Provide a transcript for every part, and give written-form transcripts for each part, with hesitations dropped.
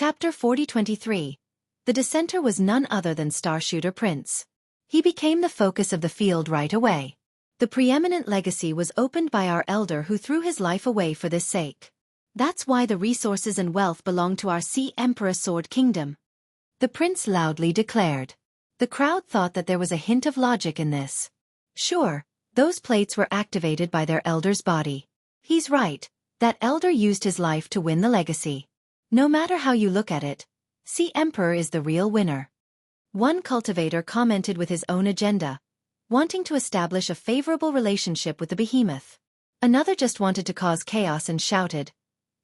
Chapter 4023. The dissenter was none other than Starshooter Prince. He became the focus of the field right away. The preeminent legacy was opened by our elder who threw his life away for this sake. That's why the resources and wealth belong to our Sea Emperor Sword Kingdom. The prince loudly declared. The crowd thought that there was a hint of logic in this. Sure, those plates were activated by their elder's body. He's right, that elder used his life to win the legacy. No matter how you look at it, Sea Emperor is the real winner. One cultivator commented with his own agenda, wanting to establish a favorable relationship with the behemoth. Another just wanted to cause chaos and shouted,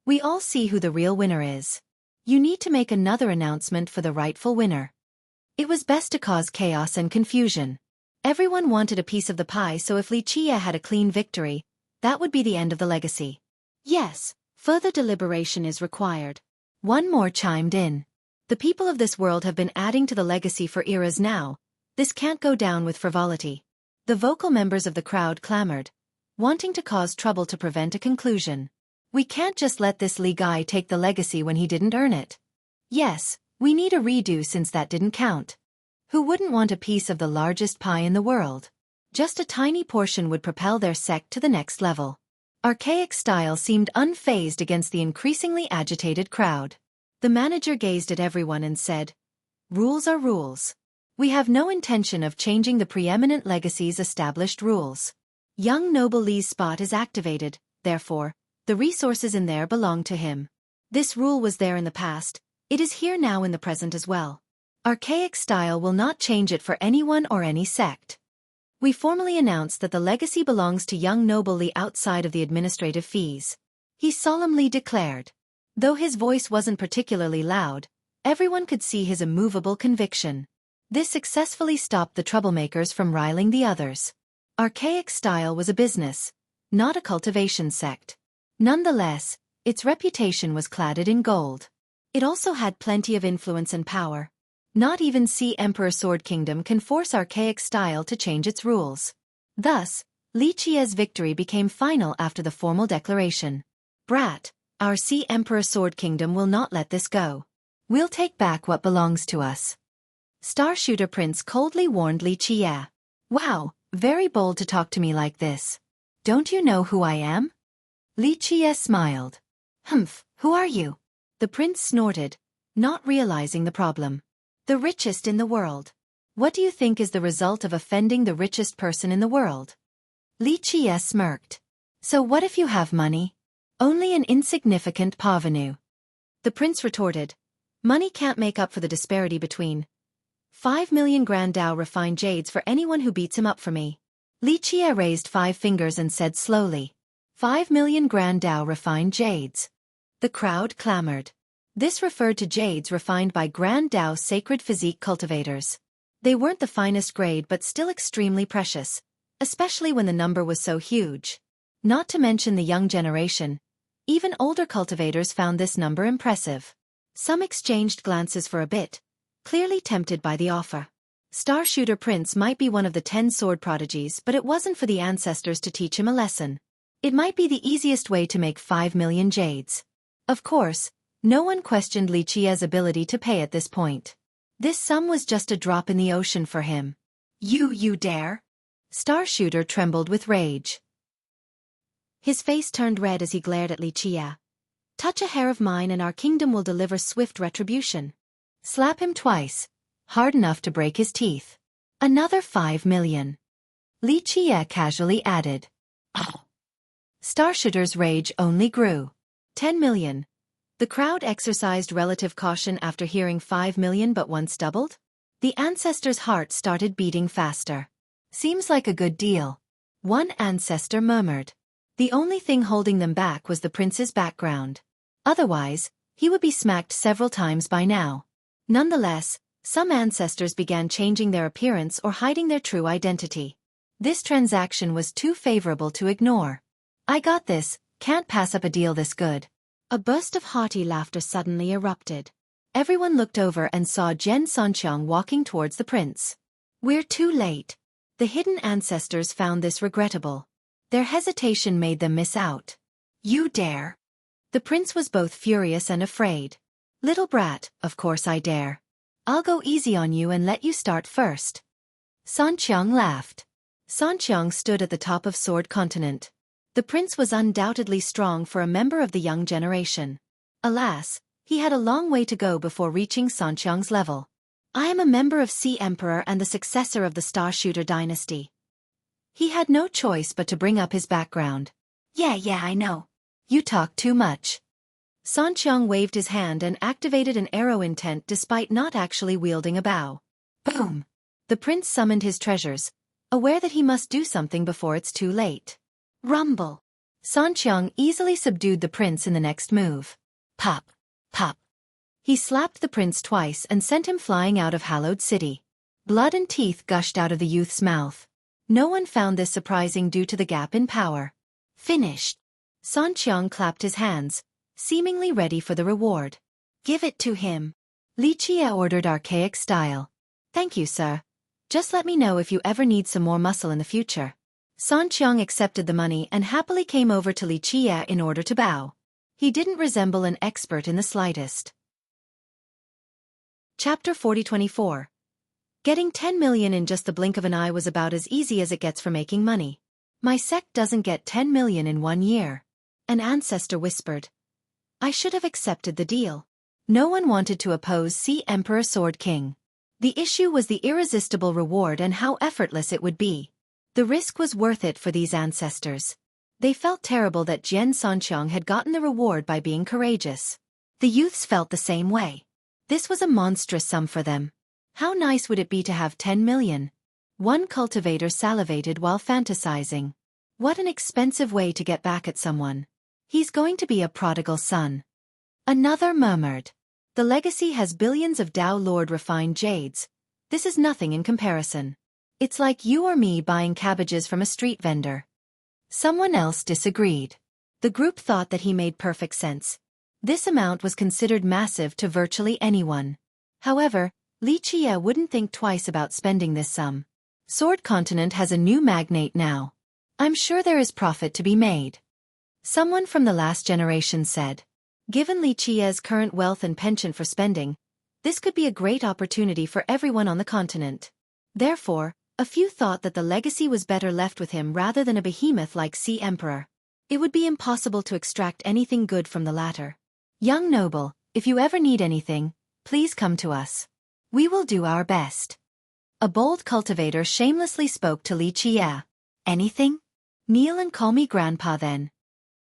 "We all see who the real winner is. You need to make another announcement for the rightful winner." It was best to cause chaos and confusion. Everyone wanted a piece of the pie, so if Xueqi had a clean victory, that would be the end of the legacy. Yes, further deliberation is required. One more chimed in. The people of this world have been adding to the legacy for eras now. This can't go down with frivolity. The vocal members of the crowd clamored, wanting to cause trouble to prevent a conclusion. We can't just let this Li guy take the legacy when he didn't earn it. Yes, we need a redo since that didn't count. Who wouldn't want a piece of the largest pie in the world? Just a tiny portion would propel their sect to the next level. Archaic style seemed unfazed against the increasingly agitated crowd. The manager gazed at everyone and said, "Rules are rules. We have no intention of changing the preeminent legacy's established rules. Young Noble Li's spot is activated, therefore, the resources in there belong to him. This rule was there in the past, it is here now in the present as well. Archaic style will not change it for anyone or any sect. We formally announce that the legacy belongs to young Noble Li outside of the administrative fees," he solemnly declared. Though his voice wasn't particularly loud, everyone could see his immovable conviction. This successfully stopped the troublemakers from riling the others. Archaic style was a business, not a cultivation sect. Nonetheless, its reputation was cladded in gold. It also had plenty of influence and power. Not even Sea Emperor Sword Kingdom can force archaic style to change its rules. Thus, Xueqi's victory became final after the formal declaration. "Brat, our Sea Emperor Sword Kingdom will not let this go. We'll take back what belongs to us." Starshooter Prince coldly warned Xueqi. "Wow, very bold to talk to me like this. Don't you know who I am?" Xueqi smiled. "Humph, who are you?" The prince snorted, not realizing the problem. "The richest in the world. What do you think is the result of offending the richest person in the world?" Xueqi smirked. "So what if you have money? Only an insignificant parvenu." The prince retorted, "Money can't make up for the disparity between 5 million grand Dao refined jades for anyone who beats him up for me." Xueqi raised 5 fingers and said slowly, 5 million grand Dao refined jades." The crowd clamored. This referred to jades refined by Grand Dao sacred physique cultivators. They weren't the finest grade but still extremely precious, especially when the number was so huge. Not to mention the young generation. Even older cultivators found this number impressive. Some exchanged glances for a bit, clearly tempted by the offer. Starshooter Prince might be one of the 10 sword prodigies, but it wasn't for the ancestors to teach him a lesson. It might be the easiest way to make 5 million jades. Of course, no one questioned Xueqi's ability to pay at this point. This sum was just a drop in the ocean for him. You dare?" Starshooter trembled with rage. His face turned red as he glared at Xueqi. "Touch a hair of mine and our kingdom will deliver swift retribution. Slap him twice, hard enough to break his teeth. Another 5 million. Xueqi casually added. Oh. Starshooter's rage only grew. 10 million. The crowd exercised relative caution after hearing 5 million but once doubled. The ancestor's heart started beating faster. "Seems like a good deal," one ancestor murmured. The only thing holding them back was the prince's background. Otherwise, he would be smacked several times by now. Nonetheless, some ancestors began changing their appearance or hiding their true identity. This transaction was too favorable to ignore. "I got this, can't pass up a deal this good." A burst of hearty laughter suddenly erupted. Everyone looked over and saw Jen Sanqiang walking towards the prince. "We're too late." The hidden ancestors found this regrettable. Their hesitation made them miss out. "You dare?" The prince was both furious and afraid. Little brat, of course I dare. I'll go easy on you and let you start first. San Qiang laughed. San Qiang stood at the top of Sword Continent. The prince was undoubtedly strong for a member of the young generation. Alas, he had a long way to go before reaching San Qiang's level. I am a member of Sea Emperor and the successor of the Starshooter dynasty. He had no choice but to bring up his background. Yeah, I know. You talk too much. San Qiang waved his hand and activated an arrow intent despite not actually wielding a bow. Boom! The prince summoned his treasures, aware that he must do something before it's too late. Rumble! San Qiang easily subdued the prince in the next move. Pop! Pop! He slapped the prince twice and sent him flying out of Hallowed City. Blood and teeth gushed out of the youth's mouth. No one found this surprising due to the gap in power. Finished! San Qiang clapped his hands, seemingly ready for the reward. Give it to him. Li Qie ordered archaic style. Thank you, sir. Just let me know if you ever need some more muscle in the future. San Qiang accepted the money and happily came over to Li Qie in order to bow. He didn't resemble an expert in the slightest. Chapter 40-24. Getting 10 million in just the blink of an eye was about as easy as it gets for making money. My sect doesn't get 10 million in 1 year. An ancestor whispered. I should have accepted the deal. No one wanted to oppose Sea Emperor Sword King. The issue was the irresistible reward and how effortless it would be. The risk was worth it for these ancestors. They felt terrible that Jian Sanqiang had gotten the reward by being courageous. The youths felt the same way. This was a monstrous sum for them. How nice would it be to have 10 million? One cultivator salivated while fantasizing. What an expensive way to get back at someone. He's going to be a prodigal son. Another murmured. The legacy has billions of Dao Lord refined jades. This is nothing in comparison. It's like you or me buying cabbages from a street vendor. Someone else disagreed. The group thought that he made perfect sense. This amount was considered massive to virtually anyone. However, Li Qie wouldn't think twice about spending this sum. Sword Continent has a new magnate now. I'm sure there is profit to be made. Someone from the last generation said. Given Li Qie's current wealth and penchant for spending, this could be a great opportunity for everyone on the continent. Therefore, a few thought that the legacy was better left with him rather than a behemoth like Sea Emperor. It would be impossible to extract anything good from the latter. Young noble, if you ever need anything, please come to us. We will do our best. A bold cultivator shamelessly spoke to Li Qie. Anything? Kneel and call me grandpa then.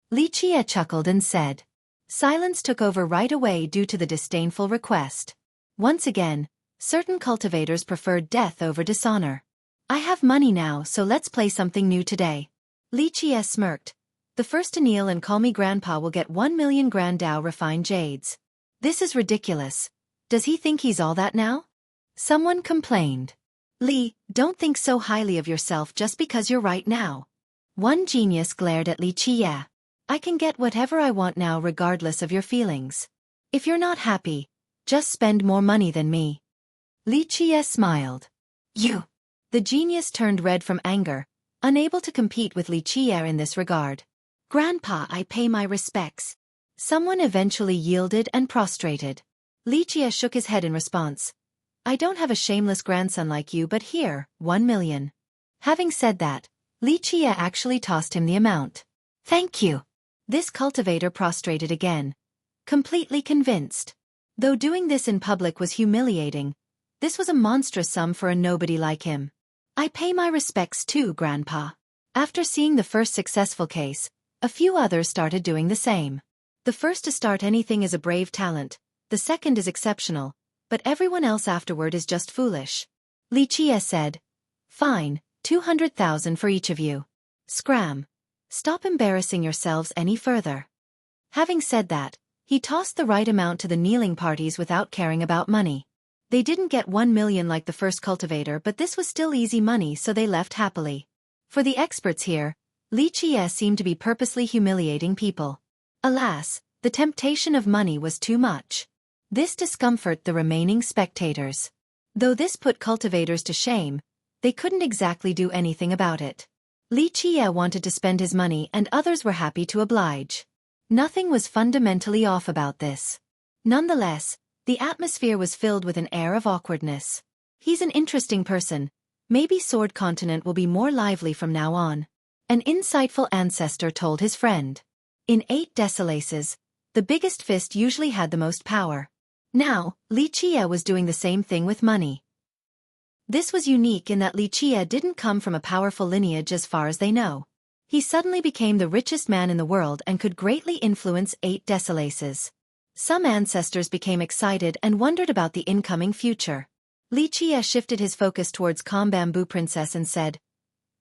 Li Qie chuckled and said. Silence took over right away due to the disdainful request. Once again, certain cultivators preferred death over dishonor. I have money now, so let's play something new today. Li Qie smirked. The first to kneel and call me grandpa will get 1 million grand Dao refined jades. This is ridiculous. Does he think he's all that now? Someone complained. Li, don't think so highly of yourself just because you're right now. One genius glared at Li Qie. I can get whatever I want now regardless of your feelings. If you're not happy, just spend more money than me. Li Qie smiled. You. The genius turned red from anger, unable to compete with Li Qie in this regard. Grandpa, I pay my respects. Someone eventually yielded and prostrated. Li Qie shook his head in response. I don't have a shameless grandson like you, but here, 1 million. Having said that, Li Qie actually tossed him the amount. Thank you. This cultivator prostrated again, completely convinced. Though doing this in public was humiliating, this was a monstrous sum for a nobody like him. I pay my respects too, Grandpa. After seeing the first successful case, a few others started doing the same. The first to start anything is a brave talent, the second is exceptional, but everyone else afterward is just foolish. Li Qie said. Fine, 200,000 for each of you. Scram. Stop embarrassing yourselves any further. Having said that, he tossed the right amount to the kneeling parties without caring about money. They didn't get 1 million like the first cultivator, but this was still easy money, so they left happily. For the experts here, Li Qie seemed to be purposely humiliating people. Alas, the temptation of money was too much. This discomforted the remaining spectators. Though this put cultivators to shame, they couldn't exactly do anything about it. Li Qie wanted to spend his money and others were happy to oblige. Nothing was fundamentally off about this. Nonetheless, the atmosphere was filled with an air of awkwardness. He's an interesting person. Maybe Sword Continent will be more lively from now on. An insightful ancestor told his friend. In 8 decimalaces, the biggest fist usually had the most power. Now, Li Qie was doing the same thing with money. This was unique in that Li Qie didn't come from a powerful lineage as far as they know. He suddenly became the richest man in the world and could greatly influence 8 decimalaces. Some ancestors became excited and wondered about the incoming future. Li Qie shifted his focus towards Calm Bamboo Princess and said,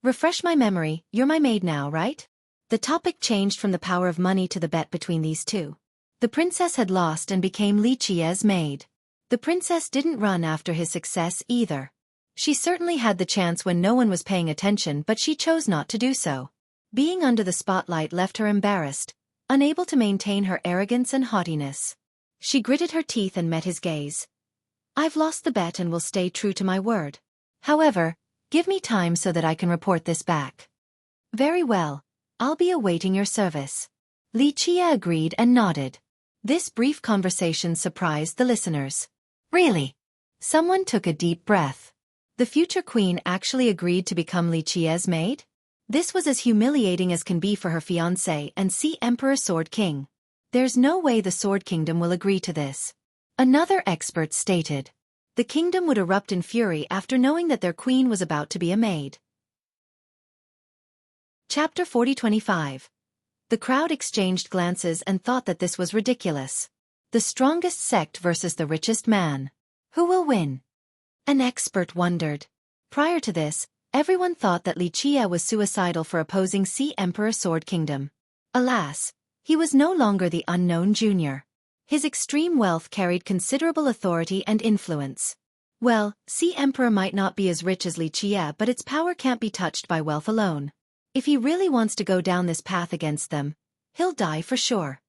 "Refresh my memory, you're my maid now, right?" The topic changed from the power of money to the bet between these two. The princess had lost and became Li Qie's maid. The princess didn't run after his success either. She certainly had the chance when no one was paying attention, but she chose not to do so. Being under the spotlight left her embarrassed, unable to maintain her arrogance and haughtiness. She gritted her teeth and met his gaze. "I've lost the bet and will stay true to my word. However, give me time so that I can report this back." "Very well, I'll be awaiting your service." Li Qie agreed and nodded. This brief conversation surprised the listeners. Really? Someone took a deep breath. The future queen actually agreed to become Li Qie's maid? This was as humiliating as can be for her fiancé and Sea Emperor Sword King. There's no way the Sword Kingdom will agree to this. Another expert stated. The kingdom would erupt in fury after knowing that their queen was about to be a maid. Chapter 40-25. The crowd exchanged glances and thought that this was ridiculous. The strongest sect versus the richest man. Who will win? An expert wondered. Prior to this, everyone thought that Li Qie was suicidal for opposing Sea Emperor Sword Kingdom. Alas, he was no longer the unknown junior. His extreme wealth carried considerable authority and influence. Well, Sea Emperor might not be as rich as Li Qie, but its power can't be touched by wealth alone. If he really wants to go down this path against them, he'll die for sure.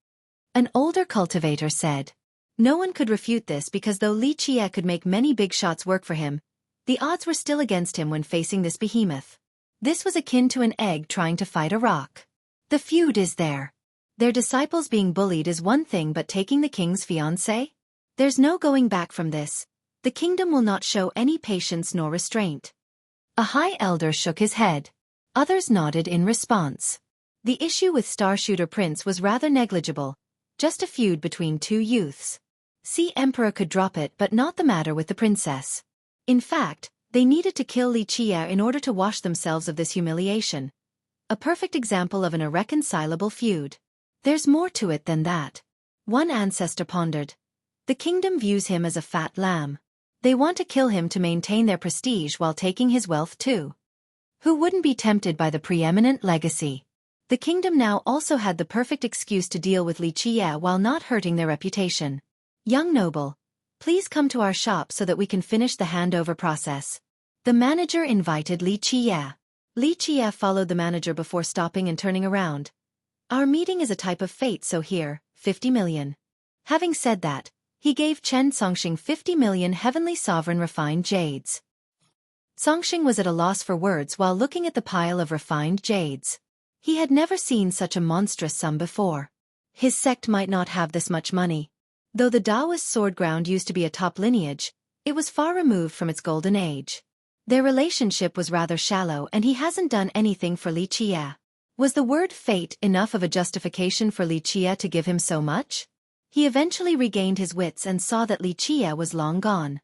An older cultivator said. No one could refute this because though Li Qie could make many big shots work for him, the odds were still against him when facing this behemoth. This was akin to an egg trying to fight a rock. The feud is there. Their disciples being bullied is one thing, but taking the king's fiancé? There's no going back from this. The kingdom will not show any patience nor restraint. A high elder shook his head. Others nodded in response. The issue with Starshooter Prince was rather negligible, just a feud between two youths. Sea Emperor could drop it, but not the matter with the princess. In fact, they needed to kill Li Qie in order to wash themselves of this humiliation. A perfect example of an irreconcilable feud. There's more to it than that. One ancestor pondered. The kingdom views him as a fat lamb. They want to kill him to maintain their prestige while taking his wealth too. Who wouldn't be tempted by the preeminent legacy? The kingdom now also had the perfect excuse to deal with Li Qie while not hurting their reputation. Young noble, please come to our shop so that we can finish the handover process. The manager invited Li Qie. Li Qie followed the manager before stopping and turning around. Our meeting is a type of fate, so here, 50 million. Having said that, he gave Chen Songxing 50 million heavenly sovereign refined jades. Songxing was at a loss for words while looking at the pile of refined jades. He had never seen such a monstrous sum before. His sect might not have this much money. Though the Taoist sword ground used to be a top lineage, it was far removed from its golden age. Their relationship was rather shallow and he hasn't done anything for Li Qie. Was the word fate enough of a justification for Li Qie to give him so much? He eventually regained his wits and saw that Li Qie was long gone.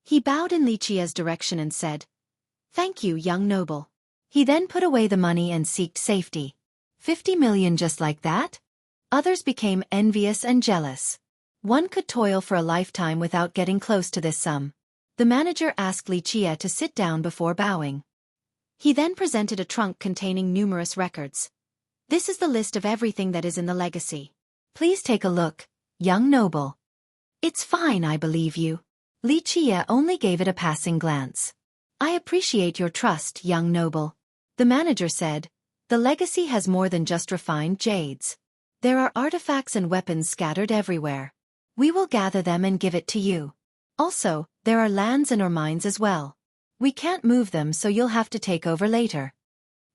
He bowed in Li Qie's direction and said, "Thank you, young noble." He then put away the money and sought safety. 50 million just like that? Others became envious and jealous. One could toil for a lifetime without getting close to this sum. The manager asked Li Qie to sit down before bowing. He then presented a trunk containing numerous records. This is the list of everything that is in the legacy. Please take a look, young noble. It's fine, I believe you. Li Qie only gave it a passing glance. I appreciate your trust, young noble. The manager said, the legacy has more than just refined jades. There are artifacts and weapons scattered everywhere. We will gather them and give it to you. Also, there are lands and or mines as well. We can't move them, so you'll have to take over later.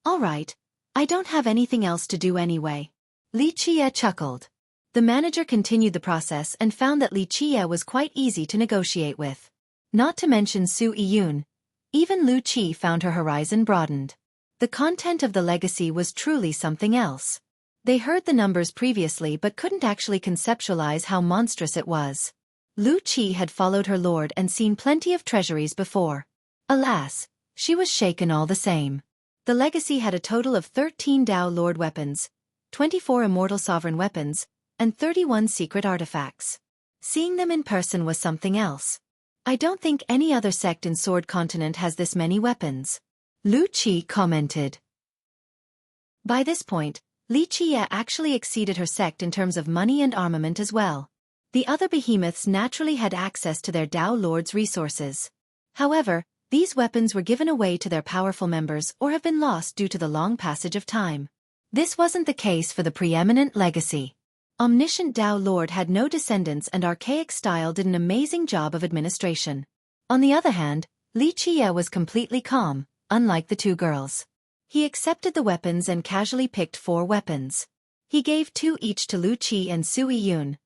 All right, I don't have anything else to do anyway. Li Qie chuckled. The manager continued the process and found that Li Qie was quite easy to negotiate with. Not to mention Su Yun. Even Lu Qi found her horizon broadened. The content of the legacy was truly something else. They heard the numbers previously but couldn't actually conceptualize how monstrous it was. Lu Qi had followed her lord and seen plenty of treasuries before. Alas, she was shaken all the same. The legacy had a total of 13 Dao Lord weapons, 24 immortal sovereign weapons, and 31 secret artifacts. Seeing them in person was something else. I don't think any other sect in Sword Continent has this many weapons. Lu Qi commented. By this point, Li Qie actually exceeded her sect in terms of money and armament as well. The other behemoths naturally had access to their Dao Lord's resources. However, these weapons were given away to their powerful members or have been lost due to the long passage of time. This wasn't the case for the preeminent legacy. Omniscient Dao Lord had no descendants and archaic style did an amazing job of administration. On the other hand, Li Qie was completely calm, unlike the two girls. He accepted the weapons and casually picked 4 weapons. He gave 2 each to Lu Qi and Su Yun.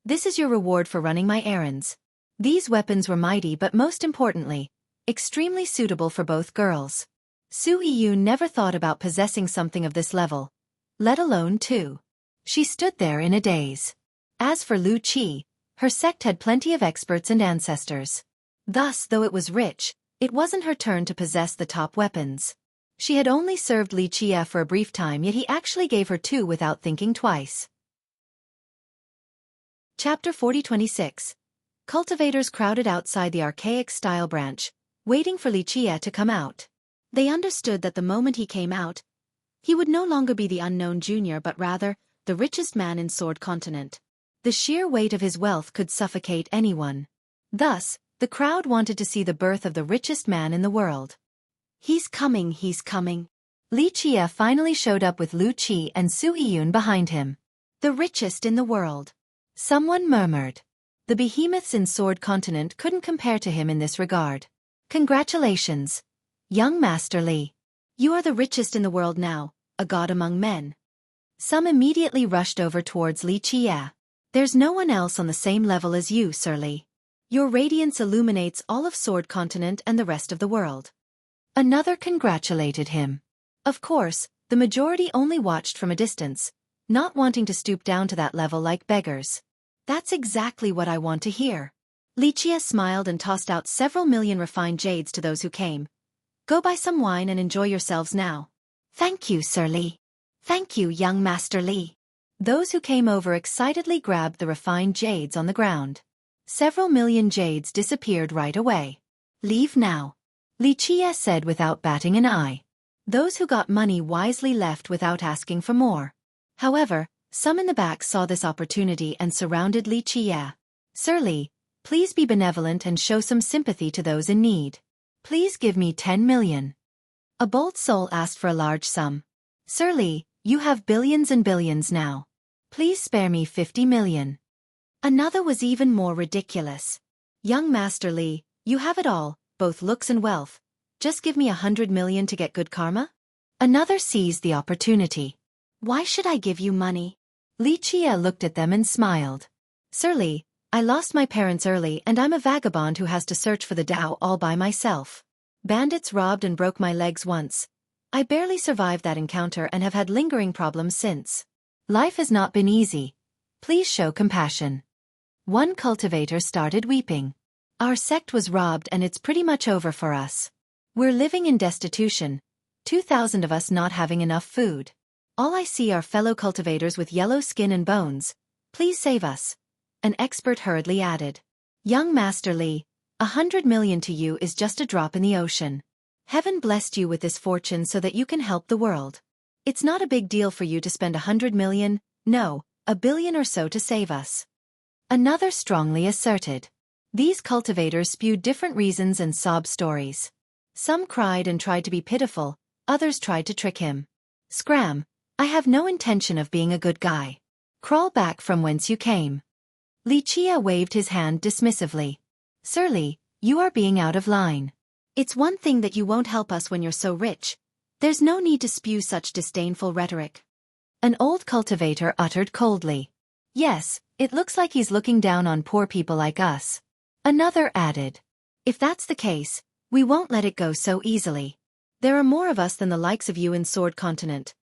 This is your reward for running my errands. These weapons were mighty but most importantly, extremely suitable for both girls. Su Yun never thought about possessing something of this level, let alone 2. She stood there in a daze. As for Lu Qi, her sect had plenty of experts and ancestors. Thus, though it was rich, it wasn't her turn to possess the top weapons. She had only served Li Qie for a brief time, yet he actually gave her 2 without thinking twice. Chapter 40-26. Cultivators crowded outside the archaic style branch, waiting for Li Qie to come out. They understood that the moment he came out, he would no longer be the unknown junior but rather, the richest man in Sword Continent. The sheer weight of his wealth could suffocate anyone. Thus, the crowd wanted to see the birth of the richest man in the world. He's coming, he's coming. Li Qie finally showed up with Lu Qi and Su Yun behind him. The richest in the world. Someone murmured. The behemoths in Sword Continent couldn't compare to him in this regard. Congratulations, young Master Li. You are the richest in the world now, a god among men. Some immediately rushed over towards Li Qie. There's no one else on the same level as you, Sir Li. Your radiance illuminates all of Sword Continent and the rest of the world. Another congratulated him. Of course, the majority only watched from a distance, not wanting to stoop down to that level like beggars. That's exactly what I want to hear. Li Qie smiled and tossed out several million refined jades to those who came. Go buy some wine and enjoy yourselves now. Thank you, Sir Li. Thank you, young Master Li. Those who came over excitedly grabbed the refined jades on the ground. Several million jades disappeared right away. Leave now, Li Qie said without batting an eye. Those who got money wisely left without asking for more. However, some in the back saw this opportunity and surrounded Li Qie. Sir Li, please be benevolent and show some sympathy to those in need. Please give me 10 million. A bold soul asked for a large sum. Sir Li, you have billions and billions now. Please spare me 50 million. Another was even more ridiculous. Young Master Li, you have it all, both looks and wealth. Just give me 100 million to get good karma? Another seized the opportunity. Why should I give you money? Li Qie looked at them and smiled. Sir Li, I lost my parents early and I'm a vagabond who has to search for the Tao all by myself. Bandits robbed and broke my legs once. I barely survived that encounter and have had lingering problems since. Life has not been easy. Please show compassion. One cultivator started weeping. Our sect was robbed and it's pretty much over for us. We're living in destitution, 2,000 of us not having enough food. All I see are fellow cultivators with yellow skin and bones. Please save us. An expert hurriedly added. Young Master Li, 100 million to you is just a drop in the ocean. Heaven blessed you with this fortune so that you can help the world. It's not a big deal for you to spend 100 million, no, a billion or so to save us. Another strongly asserted. These cultivators spewed different reasons and sob stories. Some cried and tried to be pitiful, others tried to trick him. Scram, I have no intention of being a good guy. Crawl back from whence you came. Li Qie waved his hand dismissively. Sir Li, you are being out of line. It's one thing that you won't help us when you're so rich. There's no need to spew such disdainful rhetoric. An old cultivator uttered coldly. Yes, it looks like he's looking down on poor people like us. Another added. If that's the case, we won't let it go so easily. There are more of us than the likes of you in Sword Continent.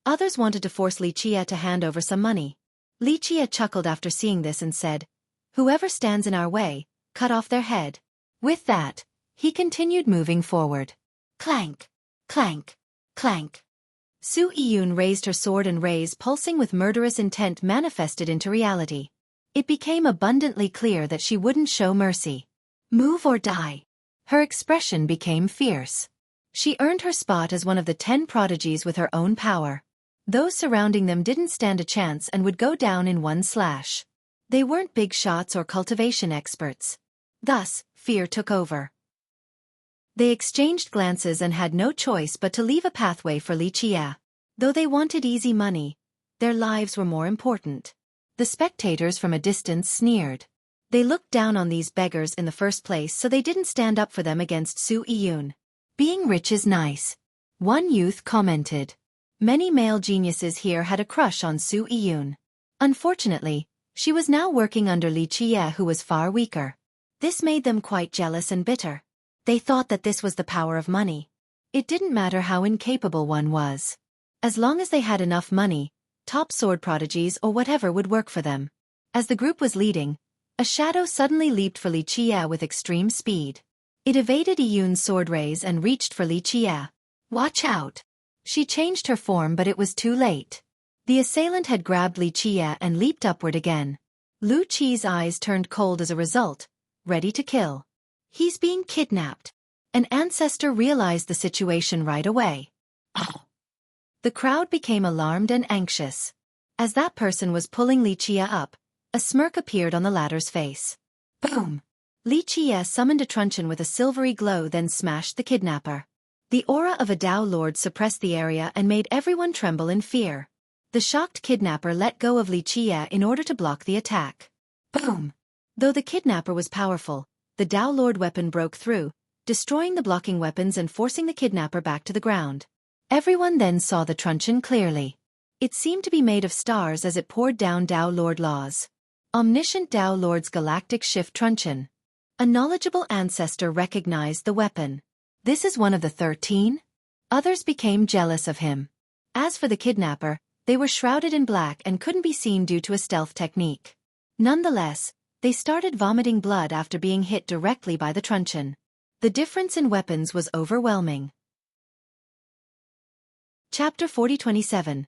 Others wanted to force Li Chia to hand over some money. Li Chia chuckled after seeing this and said, "Whoever stands in our way, cut off their head." With that, he continued moving forward. Clank, clank, clank. Su Yun raised her sword, and rays pulsing with murderous intent manifested into reality. It became abundantly clear that she wouldn't show mercy. Move or die. Her expression became fierce. She earned her spot as one of the 10 prodigies with her own power. Those surrounding them didn't stand a chance and would go down in one slash. They weren't big shots or cultivation experts. Thus, fear took over. They exchanged glances and had no choice but to leave a pathway for Li Chia. Though they wanted easy money, their lives were more important. The spectators from a distance sneered. They looked down on these beggars in the first place, so they didn't stand up for them against Su Yun. Being rich is nice. One youth commented. Many male geniuses here had a crush on Su Yun. Unfortunately, she was now working under Li Chia, who was far weaker. This made them quite jealous and bitter. They thought that this was the power of money. It didn't matter how incapable one was. As long as they had enough money, top sword prodigies or whatever would work for them. As the group was leading, a shadow suddenly leaped for Li Chia with extreme speed. It evaded Yun's sword rays and reached for Li Chia. Watch out! She changed her form, but it was too late. The assailant had grabbed Li Chia and leaped upward again. Lu Chi's eyes turned cold as a result, ready to kill. He's being kidnapped. An ancestor realized the situation right away. The crowd became alarmed and anxious. As that person was pulling Li Chia up, a smirk appeared on the latter's face. Boom! Li Chia summoned a truncheon with a silvery glow, then smashed the kidnapper. The aura of a Dao Lord suppressed the area and made everyone tremble in fear. The shocked kidnapper let go of Li Chia in order to block the attack. Boom! Though the kidnapper was powerful, the Dao Lord weapon broke through, destroying the blocking weapons and forcing the kidnapper back to the ground. Everyone then saw the truncheon clearly. It seemed to be made of stars as it poured down Dao Lord laws. Omniscient Dao Lord's galactic shift truncheon. A knowledgeable ancestor recognized the weapon. This is one of the 13? Others became jealous of him. As for the kidnapper, they were shrouded in black and couldn't be seen due to a stealth technique. Nonetheless, they started vomiting blood after being hit directly by the truncheon. The difference in weapons was overwhelming. Chapter 40:27.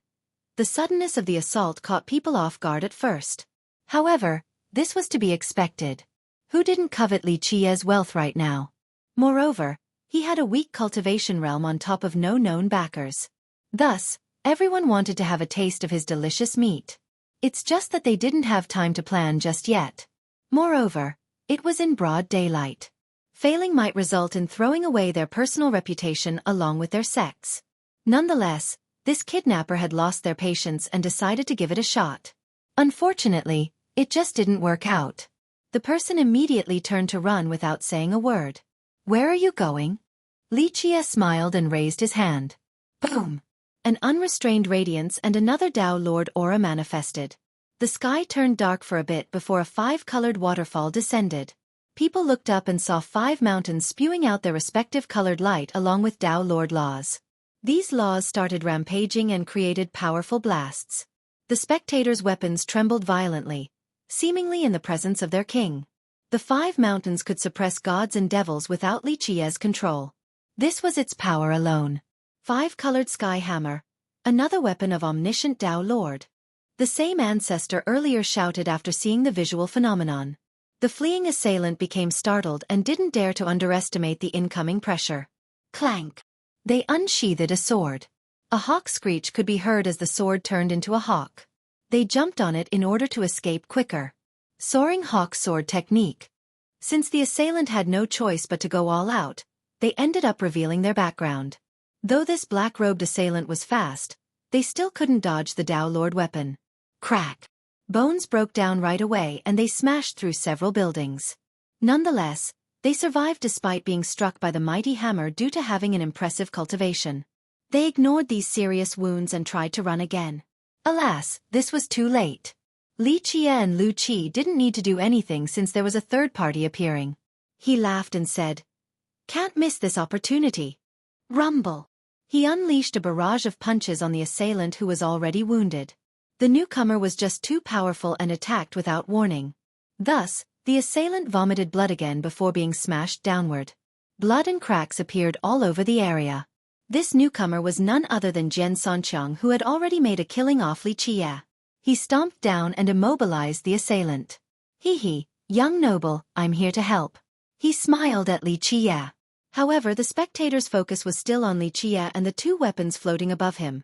The suddenness of the assault caught people off guard at first. However, this was to be expected. Who didn't covet Li Chia's wealth right now? Moreover, he had a weak cultivation realm on top of no known backers. Thus, everyone wanted to have a taste of his delicious meat. It's just that they didn't have time to plan just yet. Moreover, it was in broad daylight. Failing might result in throwing away their personal reputation along with their sex. Nonetheless, this kidnapper had lost their patience and decided to give it a shot. Unfortunately, it just didn't work out. The person immediately turned to run without saying a word. Where are you going? Li Chia smiled and raised his hand. Boom! An unrestrained radiance and another Dao Lord aura manifested. The sky turned dark for a bit before a 5-colored waterfall descended. People looked up and saw 5 mountains spewing out their respective colored light along with Dao Lord laws. These laws started rampaging and created powerful blasts. The spectators' weapons trembled violently, seemingly in the presence of their king. The 5 mountains could suppress gods and devils without Li Chia's control. This was its power alone. 5-colored sky hammer, another weapon of omniscient Dao Lord. The same ancestor earlier shouted after seeing the visual phenomenon. The fleeing assailant became startled and didn't dare to underestimate the incoming pressure. Clank! They unsheathed a sword. A hawk screech could be heard as the sword turned into a hawk. They jumped on it in order to escape quicker. Soaring hawk sword technique. Since the assailant had no choice but to go all out, they ended up revealing their background. Though this black-robed assailant was fast, they still couldn't dodge the Dao Lord weapon. Crack! Bones broke down right away and they smashed through several buildings. Nonetheless, they survived despite being struck by the mighty hammer due to having an impressive cultivation. They ignored these serious wounds and tried to run again. Alas, this was too late. Li Jie and Lu Qi didn't need to do anything since there was a third party appearing. He laughed and said, "Can't miss this opportunity." Rumble. He unleashed a barrage of punches on the assailant who was already wounded. The newcomer was just too powerful and attacked without warning. Thus, the assailant vomited blood again before being smashed downward. Blood and cracks appeared all over the area. This newcomer was none other than Jian Sanqiang, who had already made a killing off Li Jie. He stomped down and immobilized the assailant. "Hee, young noble, I'm here to help." He smiled at Li Jie. However, the spectators' focus was still on Li Jie and the two weapons floating above him.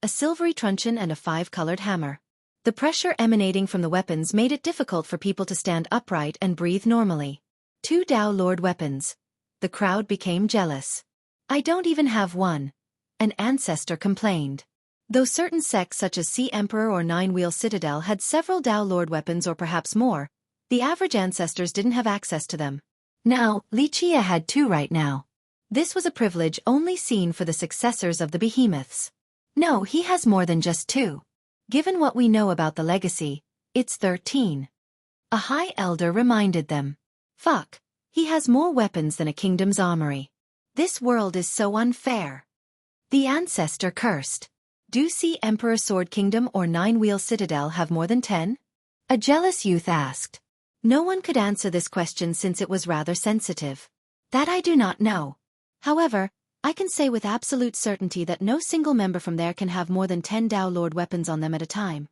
A silvery truncheon and a 5-colored hammer. The pressure emanating from the weapons made it difficult for people to stand upright and breathe normally. 2 Dao Lord weapons. The crowd became jealous. "I don't even have one," an ancestor complained. Though certain sects such as Sea Emperor or Nine-Wheel Citadel had several Dao Lord weapons or perhaps more, the average ancestors didn't have access to them. Now, Li Jie had 2 right now. This was a privilege only seen for the successors of the behemoths. No, he has more than just 2. Given what we know about the legacy, it's 13. A high elder reminded them. Fuck, he has more weapons than a kingdom's armory. This world is so unfair. The ancestor cursed. Do Sea Emperor Sword Kingdom or Nine-Wheel Citadel have more than 10? A jealous youth asked. No one could answer this question since it was rather sensitive. That I do not know. However, I can say with absolute certainty that no single member from there can have more than 10 Dao Lord weapons on them at a time.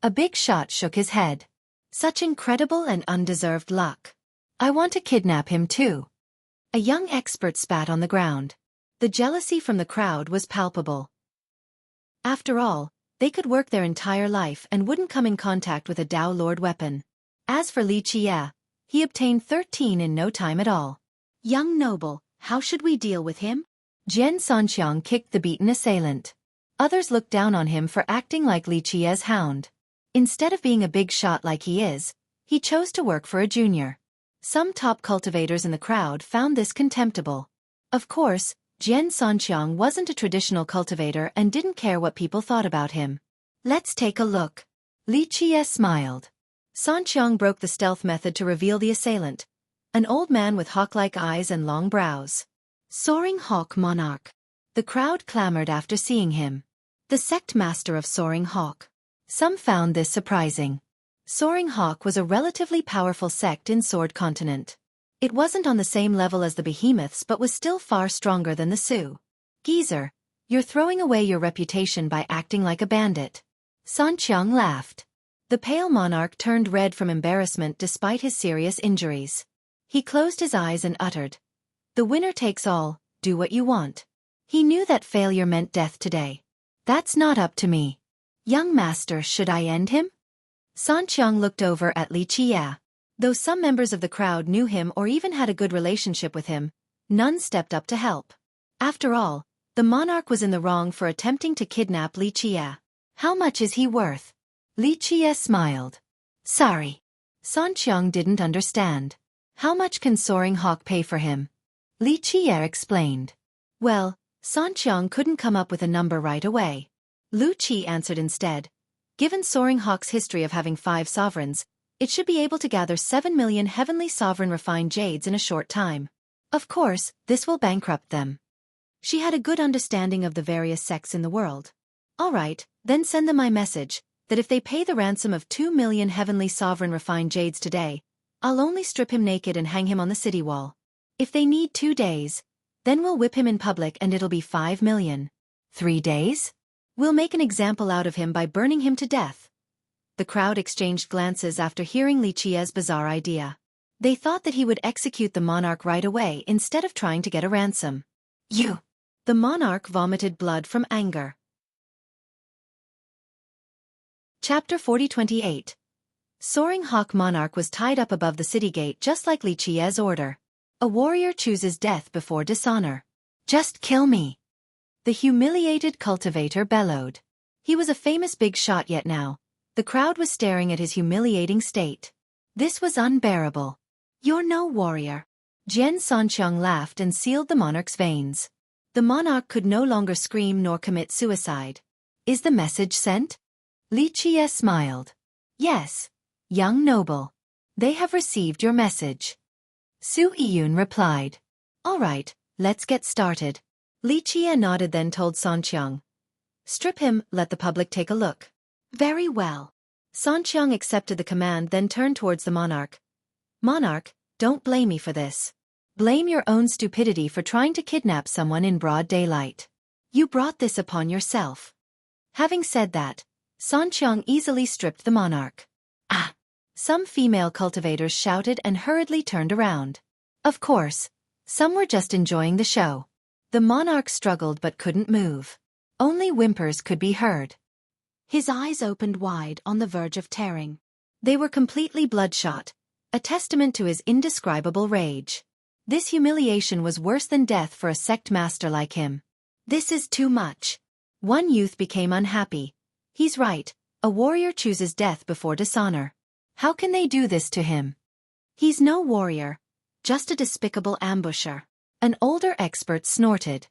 A big shot shook his head. Such incredible and undeserved luck. I want to kidnap him too. A young expert spat on the ground. The jealousy from the crowd was palpable. After all, they could work their entire life and wouldn't come in contact with a Dao Lord weapon. As for Li Jie, he obtained 13 in no time at all. Young noble, how should we deal with him? Jian Sanqiang kicked the beaten assailant. Others looked down on him for acting like Li Jie's hound. Instead of being a big shot like he is, he chose to work for a junior. Some top cultivators in the crowd found this contemptible. Of course, Jian Sanqiang wasn't a traditional cultivator and didn't care what people thought about him. Let's take a look. Li Jie smiled. Sanqiang broke the stealth method to reveal the assailant. An old man with hawk-like eyes and long brows. Soaring Hawk Monarch. The crowd clamored after seeing him. The sect master of Soaring Hawk. Some found this surprising. Soaring Hawk was a relatively powerful sect in Sword Continent. It wasn't on the same level as the behemoths but was still far stronger than the Sioux. Geezer, you're throwing away your reputation by acting like a bandit. Sanqiang laughed. The pale monarch turned red from embarrassment despite his serious injuries. He closed his eyes and uttered, "The winner takes all, do what you want." He knew that failure meant death today. "That's not up to me. Young master, should I end him?" Sanqiang looked over at Li Jie. Though some members of the crowd knew him or even had a good relationship with him, none stepped up to help. After all, the monarch was in the wrong for attempting to kidnap Li Jie. How much is he worth? Li Jie smiled. Sorry. Sanqiang didn't understand. How much can Soaring Hawk pay for him? Li Jie explained. Well, Sanqiang couldn't come up with a number right away. Lu Qi answered instead. Given Soaring Hawk's history of having 5 sovereigns, it should be able to gather 7 million heavenly sovereign refined jades in a short time. Of course, this will bankrupt them. She had a good understanding of the various sects in the world. All right, then send them my message, that if they pay the ransom of 2 million heavenly sovereign refined jades today, I'll only strip him naked and hang him on the city wall. If they need 2 days, then we'll whip him in public and it'll be 5 million. 3 days? We'll make an example out of him by burning him to death. The crowd exchanged glances after hearing Li Jie's bizarre idea. They thought that he would execute the monarch right away instead of trying to get a ransom. You! The monarch vomited blood from anger. Chapter 40-28. Soaring Hawk Monarch was tied up above the city gate just like Li Jie's order. A warrior chooses death before dishonor. Just kill me. The humiliated cultivator bellowed. He was a famous big shot yet now. The crowd was staring at his humiliating state. This was unbearable. You're no warrior. Jian Sanqiang laughed and sealed the monarch's veins. The monarch could no longer scream nor commit suicide. Is the message sent? Li Jie smiled. Yes, young noble. They have received your message. Xueqi replied. All right, let's get started. Li Qie nodded, then told Sanqiang. Strip him, let the public take a look. Very well. Sanqiang accepted the command, then turned towards the monarch. Monarch, don't blame me for this. Blame your own stupidity for trying to kidnap someone in broad daylight. You brought this upon yourself. Having said that, Sanqiang easily stripped the monarch. Ah! Some female cultivators shouted and hurriedly turned around. Of course, some were just enjoying the show. The monarch struggled but couldn't move. Only whimpers could be heard. His eyes opened wide on the verge of tearing. They were completely bloodshot, a testament to his indescribable rage. This humiliation was worse than death for a sect master like him. This is too much. One youth became unhappy. He's right, a warrior chooses death before dishonor. How can they do this to him? He's no warrior, just a despicable ambusher. An older expert snorted.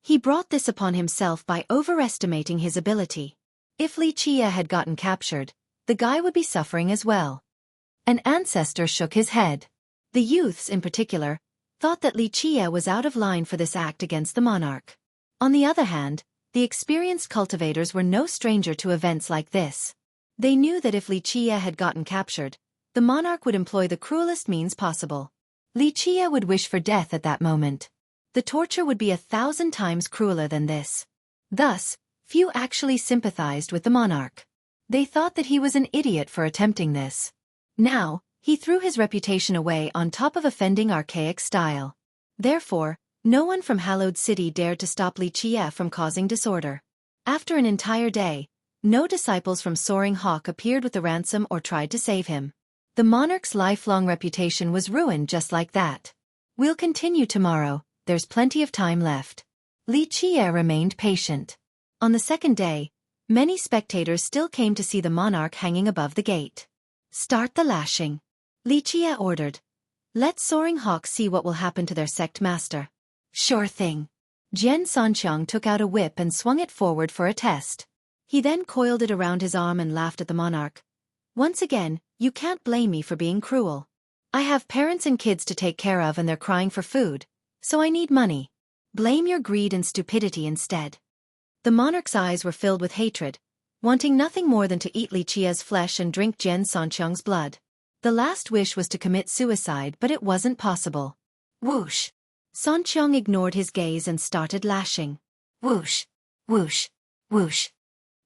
He brought this upon himself by overestimating his ability. If Li Qie had gotten captured, the guy would be suffering as well. An ancestor shook his head. The youths, in particular, thought that Li Qie was out of line for this act against the monarch. On the other hand, the experienced cultivators were no stranger to events like this. They knew that if Li Qie had gotten captured, the monarch would employ the cruelest means possible. Li Qie would wish for death at that moment. The torture would be 1,000 times crueler than this. Thus, few actually sympathized with the monarch. They thought that he was an idiot for attempting this. Now, he threw his reputation away on top of offending archaic style. Therefore, no one from Hallowed City dared to stop Li Qie from causing disorder. After an entire day, no disciples from Soaring Hawk appeared with the ransom or tried to save him. The monarch's lifelong reputation was ruined just like that. We'll continue tomorrow, there's plenty of time left. Li Qie remained patient. On the second day, many spectators still came to see the monarch hanging above the gate. Start the lashing. Li Qie ordered. Let Soaring Hawk see what will happen to their sect master. Sure thing. Jian Sanqiang took out a whip and swung it forward for a test. He then coiled it around his arm and laughed at the monarch. Once again, you can't blame me for being cruel. I have parents and kids to take care of and they're crying for food, so I need money. Blame your greed and stupidity instead. The monarch's eyes were filled with hatred, wanting nothing more than to eat Li Qie's flesh and drink Jian Sanqiang's blood. The last wish was to commit suicide, but it wasn't possible. Whoosh! Sanqiang ignored his gaze and started lashing. Whoosh! Whoosh! Whoosh!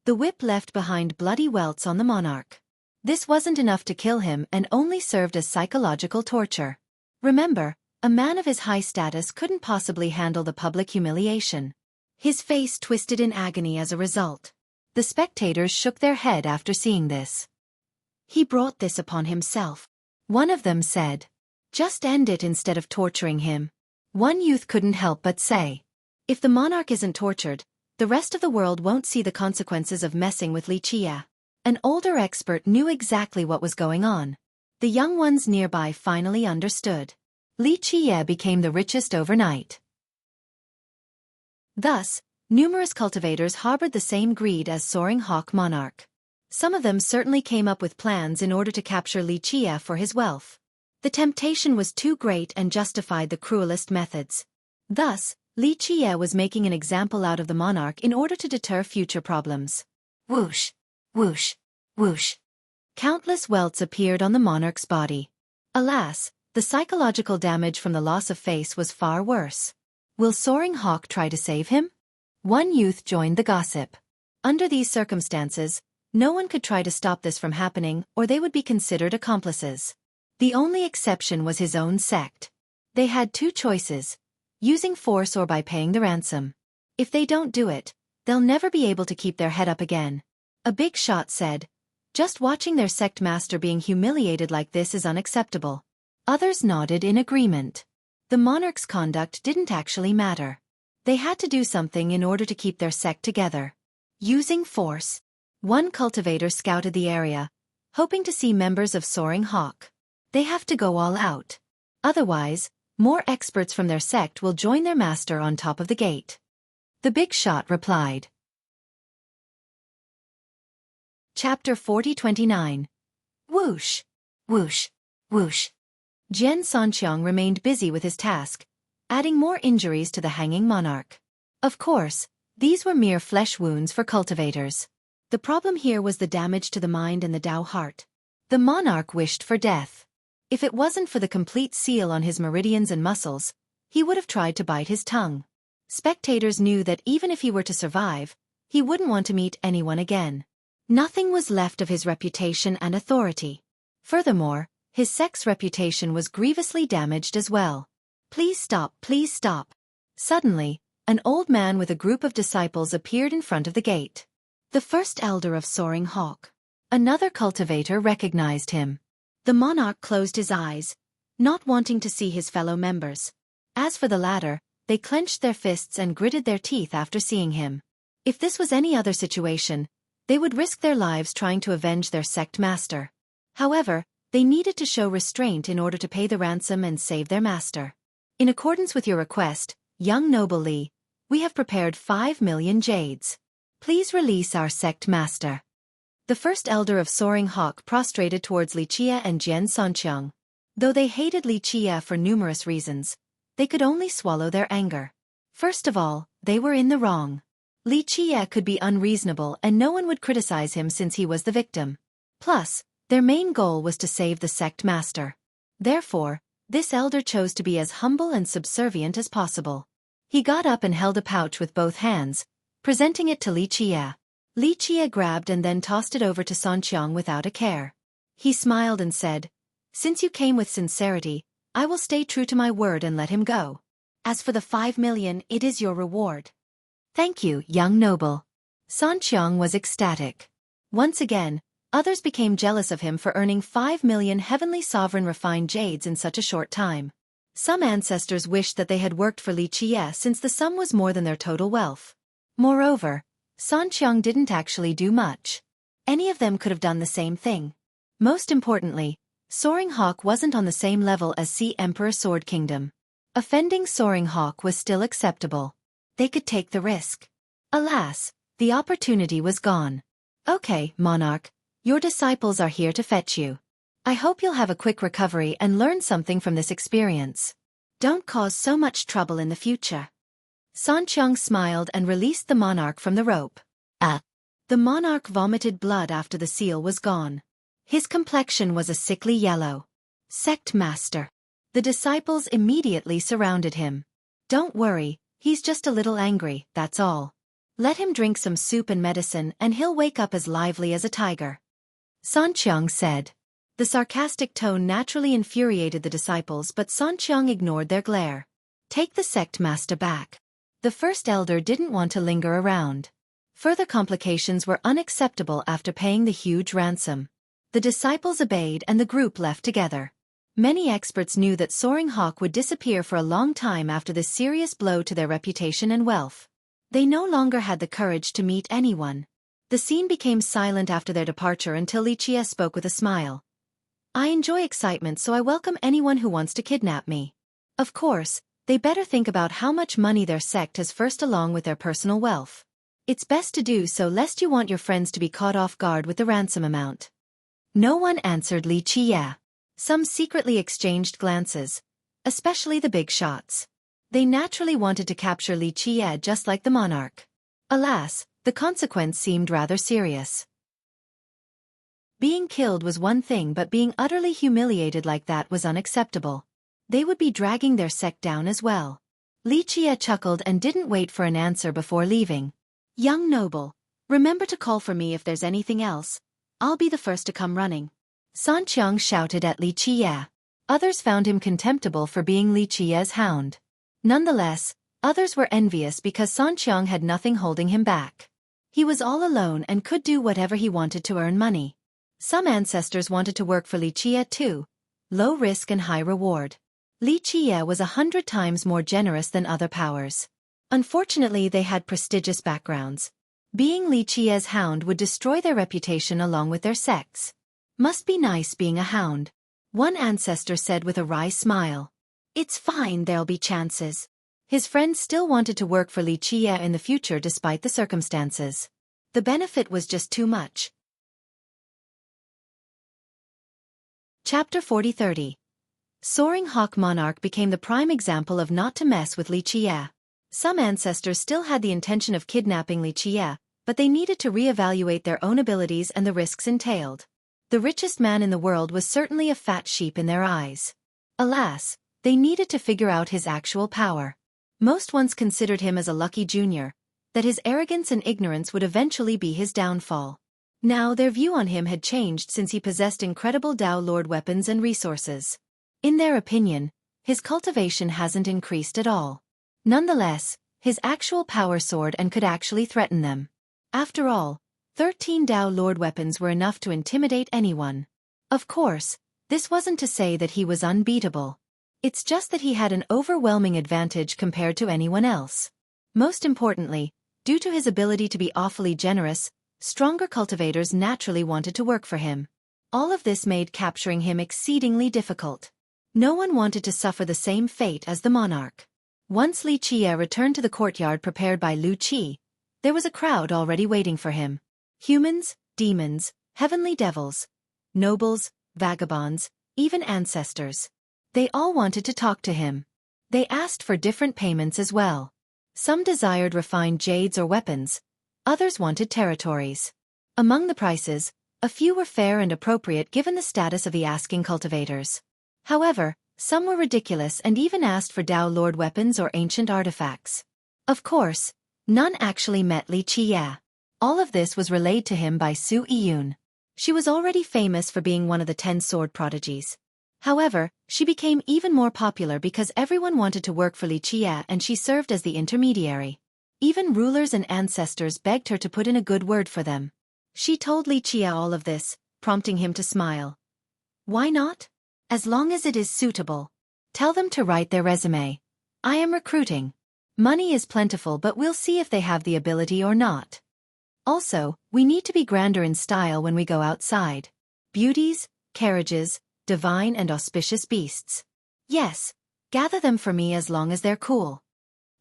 The whip left behind bloody welts on the monarch. This wasn't enough to kill him and only served as psychological torture. Remember, a man of his high status couldn't possibly handle the public humiliation. His face twisted in agony as a result. The spectators shook their head after seeing this. He brought this upon himself. One of them said, just end it instead of torturing him. One youth couldn't help but say, if the monarch isn't tortured, the rest of the world won't see the consequences of messing with Li Qie. An older expert knew exactly what was going on. The young ones nearby finally understood. Li Qie became the richest overnight. Thus, numerous cultivators harbored the same greed as Soaring Hawk monarch. Some of them certainly came up with plans in order to capture Li Qie for his wealth. The temptation was too great and justified the cruelest methods. Thus, Li Qie was making an example out of the monarch in order to deter future problems. Whoosh! Whoosh! Whoosh! Countless welts appeared on the monarch's body. Alas, the psychological damage from the loss of face was far worse. Will Soaring Hawk try to save him? One youth joined the gossip. Under these circumstances, no one could try to stop this from happening or they would be considered accomplices. The only exception was his own sect. They had two choices, using force or by paying the ransom. If they don't do it, they'll never be able to keep their head up again. A big shot said, just watching their sect master being humiliated like this is unacceptable. Others nodded in agreement. The monarch's conduct didn't actually matter. They had to do something in order to keep their sect together. Using force. One cultivator scouted the area, hoping to see members of Soaring Hawk. They have to go all out. Otherwise, more experts from their sect will join their master on top of the gate. The big shot replied. Chapter 40-29. Whoosh! Whoosh! Whoosh! Jian Sanqiang remained busy with his task, adding more injuries to the hanging monarch. Of course, these were mere flesh wounds for cultivators. The problem here was the damage to the mind and the Dao heart. The monarch wished for death. If it wasn't for the complete seal on his meridians and muscles, he would have tried to bite his tongue. Spectators knew that even if he were to survive, he wouldn't want to meet anyone again. Nothing was left of his reputation and authority. Furthermore, his sect's reputation was grievously damaged as well. Please stop, please stop. Suddenly, an old man with a group of disciples appeared in front of the gate. The first elder of Soaring Hawk. Another cultivator recognized him. The monarch closed his eyes, not wanting to see his fellow members. As for the latter, they clenched their fists and gritted their teeth after seeing him. If this was any other situation, they would risk their lives trying to avenge their sect master. However, they needed to show restraint in order to pay the ransom and save their master. In accordance with your request, young noble Li, we have prepared 5 million jades. Please release our sect master. The first elder of Soaring Hawk prostrated towards Li Qie and Jian Sanqiang. Though they hated Li Qie for numerous reasons, they could only swallow their anger. First of all, they were in the wrong. Li Qie could be unreasonable and no one would criticize him since he was the victim. Plus, their main goal was to save the sect master. Therefore, this elder chose to be as humble and subservient as possible. He got up and held a pouch with both hands, presenting it to Li Qie. Li Qie grabbed and then tossed it over to Sanqiang without a care. He smiled and said, "Since you came with sincerity, I will stay true to my word and let him go. As for the 5 million, it is your reward." "Thank you, young noble." Sanqiang was ecstatic. Once again, others became jealous of him for earning 5 million heavenly sovereign refined jades in such a short time. Some ancestors wished that they had worked for Li Qie since the sum was more than their total wealth. Moreover, Sanqiang didn't actually do much. Any of them could have done the same thing. Most importantly, Soaring Hawk wasn't on the same level as Sea Emperor Sword Kingdom. Offending Soaring Hawk was still acceptable. They could take the risk. Alas, the opportunity was gone. "Okay, Monarch, your disciples are here to fetch you. I hope you'll have a quick recovery and learn something from this experience. Don't cause so much trouble in the future." Sanqiang smiled and released the monarch from the rope. The monarch vomited blood after the seal was gone. His complexion was a sickly yellow. "Sect master." The disciples immediately surrounded him. "Don't worry, he's just a little angry, that's all. Let him drink some soup and medicine and he'll wake up as lively as a tiger," Sanqiang said. The sarcastic tone naturally infuriated the disciples, but Sanqiang ignored their glare. "Take the sect master back." The first elder didn't want to linger around. Further complications were unacceptable after paying the huge ransom. The disciples obeyed and the group left together. Many experts knew that Soaring Hawk would disappear for a long time after this serious blow to their reputation and wealth. They no longer had the courage to meet anyone. The scene became silent after their departure until Li Qie spoke with a smile. "I enjoy excitement, so I welcome anyone who wants to kidnap me. Of course, they better think about how much money their sect has first along with their personal wealth. It's best to do so lest you want your friends to be caught off guard with the ransom amount." No one answered Li Qie. Some secretly exchanged glances, especially the big shots. They naturally wanted to capture Li Qie just like the monarch. Alas, the consequence seemed rather serious. Being killed was one thing, but being utterly humiliated like that was unacceptable. They would be dragging their sect down as well. Li Qie chuckled and didn't wait for an answer before leaving. "Young noble, remember to call for me if there's anything else. I'll be the first to come running," Sanqiang shouted at Li Qie. Others found him contemptible for being Li Qie's hound. Nonetheless, others were envious because Sanqiang had nothing holding him back. He was all alone and could do whatever he wanted to earn money. Some ancestors wanted to work for Li Qie too. Low risk and high reward. Li Qie was 100 times more generous than other powers. Unfortunately, they had prestigious backgrounds. Being Li Qie's hound would destroy their reputation along with their sects. "Must be nice being a hound," one ancestor said with a wry smile. "It's fine, there'll be chances." His friends still wanted to work for Li Qie in the future despite the circumstances. The benefit was just too much. Chapter 40-30. Soaring Hawk Monarch became the prime example of not to mess with Li Qiye. Some ancestors still had the intention of kidnapping Li Qiye, but they needed to re-evaluate their own abilities and the risks entailed. The richest man in the world was certainly a fat sheep in their eyes. Alas, they needed to figure out his actual power. Most once considered him as a lucky junior, that his arrogance and ignorance would eventually be his downfall. Now their view on him had changed since he possessed incredible Dao Lord weapons and resources. In their opinion, his cultivation hasn't increased at all. Nonetheless, his actual power soared and could actually threaten them. After all, 13 Dao Lord weapons were enough to intimidate anyone. Of course, this wasn't to say that he was unbeatable. It's just that he had an overwhelming advantage compared to anyone else. Most importantly, due to his ability to be awfully generous, stronger cultivators naturally wanted to work for him. All of this made capturing him exceedingly difficult. No one wanted to suffer the same fate as the monarch. Once Li Qiye returned to the courtyard prepared by Lu Qi, there was a crowd already waiting for him. Humans, demons, heavenly devils, nobles, vagabonds, even ancestors. They all wanted to talk to him. They asked for different payments as well. Some desired refined jades or weapons, others wanted territories. Among the prices, a few were fair and appropriate given the status of the asking cultivators. However, some were ridiculous and even asked for Dao Lord weapons or ancient artifacts. Of course, none actually met Li Qiye. All of this was relayed to him by Su Yiyun. She was already famous for being one of the 10 sword prodigies. However, she became even more popular because everyone wanted to work for Li Qiye and she served as the intermediary. Even rulers and ancestors begged her to put in a good word for them. She told Li Qiye all of this, prompting him to smile. Why not? As long as it is suitable. Tell them to write their resume. I am recruiting. Money is plentiful but we'll see if they have the ability or not. Also, we need to be grander in style when we go outside. Beauties, carriages, divine and auspicious beasts. Yes, gather them for me as long as they're cool.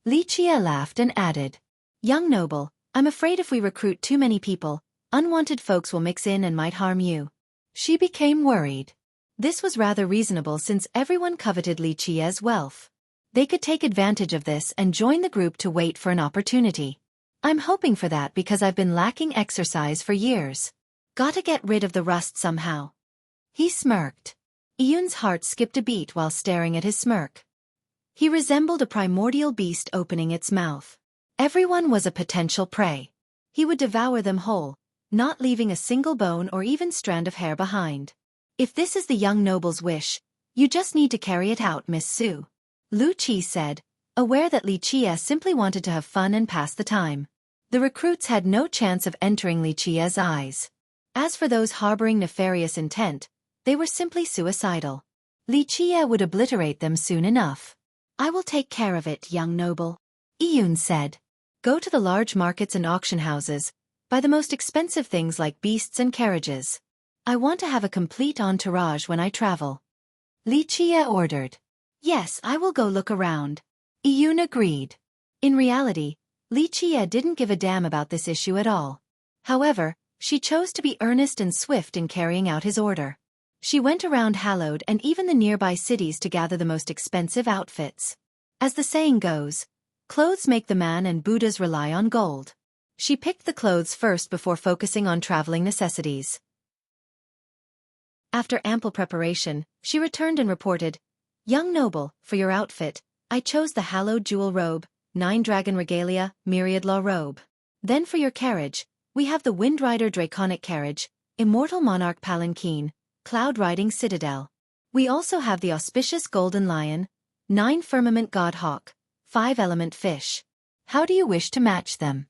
Li Qiye laughed and added. Young noble, I'm afraid if we recruit too many people, unwanted folks will mix in and might harm you. She became worried. This was rather reasonable since everyone coveted Li Qiye's wealth. They could take advantage of this and join the group to wait for an opportunity. I'm hoping for that because I've been lacking exercise for years. Gotta get rid of the rust somehow. He smirked. Yiyun's heart skipped a beat while staring at his smirk. He resembled a primordial beast opening its mouth. Everyone was a potential prey. He would devour them whole, not leaving a single bone or even strand of hair behind. If this is the young noble's wish, you just need to carry it out, Miss Su. Lu Qi said, aware that Li Qiye simply wanted to have fun and pass the time. The recruits had no chance of entering Li Qiye's eyes. As for those harboring nefarious intent, they were simply suicidal. Li Qiye would obliterate them soon enough. I will take care of it, young noble. Yiyun said. Go to the large markets and auction houses, buy the most expensive things like beasts and carriages. I want to have a complete entourage when I travel. Li Qiye ordered. Yes, I will go look around. Yiyun agreed. In reality, Li Qiye didn't give a damn about this issue at all. However, she chose to be earnest and swift in carrying out his order. She went around Hallowed and even the nearby cities to gather the most expensive outfits. As the saying goes, clothes make the man and Buddhas rely on gold. She picked the clothes first before focusing on traveling necessities. After ample preparation, she returned and reported, Young noble, for your outfit, I chose the hallowed jewel robe, 9-dragon regalia, myriad law robe. Then for your carriage, we have the Windrider draconic carriage, immortal monarch palanquin, cloud-riding citadel. We also have the auspicious golden lion, 9 firmament god hawk, 5-element fish. How do you wish to match them?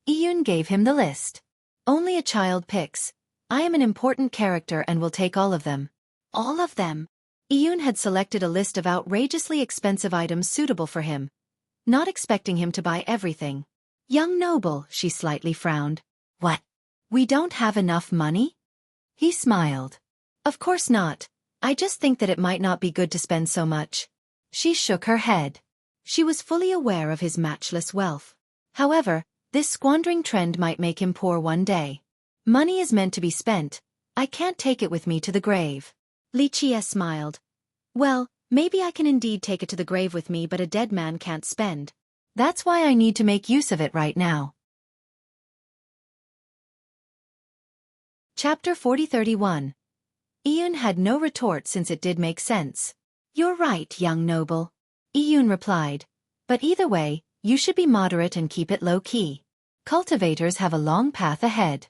Yiyun gave him the list. Only a child picks. I am an important character and will take all of them. All of them? Yiyun had selected a list of outrageously expensive items suitable for him, not expecting him to buy everything. Young noble, she slightly frowned. What? We don't have enough money? He smiled. Of course not. I just think that it might not be good to spend so much. She shook her head. She was fully aware of his matchless wealth. However, this squandering trend might make him poor one day. Money is meant to be spent. I can't take it with me to the grave. Li Qie smiled. Well, maybe I can indeed take it to the grave with me, but a dead man can't spend. That's why I need to make use of it right now. Chapter 40:31. Iyun had no retort since it did make sense. You're right, young noble. Iyun replied. But either way, you should be moderate and keep it low-key. Cultivators have a long path ahead.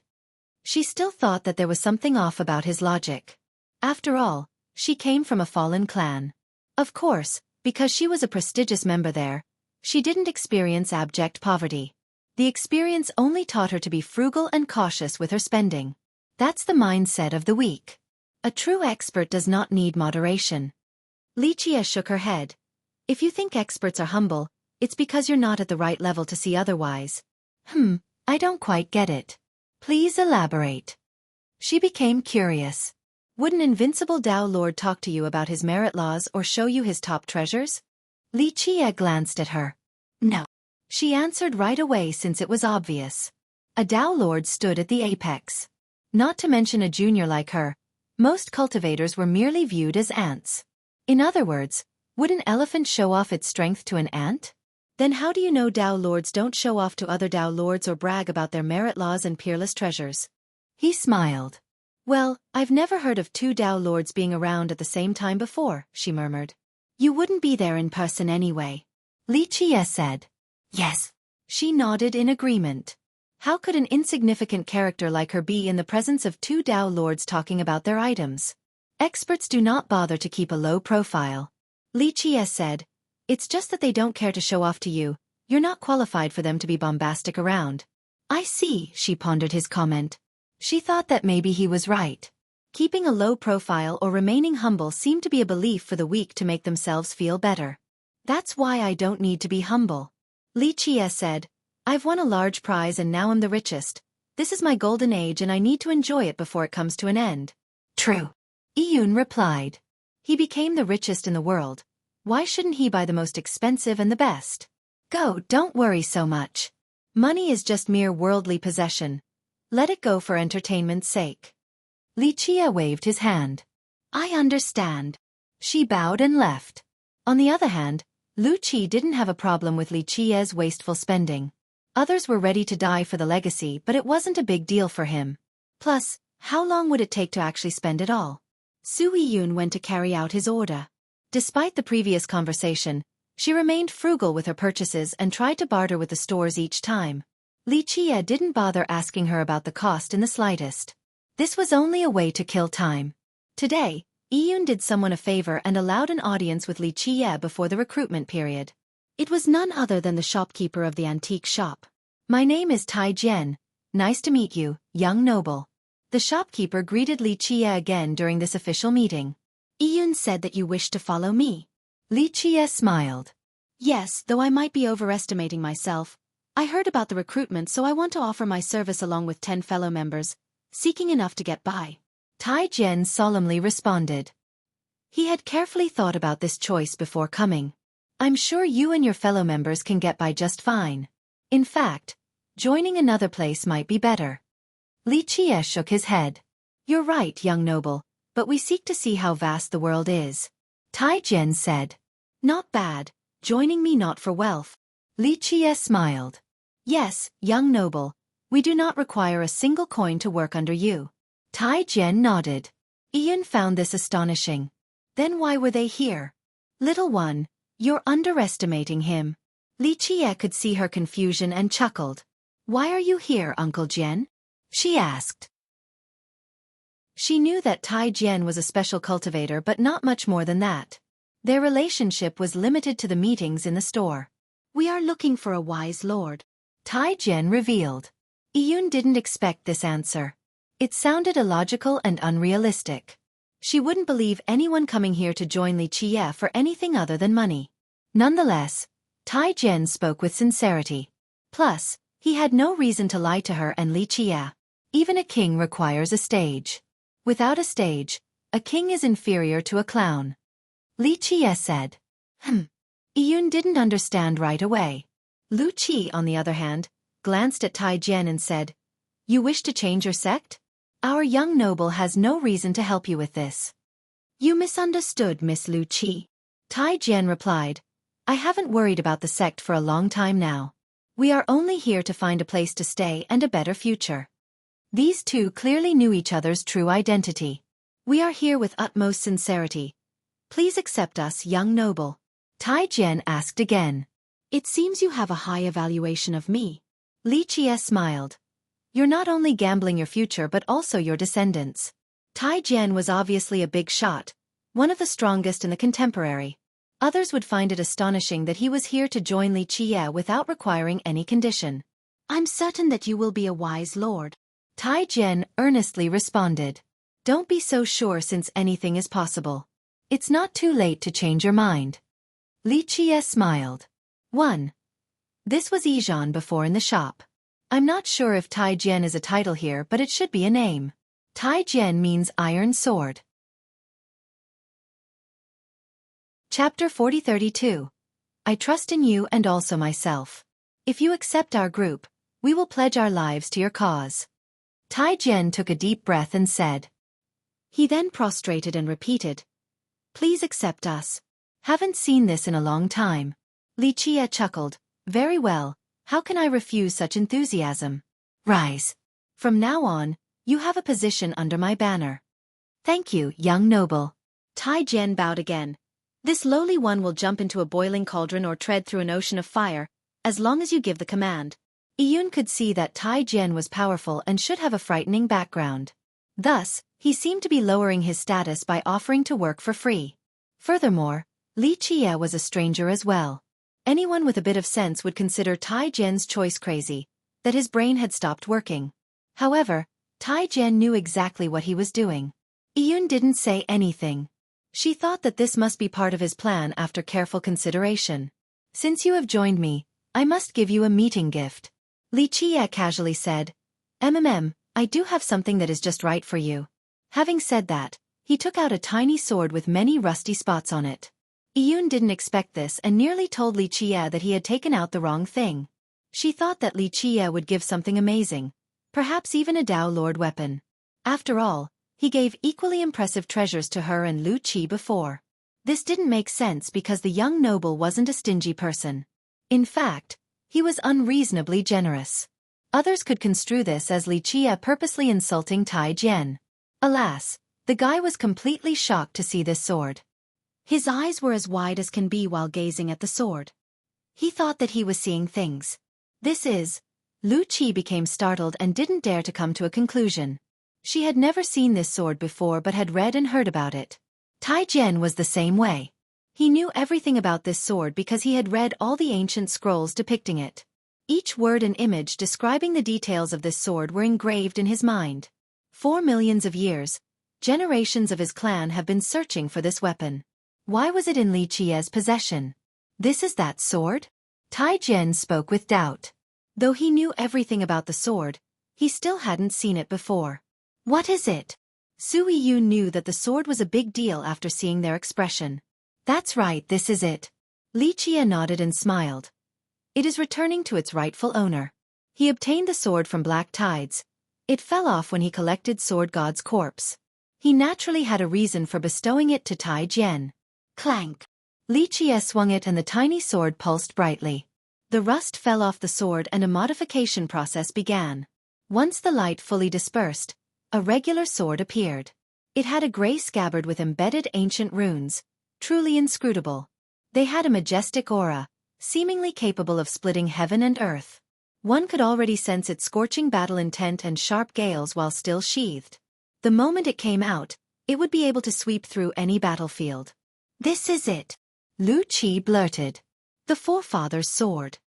She still thought that there was something off about his logic. After all, she came from a fallen clan. Of course, because she was a prestigious member there, she didn't experience abject poverty. The experience only taught her to be frugal and cautious with her spending. That's the mindset of the weak. A true expert does not need moderation. Li Qie shook her head. If you think experts are humble, it's because you're not at the right level to see otherwise. I don't quite get it. Please elaborate. She became curious. Would an invincible Tao Lord talk to you about his merit laws or show you his top treasures? Li Qie glanced at her. No. She answered right away since it was obvious. A Tao Lord stood at the apex. Not to mention a junior like her, most cultivators were merely viewed as ants. In other words, would an elephant show off its strength to an ant? Then how do you know Tao Lords don't show off to other Tao Lords or brag about their merit laws and peerless treasures? He smiled. Well, I've never heard of two Tao Lords being around at the same time before, she murmured. You wouldn't be there in person anyway. Li Qie said. Yes. She nodded in agreement. How could an insignificant character like her be in the presence of two Tao Lords talking about their items? Experts do not bother to keep a low profile. Li Qie said. It's just that they don't care to show off to you. You're not qualified for them to be bombastic around. I see, she pondered his comment. She thought that maybe he was right. Keeping a low profile or remaining humble seemed to be a belief for the weak to make themselves feel better. That's why I don't need to be humble. Li Qie said. I've won a large prize and now I'm the richest. This is my golden age and I need to enjoy it before it comes to an end. True. Iyun replied. He became the richest in the world. Why shouldn't he buy the most expensive and the best? Go, don't worry so much. Money is just mere worldly possession. Let it go for entertainment's sake. Li Qie waved his hand. I understand. She bowed and left. On the other hand, Lu Qi didn't have a problem with Li Qie's wasteful spending. Others were ready to die for the legacy, but it wasn't a big deal for him. Plus, how long would it take to actually spend it all? Su Yun went to carry out his order. Despite the previous conversation, she remained frugal with her purchases and tried to barter with the stores each time. Li Qie didn't bother asking her about the cost in the slightest. This was only a way to kill time. Today, Iyun did someone a favor and allowed an audience with Li Qie before the recruitment period. It was none other than the shopkeeper of the antique shop. My name is Tai Jian. Nice to meet you, young noble. The shopkeeper greeted Li Qie again during this official meeting. Iyun said that you wished to follow me. Li Qie smiled. Yes, though I might be overestimating myself. I heard about the recruitment, so I want to offer my service along with 10 fellow members, seeking enough to get by. Tai Jian solemnly responded. He had carefully thought about this choice before coming. I'm sure you and your fellow members can get by just fine. In fact, joining another place might be better. Li Qie shook his head. You're right, young noble, but we seek to see how vast the world is. Tai Jian said. Not bad, joining me not for wealth. Li Qie smiled. Yes, young noble, we do not require a single coin to work under you. Tai Jian nodded. Iyun found this astonishing. Then why were they here? Little one, you're underestimating him. Li Qie could see her confusion and chuckled. Why are you here, Uncle Jian? She asked. She knew that Tai Jian was a special cultivator but not much more than that. Their relationship was limited to the meetings in the store. We are looking for a wise lord. Tai Jian revealed. Iyun didn't expect this answer. It sounded illogical and unrealistic. She wouldn't believe anyone coming here to join Li Qie for anything other than money. Nonetheless, Tai Jian spoke with sincerity. Plus, he had no reason to lie to her and Li Qie. Even a king requires a stage. Without a stage, a king is inferior to a clown. Li Qie said. Iyun didn't understand right away. Lu Qi, on the other hand, glanced at Tai Jian and said, You wish to change your sect? Our young noble has no reason to help you with this. You misunderstood, Miss Lu Qi. Tai Jian replied. I haven't worried about the sect for a long time now. We are only here to find a place to stay and a better future. These two clearly knew each other's true identity. We are here with utmost sincerity. Please accept us, young noble. Tai Jian asked again. It seems you have a high evaluation of me. Li Qie smiled. You're not only gambling your future but also your descendants. Tai Jian was obviously a big shot, one of the strongest in the contemporary. Others would find it astonishing that he was here to join Li Qie without requiring any condition. I'm certain that you will be a wise lord. Tai Jian earnestly responded. Don't be so sure since anything is possible. It's not too late to change your mind. Li Qie smiled. 1. This was Yijan before in the shop. I'm not sure if Tai Jian is a title here, but it should be a name. Tai Jian means iron sword. Chapter 40-32. I trust in you and also myself. If you accept our group, we will pledge our lives to your cause. Tai Jian took a deep breath and said. He then prostrated and repeated. Please accept us. Haven't seen this in a long time. Li Qie chuckled. Very well, how can I refuse such enthusiasm? Rise. From now on, you have a position under my banner. Thank you, young noble. Tai Jian bowed again. This lowly one will jump into a boiling cauldron or tread through an ocean of fire, as long as you give the command. Yun could see that Tai Jian was powerful and should have a frightening background. Thus, he seemed to be lowering his status by offering to work for free. Furthermore, Li Qie was a stranger as well. Anyone with a bit of sense would consider Tai Jian's choice crazy, that his brain had stopped working. However, Tai Jian knew exactly what he was doing. Yun didn't say anything. She thought that this must be part of his plan after careful consideration. Since you have joined me, I must give you a meeting gift. Li Qie casually said. I do have something that is just right for you. Having said that, he took out a tiny sword with many rusty spots on it. Yun didn't expect this and nearly told Li Qie that he had taken out the wrong thing. She thought that Li Qie would give something amazing, perhaps even a Dao Lord weapon. After all, he gave equally impressive treasures to her and Lu Qi before. This didn't make sense because the young noble wasn't a stingy person. In fact, he was unreasonably generous. Others could construe this as Li Qie purposely insulting Tai Jian. Alas, the guy was completely shocked to see this sword. His eyes were as wide as can be while gazing at the sword. He thought that he was seeing things. Lu Qi became startled and didn't dare to come to a conclusion. She had never seen this sword before but had read and heard about it. Tai Jian was the same way. He knew everything about this sword because he had read all the ancient scrolls depicting it. Each word and image describing the details of this sword were engraved in his mind. 4 million years, generations of his clan have been searching for this weapon. Why was it in Li Qie's possession? This is that sword? Tai Jian spoke with doubt. Though he knew everything about the sword, he still hadn't seen it before. What is it? Sui Yun knew that the sword was a big deal after seeing their expression. That's right, this is it. Li Qie nodded and smiled. It is returning to its rightful owner. He obtained the sword from Black Tides. It fell off when he collected Sword God's corpse. He naturally had a reason for bestowing it to Tai Jian. Clank! Li Qie swung it and the tiny sword pulsed brightly. The rust fell off the sword and a modification process began. Once the light fully dispersed, a regular sword appeared. It had a gray scabbard with embedded ancient runes, truly inscrutable. They had a majestic aura, seemingly capable of splitting heaven and earth. One could already sense its scorching battle intent and sharp gales while still sheathed. The moment it came out, it would be able to sweep through any battlefield. This is it, Lu Qi blurted. The forefather's sword.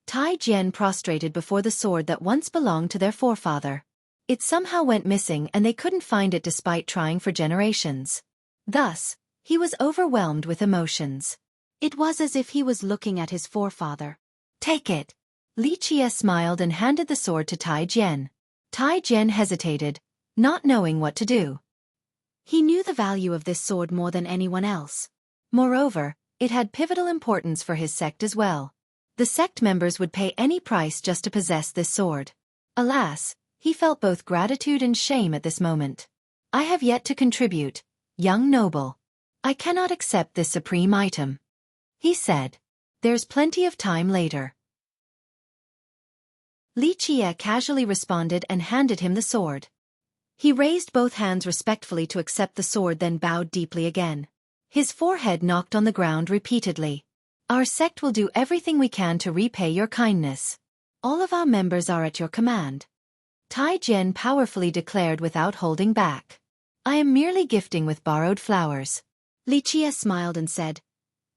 Tai Jian prostrated before the sword that once belonged to their forefather. It somehow went missing and they couldn't find it despite trying for generations. Thus, he was overwhelmed with emotions. It was as if he was looking at his forefather. Take it. Li Qie smiled and handed the sword to Tai Jian. Tai Jian hesitated, not knowing what to do. He knew the value of this sword more than anyone else. Moreover, it had pivotal importance for his sect as well. The sect members would pay any price just to possess this sword. Alas, he felt both gratitude and shame at this moment. I have yet to contribute, young noble. I cannot accept this supreme item, he said. There's plenty of time later. Li Qie casually responded and handed him the sword. He raised both hands respectfully to accept the sword, then bowed deeply again. His forehead knocked on the ground repeatedly. Our sect will do everything we can to repay your kindness. All of our members are at your command, Tai Jian powerfully declared without holding back. I am merely gifting with borrowed flowers. Li Qie smiled and said,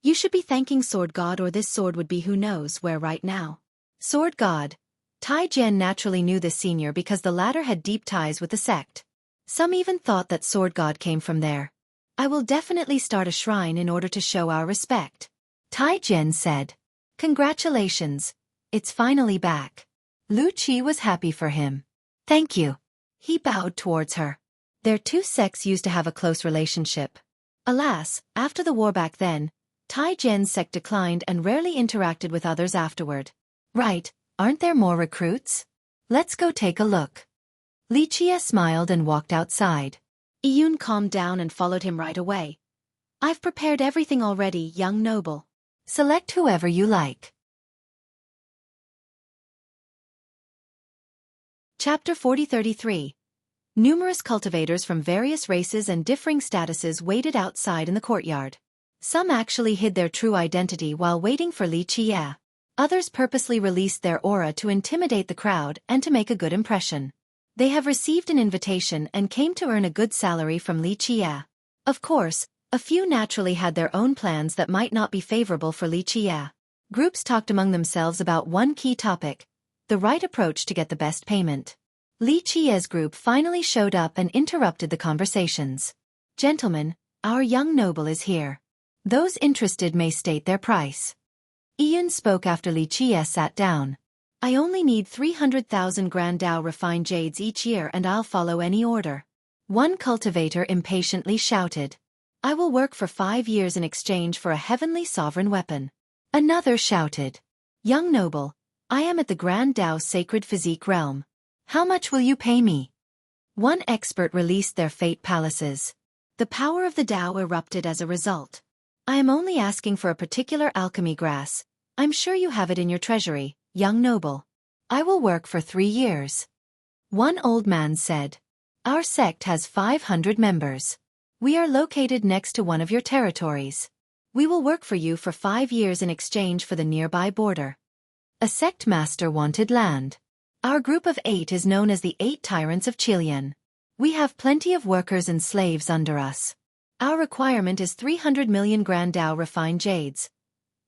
You should be thanking Sword God, or this sword would be who knows where right now. Sword God. Tai Jian naturally knew this senior because the latter had deep ties with the sect. Some even thought that Sword God came from there. I will definitely start a shrine in order to show our respect, Tai Jian said. Congratulations. It's finally back. Lu Qi was happy for him. Thank you. He bowed towards her. Their two sects used to have a close relationship. Alas, after the war back then, Tai Jian's sect declined and rarely interacted with others afterward. Right, aren't there more recruits? Let's go take a look. Li Qie smiled and walked outside. Yun calmed down and followed him right away. I've prepared everything already, young noble. Select whoever you like. Chapter 40-33. Numerous cultivators from various races and differing statuses waited outside in the courtyard. Some actually hid their true identity while waiting for Li Qie. Others purposely released their aura to intimidate the crowd and to make a good impression. They have received an invitation and came to earn a good salary from Li Qie. Of course, a few naturally had their own plans that might not be favorable for Li Qie. Groups talked among themselves about one key topic: the right approach to get the best payment. Li Qie's group finally showed up and interrupted the conversations. Gentlemen, our young noble is here. Those interested may state their price. Yun spoke after Li Qie sat down. I only need 300,000 Grand Dao refined jades each year and I'll follow any order. One cultivator impatiently shouted. I will work for 5 years in exchange for a heavenly sovereign weapon. Another shouted. Young noble, I am at the Grand Dao sacred physique realm. How much will you pay me? One expert released their fate palaces. The power of the Dao erupted as a result. I am only asking for a particular alchemy grass. I'm sure you have it in your treasury, young noble. I will work for 3 years. One old man said. Our sect has 500 members. We are located next to one of your territories. We will work for you for 5 years in exchange for the nearby border. A sect master wanted land. Our group of 8 is known as the 8 Tyrants of Qilian. We have plenty of workers and slaves under us. Our requirement is 300 million Grand Dao refined jades.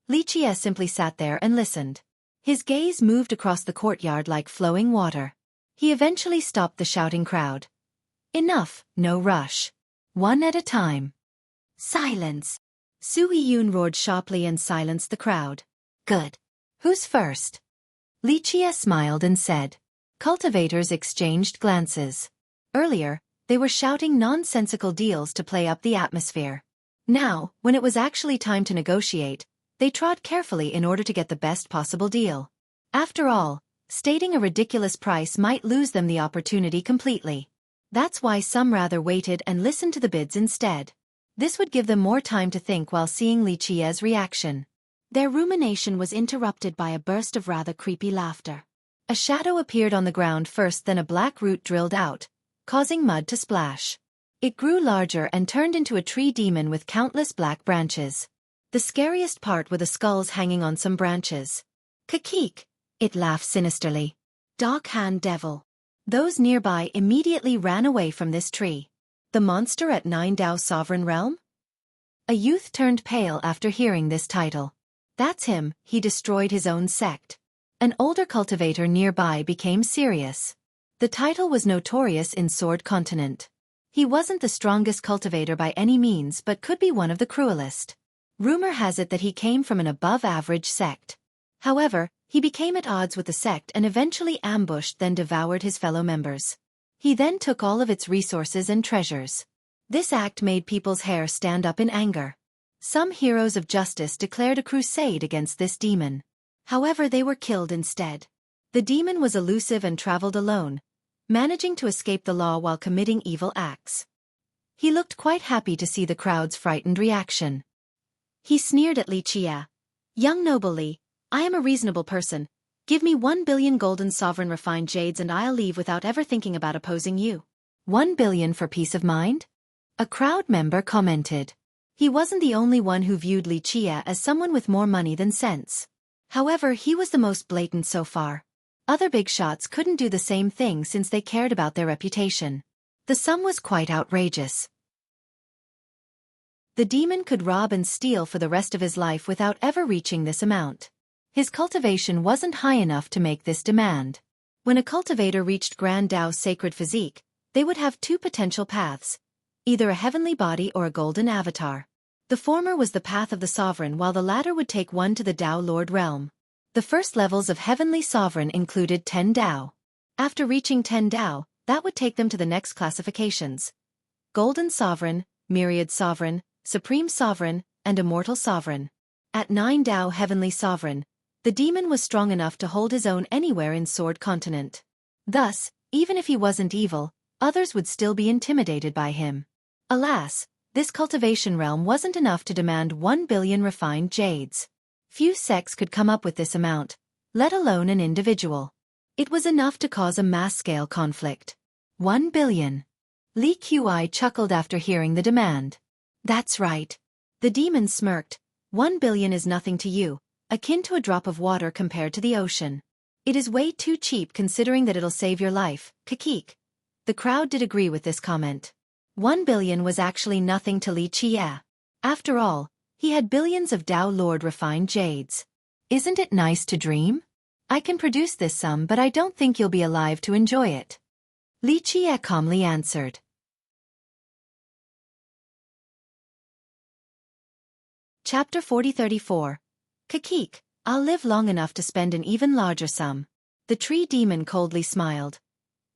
Li Qie simply sat there and listened. His gaze moved across the courtyard like flowing water. He eventually stopped the shouting crowd. Enough, no rush. One at a time. Silence. Su Yun roared sharply and silenced the crowd. Good. Who's first? Li Qie smiled and said. Cultivators exchanged glances. Earlier, they were shouting nonsensical deals to play up the atmosphere. Now, when it was actually time to negotiate, they trod carefully in order to get the best possible deal. After all, stating a ridiculous price might lose them the opportunity completely. That's why some rather waited and listened to the bids instead. This would give them more time to think while seeing Li Qie's reaction. Their rumination was interrupted by a burst of rather creepy laughter. A shadow appeared on the ground first, then a black root drilled out, causing mud to splash. It grew larger and turned into a tree demon with countless black branches. The scariest part were the skulls hanging on some branches. Kakik! It laughed sinisterly. Dark Hand Devil. Those nearby immediately ran away from this tree. The monster at 9 Dao Sovereign Realm? A youth turned pale after hearing this title. That's him, he destroyed his own sect. An older cultivator nearby became serious. The title was notorious in Sword Continent. He wasn't the strongest cultivator by any means but could be one of the cruelest. Rumor has it that he came from an above-average sect. However, he became at odds with the sect and eventually ambushed then devoured his fellow members. He then took all of its resources and treasures. This act made people's hair stand up in anger. Some heroes of justice declared a crusade against this demon. However, they were killed instead. The demon was elusive and traveled alone, managing to escape the law while committing evil acts. He looked quite happy to see the crowd's frightened reaction. He sneered at Li Qie. "Young noble Li, I am a reasonable person. Give me 1 billion golden sovereign refined jades and I'll leave without ever thinking about opposing you." 1 billion for peace of mind? A crowd member commented. He wasn't the only one who viewed Li Qie as someone with more money than sense. However, he was the most blatant so far. Other big shots couldn't do the same thing since they cared about their reputation. The sum was quite outrageous. The demon could rob and steal for the rest of his life without ever reaching this amount. His cultivation wasn't high enough to make this demand. When a cultivator reached Grand Tao's sacred physique, they would have two potential paths, either a heavenly body or a golden avatar. The former was the path of the sovereign while the latter would take one to the Tao Lord realm. The first levels of heavenly sovereign included 10 Tao. After reaching 10 Tao, that would take them to the next classifications: Golden Sovereign, Myriad Sovereign, Supreme Sovereign, and Immortal Sovereign. At 9 Tao Heavenly Sovereign, the demon was strong enough to hold his own anywhere in Sword Continent. Thus, even if he wasn't evil, others would still be intimidated by him. Alas, this cultivation realm wasn't enough to demand 1 billion refined jades. Few sects could come up with this amount, let alone an individual. It was enough to cause a mass-scale conflict. 1 billion. Li Qi chuckled after hearing the demand. That's right. The demon smirked. 1 billion is nothing to you, akin to a drop of water compared to the ocean. It is way too cheap considering that it'll save your life, Xueqi. The crowd did agree with this comment. 1 billion was actually nothing to Li Qie. After all, he had billions of Tao Lord refined jades. Isn't it nice to dream? I can produce this sum, but I don't think you'll be alive to enjoy it. Li Qie calmly answered. Chapter 40-34. Xueqi, I'll live long enough to spend an even larger sum. The tree demon coldly smiled.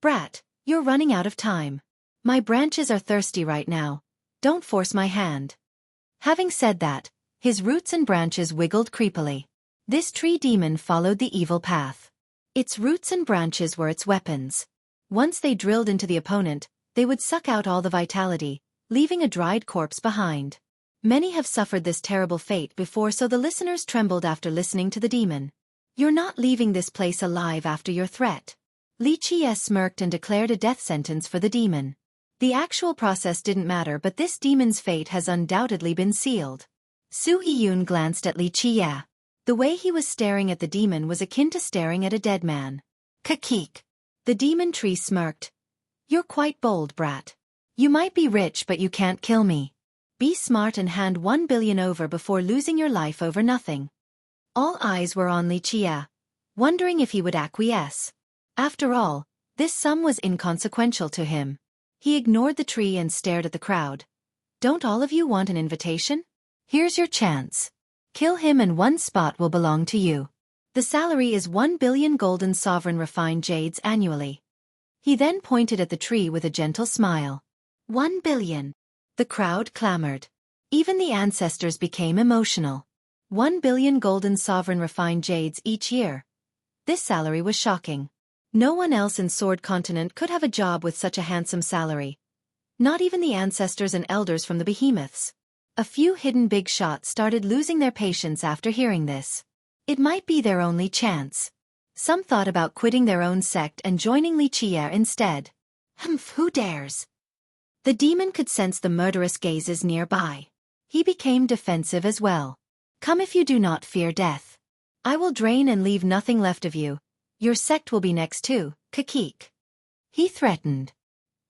Brat, you're running out of time. My branches are thirsty right now. Don't force my hand. Having said that, his roots and branches wiggled creepily. This tree demon followed the evil path. Its roots and branches were its weapons. Once they drilled into the opponent, they would suck out all the vitality, leaving a dried corpse behind. Many have suffered this terrible fate before, so the listeners trembled after listening to the demon. You're not leaving this place alive after your threat. Li Qie smirked and declared a death sentence for the demon. The actual process didn't matter, but this demon's fate has undoubtedly been sealed. Su Yun glanced at Li Qie. The way he was staring at the demon was akin to staring at a dead man. Xueqi. The demon tree smirked. You're quite bold, brat. You might be rich, but you can't kill me. Be smart and hand 1 billion over before losing your life over nothing. All eyes were on Li Qie, wondering if he would acquiesce. After all, this sum was inconsequential to him. He ignored the tree and stared at the crowd. Don't all of you want an invitation? Here's your chance. Kill him and one spot will belong to you. The salary is 1 billion golden sovereign refined jades annually. He then pointed at the tree with a gentle smile. 1 billion. The crowd clamored. Even the ancestors became emotional. 1 billion golden sovereign refined jades each year. This salary was shocking. No one else in Sword Continent could have a job with such a handsome salary. Not even the ancestors and elders from the behemoths. A few hidden big shots started losing their patience after hearing this. It might be their only chance. Some thought about quitting their own sect and joining Li Qie instead. Humph, who dares? The demon could sense the murderous gazes nearby. He became defensive as well. Come if you do not fear death. I will drain and leave nothing left of you. Your sect will be next too, Xueqi. He threatened.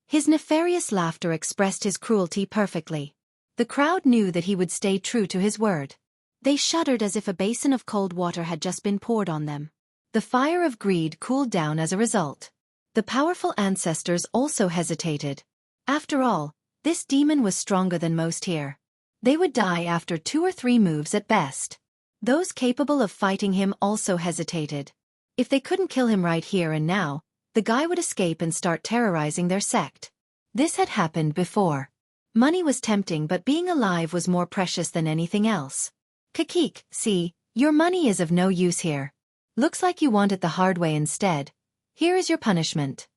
His nefarious laughter expressed his cruelty perfectly. The crowd knew that he would stay true to his word. They shuddered as if a basin of cold water had just been poured on them. The fire of greed cooled down as a result. The powerful ancestors also hesitated. After all, this demon was stronger than most here. They would die after 2 or 3 moves at best. Those capable of fighting him also hesitated. If they couldn't kill him right here and now, the guy would escape and start terrorizing their sect. This had happened before. Money was tempting, but being alive was more precious than anything else. Xueqi, see, your money is of no use here. Looks like you want it the hard way instead. Here is your punishment.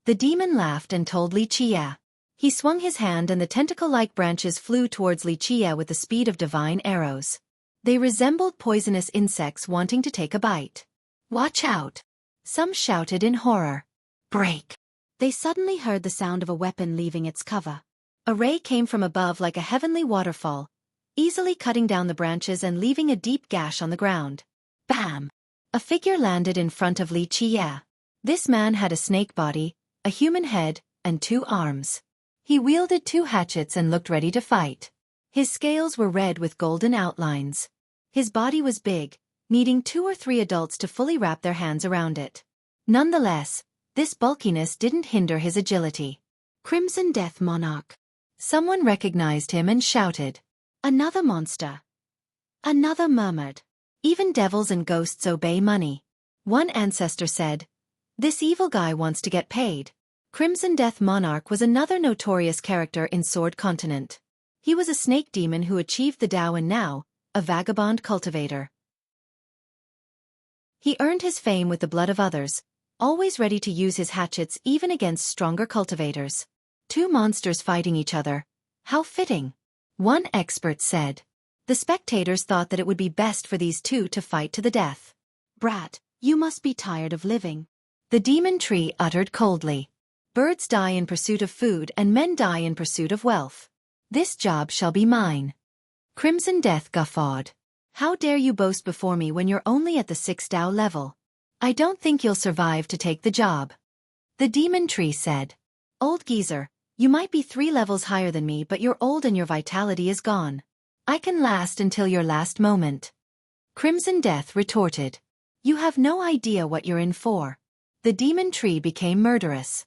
The demon laughed and told Li Qie. He swung his hand and the tentacle-like branches flew towards Xueqi with the speed of divine arrows. They resembled poisonous insects wanting to take a bite. "Watch out!" some shouted in horror. "Break!" They suddenly heard the sound of a weapon leaving its cover. A ray came from above like a heavenly waterfall, easily cutting down the branches and leaving a deep gash on the ground. Bam! A figure landed in front of Xueqi. This man had a snake body, a human head, and 2 arms. He wielded 2 hatchets and looked ready to fight. His scales were red with golden outlines. His body was big, needing 2 or 3 adults to fully wrap their hands around it. Nonetheless, this bulkiness didn't hinder his agility. "Crimson Death Monarch." Someone recognized him and shouted. "Another monster." Another murmured. "Even devils and ghosts obey money." One ancestor said, "This evil guy wants to get paid." Crimson Death Monarch was another notorious character in Sword Continent. He was a snake demon who achieved the Tao and now, a vagabond cultivator. He earned his fame with the blood of others, always ready to use his hatchets even against stronger cultivators. 2 monsters fighting each other. How fitting. One expert said. The spectators thought that it would be best for these 2 to fight to the death. "Brat, you must be tired of living," the demon tree uttered coldly. "Birds die in pursuit of food and men die in pursuit of wealth. This job shall be mine." Crimson Death guffawed. "How dare you boast before me when you're only at the 6th Tao level? I don't think you'll survive to take the job." The demon tree said. "Old geezer, you might be 3 levels higher than me but you're old and your vitality is gone. I can last until your last moment." Crimson Death retorted. "You have no idea what you're in for." The demon tree became murderous.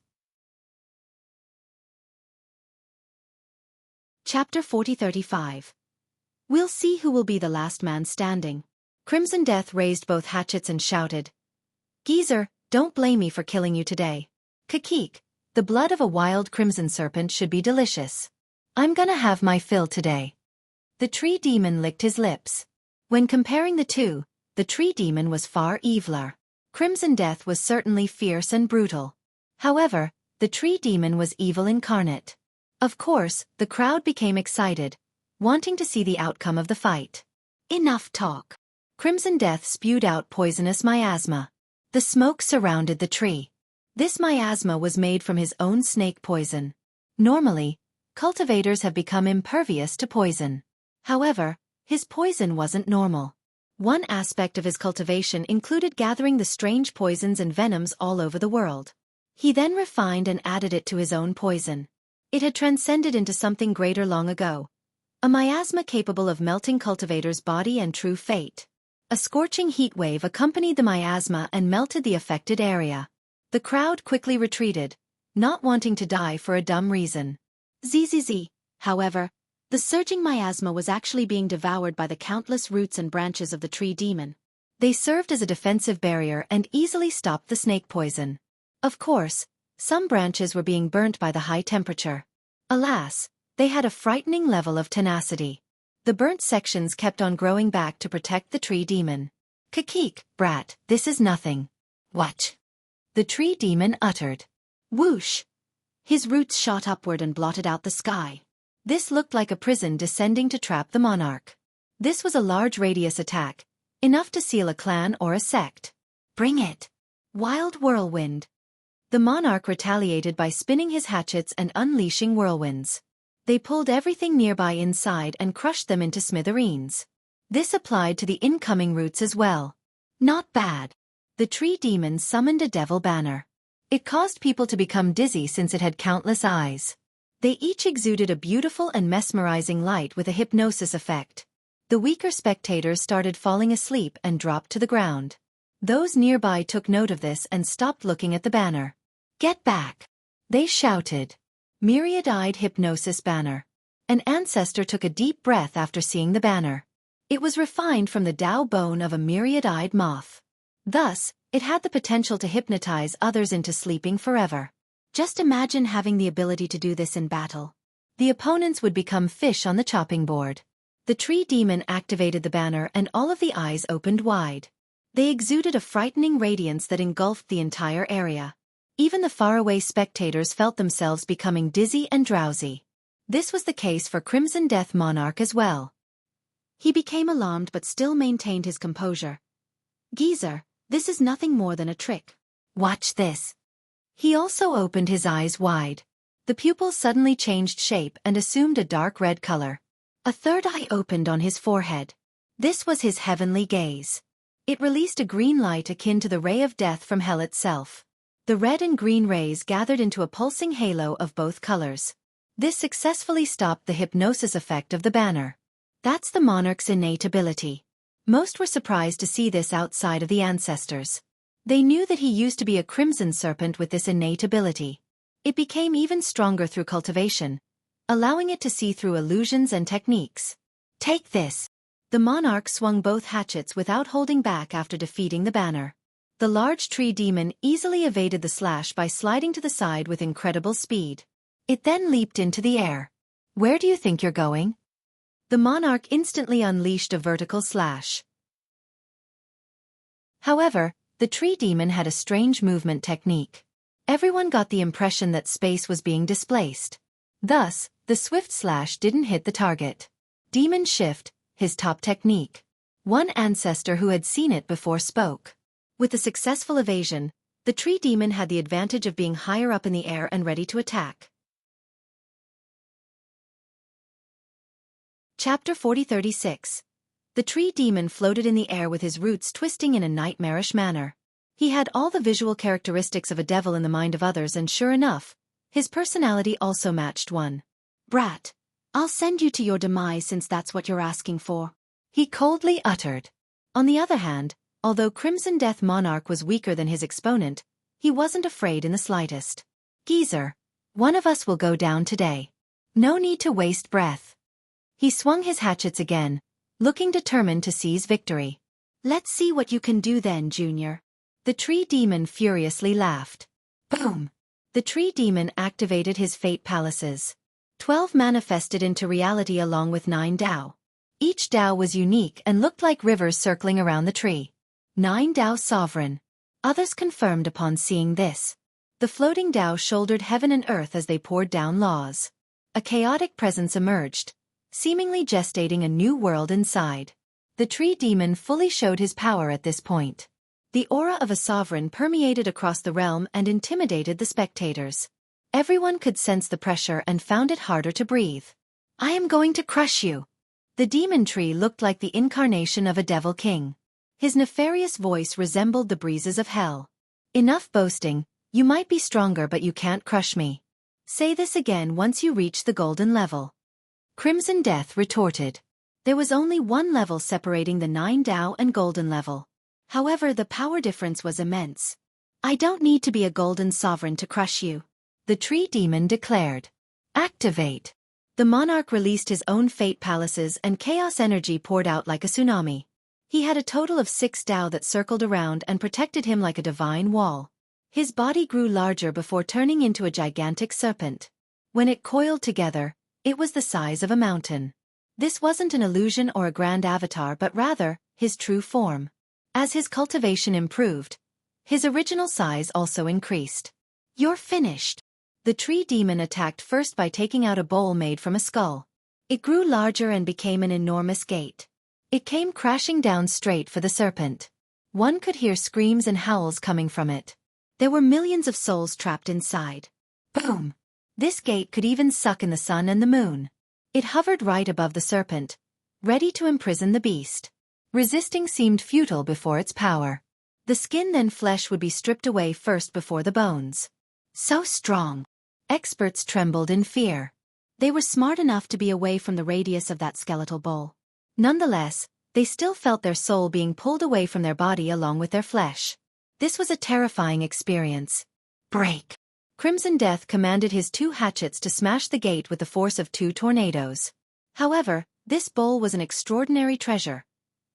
Chapter 40-35. We'll see who will be the last man standing. Crimson Death raised both hatchets and shouted. "Geezer, don't blame me for killing you today. Xueqi, the blood of a wild crimson serpent should be delicious. I'm gonna have my fill today." The tree demon licked his lips. When comparing the 2, the tree demon was far eviler. Crimson Death was certainly fierce and brutal. However, the tree demon was evil incarnate. Of course, the crowd became excited, wanting to see the outcome of the fight. Enough talk. Crimson Death spewed out poisonous miasma. The smoke surrounded the tree. This miasma was made from his own snake poison. Normally, cultivators have become impervious to poison. However, his poison wasn't normal. One aspect of his cultivation included gathering the strange poisons and venoms all over the world. He then refined and added it to his own poison. It had transcended into something greater long ago. A miasma capable of melting cultivators' body and true fate. A scorching heat wave accompanied the miasma and melted the affected area. The crowd quickly retreated, not wanting to die for a dumb reason. Zzz. However, the surging miasma was actually being devoured by the countless roots and branches of the tree demon. They served as a defensive barrier and easily stopped the snake poison. Of course, some branches were being burnt by the high temperature. Alas, they had a frightening level of tenacity. The burnt sections kept on growing back to protect the tree demon. "Xueqi, brat, this is nothing." "What?" the tree demon uttered. Whoosh! His roots shot upward and blotted out the sky. This looked like a prison descending to trap the monarch. This was a large radius attack, enough to seal a clan or a sect. "Bring it!" Wild whirlwind. The monarch retaliated by spinning his hatchets and unleashing whirlwinds. They pulled everything nearby inside and crushed them into smithereens. This applied to the incoming roots as well. Not bad. The tree demon summoned a devil banner. It caused people to become dizzy since it had countless eyes. They each exuded a beautiful and mesmerizing light with a hypnosis effect. The weaker spectators started falling asleep and dropped to the ground. Those nearby took note of this and stopped looking at the banner. "Get back!" they shouted. Myriad-eyed hypnosis banner. An ancestor took a deep breath after seeing the banner. It was refined from the Tao bone of a myriad-eyed moth. Thus, it had the potential to hypnotize others into sleeping forever. Just imagine having the ability to do this in battle. The opponents would become fish on the chopping board. The tree demon activated the banner and all of the eyes opened wide. They exuded a frightening radiance that engulfed the entire area. Even the faraway spectators felt themselves becoming dizzy and drowsy. This was the case for Crimson Death Monarch as well. He became alarmed but still maintained his composure. "Geezer, this is nothing more than a trick. Watch this." He also opened his eyes wide. The pupils suddenly changed shape and assumed a dark red color. A third eye opened on his forehead. This was his heavenly gaze. It released a green light akin to the ray of death from hell itself. The red and green rays gathered into a pulsing halo of both colors. This successfully stopped the hypnosis effect of the banner. That's the monarch's innate ability. Most were surprised to see this outside of the ancestors. They knew that he used to be a crimson serpent with this innate ability. It became even stronger through cultivation, allowing it to see through illusions and techniques. "Take this." The monarch swung both hatchets without holding back after defeating the banner. The large tree demon easily evaded the slash by sliding to the side with incredible speed. It then leaped into the air. "Where do you think you're going?" The monarch instantly unleashed a vertical slash. However, the tree demon had a strange movement technique. Everyone got the impression that space was being displaced. Thus, the swift slash didn't hit the target. Demon Shift, his top technique. One ancestor who had seen it before spoke. With the successful evasion, the tree demon had the advantage of being higher up in the air and ready to attack. Chapter 4036. The tree demon floated in the air with his roots twisting in a nightmarish manner. He had all the visual characteristics of a devil in the mind of others, and sure enough, his personality also matched one. "Brat, I'll send you to your demise since that's what you're asking for," he coldly uttered. On the other hand, although Crimson Death Monarch was weaker than his exponent, he wasn't afraid in the slightest. "Geezer, one of us will go down today. No need to waste breath." He swung his hatchets again, looking determined to seize victory. "Let's see what you can do then, Junior." The tree demon furiously laughed. Boom! The tree demon activated his fate palaces. 12 manifested into reality along with 9 Dao. Each Dao was unique and looked like rivers circling around the tree. 9 Dao sovereign. Others confirmed upon seeing this. The floating Dao shouldered heaven and earth as they poured down laws. A chaotic presence emerged, seemingly gestating a new world inside. The tree demon fully showed his power at this point. The aura of a sovereign permeated across the realm and intimidated the spectators. Everyone could sense the pressure and found it harder to breathe. "I am going to crush you." The demon tree looked like the incarnation of a devil king. His nefarious voice resembled the breezes of hell. "Enough boasting, you might be stronger but you can't crush me. Say this again once you reach the golden level." Crimson Death retorted. There was only one level separating the 9 Dao and golden level. However, the power difference was immense. "I don't need to be a golden sovereign to crush you," the tree demon declared. "Activate." The monarch released his own fate palaces and chaos energy poured out like a tsunami. He had a total of 6 Dao that circled around and protected him like a divine wall. His body grew larger before turning into a gigantic serpent. When it coiled together, it was the size of a mountain. This wasn't an illusion or a grand avatar but rather, his true form. As his cultivation improved, his original size also increased. "You're finished." The tree demon attacked first by taking out a bowl made from a skull. It grew larger and became an enormous gate. It came crashing down straight for the serpent. One could hear screams and howls coming from it. There were millions of souls trapped inside. Boom! This gate could even suck in the sun and the moon. It hovered right above the serpent, ready to imprison the beast. Resisting seemed futile before its power. The skin then flesh would be stripped away first before the bones. So strong. Experts trembled in fear. They were smart enough to be away from the radius of that skeletal bowl. Nonetheless, they still felt their soul being pulled away from their body along with their flesh. This was a terrifying experience. "Break." Crimson Death commanded his 2 hatchets to smash the gate with the force of 2 tornadoes. However, this bowl was an extraordinary treasure,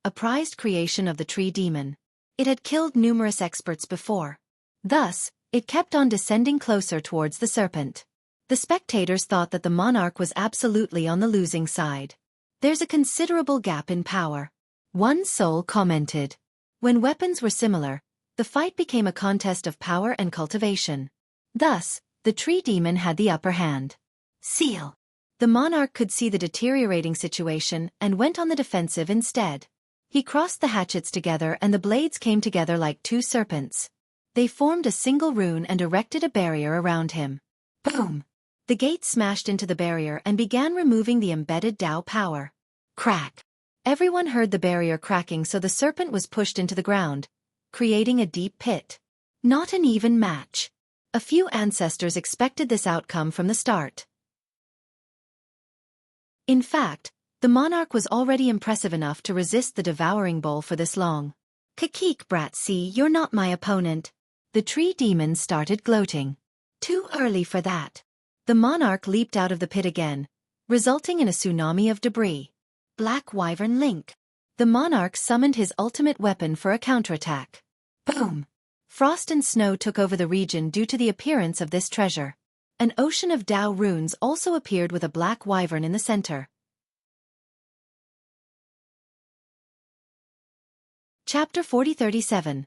a prized creation of the tree demon. It had killed numerous experts before. Thus, it kept on descending closer towards the serpent. The spectators thought that the monarch was absolutely on the losing side. "There's a considerable gap in power," one soul commented. When weapons were similar, The fight became a contest of power and cultivation. Thus, the tree demon had the upper hand. Seal. The monarch could see the deteriorating situation and went on the defensive instead. He crossed the hatchets together and the blades came together like two serpents. They formed a single rune and erected a barrier around him. Boom! The gate smashed into the barrier and began removing the embedded Tao power. Crack! Everyone heard the barrier cracking, so the serpent was pushed into the ground, creating a deep pit. Not an even match. A few ancestors expected this outcome from the start. In fact, the monarch was already impressive enough to resist the devouring bowl for this long. Kekek, brat, see, you're not my opponent. The tree demon started gloating. Too early for that. The monarch leaped out of the pit again, resulting in a tsunami of debris. Black Wyvern Link. The monarch summoned his ultimate weapon for a counterattack. Boom! Frost and snow took over the region due to the appearance of this treasure. An ocean of Tao runes also appeared with a black wyvern in the center. Chapter 4037.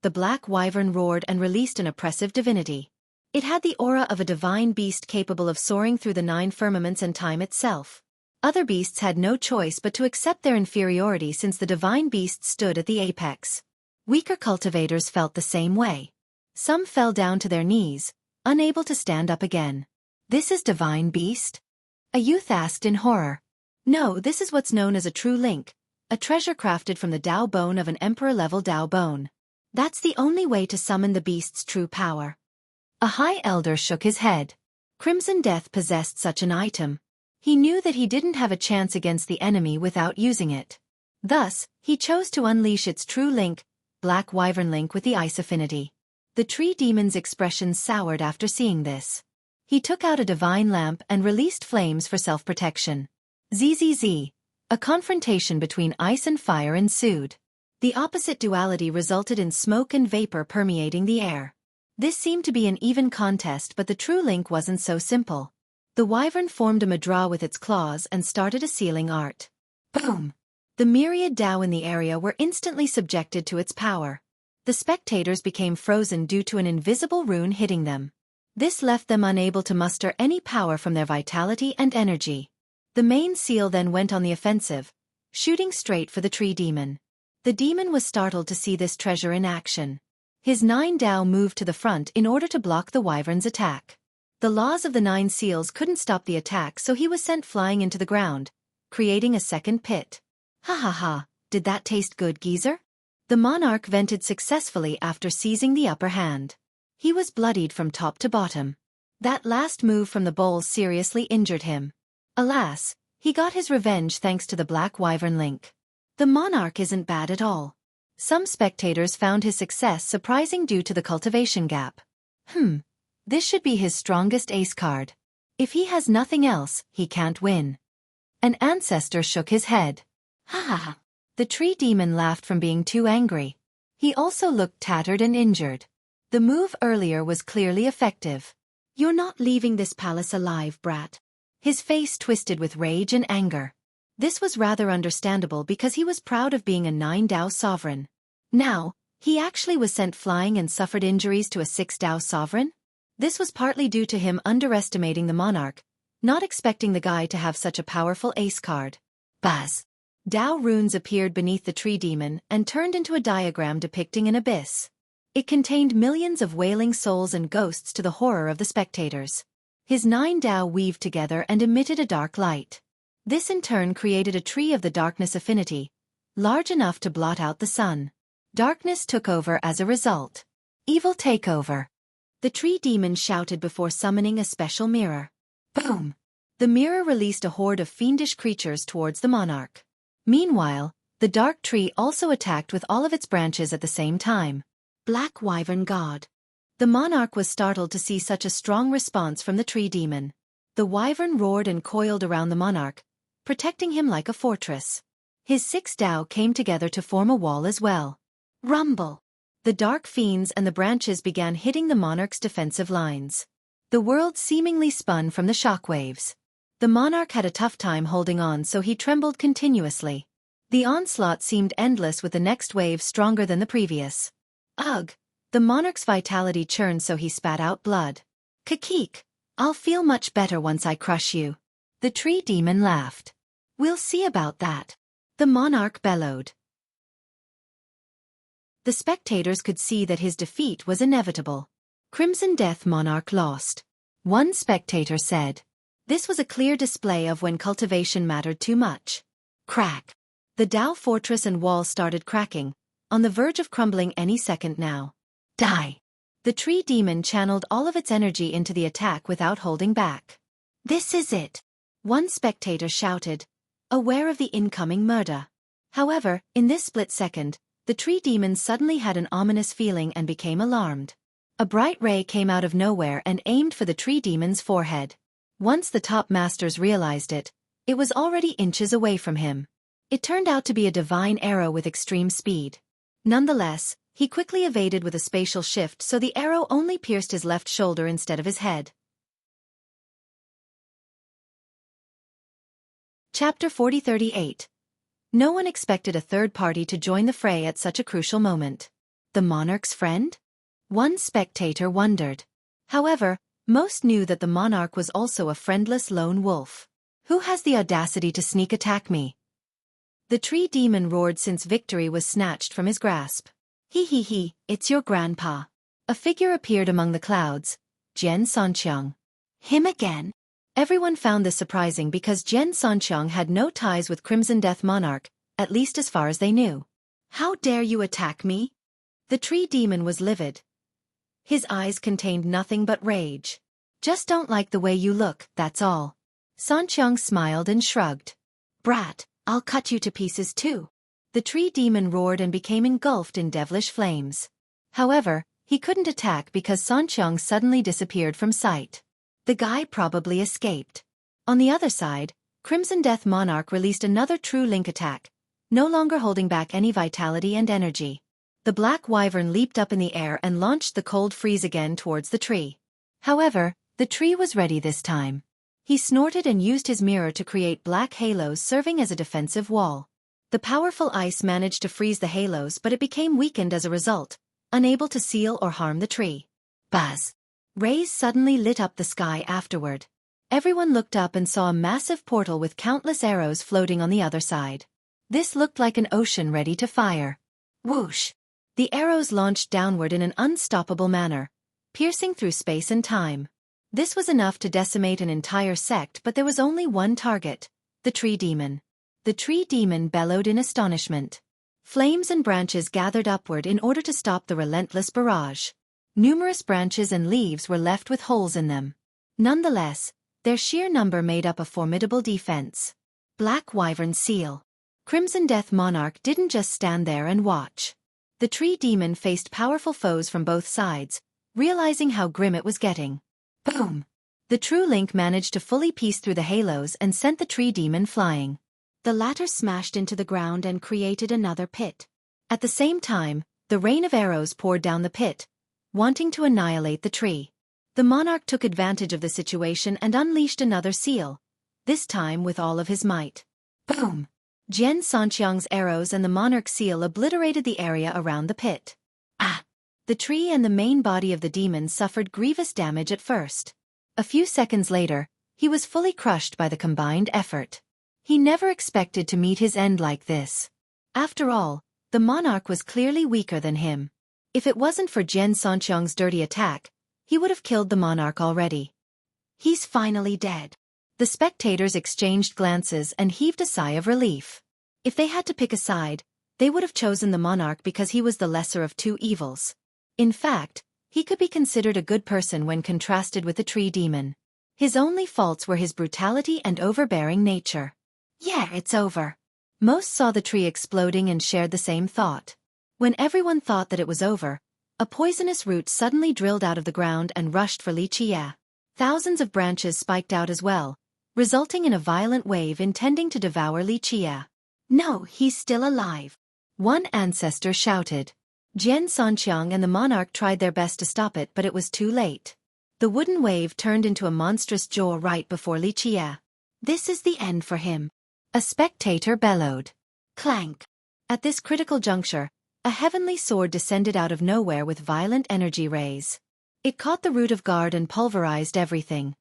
The black wyvern roared and released an oppressive divinity. It had the aura of a divine beast capable of soaring through the 9 firmaments and time itself. Other beasts had no choice but to accept their inferiority since the divine beast stood at the apex. Weaker cultivators felt the same way. Some fell down to their knees, unable to stand up again. This is divine beast? A youth asked in horror. No, this is what's known as a true link, a treasure crafted from the Tao bone of an emperor-level Tao bone. That's the only way to summon the beast's true power. A high elder shook his head. Crimson Death possessed such an item. He knew that he didn't have a chance against the enemy without using it. Thus, he chose to unleash its true link, Black Wyvern Link with the Ice Affinity. The tree demon's expression soured after seeing this. He took out a divine lamp and released flames for self-protection. ZZZ. A confrontation between ice and fire ensued. The opposite duality resulted in smoke and vapor permeating the air. This seemed to be an even contest, but the true link wasn't so simple. The wyvern formed a mudra with its claws and started a sealing art. Boom! The myriad Tao in the area were instantly subjected to its power. The spectators became frozen due to an invisible rune hitting them. This left them unable to muster any power from their vitality and energy. The main seal then went on the offensive, shooting straight for the tree demon. The demon was startled to see this treasure in action. His 9 Tao moved to the front in order to block the wyvern's attack. The laws of the 9 seals couldn't stop the attack, so he was sent flying into the ground, creating a second pit. Ha ha ha, did that taste good, geezer? The monarch vented successfully after seizing the upper hand. He was bloodied from top to bottom. That last move from the bowl seriously injured him. Alas, he got his revenge thanks to the Black Wyvern Link. The monarch isn't bad at all. Some spectators found his success surprising due to the cultivation gap. This should be his strongest ace card. If he has nothing else, he can't win. An ancestor shook his head. Ha ha ha. The tree demon laughed from being too angry. He also looked tattered and injured. The move earlier was clearly effective. You're not leaving this palace alive, brat. His face twisted with rage and anger. This was rather understandable because he was proud of being a 9 Tao sovereign. Now, he actually was sent flying and suffered injuries to a 6 Tao sovereign? This was partly due to him underestimating the monarch, not expecting the guy to have such a powerful ace card. Buzz! Tao runes appeared beneath the tree demon and turned into a diagram depicting an abyss. It contained millions of wailing souls and ghosts to the horror of the spectators. His 9 Tao weaved together and emitted a dark light. This in turn created a tree of the darkness affinity, large enough to blot out the sun. Darkness took over as a result. Evil takeover. The tree demon shouted before summoning a special mirror. Boom! The mirror released a horde of fiendish creatures towards the monarch. Meanwhile, the dark tree also attacked with all of its branches at the same time. Black Wyvern God. The monarch was startled to see such a strong response from the tree demon. The wyvern roared and coiled around the monarch, protecting him like a fortress. His 6 Tao came together to form a wall as well. Rumble! The dark fiends and the branches began hitting the monarch's defensive lines. The world seemingly spun from the shockwaves. The monarch had a tough time holding on, so he trembled continuously. The onslaught seemed endless, with the next wave stronger than the previous. Ugh! The monarch's vitality churned so he spat out blood. Kekek! I'll feel much better once I crush you. The tree demon laughed. We'll see about that. The monarch bellowed. The spectators could see that his defeat was inevitable. Crimson Death Monarch lost. One spectator said. This was a clear display of when cultivation mattered too much. Crack! The Dao fortress and wall started cracking, on the verge of crumbling any second now. Die! The tree demon channeled all of its energy into the attack without holding back. This is it! One spectator shouted, aware of the incoming murder. However, in this split second, the tree demon suddenly had an ominous feeling and became alarmed. A bright ray came out of nowhere and aimed for the tree demon's forehead. Once the top masters realized it, it was already inches away from him. It turned out to be a divine arrow with extreme speed. Nonetheless, he quickly evaded with a spatial shift so the arrow only pierced his left shoulder instead of his head. Chapter 4038. No one expected a third party to join the fray at such a crucial moment. The monarch's friend? One spectator wondered. However, most knew that the monarch was also a friendless lone wolf. Who has the audacity to sneak attack me? The tree demon roared since victory was snatched from his grasp. He, it's your grandpa. A figure appeared among the clouds. Jian Sanqiang. Him again? Everyone found this surprising because Jian Sanqiang had no ties with Crimson Death Monarch, at least as far as they knew. How dare you attack me? The tree demon was livid. His eyes contained nothing but rage. Just don't like the way you look, that's all. Sanqiang smiled and shrugged. Brat, I'll cut you to pieces too. The tree demon roared and became engulfed in devilish flames. However, he couldn't attack because Sanqiang suddenly disappeared from sight. The guy probably escaped. On the other side, Crimson Death Monarch released another true link attack, no longer holding back any vitality and energy. The black wyvern leaped up in the air and launched the cold freeze again towards the tree. However, the tree was ready this time. He snorted and used his mirror to create black halos serving as a defensive wall. The powerful ice managed to freeze the halos but it became weakened as a result, unable to seal or harm the tree. Buzz! Rays suddenly lit up the sky afterward. Everyone looked up and saw a massive portal with countless arrows floating on the other side. This looked like an ocean ready to fire. Whoosh! The arrows launched downward in an unstoppable manner, piercing through space and time. This was enough to decimate an entire sect, but there was only one target, the tree demon. The tree demon bellowed in astonishment. Flames and branches gathered upward in order to stop the relentless barrage. Numerous branches and leaves were left with holes in them. Nonetheless, their sheer number made up a formidable defense. Black Wyvern Seal. Crimson Death Monarch didn't just stand there and watch. The tree demon faced powerful foes from both sides, realizing how grim it was getting. Boom! The true link managed to fully piece through the halos and sent the tree demon flying. The latter smashed into the ground and created another pit. At the same time, the rain of arrows poured down the pit, wanting to annihilate the tree. The monarch took advantage of the situation and unleashed another seal, this time with all of his might. Boom! Jian Sanqiang's arrows and the monarch's seal obliterated the area around the pit. Ah! The tree and the main body of the demon suffered grievous damage at first. A few seconds later, he was fully crushed by the combined effort. He never expected to meet his end like this. After all, the monarch was clearly weaker than him. If it wasn't for Jian Sanqiang's dirty attack, he would have killed the monarch already. He's finally dead. The spectators exchanged glances and heaved a sigh of relief. If they had to pick a side, they would have chosen the monarch because he was the lesser of two evils. In fact, he could be considered a good person when contrasted with the tree demon. His only faults were his brutality and overbearing nature. Yeah, it's over. Most saw the tree exploding and shared the same thought. When everyone thought that it was over, a poisonous root suddenly drilled out of the ground and rushed for Li Qia. Thousands of branches spiked out as well, resulting in a violent wave intending to devour Li Qia. No, he's still alive. One ancestor shouted. Jian Sanqiang and the monarch tried their best to stop it, but it was too late. The wooden wave turned into a monstrous jaw right before Li Qia. This is the end for him. A spectator bellowed. Clank. At this critical juncture, A heavenly sword descended out of nowhere with violent energy rays. It caught the root of guard and pulverized everything.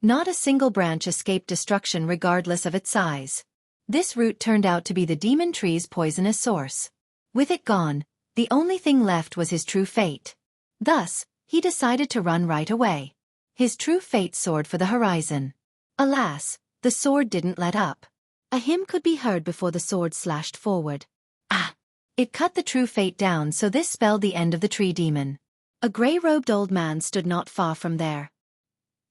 Not a single branch escaped destruction regardless of its size. This root turned out to be the demon tree's poisonous source. With it gone, the only thing left was his true fate. Thus, he decided to run right away. His true fate soared for the horizon. Alas, the sword didn't let up. A hymn could be heard before the sword slashed forward. Ah! It cut the true fate down, so this spelled the end of the tree demon. A gray-robed old man stood not far from there.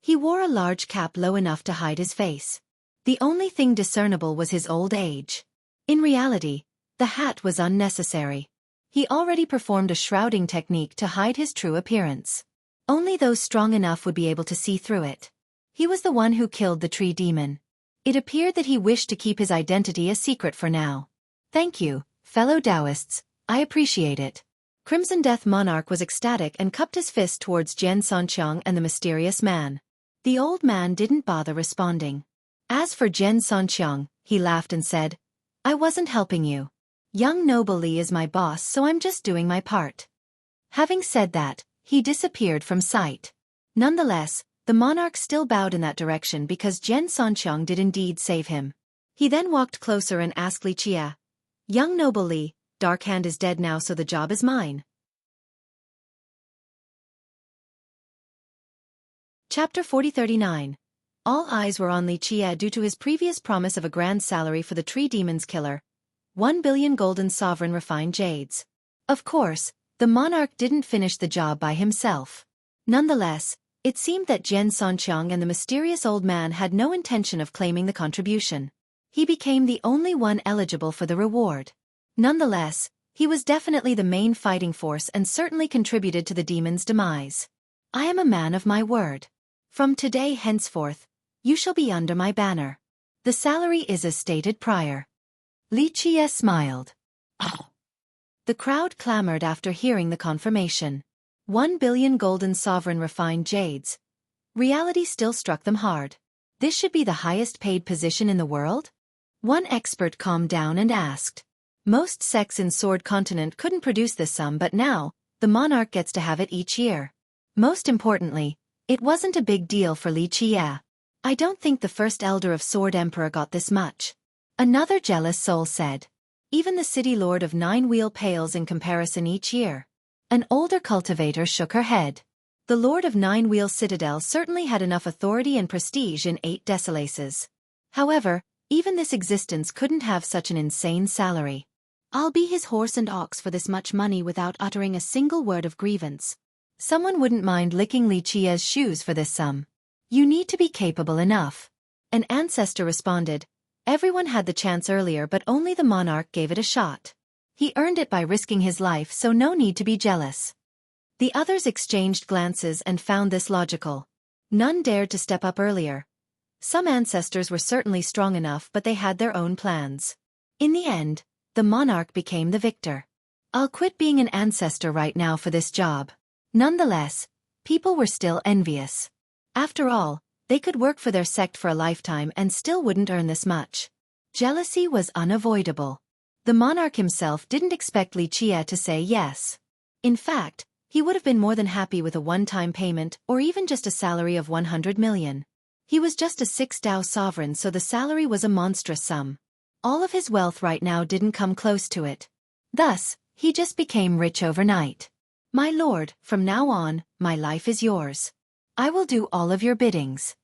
He wore a large cap low enough to hide his face. The only thing discernible was his old age. In reality, the hat was unnecessary. He already performed a shrouding technique to hide his true appearance. Only those strong enough would be able to see through it. He was the one who killed the tree demon. It appeared that he wished to keep his identity a secret for now. Thank you, fellow Taoists, I appreciate it. Crimson Death Monarch was ecstatic and cupped his fist towards Jian Sanqiang and the mysterious man. The old man didn't bother responding. As for Jian Sanqiang, he laughed and said, I wasn't helping you. Young Noble Li is my boss, so I'm just doing my part. Having said that, he disappeared from sight. Nonetheless, the monarch still bowed in that direction because Jian Sanqiang did indeed save him. He then walked closer and asked Li Qie, Young Noble Li, Dark Hand is dead now, so the job is mine. Chapter 4039. All eyes were on Li Qie due to his previous promise of a grand salary for the tree demon's killer, 1 billion golden sovereign refined jades. Of course, the monarch didn't finish the job by himself. Nonetheless, it seemed that Jian Sanqiang and the mysterious old man had no intention of claiming the contribution. He became the only one eligible for the reward. Nonetheless, he was definitely the main fighting force and certainly contributed to the demon's demise. I am a man of my word. From today henceforth, you shall be under my banner. The salary is as stated prior. Li Qie smiled. Oh. The crowd clamored after hearing the confirmation. 1 billion golden sovereign refined jades. Reality still struck them hard. This should be the highest paid position in the world? One expert calmed down and asked. Most sects in Sword Continent couldn't produce this sum, but now, the monarch gets to have it each year. Most importantly, it wasn't a big deal for Li Qie. I don't think the first elder of Sword Emperor got this much. Another jealous soul said. Even the city lord of 9 Wheel pales in comparison each year. An older cultivator shook her head. The lord of 9 Wheel Citadel certainly had enough authority and prestige in 8 Desolaces. However, even this existence couldn't have such an insane salary. I'll be his horse and ox for this much money without uttering a single word of grievance. Someone wouldn't mind licking Li Qie's shoes for this sum. You need to be capable enough. An ancestor responded. Everyone had the chance earlier, but only the monarch gave it a shot. He earned it by risking his life, so no need to be jealous. The others exchanged glances and found this logical. None dared to step up earlier. Some ancestors were certainly strong enough, but they had their own plans. In the end, the monarch became the victor. I'll quit being an ancestor right now for this job. Nonetheless, people were still envious. After all, they could work for their sect for a lifetime and still wouldn't earn this much. Jealousy was unavoidable. The monarch himself didn't expect Li Qie to say yes. In fact, he would have been more than happy with a one-time payment or even just a salary of 100 million. He was just a 6 Dao sovereign, so the salary was a monstrous sum. All of his wealth right now didn't come close to it. Thus, he just became rich overnight. My lord, from now on, my life is yours. I will do all of your biddings.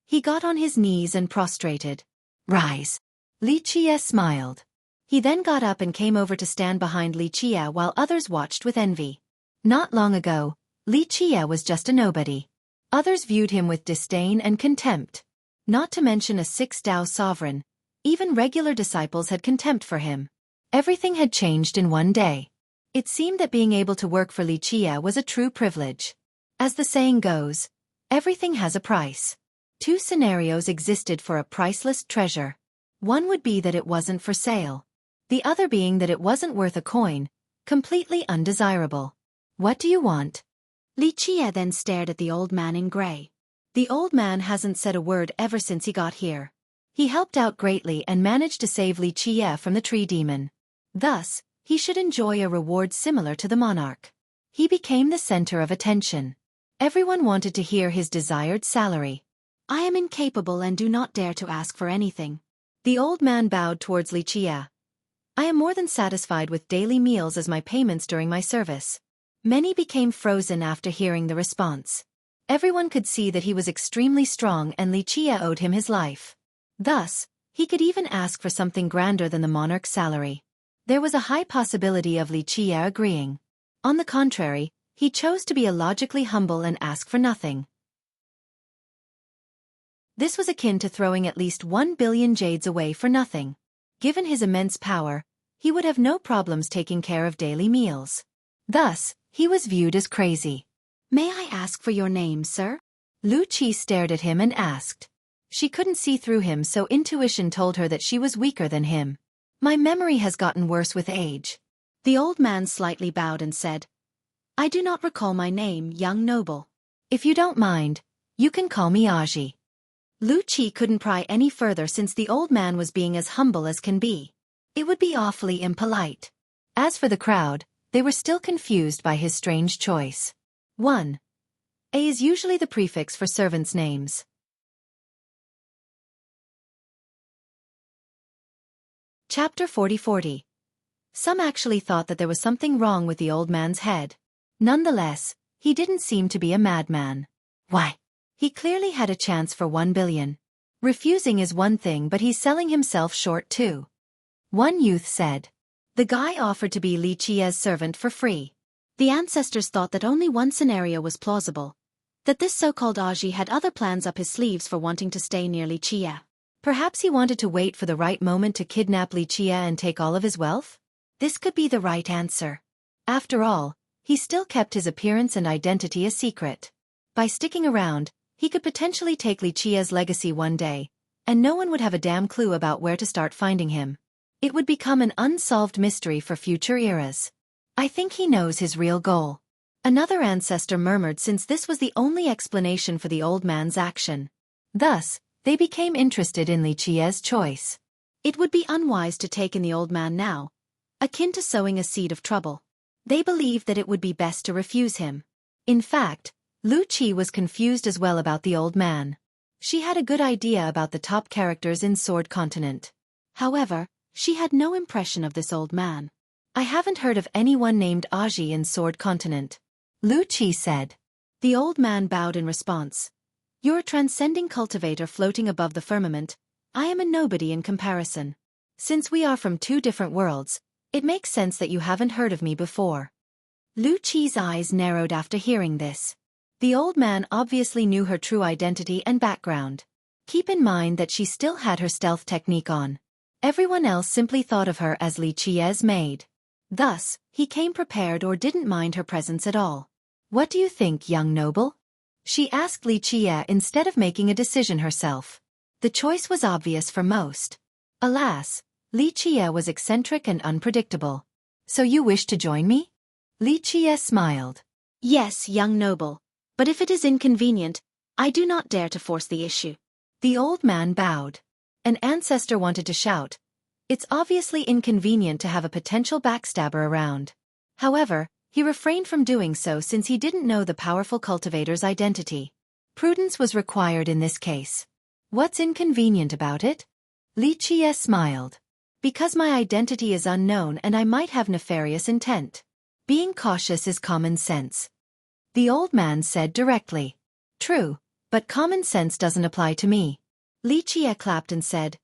He got on his knees and prostrated. Rise. Li Qie smiled. He then got up and came over to stand behind Li Qie while others watched with envy. Not long ago, Li Qie was just a nobody. Others viewed him with disdain and contempt. Not to mention a 6 Dao sovereign, even regular disciples had contempt for him. Everything had changed in one day. It seemed that being able to work for Li Qie was a true privilege. As the saying goes, everything has a price. 2 scenarios existed for a priceless treasure. One would be that it wasn't for sale. The other being that it wasn't worth a coin, completely undesirable. What do you want? Li Qie then stared at the old man in gray. The old man hasn't said a word ever since he got here. He helped out greatly and managed to save Li Qie from the tree demon. Thus, he should enjoy a reward similar to the monarch. He became the center of attention. Everyone wanted to hear his desired salary. I am incapable and do not dare to ask for anything. The old man bowed towards Li Qie. I am more than satisfied with daily meals as my payments during my service. Many became frozen after hearing the response. Everyone could see that he was extremely strong and Li Qie owed him his life. Thus, he could even ask for something grander than the monarch's salary. There was a high possibility of Li Qie agreeing. On the contrary, he chose to be illogically humble and ask for nothing. This was akin to throwing at least 1 billion jades away for nothing. Given his immense power, he would have no problems taking care of daily meals. Thus, he was viewed as crazy. May I ask for your name, sir? Lu Qi stared at him and asked. She couldn't see through him, so intuition told her that she was weaker than him. My memory has gotten worse with age. The old man slightly bowed and said, I do not recall my name, young noble. If you don't mind, you can call me Aji. Lu Qi couldn't pry any further since the old man was being as humble as can be. It would be awfully impolite. As for the crowd, they were still confused by his strange choice. 1. A is usually the prefix for servants' names. Chapter 40. Some actually thought that there was something wrong with the old man's head. Nonetheless, he didn't seem to be a madman. Why? He clearly had a chance for 1 billion. Refusing is one thing, but he's selling himself short too. One youth said. The guy offered to be Li Qie's servant for free. The ancestors thought that only one scenario was plausible. That this so-called Aji had other plans up his sleeves for wanting to stay near Li Qie. Perhaps he wanted to wait for the right moment to kidnap Li Qie and take all of his wealth? This could be the right answer. After all, he still kept his appearance and identity a secret. By sticking around, he could potentially take Li Qie's legacy one day, and no one would have a damn clue about where to start finding him. It would become an unsolved mystery for future eras. I think he knows his real goal. Another ancestor murmured, since this was the only explanation for the old man's action. Thus, they became interested in Li Qie's choice. It would be unwise to take in the old man now, akin to sowing a seed of trouble. They believed that it would be best to refuse him. In fact, Lu Qi was confused as well about the old man. She had a good idea about the top characters in Sword Continent. However, she had no impression of this old man. I haven't heard of anyone named Aji in Sword Continent. Lu Qi said. The old man bowed in response. You're a transcending cultivator floating above the firmament. I am a nobody in comparison. Since we are from two different worlds, it makes sense that you haven't heard of me before. Lu Qi's eyes narrowed after hearing this. The old man obviously knew her true identity and background. Keep in mind that she still had her stealth technique on. Everyone else simply thought of her as Li Qie's maid. Thus, he came prepared or didn't mind her presence at all. What do you think, young noble? She asked Li Qie instead of making a decision herself. The choice was obvious for most. Alas, Li Qie was eccentric and unpredictable. So you wish to join me? Li Qie smiled. Yes, young noble. But if it is inconvenient, I do not dare to force the issue. The old man bowed. An ancestor wanted to shout. It's obviously inconvenient to have a potential backstabber around. However, he refrained from doing so since he didn't know the powerful cultivator's identity. Prudence was required in this case. What's inconvenient about it? Li Qie smiled. Because my identity is unknown and I might have nefarious intent. Being cautious is common sense. The old man said directly. True, but common sense doesn't apply to me. Li Qie clapped and said.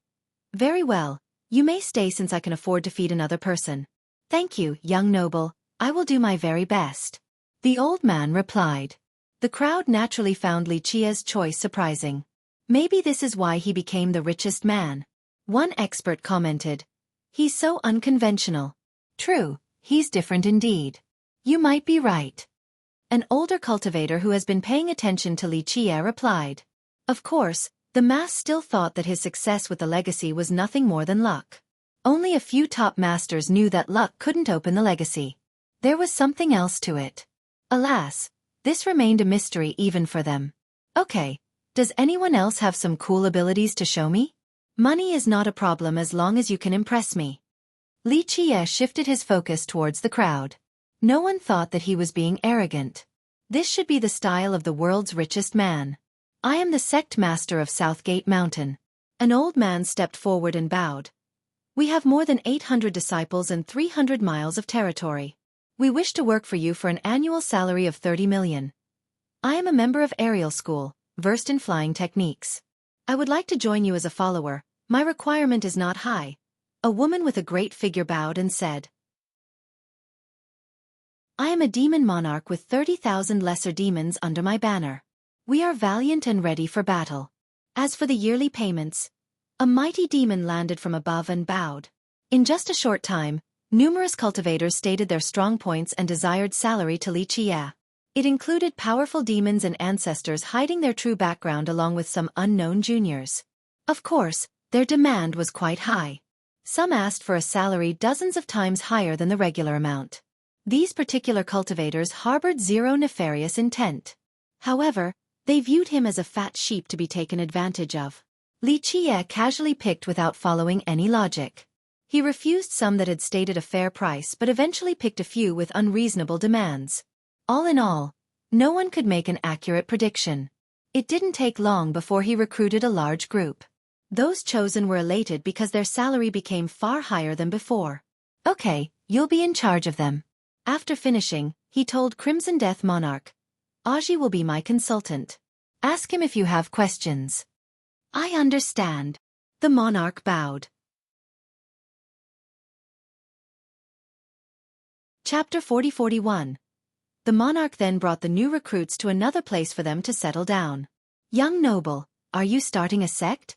Very well, you may stay since I can afford to feed another person. Thank you, young noble, I will do my very best. The old man replied. The crowd naturally found Li Qie's choice surprising. Maybe this is why he became the richest man. One expert commented. He's so unconventional. True, he's different indeed. You might be right. An older cultivator who has been paying attention to Li Qie replied. Of course, the mass still thought that his success with the legacy was nothing more than luck. Only a few top masters knew that luck couldn't open the legacy. There was something else to it. Alas, this remained a mystery even for them. Okay, does anyone else have some cool abilities to show me? Money is not a problem as long as you can impress me. Li Qiye shifted his focus towards the crowd. No one thought that he was being arrogant. This should be the style of the world's richest man. I am the sect master of Southgate Mountain. An old man stepped forward and bowed. We have more than 800 disciples and 300 miles of territory. We wish to work for you for an annual salary of 30 million. I am a member of aerial school, versed in flying techniques. I would like to join you as a follower. My requirement is not high. A woman with a great figure bowed and said, I am a demon monarch with 30,000 lesser demons under my banner. We are valiant and ready for battle. As for the yearly payments, a mighty demon landed from above and bowed. In just a short time, numerous cultivators stated their strong points and desired salary to Li Qiye. It included powerful demons and ancestors hiding their true background along with some unknown juniors. Of course, their demand was quite high. Some asked for a salary dozens of times higher than the regular amount. These particular cultivators harbored zero nefarious intent. However, they viewed him as a fat sheep to be taken advantage of. Li Qiye casually picked without following any logic. He refused some that had stated a fair price but eventually picked a few with unreasonable demands. All in all, no one could make an accurate prediction. It didn't take long before he recruited a large group. Those chosen were elated because their salary became far higher than before. Okay, you'll be in charge of them. After finishing, he told Crimson Death Monarch, Aji will be my consultant. Ask him if you have questions. I understand. The monarch bowed. Chapter 40-41. The monarch then brought the new recruits to another place for them to settle down. Young noble, are you starting a sect?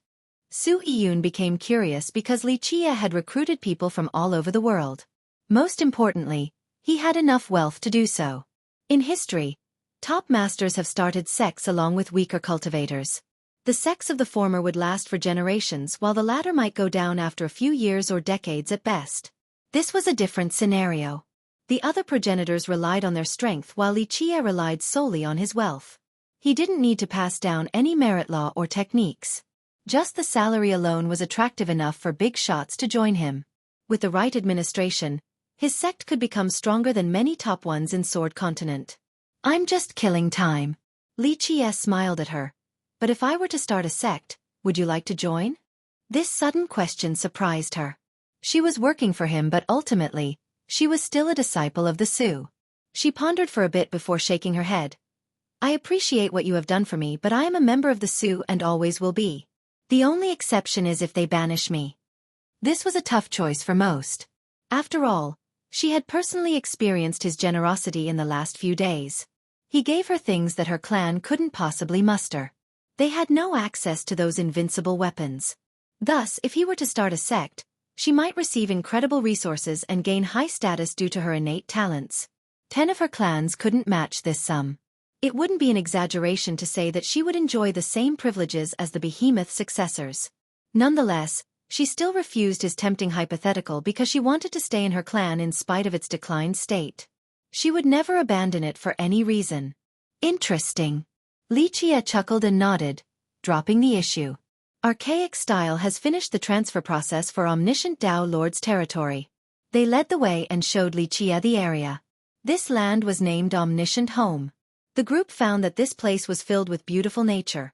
Xueqi became curious because Li Qiye had recruited people from all over the world. Most importantly, he had enough wealth to do so. In history, top masters have started sects along with weaker cultivators. The sects of the former would last for generations while the latter might go down after a few years or decades at best. This was a different scenario. The other progenitors relied on their strength while Li Qiye relied solely on his wealth. He didn't need to pass down any merit law or techniques. Just the salary alone was attractive enough for big shots to join him. With the right administration, his sect could become stronger than many top ones in Sword Continent. I'm just killing time. Li Qiye smiled at her. But if I were to start a sect, would you like to join? This sudden question surprised her. She was working for him but ultimately, she was still a disciple of the Su. She pondered for a bit before shaking her head. I appreciate what you have done for me but I am a member of the Su and always will be. The only exception is if they banish me. This was a tough choice for most. After all, she had personally experienced his generosity in the last few days. He gave her things that her clan couldn't possibly muster. They had no access to those invincible weapons. Thus, if he were to start a sect, she might receive incredible resources and gain high status due to her innate talents. 10 of her clans couldn't match this sum. It wouldn't be an exaggeration to say that she would enjoy the same privileges as the behemoth's successors. Nonetheless, she still refused his tempting hypothetical because she wanted to stay in her clan in spite of its declined state. She would never abandon it for any reason. Interesting. Li Qiye chuckled and nodded, dropping the issue. Archaic Style has finished the transfer process for Omniscient Dao Lord's territory. They led the way and showed Li Qiye the area. This land was named Omniscient Home. The group found that this place was filled with beautiful nature.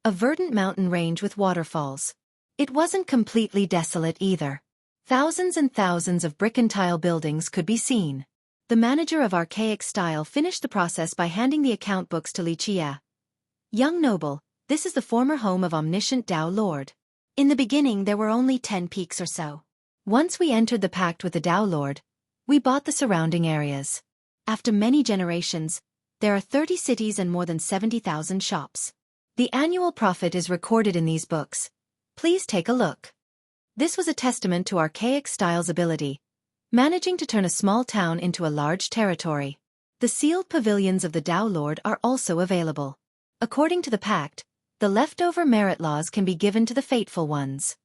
A verdant mountain range with waterfalls. It wasn't completely desolate either. Thousands and thousands of brick and tile buildings could be seen. The manager of Archaic Style finished the process by handing the account books to Li Qiye. Young noble, this is the former home of Omniscient Dao Lord. In the beginning there were only 10 peaks or so. Once we entered the pact with the Dao Lord, we bought the surrounding areas. After many generations, there are 30 cities and more than 70,000 shops. The annual profit is recorded in these books. Please take a look. This was a testament to Archaic Style's ability, managing to turn a small town into a large territory. The sealed pavilions of the Dao Lord are also available. According to the pact, the leftover merit laws can be given to the faithful ones.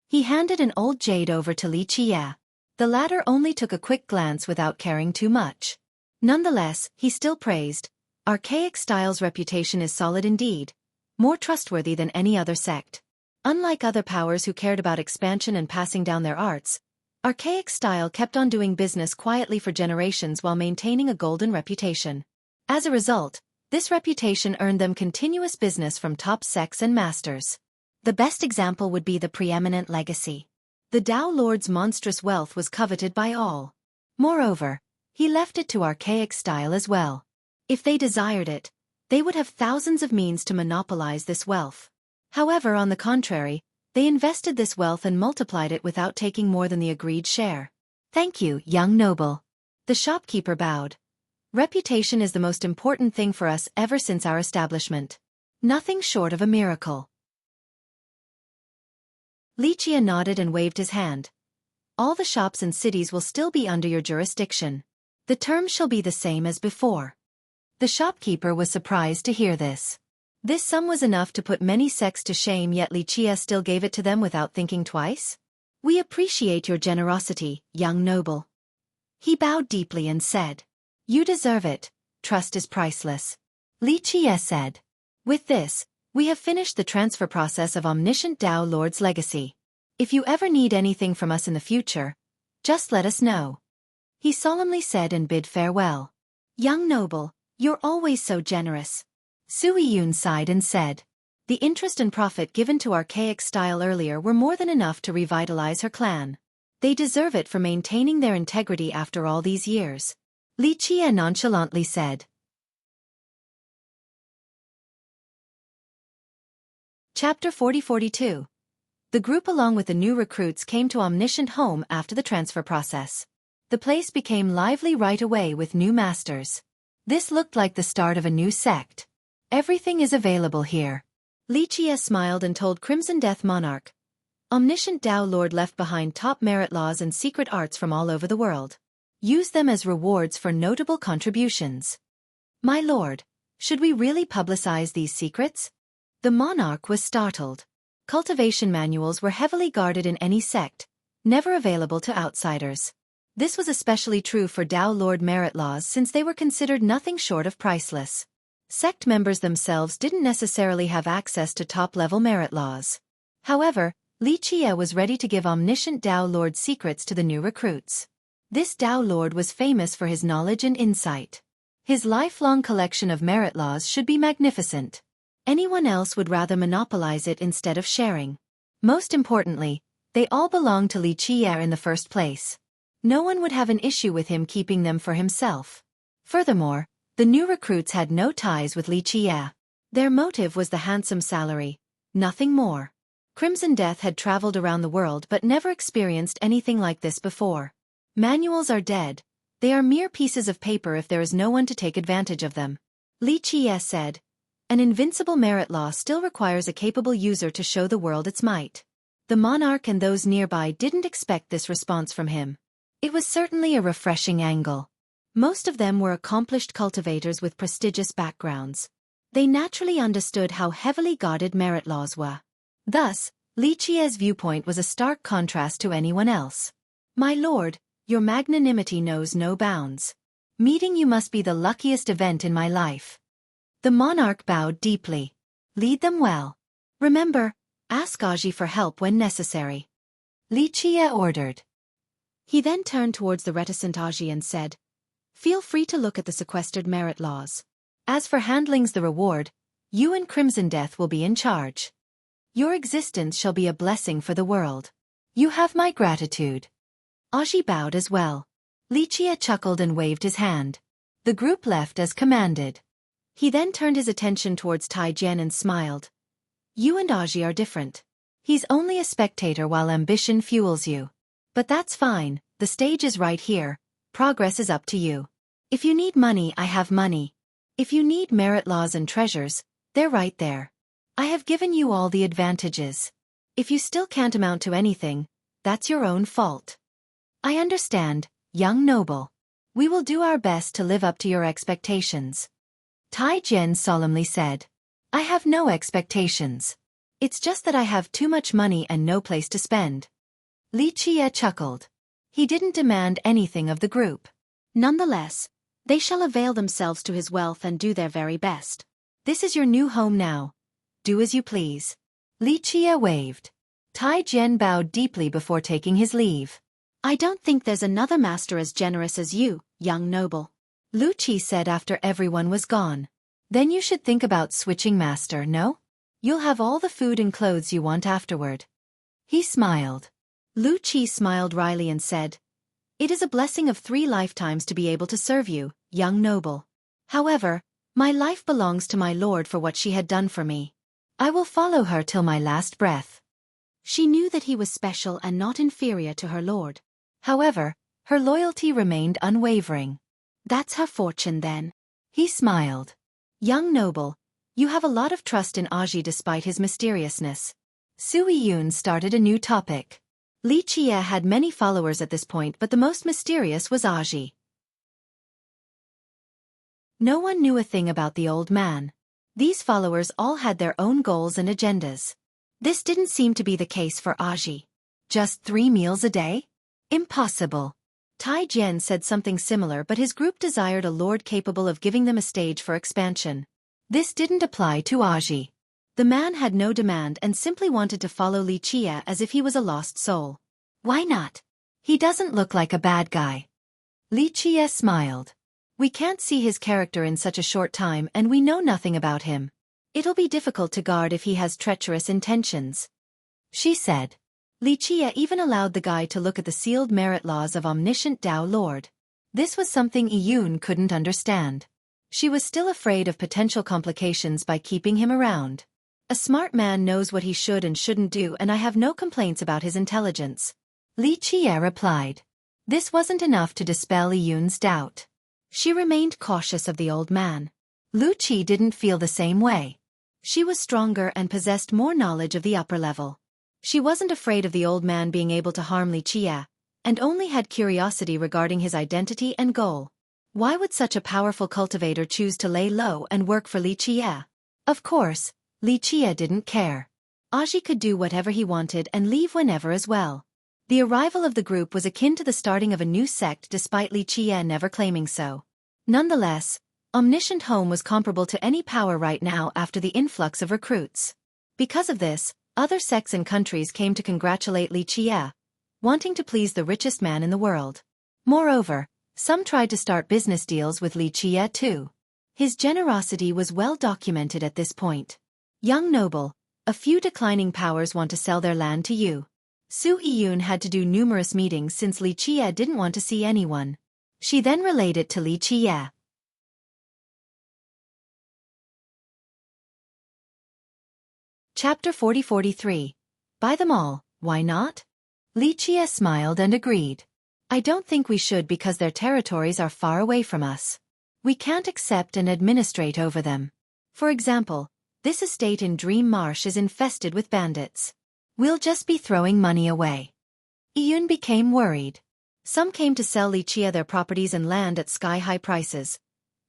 He handed an old jade over to Li Qiye. The latter only took a quick glance without caring too much. Nonetheless, he still praised, Archaic Style's reputation is solid indeed, more trustworthy than any other sect. Unlike other powers who cared about expansion and passing down their arts, Archaic style kept on doing business quietly for generations while maintaining a golden reputation. As a result, this reputation earned them continuous business from top sects and masters. The best example would be the preeminent legacy. The Tao Lord's monstrous wealth was coveted by all. Moreover, he left it to archaic style as well. If they desired it, they would have thousands of means to monopolize this wealth. However, on the contrary, they invested this wealth and multiplied it without taking more than the agreed share. Thank you, young noble. The shopkeeper bowed. Reputation is the most important thing for us ever since our establishment. Nothing short of a miracle. Xueqi nodded and waved his hand. All the shops and cities will still be under your jurisdiction. The terms shall be the same as before. The shopkeeper was surprised to hear this. This sum was enough to put many sects to shame, yet Xueqi still gave it to them without thinking twice. We appreciate your generosity, young noble. He bowed deeply and said, You deserve it, trust is priceless. Xueqi said. With this, we have finished the transfer process of Omniscient Tao Lord's legacy. If you ever need anything from us in the future, just let us know. He solemnly said and bid farewell. Young noble, you're always so generous. Xueqi sighed and said. The interest and profit given to archaic style earlier were more than enough to revitalize her clan. They deserve it for maintaining their integrity after all these years. Xueqi nonchalantly said. Chapter 40-42. The group along with the new recruits came to Omniscient Home after the transfer process. The place became lively right away with new masters. This looked like the start of a new sect. Everything is available here. Xueqi smiled and told Crimson Death Monarch. Omniscient Tao Lord left behind top merit laws and secret arts from all over the world. Use them as rewards for notable contributions. My lord, should we really publicize these secrets? The monarch was startled. Cultivation manuals were heavily guarded in any sect, never available to outsiders. This was especially true for Tao Lord merit laws since they were considered nothing short of priceless. Sect members themselves didn't necessarily have access to top-level merit laws. However, Xueqi was ready to give Omniscient Tao Lord secrets to the new recruits. This Tao Lord was famous for his knowledge and insight. His lifelong collection of merit laws should be magnificent. Anyone else would rather monopolize it instead of sharing. Most importantly, they all belonged to Xueqi in the first place. No one would have an issue with him keeping them for himself. Furthermore, the new recruits had no ties with Xueqi. Their motive was the handsome salary, nothing more. Crimson Death had traveled around the world but never experienced anything like this before. Manuals are dead. They are mere pieces of paper if there is no one to take advantage of them. Xueqi said. An invincible merit law still requires a capable user to show the world its might. The monarch and those nearby didn't expect this response from him. It was certainly a refreshing angle. Most of them were accomplished cultivators with prestigious backgrounds. They naturally understood how heavily guarded merit laws were. Thus, Xueqi's viewpoint was a stark contrast to anyone else. My lord, your magnanimity knows no bounds. Meeting you must be the luckiest event in my life. The monarch bowed deeply. Lead them well. Remember, ask Aji for help when necessary. Xueqi ordered. He then turned towards the reticent Aji and said, Feel free to look at the sequestered merit laws. As for handling's the reward, you and Crimson Death will be in charge. Your existence shall be a blessing for the world. You have my gratitude. Aji bowed as well. Xueqi chuckled and waved his hand. The group left as commanded. He then turned his attention towards Tai Jian and smiled. You and Aji are different. He's only a spectator while ambition fuels you. But that's fine, the stage is right here. Progress is up to you. If you need money, I have money. If you need merit laws and treasures, they're right there. I have given you all the advantages. If you still can't amount to anything, that's your own fault. I understand, young noble. We will do our best to live up to your expectations. Tai Jian solemnly said. I have no expectations. It's just that I have too much money and no place to spend. Xueqi chuckled. He didn't demand anything of the group. Nonetheless, they shall avail themselves to his wealth and do their very best. This is your new home now. Do as you please. Xueqi waved. Tai Jian bowed deeply before taking his leave. I don't think there's another master as generous as you, young noble. Xueqi said after everyone was gone. Then you should think about switching master, no? You'll have all the food and clothes you want afterward. He smiled. Xueqi smiled wryly and said, It is a blessing of 3 lifetimes to be able to serve you, young noble. However, my life belongs to my lord for what she had done for me. I will follow her till my last breath. She knew that he was special and not inferior to her lord. However, her loyalty remained unwavering. That's her fortune then. He smiled. Young noble, you have a lot of trust in Aji despite his mysteriousness. Xueqi started a new topic. Li Qie had many followers at this point, but the most mysterious was Aji. No one knew a thing about the old man. These followers all had their own goals and agendas. This didn't seem to be the case for Aji. Just 3 meals a day? Impossible. Tai Jian said something similar, but his group desired a lord capable of giving them a stage for expansion. This didn't apply to Aji. The man had no demand and simply wanted to follow Li Qie as if he was a lost soul. Why not? He doesn't look like a bad guy. Li Qie smiled. We can't see his character in such a short time and we know nothing about him. It'll be difficult to guard if he has treacherous intentions. She said. Li Qie even allowed the guy to look at the sealed merit laws of omniscient Dao Lord. This was something Yun couldn't understand. She was still afraid of potential complications by keeping him around. A smart man knows what he should and shouldn't do, and I have no complaints about his intelligence. Li Qie replied. This wasn't enough to dispel Yun's doubt. She remained cautious of the old man. Xueqi didn't feel the same way. She was stronger and possessed more knowledge of the upper level. She wasn't afraid of the old man being able to harm Li Qie, and only had curiosity regarding his identity and goal. Why would such a powerful cultivator choose to lay low and work for Li Qie? Of course, Li Qie didn't care. Aji could do whatever he wanted and leave whenever as well. The arrival of the group was akin to the starting of a new sect despite Li Qie never claiming so. Nonetheless, Omniscient Home was comparable to any power right now after the influx of recruits. Because of this, other sects and countries came to congratulate Li Qie, wanting to please the richest man in the world. Moreover, some tried to start business deals with Li Qie too. His generosity was well documented at this point. Young noble, a few declining powers want to sell their land to you. Xueqi had to do numerous meetings since Li Qie didn't want to see anyone. She then relayed it to Li Qie. Chapter 40-43. Buy them all, why not? Li Qie smiled and agreed. I don't think we should because their territories are far away from us. We can't accept and administrate over them. For example, this estate in Dream Marsh is infested with bandits. We'll just be throwing money away. Yun became worried. Some came to sell Li Qie their properties and land at sky-high prices.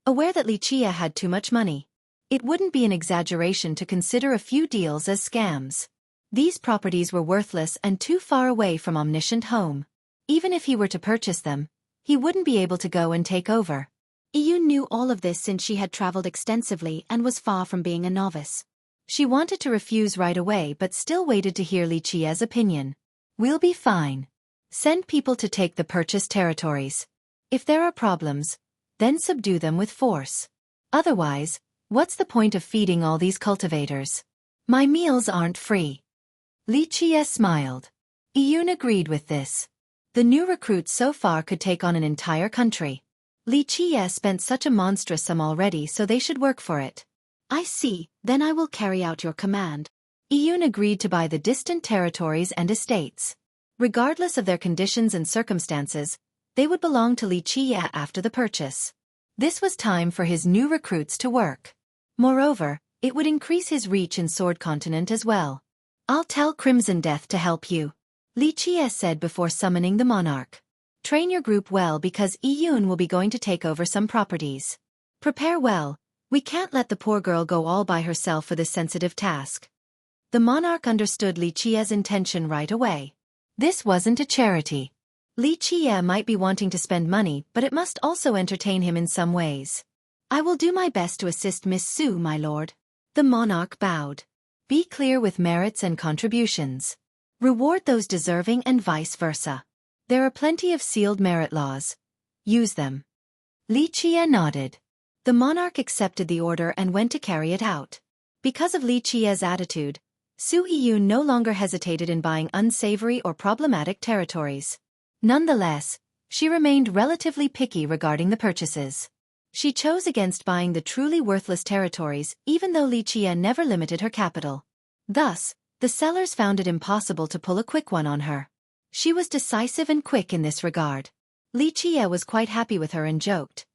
Aware that Li Qie had too much money, it wouldn't be an exaggeration to consider a few deals as scams. These properties were worthless and too far away from Omniscient Home. Even if he were to purchase them, he wouldn't be able to go and take over. Yun knew all of this since she had traveled extensively and was far from being a novice. She wanted to refuse right away but still waited to hear Li Qie's opinion. We'll be fine. Send people to take the purchased territories. If there are problems, then subdue them with force. Otherwise, what's the point of feeding all these cultivators? My meals aren't free. Li Qie smiled. Yun agreed with this. The new recruits so far could take on an entire country. Li Qie spent such a monstrous sum already, so they should work for it. I see, then I will carry out your command. Yun agreed to buy the distant territories and estates. Regardless of their conditions and circumstances, they would belong to Li Qie after the purchase. This was time for his new recruits to work. Moreover, it would increase his reach in Sword Continent as well. I'll tell Crimson Death to help you, Li Qie said before summoning the monarch. Train your group well because Yun will be going to take over some properties. Prepare well. We can't let the poor girl go all by herself for this sensitive task. The monarch understood Li Qie's intention right away. This wasn't a charity. Li Qie might be wanting to spend money, but it must also entertain him in some ways. I will do my best to assist Miss Su, my lord. The monarch bowed. Be clear with merits and contributions. Reward those deserving and vice versa. There are plenty of sealed merit laws. Use them. Li Qie nodded. The monarch accepted the order and went to carry it out. Because of Li Qie's attitude, Su Yiyun no longer hesitated in buying unsavory or problematic territories. Nonetheless, she remained relatively picky regarding the purchases. She chose against buying the truly worthless territories even though Li Qie never limited her capital. Thus, the sellers found it impossible to pull a quick one on her. She was decisive and quick in this regard. Li Qie was quite happy with her and joked,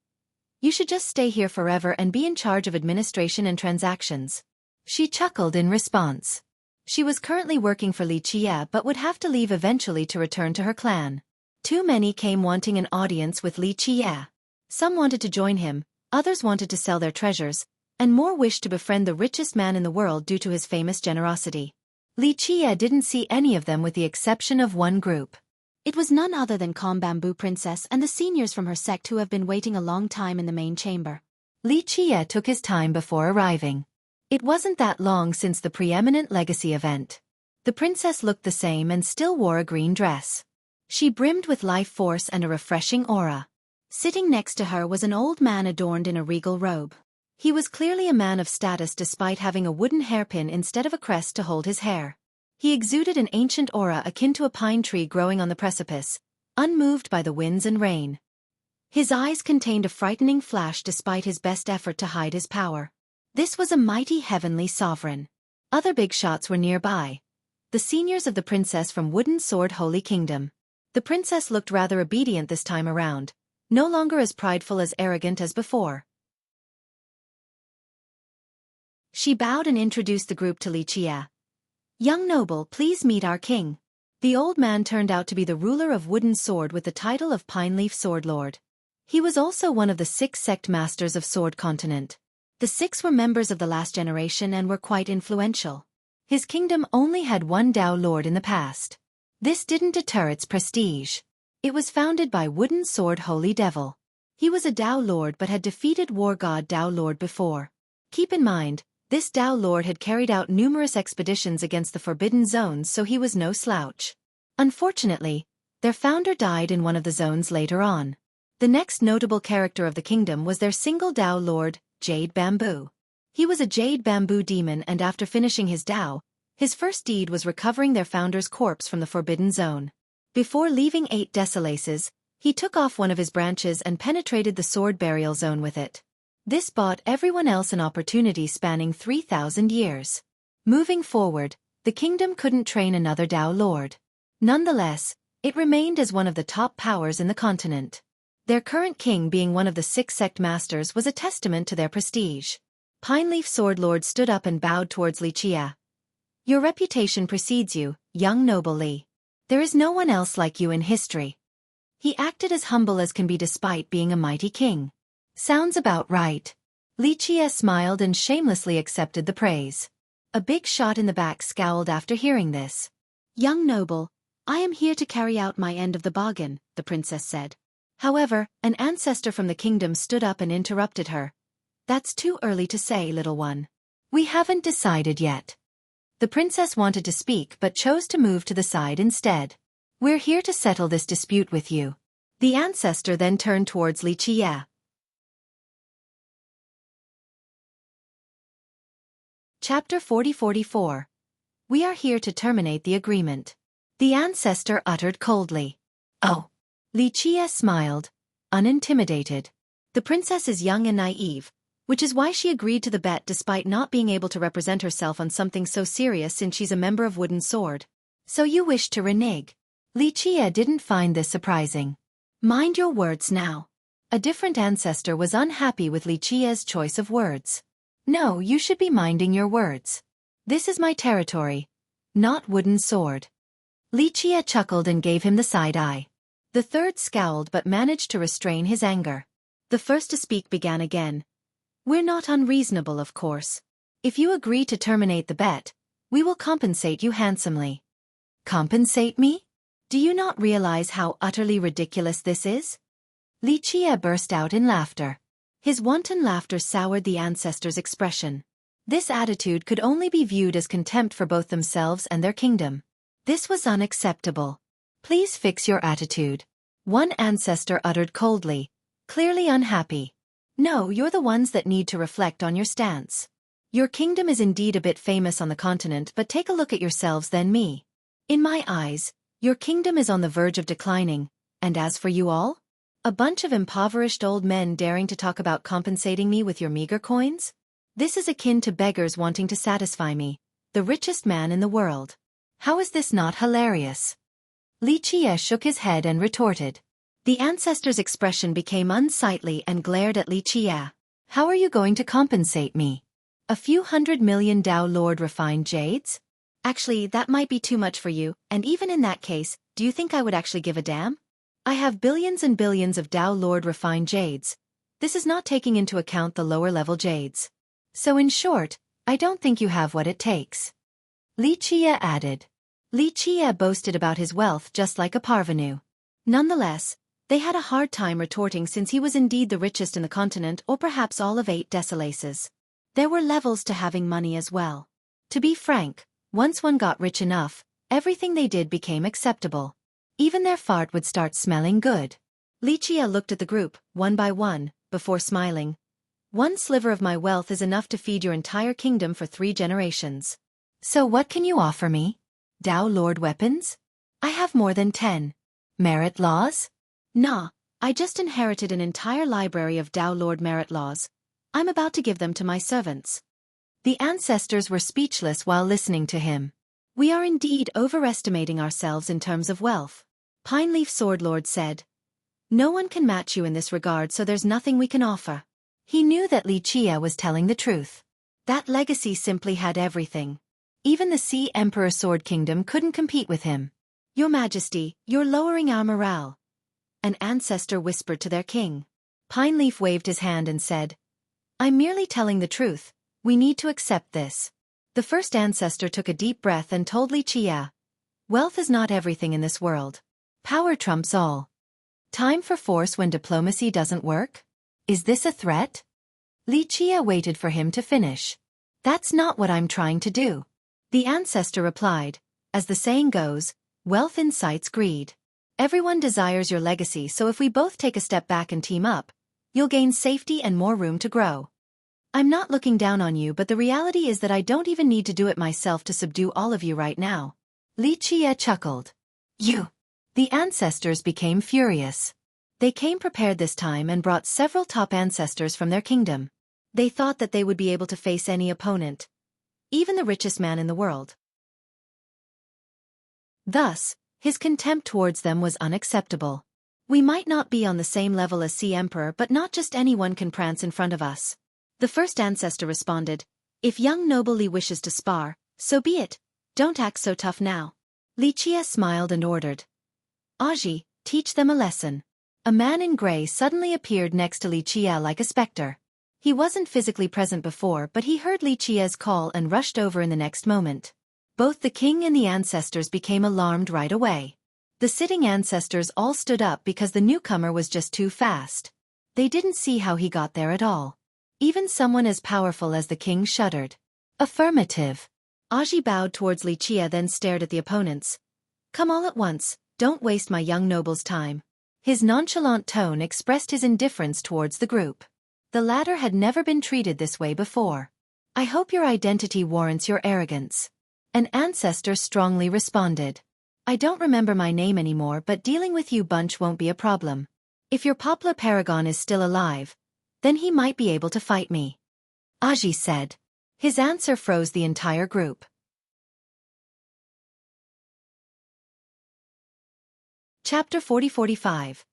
"You should just stay here forever and be in charge of administration and transactions." She chuckled in response. She was currently working for Li Qie but would have to leave eventually to return to her clan. Too many came wanting an audience with Li Qie. Some wanted to join him, others wanted to sell their treasures, and more wished to befriend the richest man in the world due to his famous generosity. Li Qie didn't see any of them with the exception of one group. It was none other than Calm Bamboo Princess and the seniors from her sect who have been waiting a long time in the main chamber. Li Qie took his time before arriving. It wasn't that long since the preeminent legacy event. The princess looked the same and still wore a green dress. She brimmed with life force and a refreshing aura. Sitting next to her was an old man adorned in a regal robe. He was clearly a man of status despite having a wooden hairpin instead of a crest to hold his hair. He exuded an ancient aura akin to a pine tree growing on the precipice, unmoved by the winds and rain. His eyes contained a frightening flash despite his best effort to hide his power. This was a mighty heavenly sovereign. Other big shots were nearby. The seniors of the princess from Wooden Sword Holy Kingdom. The princess looked rather obedient this time around, no longer as prideful as arrogant as before. She bowed and introduced the group to Li Qie. "Young noble, please meet our king." The old man turned out to be the ruler of Wooden Sword with the title of Pine Leaf Sword Lord. He was also one of the 6 sect masters of Sword Continent. The 6 were members of the last generation and were quite influential. His kingdom only had one Dao Lord in the past. This didn't deter its prestige. It was founded by Wooden Sword Holy Devil. He was a Dao Lord but had defeated War God Dao Lord before. Keep in mind, this Dao Lord had carried out numerous expeditions against the Forbidden Zones, so he was no slouch. Unfortunately, their founder died in one of the zones later on. The next notable character of the kingdom was their single Dao Lord, Jade Bamboo. He was a Jade Bamboo demon and after finishing his Dao, his first deed was recovering their founder's corpse from the Forbidden Zone. Before leaving 8 Desolaces, he took off one of his branches and penetrated the sword burial zone with it. This bought everyone else an opportunity spanning 3,000 years. Moving forward, the kingdom couldn't train another Dao Lord. Nonetheless, it remained as one of the top powers in the continent. Their current king being one of the 6 sect masters was a testament to their prestige. Pineleaf Sword Lord stood up and bowed towards Li Qie. "Your reputation precedes you, young noble Li. There is no one else like you in history." He acted as humble as can be despite being a mighty king. "Sounds about right." Li Qie smiled and shamelessly accepted the praise. A big shot in the back scowled after hearing this. "Young noble, I am here to carry out my end of the bargain," the princess said. However, an ancestor from the kingdom stood up and interrupted her. "That's too early to say, little one. We haven't decided yet." The princess wanted to speak but chose to move to the side instead. "We're here to settle this dispute with you." The ancestor then turned towards Li Qie. Chapter 40-44. We are here to terminate the agreement. The ancestor uttered coldly. "Oh." Li Qie smiled, unintimidated. The princess is young and naive, which is why she agreed to the bet despite not being able to represent herself on something so serious since she's a member of Wooden Sword. "So you wish to renege?" Li Qie didn't find this surprising. "Mind your words now." A different ancestor was unhappy with Li Qie's choice of words. "No, you should be minding your words. This is my territory, not Wooden Sword." Li Qie chuckled and gave him the side eye. The third scowled but managed to restrain his anger. The first to speak began again. "We're not unreasonable, of course. If you agree to terminate the bet, we will compensate you handsomely." "Compensate me? Do you not realize how utterly ridiculous this is?" Li Qie burst out in laughter. His wanton laughter soured the ancestor's expression. This attitude could only be viewed as contempt for both themselves and their kingdom. This was unacceptable. Please fix your attitude. One ancestor uttered coldly, clearly unhappy. No, you're the ones that need to reflect on your stance. Your kingdom is indeed a bit famous on the continent, but take a look at yourselves then me. In my eyes, your kingdom is on the verge of declining, and as for you all? A bunch of impoverished old men daring to talk about compensating me with your meager coins? This is akin to beggars wanting to satisfy me, the richest man in the world. How is this not hilarious? Xueqi shook his head and retorted. The ancestor's expression became unsightly and glared at Xueqi. How are you going to compensate me? A few 100 million Dao Lord refined jades? Actually, that might be too much for you, and even in that case, do you think I would actually give a damn? I have billions and billions of Dao Lord refined jades. This is not taking into account the lower-level jades. So in short, I don't think you have what it takes. Xueqi added. Xueqi boasted about his wealth just like a parvenu. Nonetheless, they had a hard time retorting since he was indeed the richest in the continent, or perhaps all of 8 decimalaces. There were levels to having money as well. To be frank, once one got rich enough, everything they did became acceptable. Even their fart would start smelling good. Xueqi looked at the group, one by one, before smiling. One sliver of my wealth is enough to feed your entire kingdom for 3 generations. So what can you offer me? Dao Lord weapons? I have more than 10. Merit laws? Nah, I just inherited an entire library of Dao Lord merit laws. I'm about to give them to my servants. The ancestors were speechless while listening to him. We are indeed overestimating ourselves in terms of wealth. Pineleaf Swordlord said. No one can match you in this regard, so there's nothing we can offer. He knew that Xueqi was telling the truth. That legacy simply had everything. Even the Sea Emperor Sword Kingdom couldn't compete with him. Your Majesty, you're lowering our morale. An ancestor whispered to their king. Pineleaf waved his hand and said, I'm merely telling the truth. We need to accept this. The first ancestor took a deep breath and told Xueqi, wealth is not everything in this world. Power trumps all. Time for force when diplomacy doesn't work? Is this a threat? Xueqi waited for him to finish. That's not what I'm trying to do. The ancestor replied, as the saying goes, wealth incites greed. Everyone desires your legacy, so if we both take a step back and team up, you'll gain safety and more room to grow. I'm not looking down on you, but the reality is that I don't even need to do it myself to subdue all of you right now. Xueqi chuckled. You! The ancestors became furious. They came prepared this time and brought several top ancestors from their kingdom. They thought that they would be able to face any opponent, even the richest man in the world. Thus, his contempt towards them was unacceptable. We might not be on the same level as Sea Emperor, but not just anyone can prance in front of us. The first ancestor responded, if young noble Li wishes to spar, so be it. Don't act so tough now. Xueqi smiled and ordered. Aji, teach them a lesson. A man in grey suddenly appeared next to Xueqi like a specter. He wasn't physically present before, but he heard Xueqi's call and rushed over in the next moment. Both the king and the ancestors became alarmed right away. The sitting ancestors all stood up because the newcomer was just too fast. They didn't see how he got there at all. Even someone as powerful as the king shuddered. Affirmative. Aji bowed towards Xueqi, then stared at the opponents. Come all at once, don't waste my young noble's time. His nonchalant tone expressed his indifference towards the group. The latter had never been treated this way before. I hope your identity warrants your arrogance. An ancestor strongly responded. I don't remember my name anymore, but dealing with you bunch won't be a problem. If your Poplar Paragon is still alive, then he might be able to fight me. Aji said. His answer froze the entire group. Chapter 40-45.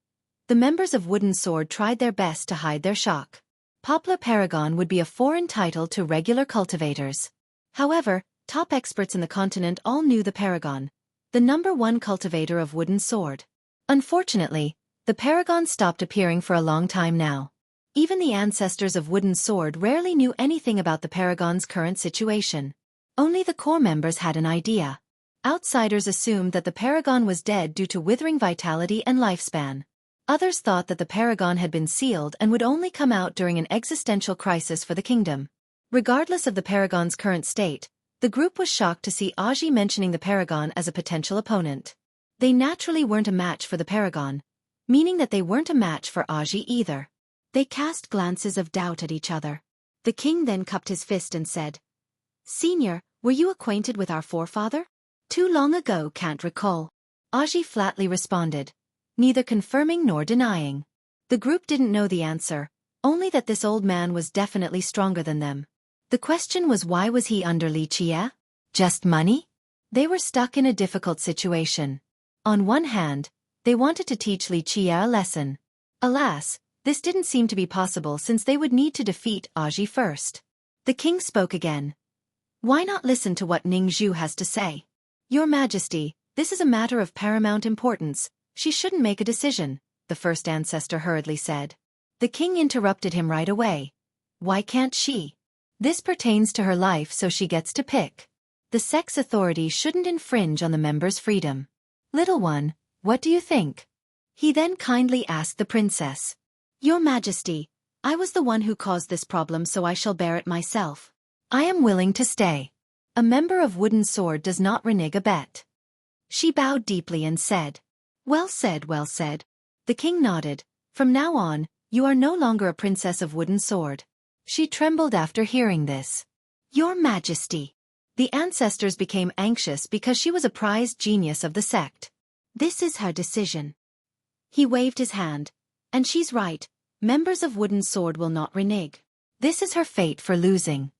The members of Wooden Sword tried their best to hide their shock. Poplar Paragon would be a foreign title to regular cultivators. However, top experts in the continent all knew the Paragon, the #1 cultivator of Wooden Sword. Unfortunately, the Paragon stopped appearing for a long time now. Even the ancestors of Wooden Sword rarely knew anything about the Paragon's current situation. Only the core members had an idea. Outsiders assumed that the Paragon was dead due to withering vitality and lifespan. Others thought that the Paragon had been sealed and would only come out during an existential crisis for the kingdom. Regardless of the Paragon's current state, the group was shocked to see Aji mentioning the Paragon as a potential opponent. They naturally weren't a match for the paragon, meaning that they weren't a match for Aji either. They cast glances of doubt at each other. The king then cupped his fist and said, "Senior, were you acquainted with our forefather?" "Too long ago, can't recall," Aji flatly responded, neither confirming nor denying. The group didn't know the answer, only that this old man was definitely stronger than them. The question was, why was he under Li Qie? Just money? They were stuck in a difficult situation. On one hand, they wanted to teach Li Qie a lesson. Alas, this didn't seem to be possible since they would need to defeat Aji first. The king spoke again. "Why not listen to what Ning Zhu has to say?" "Your Majesty, this is a matter of paramount importance. She shouldn't make a decision," the first ancestor hurriedly said. The king interrupted him right away. "Why can't she? This pertains to her life, so she gets to pick. The sect's authority shouldn't infringe on the members' freedom." "Little one, what do you think?" He then kindly asked the princess. "Your Majesty, I was the one who caused this problem, so I shall bear it myself. I am willing to stay. A member of Wooden Sword does not renege a bet." She bowed deeply and said, "Well said, well said." The king nodded. "From now on, you are no longer a princess of Wooden Sword." She trembled after hearing this. "Your Majesty." The ancestors became anxious because she was a prized genius of the sect. "This is her decision." He waved his hand. "And she's right, members of Wooden Sword will not renege. This is her fate for losing."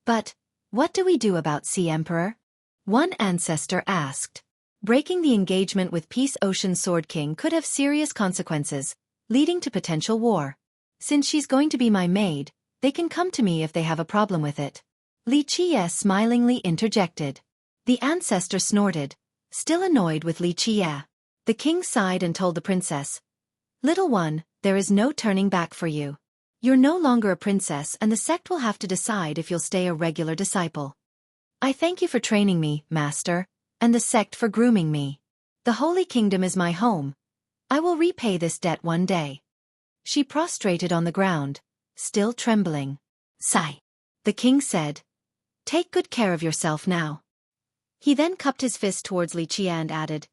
"But, what do we do about Sea Emperor?" one ancestor asked. "Breaking the engagement with Peace Ocean Sword King could have serious consequences, leading to potential war. Since she's going to be my maid, they can come to me if they have a problem with it." Li Qie smilingly interjected. The ancestor snorted, still annoyed with Li Qie. The king sighed and told the princess, "Little one, there is no turning back for you. You're no longer a princess, and the sect will have to decide if you'll stay a regular disciple. I thank you for training me, master, and the sect for grooming me. The Holy Kingdom is my home. I will repay this debt one day." She prostrated on the ground, still trembling. "Sigh." The king said, "Take good care of yourself now." He then cupped his fist towards Li Qie and added,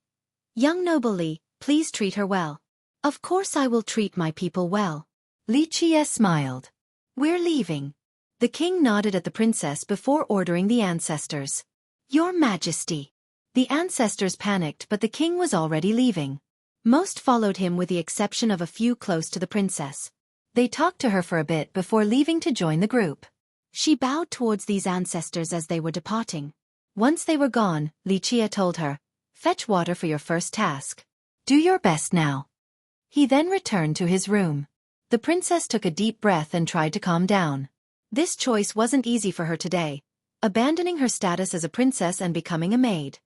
"Young noble Li, please treat her well." "Of course I will treat my people well." Li Qie smiled. "We're leaving." The king nodded at the princess before ordering the ancestors. "Your Majesty." The ancestors panicked, but the king was already leaving. Most followed him with the exception of a few close to the princess. They talked to her for a bit before leaving to join the group. She bowed towards these ancestors as they were departing. Once they were gone, Li Qie told her, "Fetch water for your first task. Do your best now." He then returned to his room. The princess took a deep breath and tried to calm down. This choice wasn't easy for her today, abandoning her status as a princess and becoming a maid.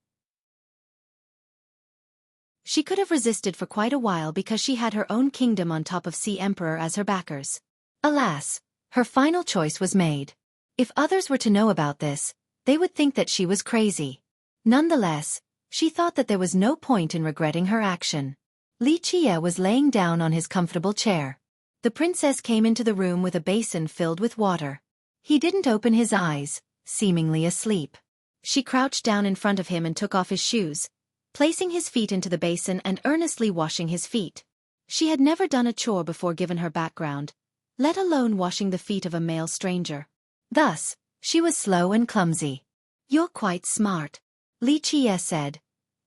She could have resisted for quite a while because she had her own kingdom on top of Sea Emperor as her backers. Alas, her final choice was made. If others were to know about this, they would think that she was crazy. Nonetheless, she thought that there was no point in regretting her action. Li Qie was laying down on his comfortable chair. The princess came into the room with a basin filled with water. He didn't open his eyes, seemingly asleep. She crouched down in front of him and took off his shoes, placing his feet into the basin and earnestly washing his feet. She had never done a chore before given her background, let alone washing the feet of a male stranger. Thus, she was slow and clumsy. "You're quite smart," Li Qie said.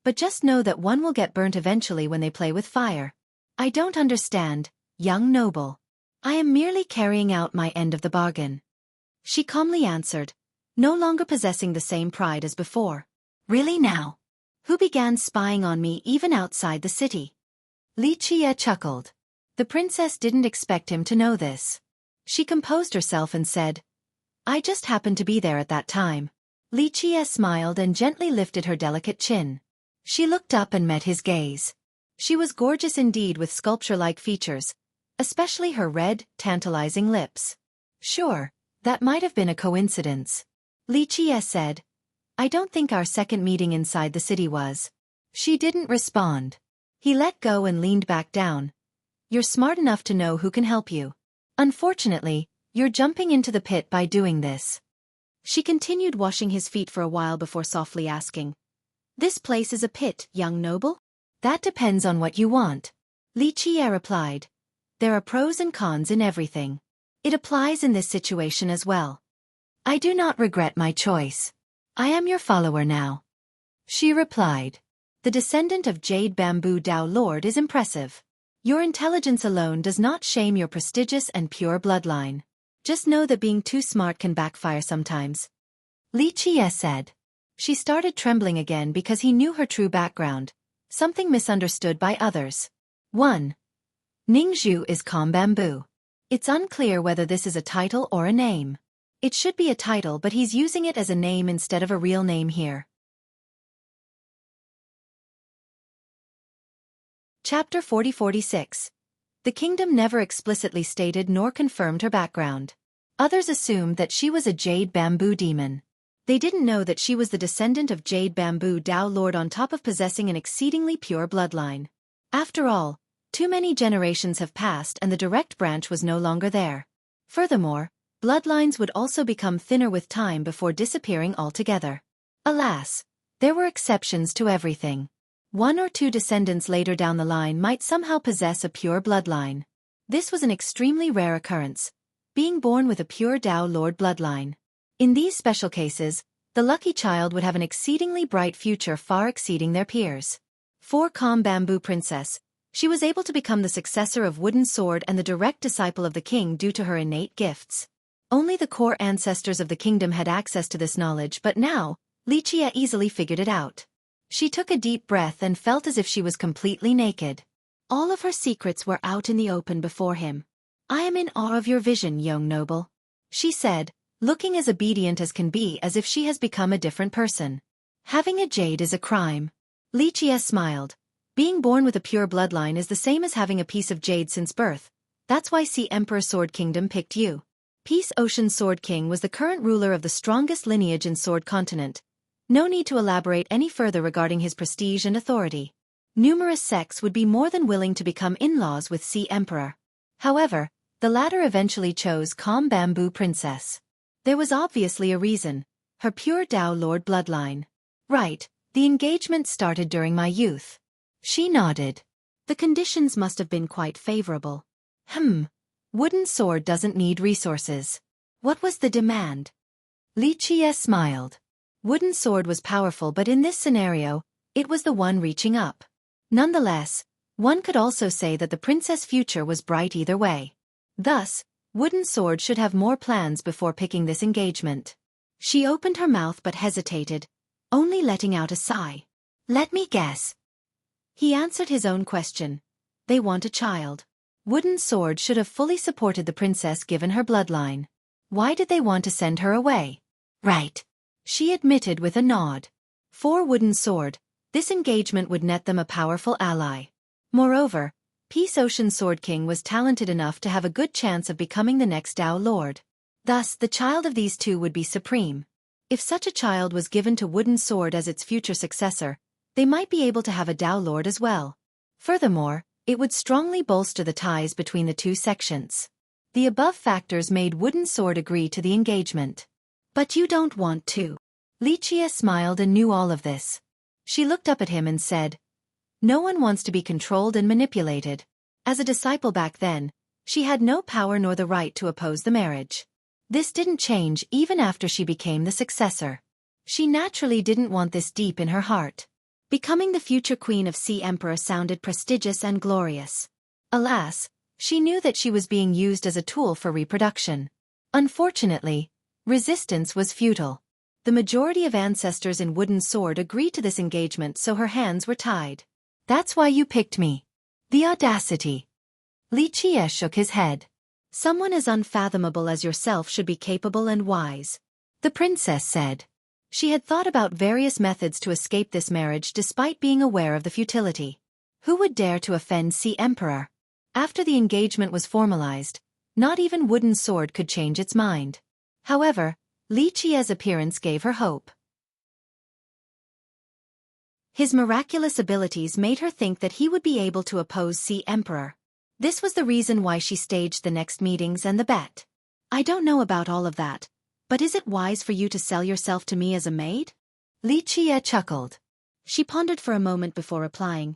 "But just know that one will get burnt eventually when they play with fire." "I don't understand, young noble. I am merely carrying out my end of the bargain," she calmly answered, no longer possessing the same pride as before. "Really now? Who began spying on me even outside the city?" Li Qie chuckled. The princess didn't expect him to know this. She composed herself and said, "I just happened to be there at that time." Li Qie smiled and gently lifted her delicate chin. She looked up and met his gaze. She was gorgeous indeed, with sculpture-like features, especially her red, tantalizing lips. "Sure, that might have been a coincidence," Li Qie said. "I don't think our second meeting inside the city was." She didn't respond. He let go and leaned back down. "You're smart enough to know who can help you. Unfortunately, you're jumping into the pit by doing this." She continued washing his feet for a while before softly asking, "This place is a pit, young noble?" That depends on what you want. Li Qie replied. There are pros and cons in everything. It applies in this situation as well. I do not regret my choice. I am your follower now. She replied. The descendant of Jade Bamboo Dao Lord is impressive. Your intelligence alone does not shame your prestigious and pure bloodline. Just know that being too smart can backfire sometimes. Li Qie said. She started trembling again because he knew her true background, something misunderstood by others. 1. Ningzhu is calm bamboo. It's unclear whether this is a title or a name. It should be a title, but he's using it as a name instead of a real name here. Chapter 40-46. The kingdom never explicitly stated nor confirmed her background. Others assumed that she was a jade bamboo demon. They didn't know that she was the descendant of Jade Bamboo Dao Lord on top of possessing an exceedingly pure bloodline. After all, too many generations have passed and the direct branch was no longer there. Furthermore, bloodlines would also become thinner with time before disappearing altogether. Alas, there were exceptions to everything. 1 or 2 descendants later down the line might somehow possess a pure bloodline. This was an extremely rare occurrence, being born with a pure Dao Lord bloodline. In these special cases, the lucky child would have an exceedingly bright future far exceeding their peers. 4 Calm Bamboo Princess. She was able to become the successor of Wooden Sword and the direct disciple of the king due to her innate gifts. Only the core ancestors of the kingdom had access to this knowledge, but now, Li Qie easily figured it out. She took a deep breath and felt as if she was completely naked. All of her secrets were out in the open before him. I am in awe of your vision, young noble. She said, looking as obedient as can be, as if she has become a different person. Having a jade is a crime. Li Qie smiled. Being born with a pure bloodline is the same as having a piece of jade since birth. That's why Sea Emperor Sword Kingdom picked you. Peace Ocean Sword King was the current ruler of the strongest lineage in Sword Continent. No need to elaborate any further regarding his prestige and authority. Numerous sects would be more than willing to become in-laws with Sea Emperor. However, the latter eventually chose Calm Bamboo Princess. There was obviously a reason. Her pure Dao Lord bloodline. Right, the engagement started during my youth. She nodded. The conditions must have been quite favorable. Wooden Sword doesn't need resources. What was the demand? Li Qie smiled. Wooden Sword was powerful, but in this scenario, it was the one reaching up. Nonetheless, one could also say that the princess' future was bright either way. Thus, Wooden Sword should have more plans before picking this engagement. She opened her mouth but hesitated, only letting out a sigh. Let me guess. He answered his own question. They want a child. Wooden Sword should have fully supported the princess given her bloodline. Why did they want to send her away? Right. She admitted with a nod. For Wooden Sword, this engagement would net them a powerful ally. Moreover, Peace Ocean Sword King was talented enough to have a good chance of becoming the next Dao Lord. Thus, the child of these two would be supreme. If such a child was given to Wooden Sword as its future successor, they might be able to have a Dao Lord as well. Furthermore, it would strongly bolster the ties between the two sections. The above factors made Wooden Sword agree to the engagement. But you don't want to. Li Qie smiled and knew all of this. She looked up at him and said, no one wants to be controlled and manipulated. As a disciple back then, she had no power nor the right to oppose the marriage. This didn't change even after she became the successor. She naturally didn't want this deep in her heart. Becoming the future queen of Sea Emperor sounded prestigious and glorious. Alas, she knew that she was being used as a tool for reproduction. Unfortunately, resistance was futile. The majority of ancestors in Wooden Sword agreed to this engagement, so her hands were tied. That's why you picked me. The audacity. Li Qie shook his head. Someone as unfathomable as yourself should be capable and wise. The princess said. She had thought about various methods to escape this marriage despite being aware of the futility. Who would dare to offend Sea Emperor? After the engagement was formalized, not even Wooden Sword could change its mind. However, Li Qie's appearance gave her hope. His miraculous abilities made her think that he would be able to oppose Sea Emperor. This was the reason why she staged the next meetings and the bet. I don't know about all of that, but is it wise for you to sell yourself to me as a maid? Li Qie chuckled. She pondered for a moment before replying.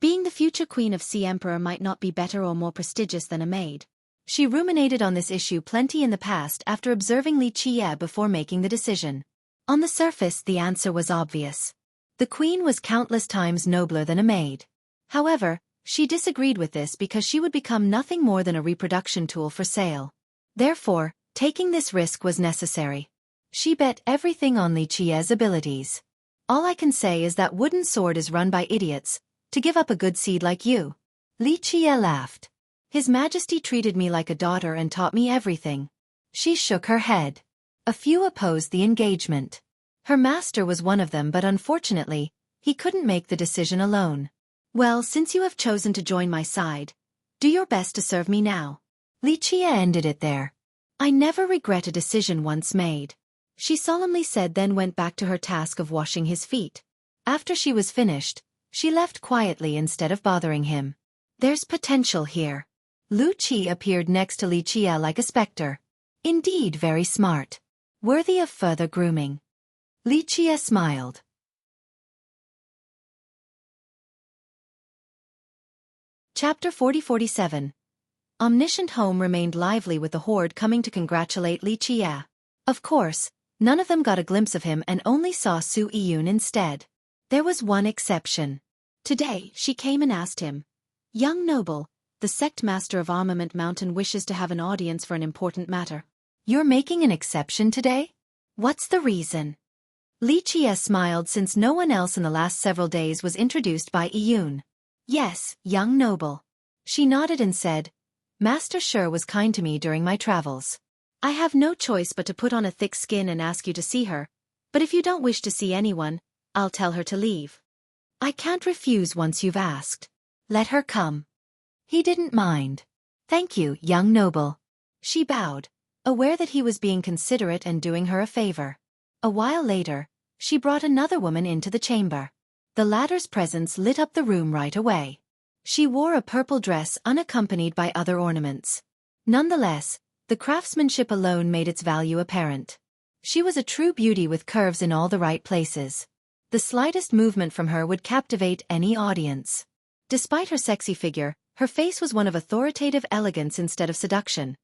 Being the future queen of Sea Emperor might not be better or more prestigious than a maid. She ruminated on this issue plenty in the past after observing Li Qiye before making the decision. On the surface, the answer was obvious. The queen was countless times nobler than a maid. However, she disagreed with this because she would become nothing more than a reproduction tool for sale. Therefore, taking this risk was necessary. She bet everything on Li Qiye's abilities. All I can say is that wooden sword is run by idiots, to give up a good seed like you. Li Qiye laughed. His Majesty treated me like a daughter and taught me everything. She shook her head. A few opposed the engagement. Her master was one of them, but unfortunately, he couldn't make the decision alone. Well, since you have chosen to join my side, do your best to serve me now. Li Qiye ended it there. I never regret a decision once made. She solemnly said, then went back to her task of washing his feet. After she was finished, she left quietly instead of bothering him. There's potential here. Lu Qi appeared next to Li Qiye like a specter. Indeed, very smart. Worthy of further grooming. Li Qiye smiled. Chapter 40-47. Omniscient home remained lively with the horde coming to congratulate Li Qiye. Of course, none of them got a glimpse of him and only saw Su Yiyun instead. There was one exception. Today, she came and asked him, "Young noble, the sect master of Armament Mountain wishes to have an audience for an important matter." You're making an exception today? What's the reason? Li Qiye smiled since no one else in the last several days was introduced by Yiyun. Yes, young noble. She nodded and said, Master Shi was kind to me during my travels. I have no choice but to put on a thick skin and ask you to see her, but if you don't wish to see anyone, I'll tell her to leave. I can't refuse once you've asked. Let her come. He didn't mind. Thank you, young noble. She bowed, aware that he was being considerate and doing her a favor. A while later, she brought another woman into the chamber. The latter's presence lit up the room right away. She wore a purple dress unaccompanied by other ornaments. Nonetheless, the craftsmanship alone made its value apparent. She was a true beauty with curves in all the right places. The slightest movement from her would captivate any audience. Despite her sexy figure, her face was one of authoritative elegance instead of seduction.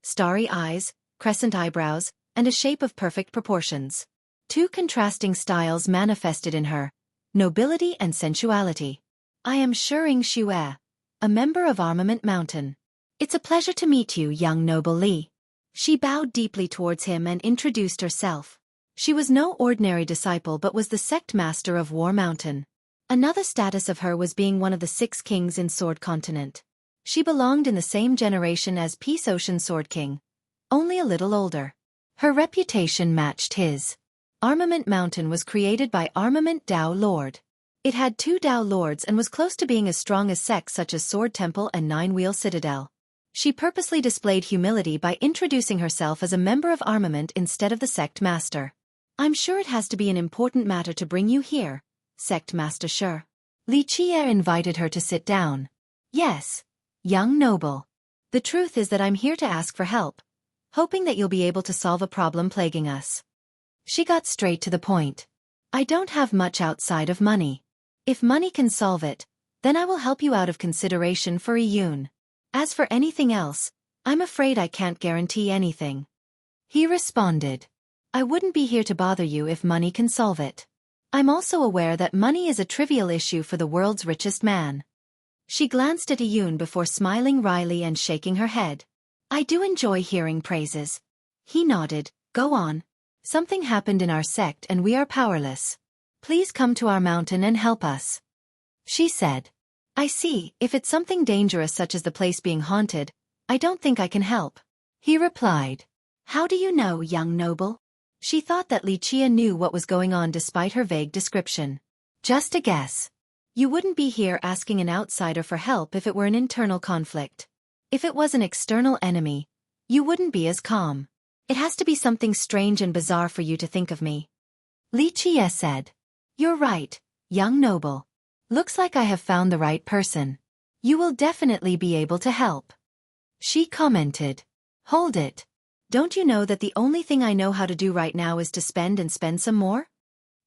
Starry eyes, crescent eyebrows, and a shape of perfect proportions. Two contrasting styles manifested in her, nobility and sensuality. I am Xueqi, a member of Armament Mountain. It's a pleasure to meet you, young noble Li. She bowed deeply towards him and introduced herself. She was no ordinary disciple but was the sect master of War Mountain. Another status of her was being one of the 6 kings in Sword Continent. She belonged in the same generation as Peace Ocean Sword King, only a little older. Her reputation matched his. Armament Mountain was created by Armament Dao Lord. It had 2 Dao Lords and was close to being as strong as sects such as Sword Temple and Nine-Wheel Citadel. She purposely displayed humility by introducing herself as a member of Armament instead of the sect master. I'm sure it has to be an important matter to bring you here, Sect Master Shi. Li Qiye invited her to sit down. Yes, young noble. The truth is that I'm here to ask for help, hoping that you'll be able to solve a problem plaguing us. She got straight to the point. I don't have much outside of money. If money can solve it, then I will help you out of consideration for Yiyun. As for anything else, I'm afraid I can't guarantee anything. He responded. I wouldn't be here to bother you if money can solve it. I'm also aware that money is a trivial issue for the world's richest man. She glanced at Yiyun before smiling wryly and shaking her head. I do enjoy hearing praises. He nodded. Go on. Something happened in our sect and we are powerless. Please come to our mountain and help us. She said. I see, if it's something dangerous such as the place being haunted, I don't think I can help. He replied. How do you know, young noble? She thought that Li Qiye knew what was going on despite her vague description. Just a guess. You wouldn't be here asking an outsider for help if it were an internal conflict. If it was an external enemy, you wouldn't be as calm. It has to be something strange and bizarre for you to think of me. Li Qiye said. You're right, young noble. Looks like I have found the right person. You will definitely be able to help. She commented. Hold it. Don't you know that the only thing I know how to do right now is to spend and spend some more?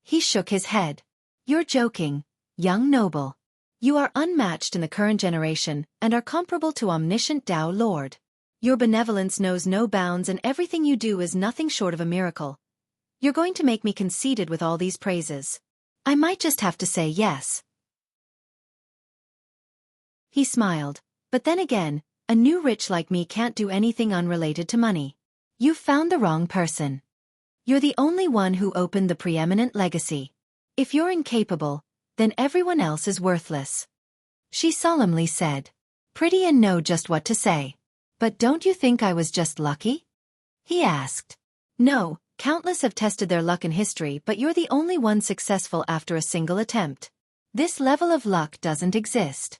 He shook his head. You're joking, young noble. You are unmatched in the current generation and are comparable to omniscient Tao Lord. Your benevolence knows no bounds and everything you do is nothing short of a miracle. You're going to make me conceited with all these praises. I might just have to say yes. He smiled. But then again, a new rich like me can't do anything unrelated to money. You've found the wrong person. You're the only one who opened the preeminent legacy. If you're incapable, then everyone else is worthless. She solemnly said. Pretty and know just what to say. But don't you think I was just lucky? He asked. No, countless have tested their luck in history, but you're the only one successful after a single attempt. This level of luck doesn't exist.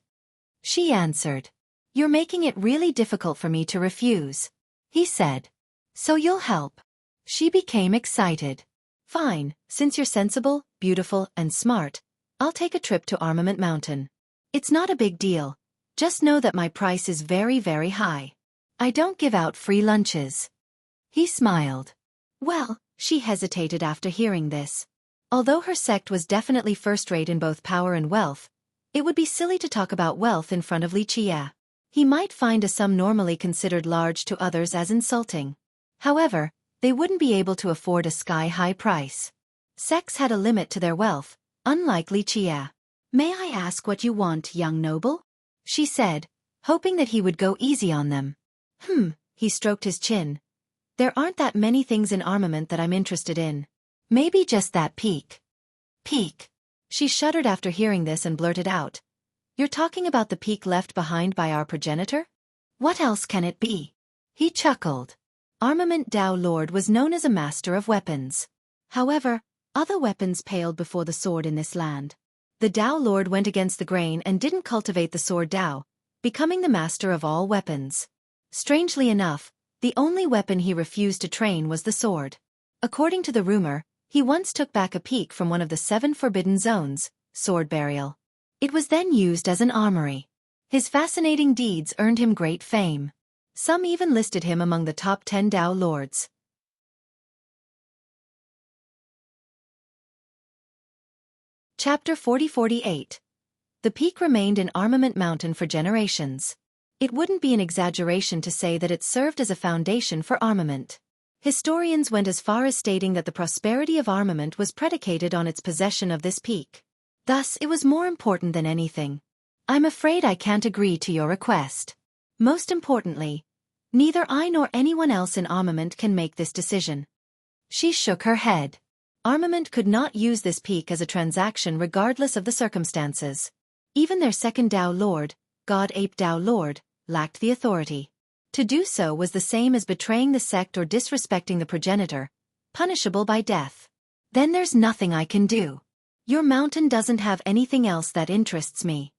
She answered. You're making it really difficult for me to refuse. He said. So you'll help. She became excited. Fine, since you're sensible, beautiful, and smart, I'll take a trip to Armament Mountain. It's not a big deal. Just know that my price is very, very high. I don't give out free lunches. He smiled. Well, she hesitated after hearing this. Although her sect was definitely first-rate in both power and wealth, it would be silly to talk about wealth in front of Xueqi. He might find a sum normally considered large to others as insulting. However, they wouldn't be able to afford a sky-high price. Sects had a limit to their wealth, unlike Xueqi. May I ask what you want, young noble? She said, hoping that he would go easy on them. He stroked his chin. There aren't that many things in armament that I'm interested in. Maybe just that peak. Peak. She shuddered after hearing this and blurted out. You're talking about the peak left behind by our progenitor? What else can it be? He chuckled. Armament Tao Lord was known as a master of weapons. However, other weapons paled before the sword in this land. The Tao Lord went against the grain and didn't cultivate the sword Tao, becoming the master of all weapons. Strangely enough, the only weapon he refused to train was the sword. According to the rumor, he once took back a peak from one of the 7 forbidden zones, sword burial. It was then used as an armory. His fascinating deeds earned him great fame. Some even listed him among the top 10 Tao Lords. Chapter 40-48. The peak remained in Armament Mountain for generations. It wouldn't be an exaggeration to say that it served as a foundation for armament. Historians went as far as stating that the prosperity of armament was predicated on its possession of this peak. Thus, it was more important than anything. I'm afraid I can't agree to your request. Most importantly, neither I nor anyone else in armament can make this decision. She shook her head. Armament could not use this peak as a transaction regardless of the circumstances. Even their second Tao Lord, God Ape Tao Lord, lacked the authority. To do so was the same as betraying the sect or disrespecting the progenitor, punishable by death. Then there's nothing I can do. Your mountain doesn't have anything else that interests me.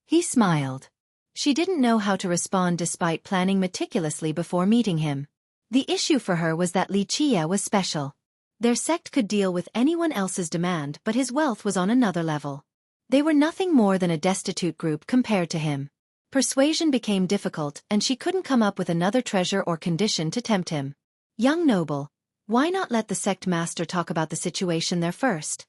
He smiled. She didn't know how to respond despite planning meticulously before meeting him. The issue for her was that Xueqi was special. Their sect could deal with anyone else's demand, but his wealth was on another level. They were nothing more than a destitute group compared to him. Persuasion became difficult, and she couldn't come up with another treasure or condition to tempt him. Young noble, why not let the sect master talk about the situation there first?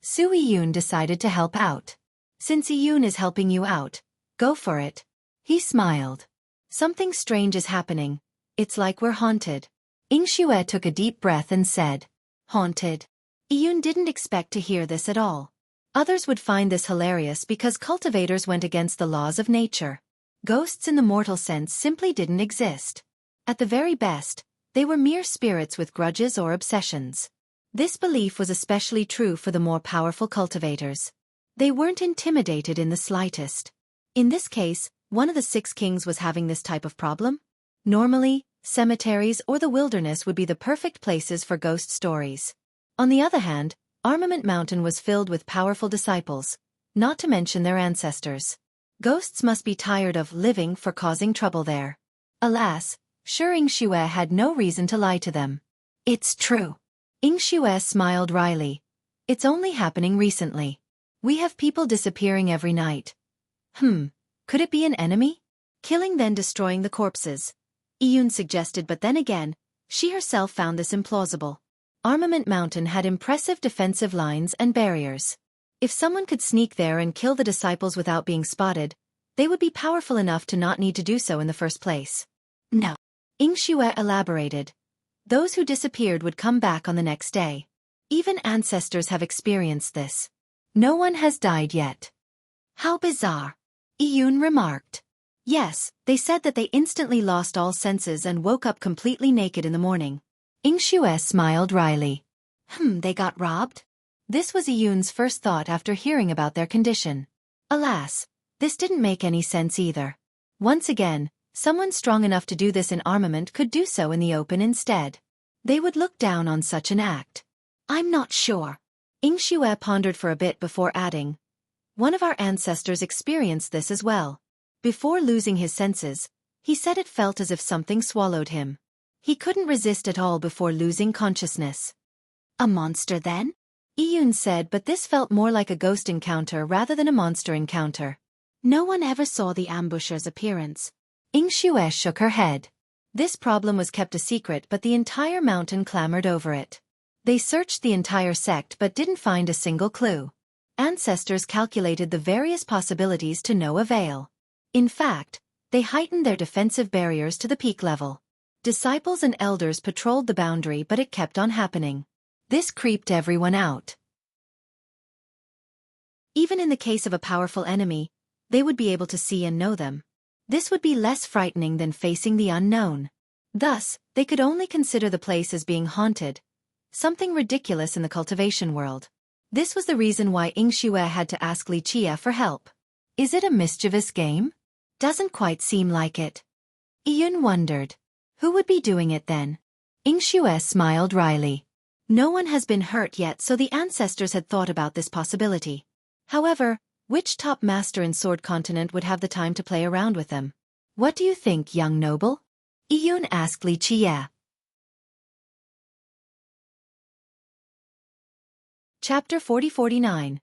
Xueqi decided to help out. Since Iyun is helping you out, go for it. He smiled. Something strange is happening. It's like we're haunted. Xueqi took a deep breath and said, haunted. Iyun didn't expect to hear this at all. Others would find this hilarious because cultivators went against the laws of nature. Ghosts in the mortal sense simply didn't exist. At the very best, they were mere spirits with grudges or obsessions. This belief was especially true for the more powerful cultivators. They weren't intimidated in the slightest. In this case, one of the 6 kings was having this type of problem. Normally, cemeteries or the wilderness would be the perfect places for ghost stories. On the other hand, Armament Mountain was filled with powerful disciples, not to mention their ancestors. Ghosts must be tired of living for causing trouble there. Alas, sure Xueqi had no reason to lie to them. It's true. Xueqi smiled wryly. It's only happening recently. We have people disappearing every night. Could it be an enemy? Killing then destroying the corpses. Iyun suggested, but then again, she herself found this implausible. Armament Mountain had impressive defensive lines and barriers. If someone could sneak there and kill the disciples without being spotted, they would be powerful enough to not need to do so in the first place. No. Xue elaborated. Those who disappeared would come back on the next day. Even ancestors have experienced this. No one has died yet. How bizarre. Yun remarked. Yes, they said that they instantly lost all senses and woke up completely naked in the morning. Xue smiled wryly. They got robbed? This was Yun's first thought after hearing about their condition. Alas, this didn't make any sense either. Once again, someone strong enough to do this in armament could do so in the open instead. They would look down on such an act. I'm not sure. Xue pondered for a bit before adding. One of our ancestors experienced this as well. Before losing his senses, he said it felt as if something swallowed him. He couldn't resist at all before losing consciousness. A monster then? Yun said, but this felt more like a ghost encounter rather than a monster encounter. No one ever saw the ambusher's appearance. Xue shook her head. This problem was kept a secret, but the entire mountain clamored over it. They searched the entire sect but didn't find a single clue. Ancestors calculated the various possibilities to no avail. In fact, they heightened their defensive barriers to the peak level. Disciples and elders patrolled the boundary, but it kept on happening. This creeped everyone out. Even in the case of a powerful enemy, they would be able to see and know them. This would be less frightening than facing the unknown. Thus, they could only consider the place as being haunted, something ridiculous in the cultivation world. This was the reason why Xue had to ask Li Qie for help. Is it a mischievous game? Doesn't quite seem like it. Yun wondered. Who would be doing it then? Xue smiled wryly. No one has been hurt yet, so the ancestors had thought about this possibility. However, which top master in Sword Continent would have the time to play around with them? What do you think, young noble? Yun asked Li Qie. Chapter 40-49.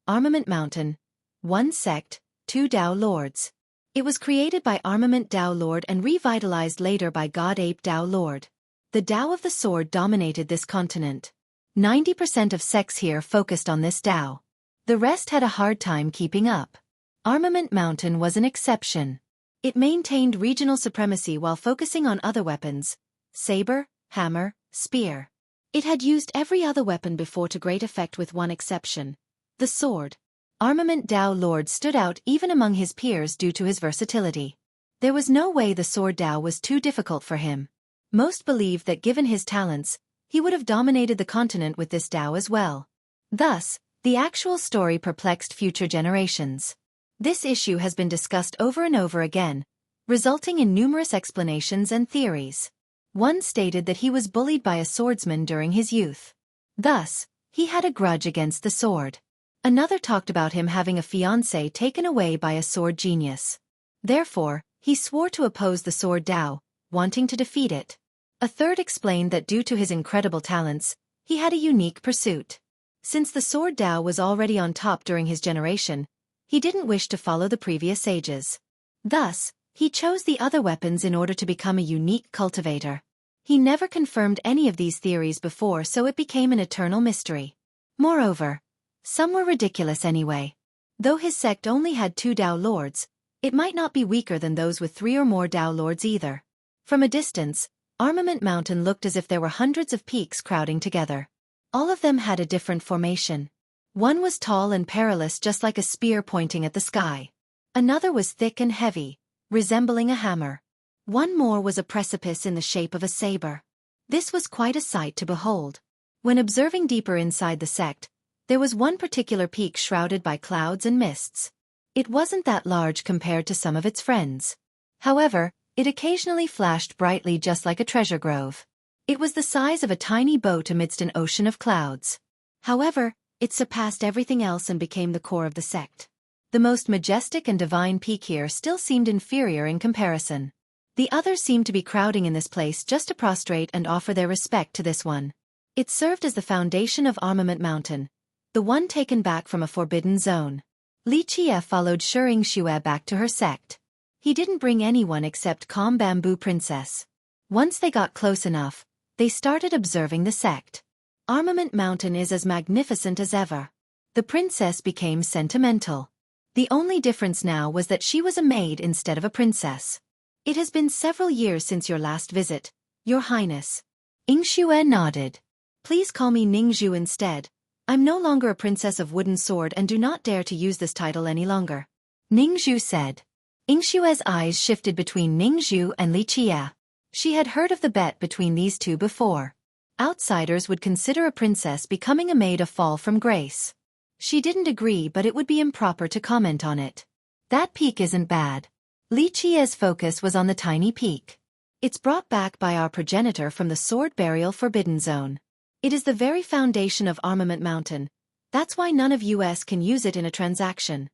Armament Mountain. 1 Sect, 2 Dao Lords. It was created by Armament Dao Lord and revitalized later by God Ape Dao Lord. The Dao of the Sword dominated this continent. 90% of sects here focused on this Dao. The rest had a hard time keeping up. Armament Mountain was an exception. It maintained regional supremacy while focusing on other weapons: saber, hammer, spear. It had used every other weapon before to great effect with one exception: the sword. Armament Dao Lord stood out even among his peers due to his versatility. There was no way the sword Dao was too difficult for him. Most believed that given his talents, he would have dominated the continent with this Dao as well. Thus, the actual story perplexed future generations. This issue has been discussed over and over again, resulting in numerous explanations and theories. One stated that he was bullied by a swordsman during his youth. Thus, he had a grudge against the sword. Another talked about him having a fiancée taken away by a sword genius. Therefore, he swore to oppose the sword Dao, wanting to defeat it. A third explained that due to his incredible talents, he had a unique pursuit. Since the sword Dao was already on top during his generation, he didn't wish to follow the previous sages. Thus, he chose the other weapons in order to become a unique cultivator. He never confirmed any of these theories before, so it became an eternal mystery. Moreover, some were ridiculous anyway. Though his sect only had 2 Dao Lords, it might not be weaker than those with 3 or more Dao Lords either. From a distance, Armament Mountain looked as if there were hundreds of peaks crowding together. All of them had a different formation. One was tall and perilous, just like a spear pointing at the sky. Another was thick and heavy, resembling a hammer. One more was a precipice in the shape of a saber. This was quite a sight to behold. When observing deeper inside the sect, there was one particular peak shrouded by clouds and mists. It wasn't that large compared to some of its friends. However, it occasionally flashed brightly just like a treasure grove. It was the size of a tiny boat amidst an ocean of clouds. However, it surpassed everything else and became the core of the sect. The most majestic and divine peak here still seemed inferior in comparison. The others seemed to be crowding in this place just to prostrate and offer their respect to this one. It served as the foundation of Armament Mountain, the one taken back from a forbidden zone. Li Qie followed Xue back to her sect. He didn't bring anyone except Calm Bamboo Princess. Once they got close enough, they started observing the sect. Armament Mountain is as magnificent as ever. The princess became sentimental. The only difference now was that she was a maid instead of a princess. It has been several years since your last visit, Your Highness. Xue nodded. Please call me Ningzhu instead. I'm no longer a princess of wooden sword and do not dare to use this title any longer. Ningzhu said. Xue's eyes shifted between Ningzhu and Li Qie. She had heard of the bet between these two before. Outsiders would consider a princess becoming a maid a fall from grace. She didn't agree, but it would be improper to comment on it. That peak isn't bad. Li Qie's focus was on the tiny peak. It's brought back by our progenitor from the sword burial forbidden zone. It is the very foundation of Armament Mountain. That's why none of us can use it in a transaction.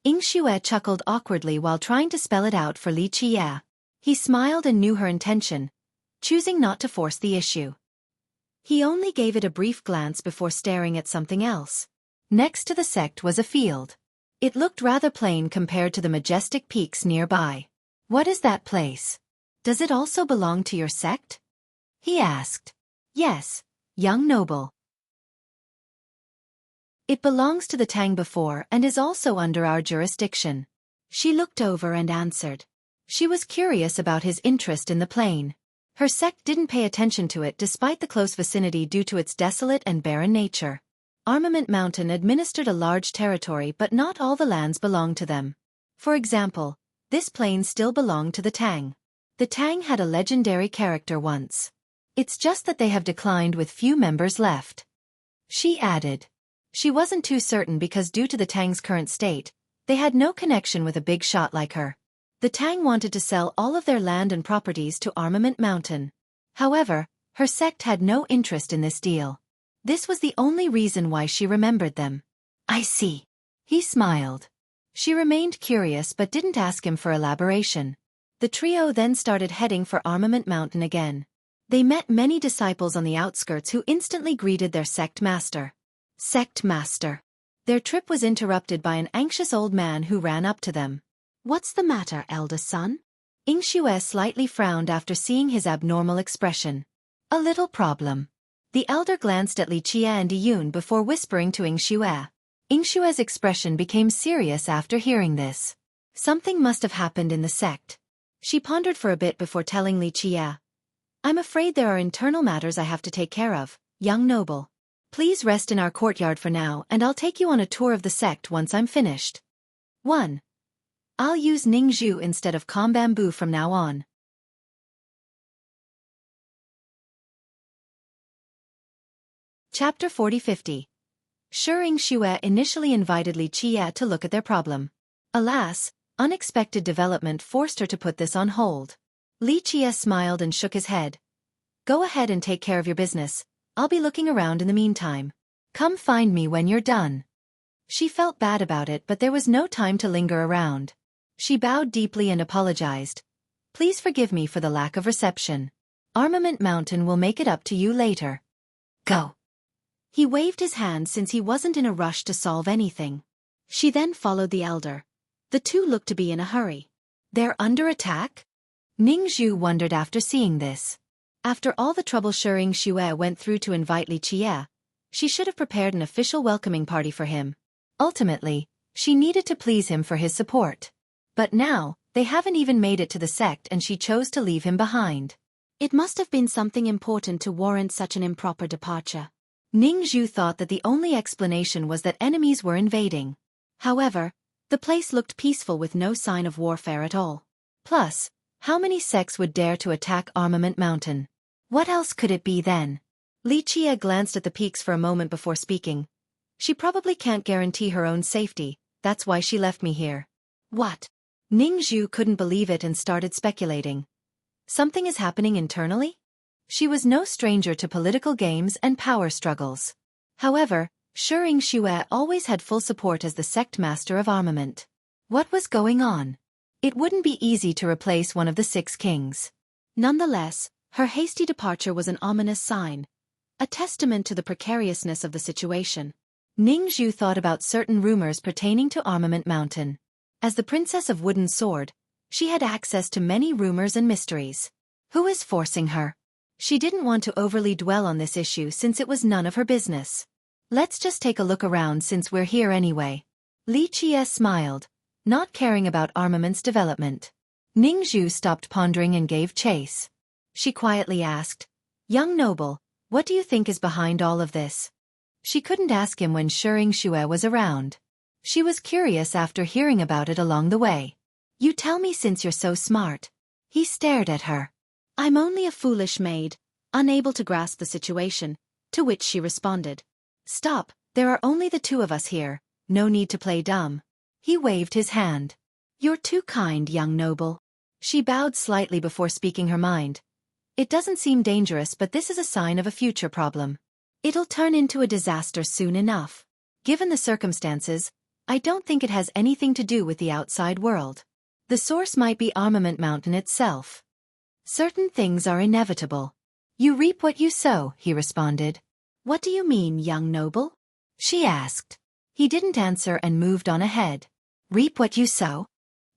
Xue chuckled awkwardly while trying to spell it out for Li Qie. He smiled and knew her intention, choosing not to force the issue. He only gave it a brief glance before staring at something else. Next to the sect was a field. It looked rather plain compared to the majestic peaks nearby. What is that place? Does it also belong to your sect? He asked. Yes, young noble. It belongs to the Tang before and is also under our jurisdiction. She looked over and answered. She was curious about his interest in the plain. Her sect didn't pay attention to it despite the close vicinity due to its desolate and barren nature. Armament Mountain administered a large territory, but not all the lands belonged to them. For example, this plain still belonged to the Tang. The Tang had a legendary character once. It's just that they have declined with few members left. She added. She wasn't too certain because due to the Tang's current state, they had no connection with a big shot like her. The Tang wanted to sell all of their land and properties to Armament Mountain. However, her sect had no interest in this deal. This was the only reason why she remembered them. I see. He smiled. She remained curious but didn't ask him for elaboration. The trio then started heading for Armament Mountain again. They met many disciples on the outskirts who instantly greeted their sect master. Sect master. Their trip was interrupted by an anxious old man who ran up to them. What's the matter, eldest son? Xue slightly frowned after seeing his abnormal expression. A little problem. The elder glanced at Li Qie and Yun before whispering to Xue. Xue's expression became serious after hearing this. Something must have happened in the sect. She pondered for a bit before telling Li Qie. I'm afraid there are internal matters I have to take care of, young noble. Please rest in our courtyard for now and I'll take you on a tour of the sect once I'm finished. 1. I'll use Ningzhu instead of Bamboo from now on. Chapter 40-50. Xue initially invited Li Qie to look at their problem. Alas, unexpected development forced her to put this on hold. Li Qie smiled and shook his head. Go ahead and take care of your business. I'll be looking around in the meantime. Come find me when you're done. She felt bad about it, but there was no time to linger around. She bowed deeply and apologized. Please forgive me for the lack of reception. Armament Mountain will make it up to you later. Go. He waved his hand since he wasn't in a rush to solve anything. She then followed the elder. The two looked to be in a hurry. They're under attack? Ningzhu wondered after seeing this. After all the trouble Xue went through to invite Li Qie, she should have prepared an official welcoming party for him. Ultimately, she needed to please him for his support. But now, they haven't even made it to the sect and she chose to leave him behind. It must have been something important to warrant such an improper departure. Ningzhu thought that the only explanation was that enemies were invading. However, the place looked peaceful with no sign of warfare at all. Plus, how many sects would dare to attack Armament Mountain? What else could it be then? Li Qie glanced at the peaks for a moment before speaking. She probably can't guarantee her own safety, that's why she left me here. What? Ningzhu couldn't believe it and started speculating. Something is happening internally? She was no stranger to political games and power struggles. However, Xue always had full support as the sect master of armament. What was going on? It wouldn't be easy to replace one of the 6 kings. Nonetheless, her hasty departure was an ominous sign, a testament to the precariousness of the situation. Ningzhu thought about certain rumors pertaining to Armament Mountain. As the Princess of Wooden Sword, she had access to many rumors and mysteries. Who is forcing her? She didn't want to overly dwell on this issue since it was none of her business. Let's just take a look around since we're here anyway. Li Qie smiled, not caring about armaments development. Ning Zhu stopped pondering and gave chase. She quietly asked, "Young noble, what do you think is behind all of this?" She couldn't ask him when Xueqi was around. She was curious after hearing about it along the way. "You tell me since you're so smart." He stared at her. "I'm only a foolish maid, unable to grasp the situation," to which she responded. "Stop, there are only the two of us here, no need to play dumb." He waved his hand. "You're too kind, young noble." She bowed slightly before speaking her mind. "It doesn't seem dangerous, but this is a sign of a future problem. It'll turn into a disaster soon enough. Given the circumstances, I don't think it has anything to do with the outside world. The source might be Armament Mountain itself. Certain things are inevitable. You reap what you sow," he responded. "What do you mean, young noble?" she asked. He didn't answer and moved on ahead. "Reap what you sow?"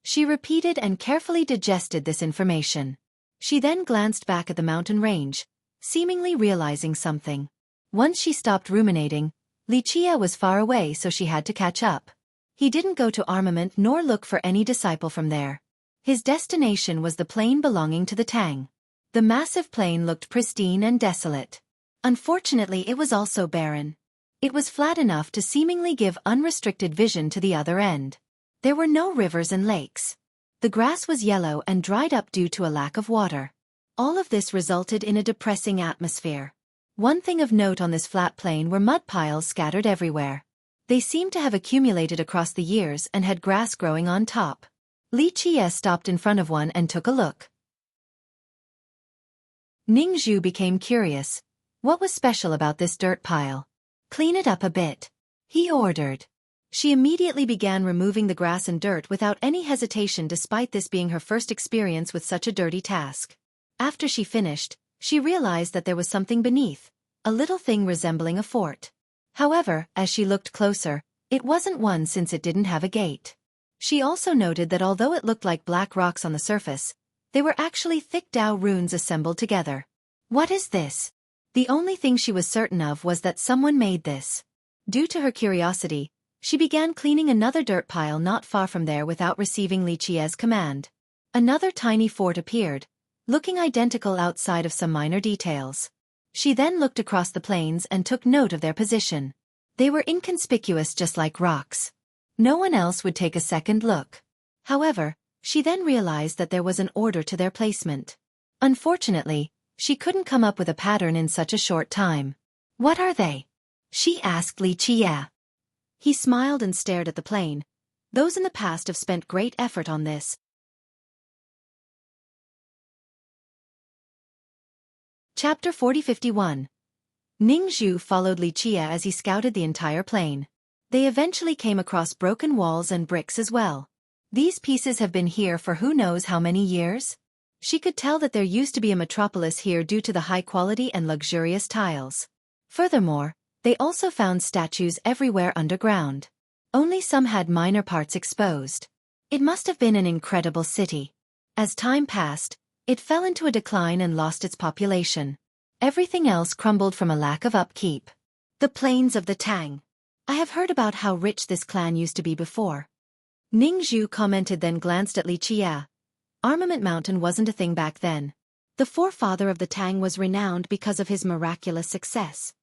She repeated and carefully digested this information. She then glanced back at the mountain range, seemingly realizing something. Once she stopped ruminating, Li Qie was far away, so she had to catch up. He didn't go to Armament nor look for any disciple from there. His destination was the plain belonging to the Tang. The massive plain looked pristine and desolate. Unfortunately, it was also barren. It was flat enough to seemingly give unrestricted vision to the other end. There were no rivers and lakes. The grass was yellow and dried up due to a lack of water. All of this resulted in a depressing atmosphere. One thing of note on this flat plain were mud piles scattered everywhere. They seemed to have accumulated across the years and had grass growing on top. Li Qie stopped in front of one and took a look. Ning Zhu became curious. What was special about this dirt pile? "Clean it up a bit," he ordered. She immediately began removing the grass and dirt without any hesitation, despite this being her first experience with such a dirty task. After she finished, she realized that there was something beneath, a little thing resembling a fort. However, as she looked closer, it wasn't one since it didn't have a gate. She also noted that although it looked like black rocks on the surface, they were actually thick Dao runes assembled together. What is this? The only thing she was certain of was that someone made this. Due to her curiosity, she began cleaning another dirt pile not far from there without receiving Li Qie's command. Another tiny fort appeared, looking identical outside of some minor details. She then looked across the plains and took note of their position. They were inconspicuous, just like rocks. No one else would take a second look. However, she then realized that there was an order to their placement. Unfortunately, she couldn't come up with a pattern in such a short time. "What are they?" she asked Li Qie. He smiled and stared at the plain. "Those in the past have spent great effort on this." Chapter 40-51. Ning Zhu followed Li Qie as he scouted the entire plain. They eventually came across broken walls and bricks as well. These pieces have been here for who knows how many years? She could tell that there used to be a metropolis here due to the high quality and luxurious tiles. Furthermore, they also found statues everywhere underground. Only some had minor parts exposed. It must have been an incredible city. As time passed, it fell into a decline and lost its population. Everything else crumbled from a lack of upkeep. The plains of the Tang. I have heard about how rich this clan used to be before. Ning Zhu commented, then glanced at Li Qie. Armament Mountain wasn't a thing back then. The forefather of the Tang was renowned because of his miraculous success.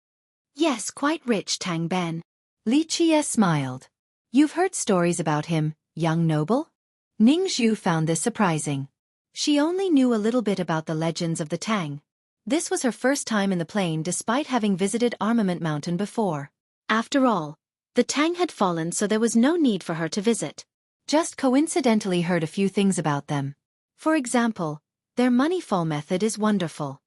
Yes, quite rich, Tang Ben. Li Qie smiled. You've heard stories about him, young noble? Ning Zhu found this surprising. She only knew a little bit about the legends of the Tang. This was her first time in the plain despite having visited Armament Mountain before. After all, the Tang had fallen, so there was no need for her to visit. Just coincidentally heard a few things about them. For example, their money fall method is wonderful.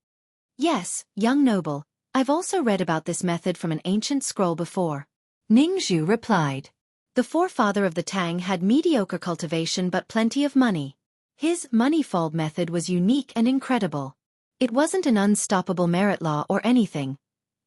Yes, young noble, I've also read about this method from an ancient scroll before. Ning Zhu replied. The forefather of the Tang had mediocre cultivation but plenty of money. His money fall method was unique and incredible. It wasn't an unstoppable merit law or anything,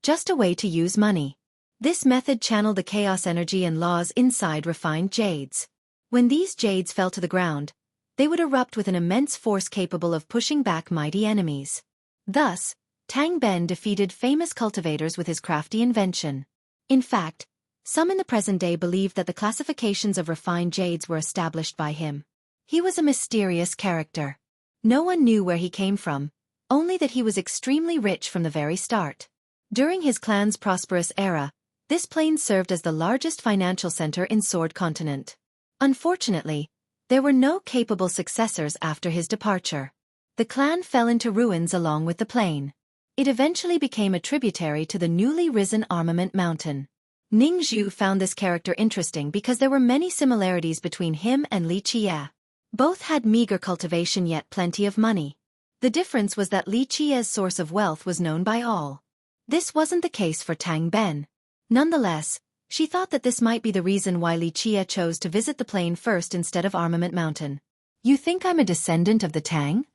just a way to use money. This method channeled the chaos energy and laws inside refined jades. When these jades fell to the ground, they would erupt with an immense force capable of pushing back mighty enemies. Thus, Tang Ben defeated famous cultivators with his crafty invention. In fact, some in the present day believed that the classifications of refined jades were established by him. He was a mysterious character. No one knew where he came from, only that he was extremely rich from the very start. During his clan's prosperous era, this plain served as the largest financial center in Sword Continent. Unfortunately, there were no capable successors after his departure. The clan fell into ruins along with the plain. It eventually became a tributary to the newly risen Armament Mountain. Ning Zhu found this character interesting because there were many similarities between him and Li Qie. Both had meager cultivation yet plenty of money. The difference was that Li Qie's source of wealth was known by all. This wasn't the case for Tang Ben. Nonetheless, she thought that this might be the reason why Li Qie chose to visit the plain first instead of Armament Mountain. You think I'm a descendant of the Tang?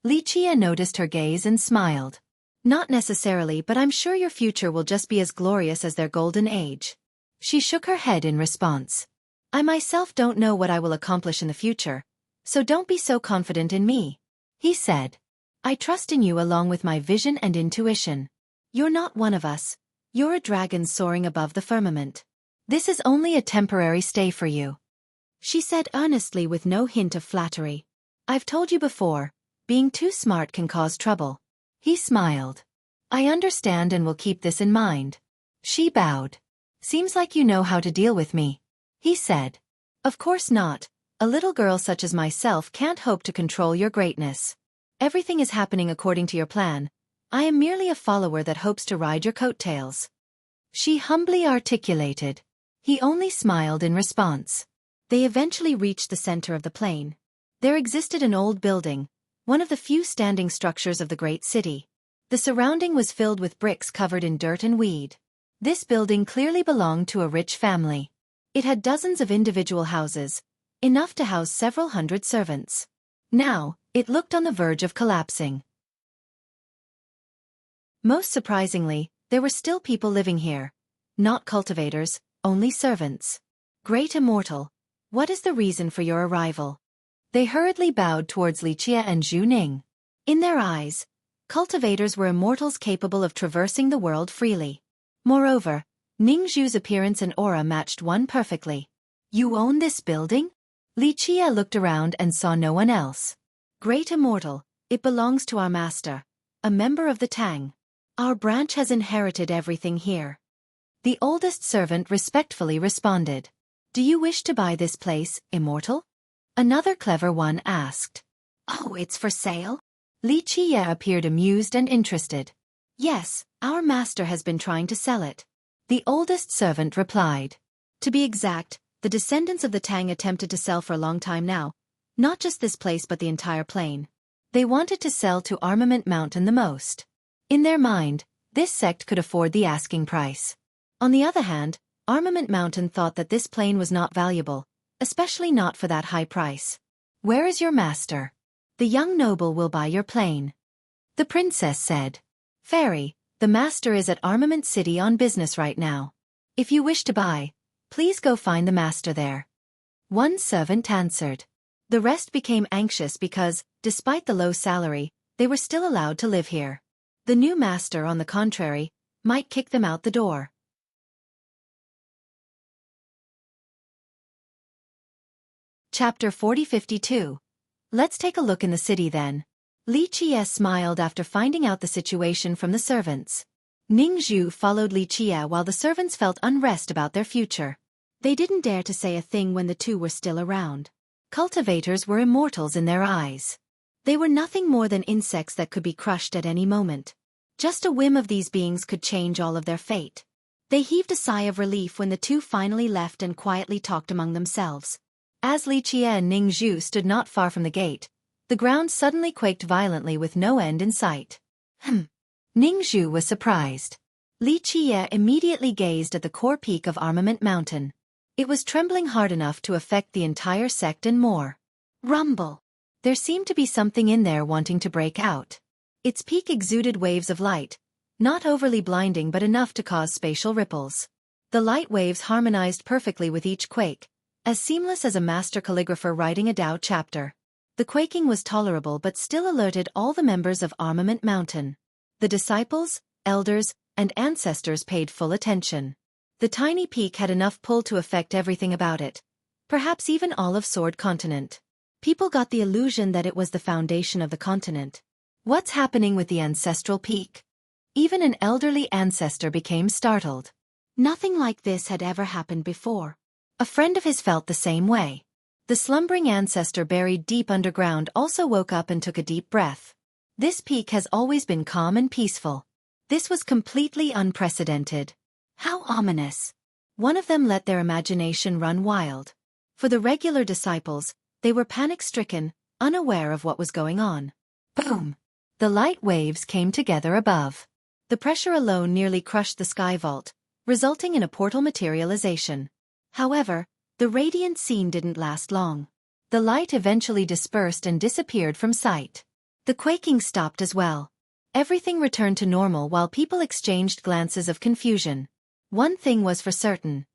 Li Qie noticed her gaze and smiled. Not necessarily, but I'm sure your future will just be as glorious as their golden age. She shook her head in response. I myself don't know what I will accomplish in the future, so don't be so confident in me, he said. I trust in you along with my vision and intuition. You're not one of us. You're a dragon soaring above the firmament. This is only a temporary stay for you, she said earnestly with no hint of flattery. I've told you before, being too smart can cause trouble. He smiled. I understand and will keep this in mind. She bowed. Seems like you know how to deal with me, he said. Of course not. A little girl such as myself can't hope to control your greatness. Everything is happening according to your plan. I am merely a follower that hopes to ride your coattails, she humbly articulated. He only smiled in response. They eventually reached the center of the plain. There existed an old building, one of the few standing structures of the great city. The surrounding was filled with bricks covered in dirt and weed. This building clearly belonged to a rich family. It had dozens of individual houses, enough to house several hundred servants. Now, it looked on the verge of collapsing. Most surprisingly, there were still people living here. Not cultivators, only servants. Great Immortal, what is the reason for your arrival? They hurriedly bowed towards Li Qie and Zhu Ning. In their eyes, cultivators were immortals capable of traversing the world freely. Moreover, Ning Zhu's appearance and aura matched one perfectly. You own this building? Li Qie looked around and saw no one else. Great Immortal, it belongs to our master, a member of the Tang. Our branch has inherited everything here. The oldest servant respectfully responded. Do you wish to buy this place, Immortal? Another clever one asked. Oh, it's for sale? Li Qie appeared amused and interested. Yes, our master has been trying to sell it, the oldest servant replied. To be exact, the descendants of the Tang attempted to sell for a long time now, not just this place but the entire plain. They wanted to sell to Armament Mountain the most. In their mind, this sect could afford the asking price. On the other hand, Armament Mountain thought that this plain was not valuable, especially not for that high price. Where is your master? The young noble will buy your plain, the princess said. Fairy, the master is at Armament City on business right now. If you wish to buy, please go find the master there. One servant answered. The rest became anxious because, despite the low salary, they were still allowed to live here. The new master, on the contrary, might kick them out the door. Chapter 4052. Let's take a look in the city then. Li Qie smiled after finding out the situation from the servants. Ning Zhu followed Li Qie while the servants felt unrest about their future. They didn't dare to say a thing when the two were still around. Cultivators were immortals in their eyes. They were nothing more than insects that could be crushed at any moment. Just a whim of these beings could change all of their fate. They heaved a sigh of relief when the two finally left and quietly talked among themselves. As Li Qie and Ning Zhu stood not far from the gate, the ground suddenly quaked violently with no end in sight. Ning Zhu was surprised. Li Qie immediately gazed at the core peak of Armament Mountain. It was trembling hard enough to affect the entire sect and more. Rumble. There seemed to be something in there wanting to break out. Its peak exuded waves of light, not overly blinding but enough to cause spatial ripples. The light waves harmonized perfectly with each quake, as seamless as a master calligrapher writing a Tao chapter. The quaking was tolerable but still alerted all the members of Armament Mountain. The disciples, elders, and ancestors paid full attention. The tiny peak had enough pull to affect everything about it. Perhaps even all of Sword Continent. People got the illusion that it was the foundation of the continent. What's happening with the ancestral peak? Even an elderly ancestor became startled. Nothing like this had ever happened before. A friend of his felt the same way. The slumbering ancestor buried deep underground also woke up and took a deep breath. This peak has always been calm and peaceful. This was completely unprecedented. How ominous. One of them let their imagination run wild. For the regular disciples, they were panic-stricken, unaware of what was going on. Boom! The light waves came together above. The pressure alone nearly crushed the sky vault, resulting in a portal materialization. However, the radiant scene didn't last long. The light eventually dispersed and disappeared from sight. The quaking stopped as well. Everything returned to normal while people exchanged glances of confusion. One thing was for certain.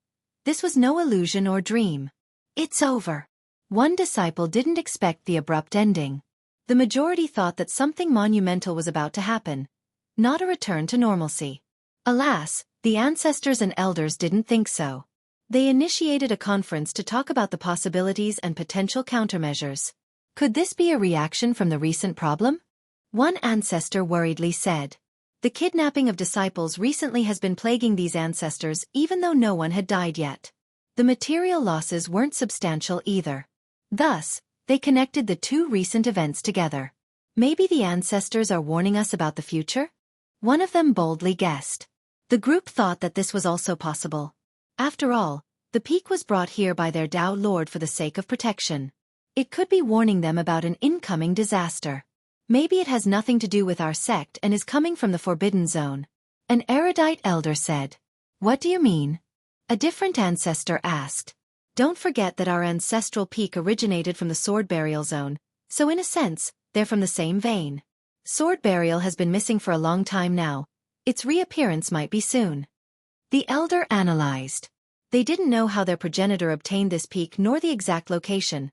This was no illusion or dream. It's over. One disciple didn't expect the abrupt ending. The majority thought that something monumental was about to happen, not a return to normalcy. Alas, the ancestors and elders didn't think so. They initiated a conference to talk about the possibilities and potential countermeasures. Could this be a reaction from the recent problem? One ancestor worriedly said. The kidnapping of disciples recently has been plaguing these ancestors even though no one had died yet. The material losses weren't substantial either. Thus, they connected the two recent events together. Maybe the ancestors are warning us about the future? One of them boldly guessed. The group thought that this was also possible. After all, the peak was brought here by their Tao Lord for the sake of protection. It could be warning them about an incoming disaster. Maybe it has nothing to do with our sect and is coming from the Forbidden Zone. An erudite elder said. What do you mean? A different ancestor asked. Don't forget that our ancestral peak originated from the Sword Burial Zone, so in a sense, they're from the same vein. Sword Burial has been missing for a long time now. Its reappearance might be soon. The elder analyzed. They didn't know how their progenitor obtained this peak nor the exact location,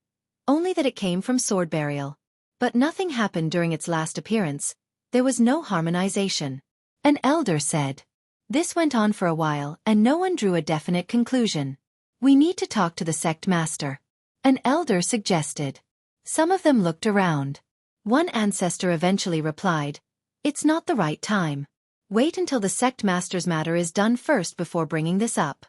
only that it came from Sword Burial. But nothing happened during its last appearance. There was no harmonization. An elder said. This went on for a while and no one drew a definite conclusion. We need to talk to the sect master. An elder suggested. Some of them looked around. One ancestor eventually replied. It's not the right time. Wait until the sect master's matter is done first before bringing this up.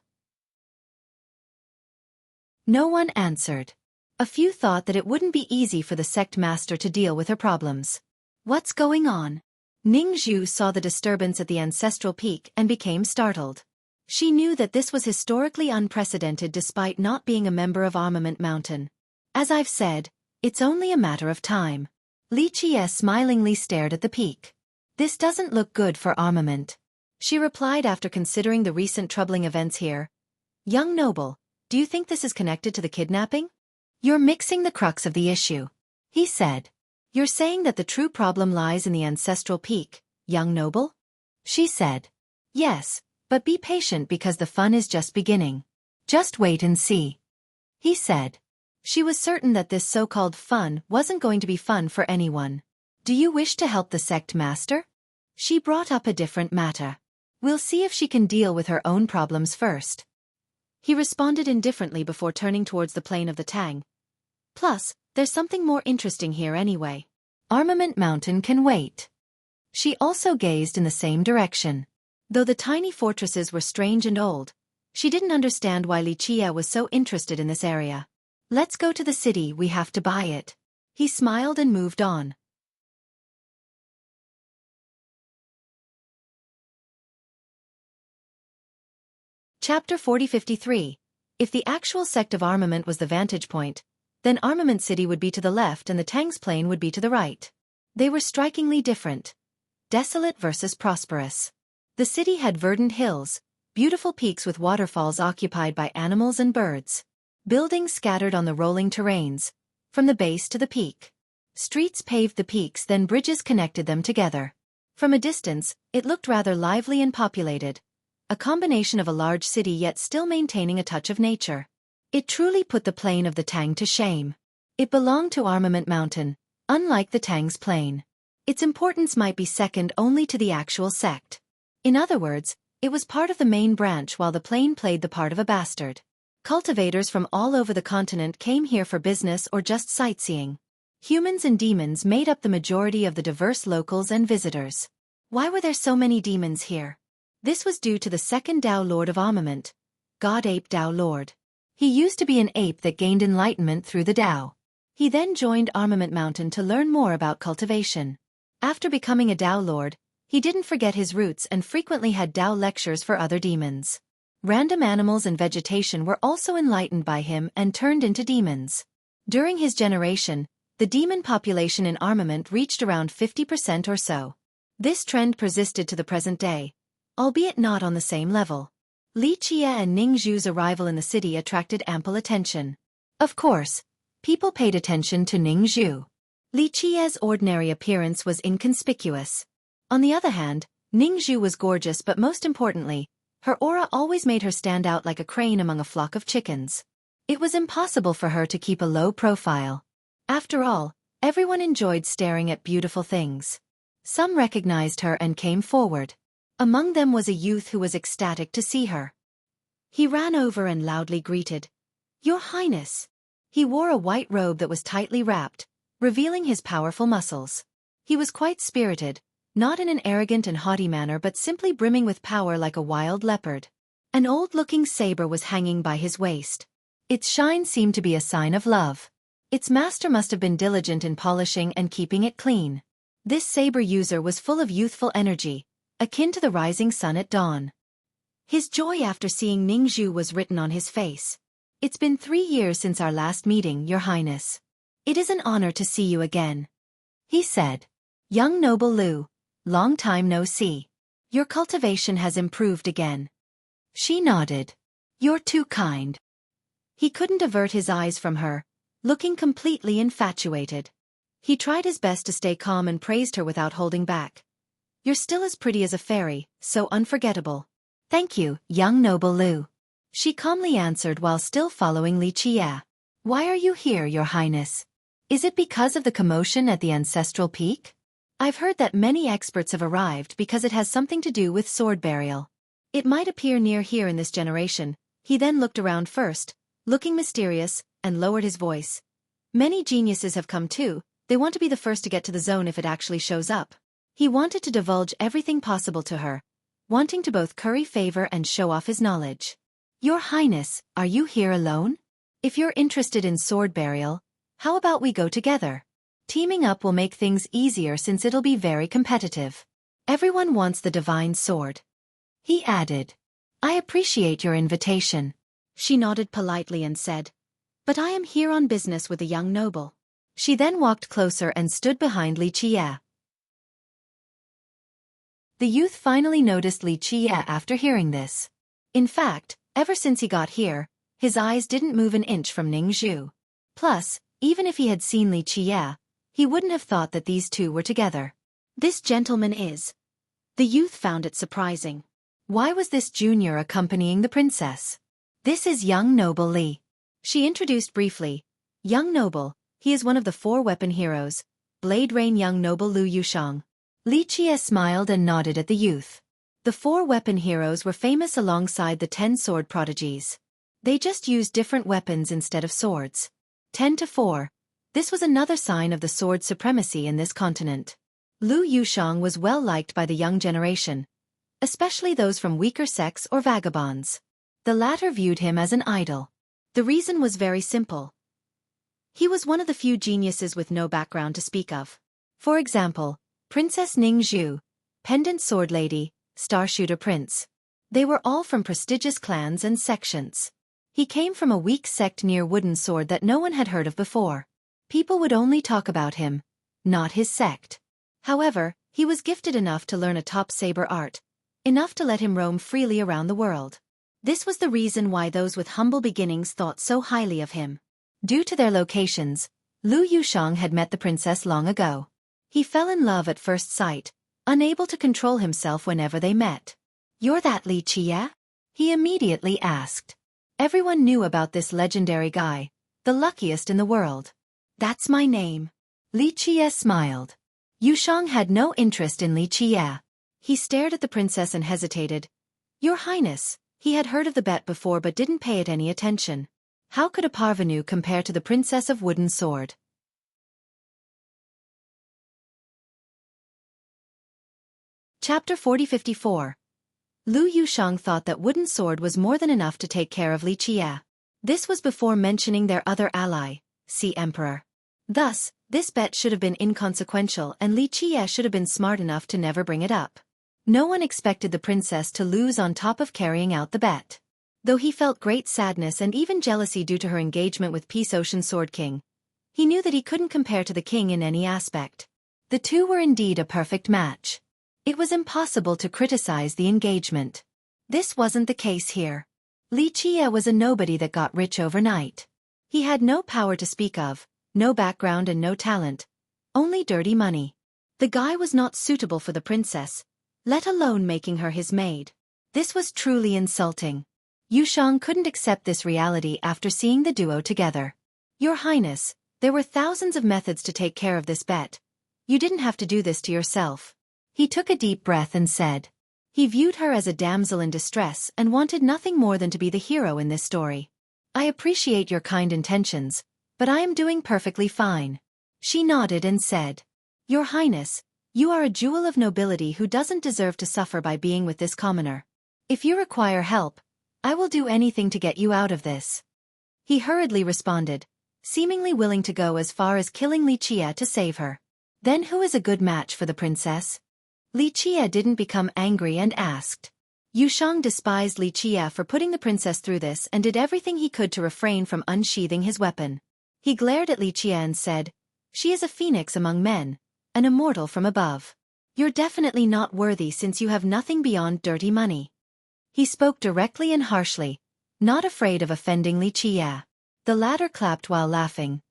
No one answered. A few thought that it wouldn't be easy for the sect master to deal with her problems. What's going on? Ning Zhu saw the disturbance at the ancestral peak and became startled. She knew that this was historically unprecedented despite not being a member of Armament Mountain. As I've said, it's only a matter of time. Li Qie smilingly stared at the peak. This doesn't look good for Armament. She replied after considering the recent troubling events here. Young noble, do you think this is connected to the kidnapping? You're mixing the crux of the issue. He said. You're saying that the true problem lies in the ancestral peak, young noble? She said. Yes. But be patient because the fun is just beginning. Just wait and see. He said. She was certain that this so-called fun wasn't going to be fun for anyone. Do you wish to help the sect master? She brought up a different matter. We'll see if she can deal with her own problems first. He responded indifferently before turning towards the plain of the Tang. Plus, there's something more interesting here anyway. Armament Mountain can wait. She also gazed in the same direction. Though the tiny fortresses were strange and old, she didn't understand why Li Qie was so interested in this area. Let's go to the city, we have to buy it. He smiled and moved on. Chapter 4053. If the actual sect of Armament was the vantage point, then Armament City would be to the left and the Tang's Plain would be to the right. They were strikingly different. Desolate versus prosperous. The city had verdant hills, beautiful peaks with waterfalls occupied by animals and birds. Buildings scattered on the rolling terrains, from the base to the peak. Streets paved the peaks, then bridges connected them together. From a distance, it looked rather lively and populated. A combination of a large city yet still maintaining a touch of nature. It truly put the plain of the Tang to shame. It belonged to Armament Mountain, unlike the Tang's Plain. Its importance might be second only to the actual sect. In other words, It was part of the main branch while the plain played the part of a bastard. Cultivators from all over the continent came here for business or just sightseeing. Humans and demons made up the majority of the diverse locals and visitors. Why were there so many demons here? This was due to the second Tao Lord of Armament, God Ape Tao Lord. He used to be an ape that gained enlightenment through the Tao. He then joined Armament Mountain to learn more about cultivation. After becoming a Tao Lord, he didn't forget his roots and frequently had Tao lectures for other demons. Random animals and vegetation were also enlightened by him and turned into demons. During his generation, the demon population in Armament reached around 50% or so. This trend persisted to the present day, albeit not on the same level. Li Qie and Ning Zhu's arrival in the city attracted ample attention. Of course, people paid attention to Ning Zhu. Li Qie's ordinary appearance was inconspicuous. On the other hand, Ning Zhu was gorgeous, but most importantly, her aura always made her stand out like a crane among a flock of chickens. It was impossible for her to keep a low profile. After all, everyone enjoyed staring at beautiful things. Some recognized her and came forward. Among them was a youth who was ecstatic to see her. He ran over and loudly greeted, "Your Highness." He wore a white robe that was tightly wrapped, revealing his powerful muscles. He was quite spirited, not in an arrogant and haughty manner but simply brimming with power like a wild leopard. An old-looking saber was hanging by his waist. Its shine seemed to be a sign of love. Its master must have been diligent in polishing and keeping it clean. This saber user was full of youthful energy, akin to the rising sun at dawn. His joy after seeing Ning Zhu was written on his face. "It's been 3 years since our last meeting, Your Highness. It is an honor to see you again," he said. "Young noble Lu, long time no see. Your cultivation has improved again." She nodded. "You're too kind." He couldn't avert his eyes from her, looking completely infatuated. He tried his best to stay calm and praised her without holding back. "You're still as pretty as a fairy, so unforgettable." "Thank you, young noble Lu," she calmly answered while still following Li Qie. "Why are you here, Your Highness? Is it because of the commotion at the ancestral peak? I've heard that many experts have arrived because it has something to do with sword burial. It might appear near here in this generation." He then looked around first, looking mysterious, and lowered his voice. "Many geniuses have come too. They want to be the first to get to the zone if it actually shows up." He wanted to divulge everything possible to her, wanting to both curry favor and show off his knowledge. "Your Highness, are you here alone? If you're interested in sword burial, how about we go together? Teaming up will make things easier since it'll be very competitive. Everyone wants the divine sword," he added. "I appreciate your invitation." She nodded politely and said, "But I am here on business with a young noble." She then walked closer and stood behind Li Qie. The youth finally noticed Li Qie after hearing this. In fact, ever since he got here, his eyes didn't move an inch from Ning Zhu. Plus, even if he had seen Li Qie, he wouldn't have thought that these two were together. "This gentleman is..." The youth found it surprising. Why was this junior accompanying the princess? "This is young noble Li." She introduced briefly. "Young noble, he is one of the 4 weapon heroes, Blade Rain young noble Lu Yushang." Li Qie smiled and nodded at the youth. The 4 weapon heroes were famous alongside the 10 sword prodigies. They just used different weapons instead of swords. 10 to 4. This was another sign of the sword supremacy in this continent. Lu Yushang was well liked by the young generation, especially those from weaker sects or vagabonds. The latter viewed him as an idol. The reason was very simple. He was one of the few geniuses with no background to speak of. For example, Princess Ning Zhu, Pendant Sword Lady, Starshooter Prince. They were all from prestigious clans and sections. He came from a weak sect near Wooden Sword that no one had heard of before. People would only talk about him, not his sect. However, he was gifted enough to learn a top saber art, enough to let him roam freely around the world. This was the reason why those with humble beginnings thought so highly of him. Due to their locations, Lu Yushang had met the princess long ago. He fell in love at first sight, unable to control himself whenever they met. "You're that Li Qie?" he immediately asked. Everyone knew about this legendary guy, the luckiest in the world. "That's my name." Li Qie smiled. Yushang had no interest in Li Qie. He stared at the princess and hesitated. Your Highness, he had heard of the bet before but didn't pay it any attention. How could a parvenu compare to the Princess of Wooden Sword? Chapter 40-54. Lu Yushang thought that Wooden Sword was more than enough to take care of Li Qie. This was before mentioning their other ally, Sea Emperor. Thus, this bet should have been inconsequential and Li Qie should have been smart enough to never bring it up. No one expected the princess to lose on top of carrying out the bet. Though he felt great sadness and even jealousy due to her engagement with Peace Ocean Sword King, he knew that he couldn't compare to the king in any aspect. The two were indeed a perfect match. It was impossible to criticize the engagement. This wasn't the case here. Li Qie was a nobody that got rich overnight. He had no power to speak of, no background and no talent. Only dirty money. The guy was not suitable for the princess, let alone making her his maid. This was truly insulting. Yushang couldn't accept this reality after seeing the duo together. Your Highness, there were thousands of methods to take care of this bet. You didn't have to do this to yourself. He took a deep breath and said. He viewed her as a damsel in distress and wanted nothing more than to be the hero in this story. I appreciate your kind intentions, but I am doing perfectly fine. She nodded and said. Your Highness, you are a jewel of nobility who doesn't deserve to suffer by being with this commoner. If you require help, I will do anything to get you out of this. He hurriedly responded, seemingly willing to go as far as killing Li Qie to save her. Then who is a good match for the princess? Li Qie didn't become angry and asked. Yushang despised Li Qie for putting the princess through this and did everything he could to refrain from unsheathing his weapon. He glared at Li Qie and said, She is a phoenix among men, an immortal from above. You're definitely not worthy since you have nothing beyond dirty money. He spoke directly and harshly, not afraid of offending Li Qie. The latter clapped while laughing.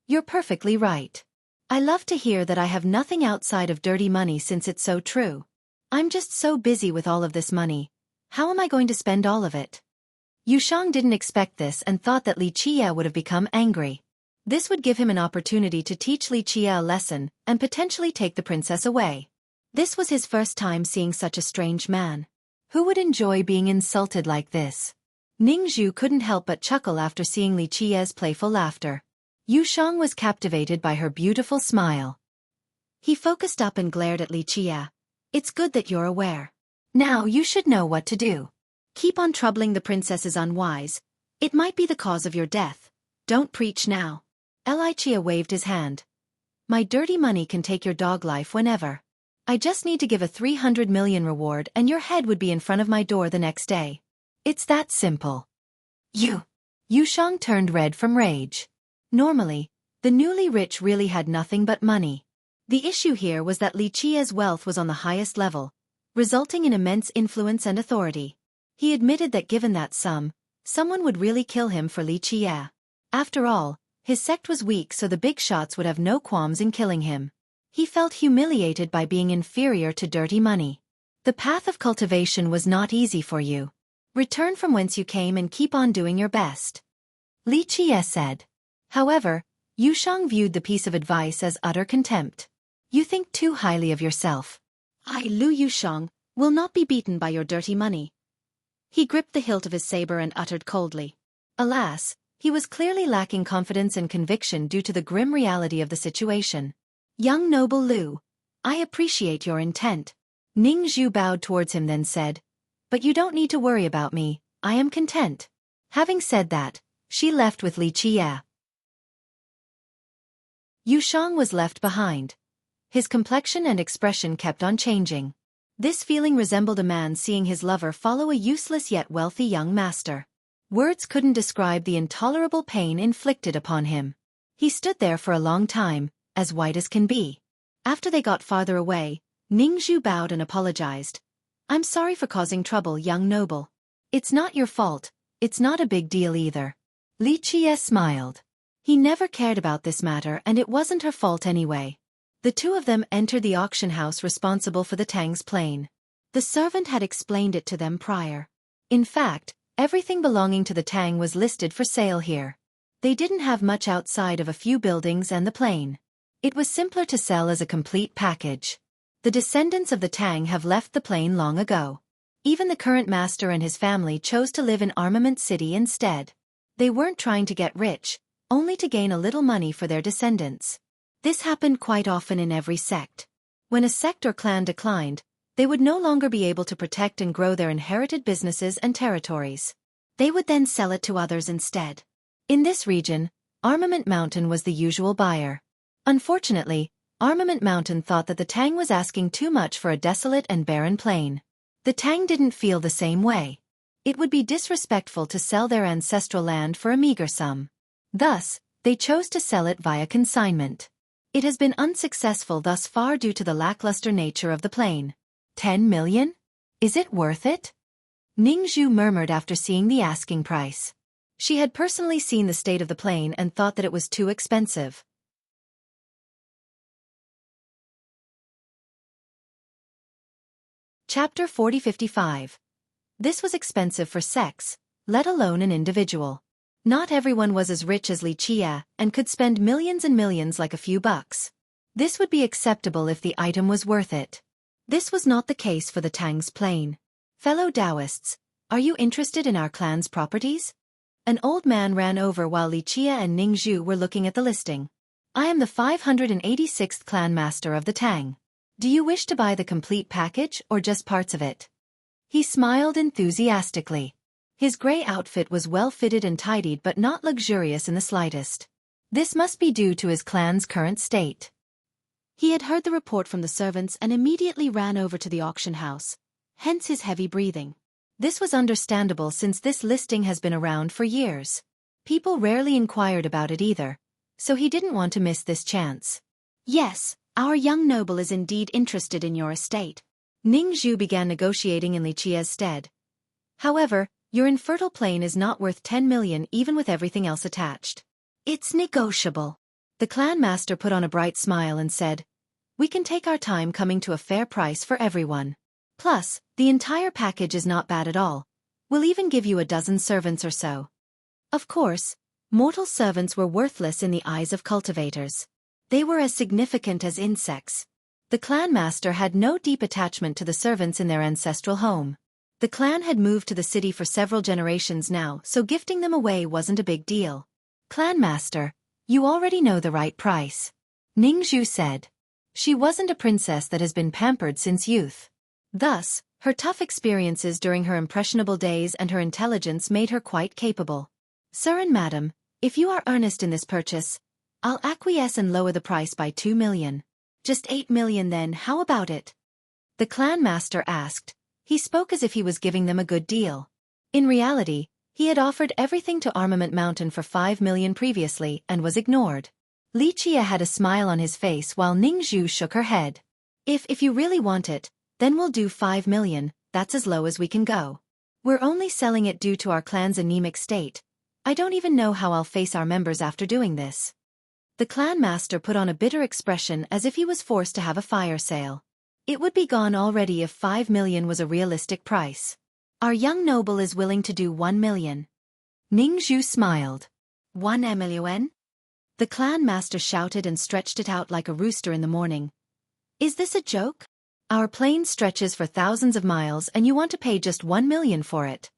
You're perfectly right. I love to hear that I have nothing outside of dirty money since it's so true. I'm just so busy with all of this money. How am I going to spend all of it? Yushang didn't expect this and thought that Li Qie would have become angry. This would give him an opportunity to teach Li Qie a lesson and potentially take the princess away. This was his first time seeing such a strange man. Who would enjoy being insulted like this? Ningzhu couldn't help but chuckle after seeing Li Qie's playful laughter. Yushang was captivated by her beautiful smile. He focused up and glared at Li Qie. It's good that you're aware. Now you should know what to do. Keep on troubling the princess is unwise. It might be the cause of your death. Don't preach now. Li Qie waved his hand. My dirty money can take your dog life whenever. I just need to give a 300 million reward and your head would be in front of my door the next day. It's that simple. Yushang turned red from rage. Normally, the newly rich really had nothing but money. The issue here was that Li Qie's wealth was on the highest level, resulting in immense influence and authority. He admitted that given that sum, someone would really kill him for Li Qie. After all, his sect was weak so the big shots would have no qualms in killing him. He felt humiliated by being inferior to dirty money. The path of cultivation was not easy for you. Return from whence you came and keep on doing your best. Li Qie said. However, Yushang viewed the piece of advice as utter contempt. You think too highly of yourself. I, Lu Yushang, will not be beaten by your dirty money. He gripped the hilt of his saber and uttered coldly. Alas, he was clearly lacking confidence and conviction due to the grim reality of the situation. Young noble Lu, I appreciate your intent. Ningzhu bowed towards him then said, But you don't need to worry about me, I am content. Having said that, she left with Li Qie. Yushang was left behind. His complexion and expression kept on changing. This feeling resembled a man seeing his lover follow a useless yet wealthy young master. Words couldn't describe the intolerable pain inflicted upon him. He stood there for a long time, as white as can be. After they got farther away, Ningzhu bowed and apologized. I'm sorry for causing trouble, young noble. It's not your fault, it's not a big deal either. Li Qie smiled. He never cared about this matter and it wasn't her fault anyway. The two of them entered the auction house responsible for the Tang's plane. The servant had explained it to them prior. In fact, everything belonging to the Tang was listed for sale here. They didn't have much outside of a few buildings and the plane. It was simpler to sell as a complete package. The descendants of the Tang have left the plane long ago. Even the current master and his family chose to live in Armament City instead. They weren't trying to get rich, only to gain a little money for their descendants. This happened quite often in every sect. When a sect or clan declined, they would no longer be able to protect and grow their inherited businesses and territories. They would then sell it to others instead. In this region, Armament Mountain was the usual buyer. Unfortunately, Armament Mountain thought that the Tang was asking too much for a desolate and barren plain. The Tang didn't feel the same way. It would be disrespectful to sell their ancestral land for a meager sum. Thus, they chose to sell it via consignment. It has been unsuccessful thus far due to the lackluster nature of the plain. 10 million? Is it worth it? Ningzhu murmured after seeing the asking price. She had personally seen the state of the plain and thought that it was too expensive. Chapter 40-55. This was expensive for sects, let alone an individual. Not everyone was as rich as Li Qia and could spend millions and millions like a few bucks. This would be acceptable if the item was worth it. This was not the case for the Tang's plain. Fellow Taoists, are you interested in our clan's properties? An old man ran over while Li Qia and Ningzhu were looking at the listing. I am the 586th clan master of the Tang. Do you wish to buy the complete package or just parts of it? He smiled enthusiastically. His gray outfit was well-fitted and tidied but not luxurious in the slightest. This must be due to his clan's current state. He had heard the report from the servants and immediately ran over to the auction house, hence his heavy breathing. This was understandable since this listing has been around for years. People rarely inquired about it either, so he didn't want to miss this chance. Yes, our young noble is indeed interested in your estate. Ningzhu began negotiating in Li Qia's stead. However, your infertile plain is not worth 10 million even with everything else attached. It's negotiable. The clan master put on a bright smile and said, we can take our time coming to a fair price for everyone. Plus, the entire package is not bad at all. We'll even give you a dozen servants or so. Of course, mortal servants were worthless in the eyes of cultivators. They were as significant as insects. The clan master had no deep attachment to the servants in their ancestral home. The clan had moved to the city for several generations now, so gifting them away wasn't a big deal. Clan master, you already know the right price. Ningzhu said. She wasn't a princess that has been pampered since youth. Thus, her tough experiences during her impressionable days and her intelligence made her quite capable. Sir and madam, if you are earnest in this purchase, I'll acquiesce and lower the price by 2 million. Just 8 million then, how about it? The clan master asked. He spoke as if he was giving them a good deal. In reality, he had offered everything to Armament Mountain for 5 million previously and was ignored. Li Qia had a smile on his face while Ningzhu shook her head. If you really want it, then we'll do 5 million, that's as low as we can go. We're only selling it due to our clan's anemic state. I don't even know how I'll face our members after doing this. The clan master put on a bitter expression as if he was forced to have a fire sale. It would be gone already if 5 million was a realistic price. Our young noble is willing to do 1 million. Ningzhu smiled. 1 million? The clan master shouted and stretched it out like a rooster in the morning. Is this a joke? Our plain stretches for thousands of miles and you want to pay just 1 million for it.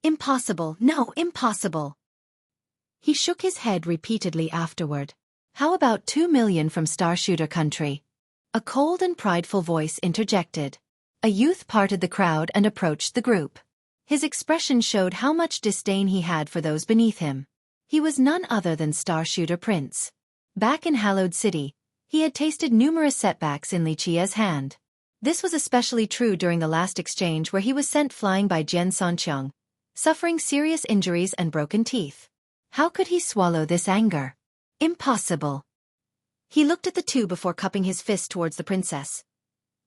Impossible, no, impossible. He shook his head repeatedly afterward. How about 2 million from Starshooter country? A cold and prideful voice interjected. A youth parted the crowd and approached the group. His expression showed how much disdain he had for those beneath him. He was none other than Starshooter Prince. Back in Hallowed City, he had tasted numerous setbacks in Li Qia's hand. This was especially true during the last exchange where he was sent flying by Jian Sanqiang, suffering serious injuries and broken teeth. How could he swallow this anger? Impossible. He looked at the two before cupping his fist towards the princess.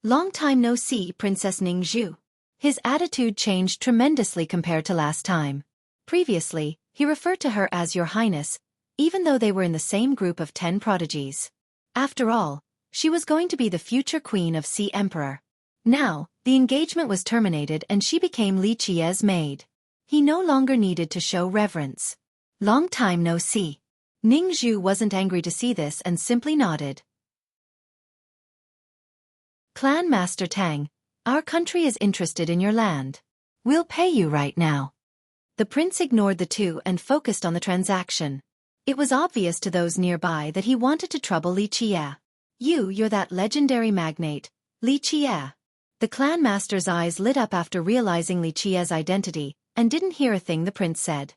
Long time no see, Princess Ningzhu. His attitude changed tremendously compared to last time. Previously, he referred to her as Your Highness, even though they were in the same group of 10 prodigies. After all, she was going to be the future queen of Sea Emperor. Now, the engagement was terminated and she became Li Qia's maid. He no longer needed to show reverence. Long time no see. Ningzhu wasn't angry to see this and simply nodded. Clan Master Tang, Our country is interested in your land. We'll pay you right now. The prince ignored the two and focused on the transaction. It was obvious to those nearby that he wanted to trouble Li Qie. You're that legendary magnate, Li Qie. The clan master's eyes lit up after realizing Li Qie's identity, and didn't hear a thing the prince said.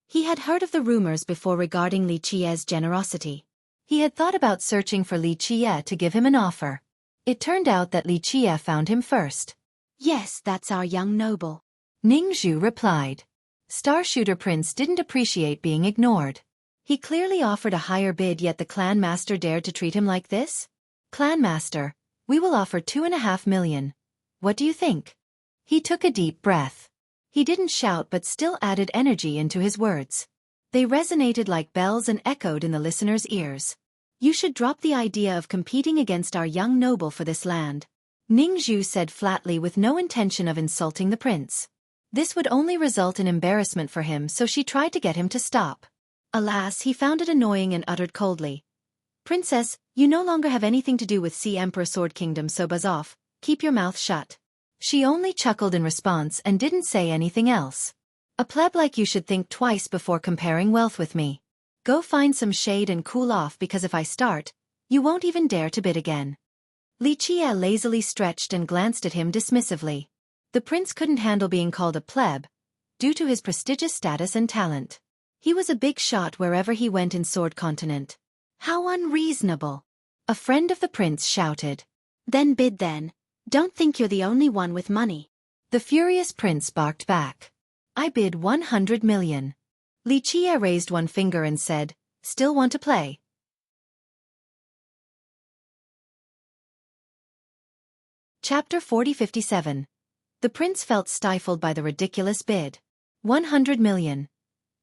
He had heard of the rumors before regarding Li Qie's generosity. He had thought about searching for Li Qie to give him an offer. It turned out that Li Qie found him first. Yes, that's our young noble, Ningzhu replied. Starshooter Prince didn't appreciate being ignored. He clearly offered a higher bid, yet the clan master dared to treat him like this? Clan master, we will offer 2.5 million. What do you think? He took a deep breath. He didn't shout but still added energy into his words. They resonated like bells and echoed in the listener's ears. You should drop the idea of competing against our young noble for this land, Ningzhu said flatly, with no intention of insulting the prince. This would only result in embarrassment for him, so she tried to get him to stop. Alas, he found it annoying and uttered coldly. Princess, you no longer have anything to do with Sea Emperor Sword Kingdom, so buzz off, keep your mouth shut. She only chuckled in response and didn't say anything else. A pleb like you should think twice before comparing wealth with me. Go find some shade and cool off, because if I start, you won't even dare to bid again. Li Qie lazily stretched and glanced at him dismissively. The prince couldn't handle being called a pleb, due to his prestigious status and talent. He was a big shot wherever he went in Sword Continent. How unreasonable! A friend of the prince shouted. Then bid then. Don't think you're the only one with money. The furious prince barked back. I bid 100 million. Li Qie raised one finger and said, still want to play? Chapter 4057. The prince felt stifled by the ridiculous bid. 100 million.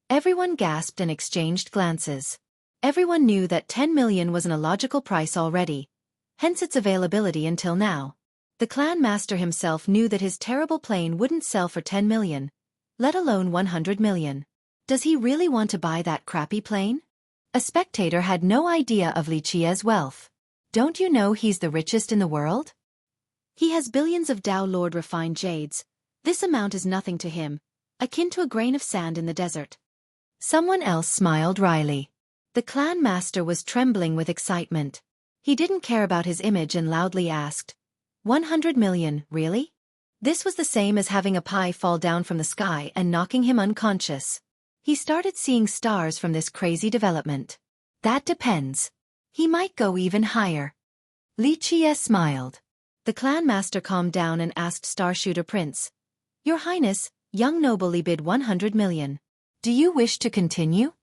Everyone gasped and exchanged glances. Everyone knew that 10 million was an illogical price already, hence its availability until now. The clan master himself knew that his terrible plane wouldn't sell for 10 million, let alone 100 million. Does he really want to buy that crappy plane? A spectator had no idea of Li Qie's wealth. Don't you know he's the richest in the world? He has billions of Dao Lord refined jades. This amount is nothing to him, akin to a grain of sand in the desert. Someone else smiled wryly. The clan master was trembling with excitement. He didn't care about his image and loudly asked, 100 million, really? This was the same as having a pie fall down from the sky and knocking him unconscious. He started seeing stars from this crazy development. That depends. He might go even higher. Li Qie smiled. The clan master calmed down and asked Starshooter Prince, Your Highness, young noble bid 100 million. Do you wish to continue?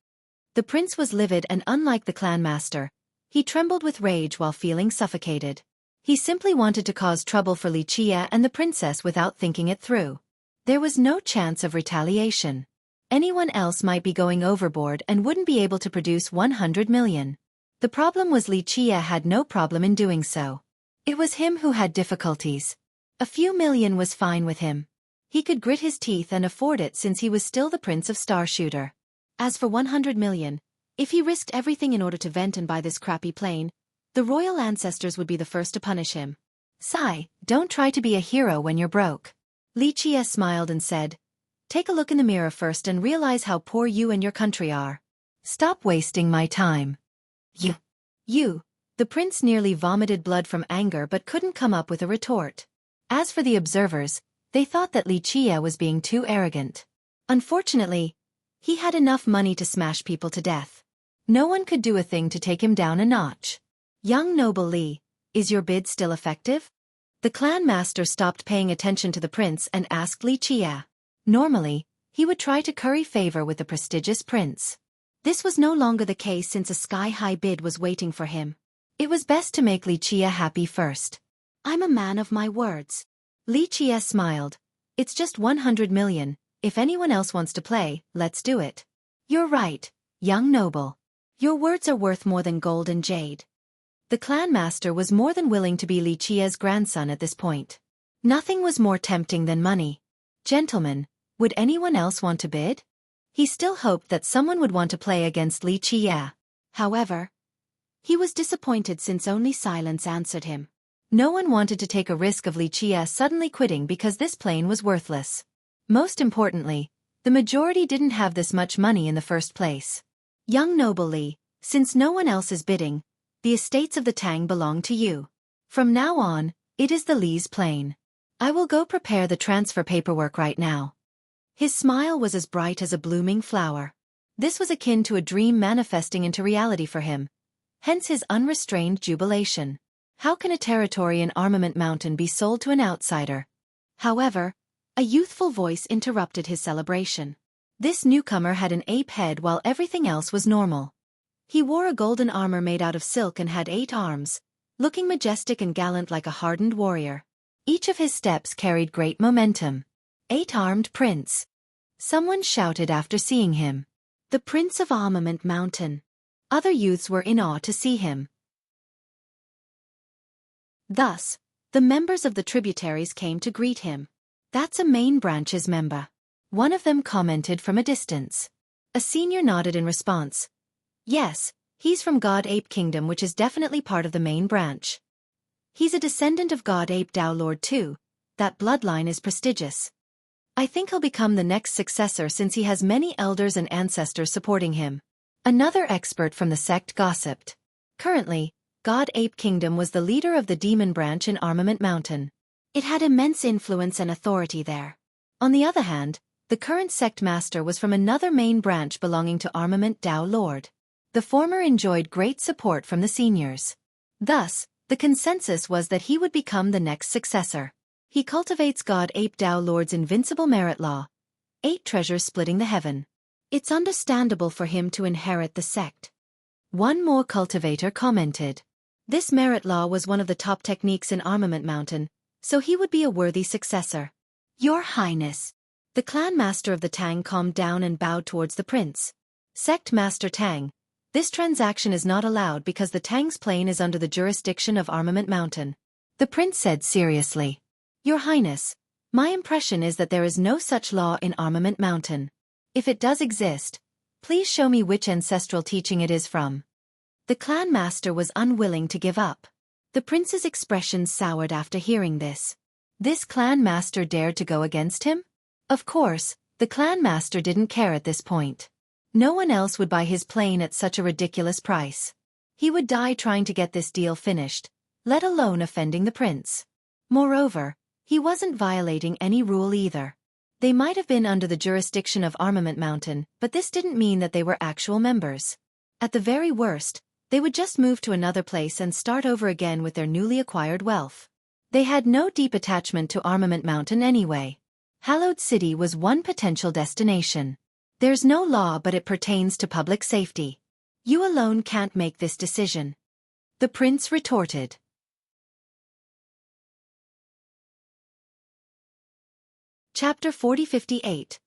The prince was livid, and unlike the clan master, he trembled with rage while feeling suffocated. He simply wanted to cause trouble for Li Qie and the princess without thinking it through. There was no chance of retaliation. Anyone else might be going overboard and wouldn't be able to produce 100 million. The problem was Li Qie had no problem in doing so. It was him who had difficulties. A few million was fine with him. He could grit his teeth and afford it since he was still the prince of Starshooter. As for 100 million, if he risked everything in order to vent and buy this crappy plane, the royal ancestors would be the first to punish him. Sigh, don't try to be a hero when you're broke. Li Qie smiled and said, Take a look in the mirror first and realize how poor you and your country are. Stop wasting my time. You. The prince nearly vomited blood from anger but couldn't come up with a retort. As for the observers, they thought that Li Qie was being too arrogant. Unfortunately, he had enough money to smash people to death. No one could do a thing to take him down a notch. Young noble Li, is your bid still effective? The clan master stopped paying attention to the prince and asked Li Qie. Normally, he would try to curry favor with the prestigious prince. This was no longer the case since a sky-high bid was waiting for him. It was best to make Li Qie happy first. I'm a man of my words. Li Qie smiled. It's just 100 million. If anyone else wants to play, let's do it. You're right, young noble. Your words are worth more than gold and jade. The clan master was more than willing to be Li Qie's grandson at this point. Nothing was more tempting than money. Gentlemen, would anyone else want to bid? He still hoped that someone would want to play against Li Qie. However, he was disappointed since only silence answered him. No one wanted to take a risk of Li Chia suddenly quitting because this plane was worthless. Most importantly, the majority didn't have this much money in the first place. Young noble Li, since no one else is bidding, the estates of the Tang belong to you. From now on, it is the Li's plane. I will go prepare the transfer paperwork right now. His smile was as bright as a blooming flower. This was akin to a dream manifesting into reality for him, hence his unrestrained jubilation. How can a territory in Armament Mountain be sold to an outsider? However, a youthful voice interrupted his celebration. This newcomer had an ape head while everything else was normal. He wore a golden armor made out of silk and had 8 arms, looking majestic and gallant like a hardened warrior. Each of his steps carried great momentum. 8-armed prince. Someone shouted after seeing him. The Prince of Armament Mountain. Other youths were in awe to see him. Thus, the members of the tributaries came to greet him. That's a main branch's member. One of them commented from a distance. A senior nodded in response. Yes, he's from God Ape Kingdom, which is definitely part of the main branch. He's a descendant of God Ape Dao Lord too. That bloodline is prestigious. I think he'll become the next successor since he has many elders and ancestors supporting him. Another expert from the sect gossiped. Currently, God Ape Kingdom was the leader of the demon branch in Armament Mountain. It had immense influence and authority there. On the other hand, the current sect master was from another main branch belonging to Armament Dao Lord. The former enjoyed great support from the seniors. Thus, the consensus was that he would become the next successor. He cultivates God Ape Dao Lord's invincible merit law. 8 treasures splitting the heaven. It's understandable for him to inherit the sect. One more cultivator commented. This merit law was one of the top techniques in Armament Mountain, so he would be a worthy successor. Your Highness. The clan master of the Tang calmed down and bowed towards the prince. Sect Master Tang. This transaction is not allowed because the Tang's plane is under the jurisdiction of Armament Mountain. The prince said seriously. Your Highness, my impression is that there is no such law in Armament Mountain. If it does exist, please show me which ancestral teaching it is from. The clan master was unwilling to give up. The prince's expression soured after hearing this. This clan master dared to go against him? Of course, the clan master didn't care at this point. No one else would buy his plane at such a ridiculous price. He would die trying to get this deal finished, let alone offending the prince. Moreover, he wasn't violating any rule either. They might have been under the jurisdiction of Armament Mountain, but this didn't mean that they were actual members. At the very worst, they would just move to another place and start over again with their newly acquired wealth. They had no deep attachment to Armament Mountain anyway. Hallowed City was one potential destination. There's no law, but it pertains to public safety. You alone can't make this decision. The prince retorted. Chapter 4058.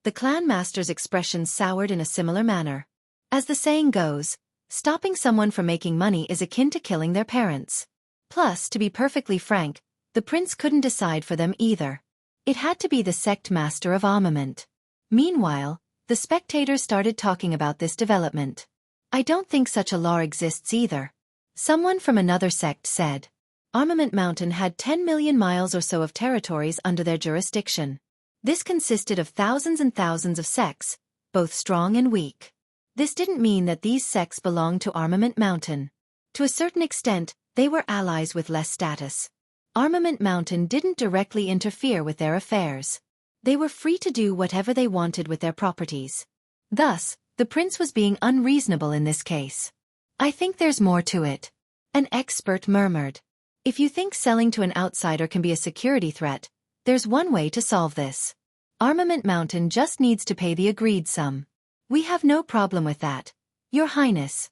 The clan master's expression soured in a similar manner. As the saying goes, stopping someone from making money is akin to killing their parents. Plus, to be perfectly frank, the prince couldn't decide for them either. It had to be the sect master of armament. Meanwhile, the spectators started talking about this development. I don't think such a law exists either. Someone from another sect said. Armament Mountain had 10 million miles or so of territories under their jurisdiction. This consisted of thousands and thousands of sects, both strong and weak. This didn't mean that these sects belonged to Armament Mountain. To a certain extent, they were allies with less status. Armament Mountain didn't directly interfere with their affairs. They were free to do whatever they wanted with their properties. Thus, the prince was being unreasonable in this case. I think there's more to it. An expert murmured. If you think selling to an outsider can be a security threat, there's one way to solve this. Armament Mountain just needs to pay the agreed sum. We have no problem with that, Your Highness.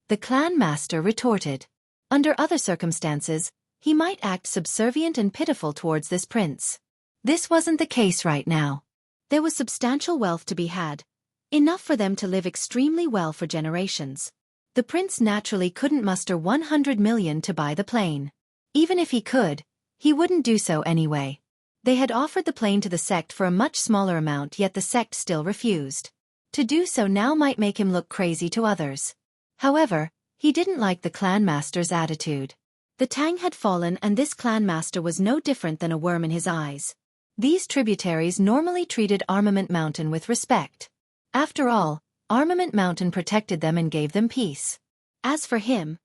The clan master retorted. Under other circumstances, he might act subservient and pitiful towards this prince. This wasn't the case right now. There was substantial wealth to be had, enough for them to live extremely well for generations. The prince naturally couldn't muster 100 million to buy the plane. Even if he could, he wouldn't do so anyway. They had offered the plane to the sect for a much smaller amount, yet the sect still refused. To do so now might make him look crazy to others. However, he didn't like the clan master's attitude. The tang had fallen and this clan master was no different than a worm in his eyes. These tributaries normally treated Armament Mountain with respect. After all, Armament Mountain protected them and gave them peace. As for him,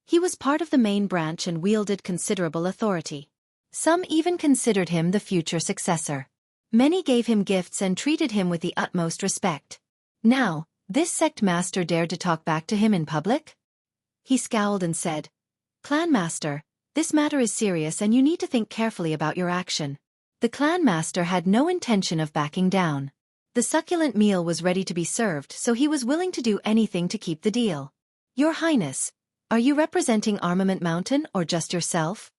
he was part of the main branch and wielded considerable authority. Some even considered him the future successor. Many gave him gifts and treated him with the utmost respect. Now, this sect master dared to talk back to him in public? He scowled and said, "Clan master, this matter is serious and you need to think carefully about your action." The clan master had no intention of backing down. The succulent meal was ready to be served, so he was willing to do anything to keep the deal. "Your Highness, are you representing Armament Mountain or just yourself?"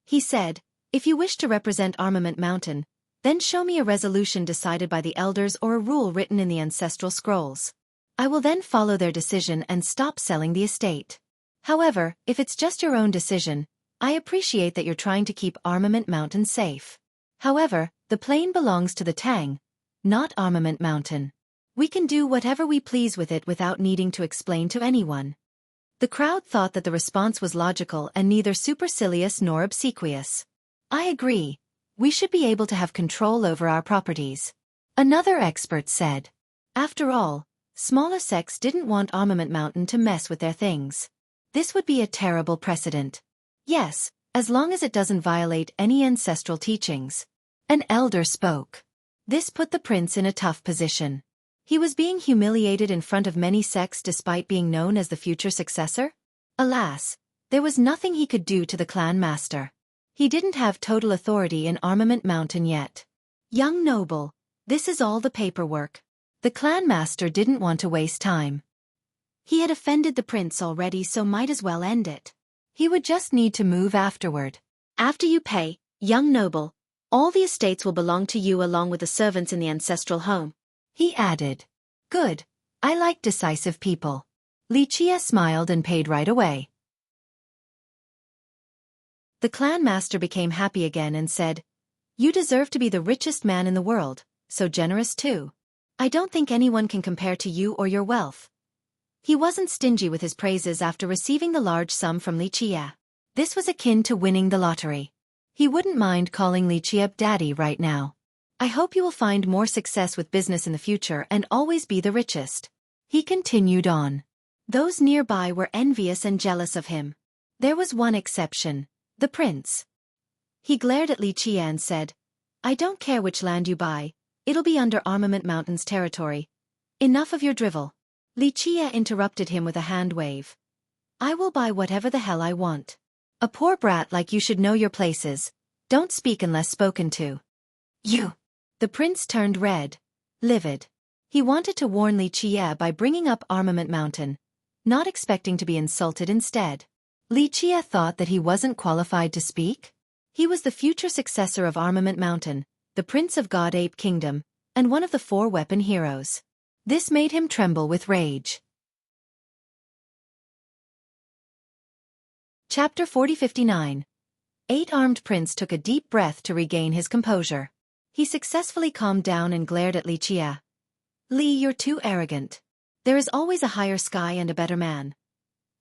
he said. "If you wish to represent Armament Mountain, then show me a resolution decided by the elders or a rule written in the ancestral scrolls. I will then follow their decision and stop selling the estate. However, if it's just your own decision, I appreciate that you're trying to keep Armament Mountain safe. However, the plain belongs to the Tang, not Armament Mountain. We can do whatever we please with it without needing to explain to anyone." The crowd thought that the response was logical and neither supercilious nor obsequious. "I agree. We should be able to have control over our properties," another expert said. After all, smaller sects didn't want Armament Mountain to mess with their things. This would be a terrible precedent. "Yes, as long as it doesn't violate any ancestral teachings." An elder spoke. This put the prince in a tough position. He was being humiliated in front of many sects despite being known as the future successor. Alas, there was nothing he could do to the clan master. He didn't have total authority in Armament Mountain yet. "Young noble, this is all the paperwork." The clan master didn't want to waste time. He had offended the prince already, so might as well end it. He would just need to move afterward. "After you pay, young noble, all the estates will belong to you along with the servants in the ancestral home," he added. "Good. I like decisive people." Li Chia smiled and paid right away. The clan master became happy again and said, "You deserve to be the richest man in the world, so generous too. I don't think anyone can compare to you or your wealth." He wasn't stingy with his praises after receiving the large sum from Li Chia. This was akin to winning the lottery. He wouldn't mind calling Li Chia daddy right now. "I hope you will find more success with business in the future and always be the richest." He continued on. Those nearby were envious and jealous of him. There was one exception, the prince. He glared at Li Chia and said, "I don't care which land you buy, it'll be under Armament Mountain's territory. Enough of your drivel." Li Chia interrupted him with a hand wave. "I will buy whatever the hell I want. A poor brat like you should know your places. Don't speak unless spoken to." "You!" The prince turned red, livid. He wanted to warn Li Chia by bringing up Armament Mountain, not expecting to be insulted instead. Li Chia thought that he wasn't qualified to speak. He was the future successor of Armament Mountain, the prince of God Ape Kingdom, and one of the 4 weapon heroes. This made him tremble with rage. Chapter 4059. 8-Armed Prince took a deep breath to regain his composure. He successfully calmed down and glared at Li Chia. "Li, you're too arrogant. There is always a higher sky and a better man."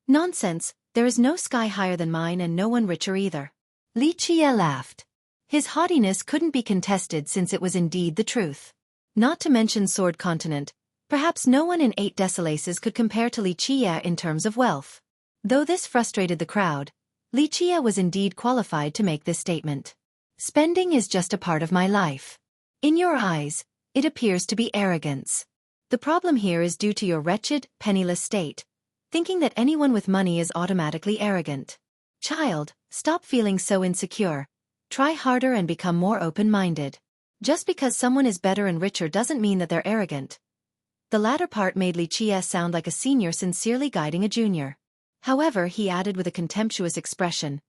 "Nonsense, there is no sky higher than mine and no one richer either." Li Chia laughed. His haughtiness couldn't be contested since it was indeed the truth. Not to mention Sword Continent, perhaps no one in 8 Desolaces could compare to Li Chia in terms of wealth. Though this frustrated the crowd, Li Chia was indeed qualified to make this statement. "Spending is just a part of my life. In your eyes, it appears to be arrogance. The problem here is due to your wretched, penniless state, thinking that anyone with money is automatically arrogant. Child, stop feeling so insecure. Try harder and become more open-minded. Just because someone is better and richer doesn't mean that they're arrogant." The latter part made Li Chia sound like a senior sincerely guiding a junior. However, he added with a contemptuous expression,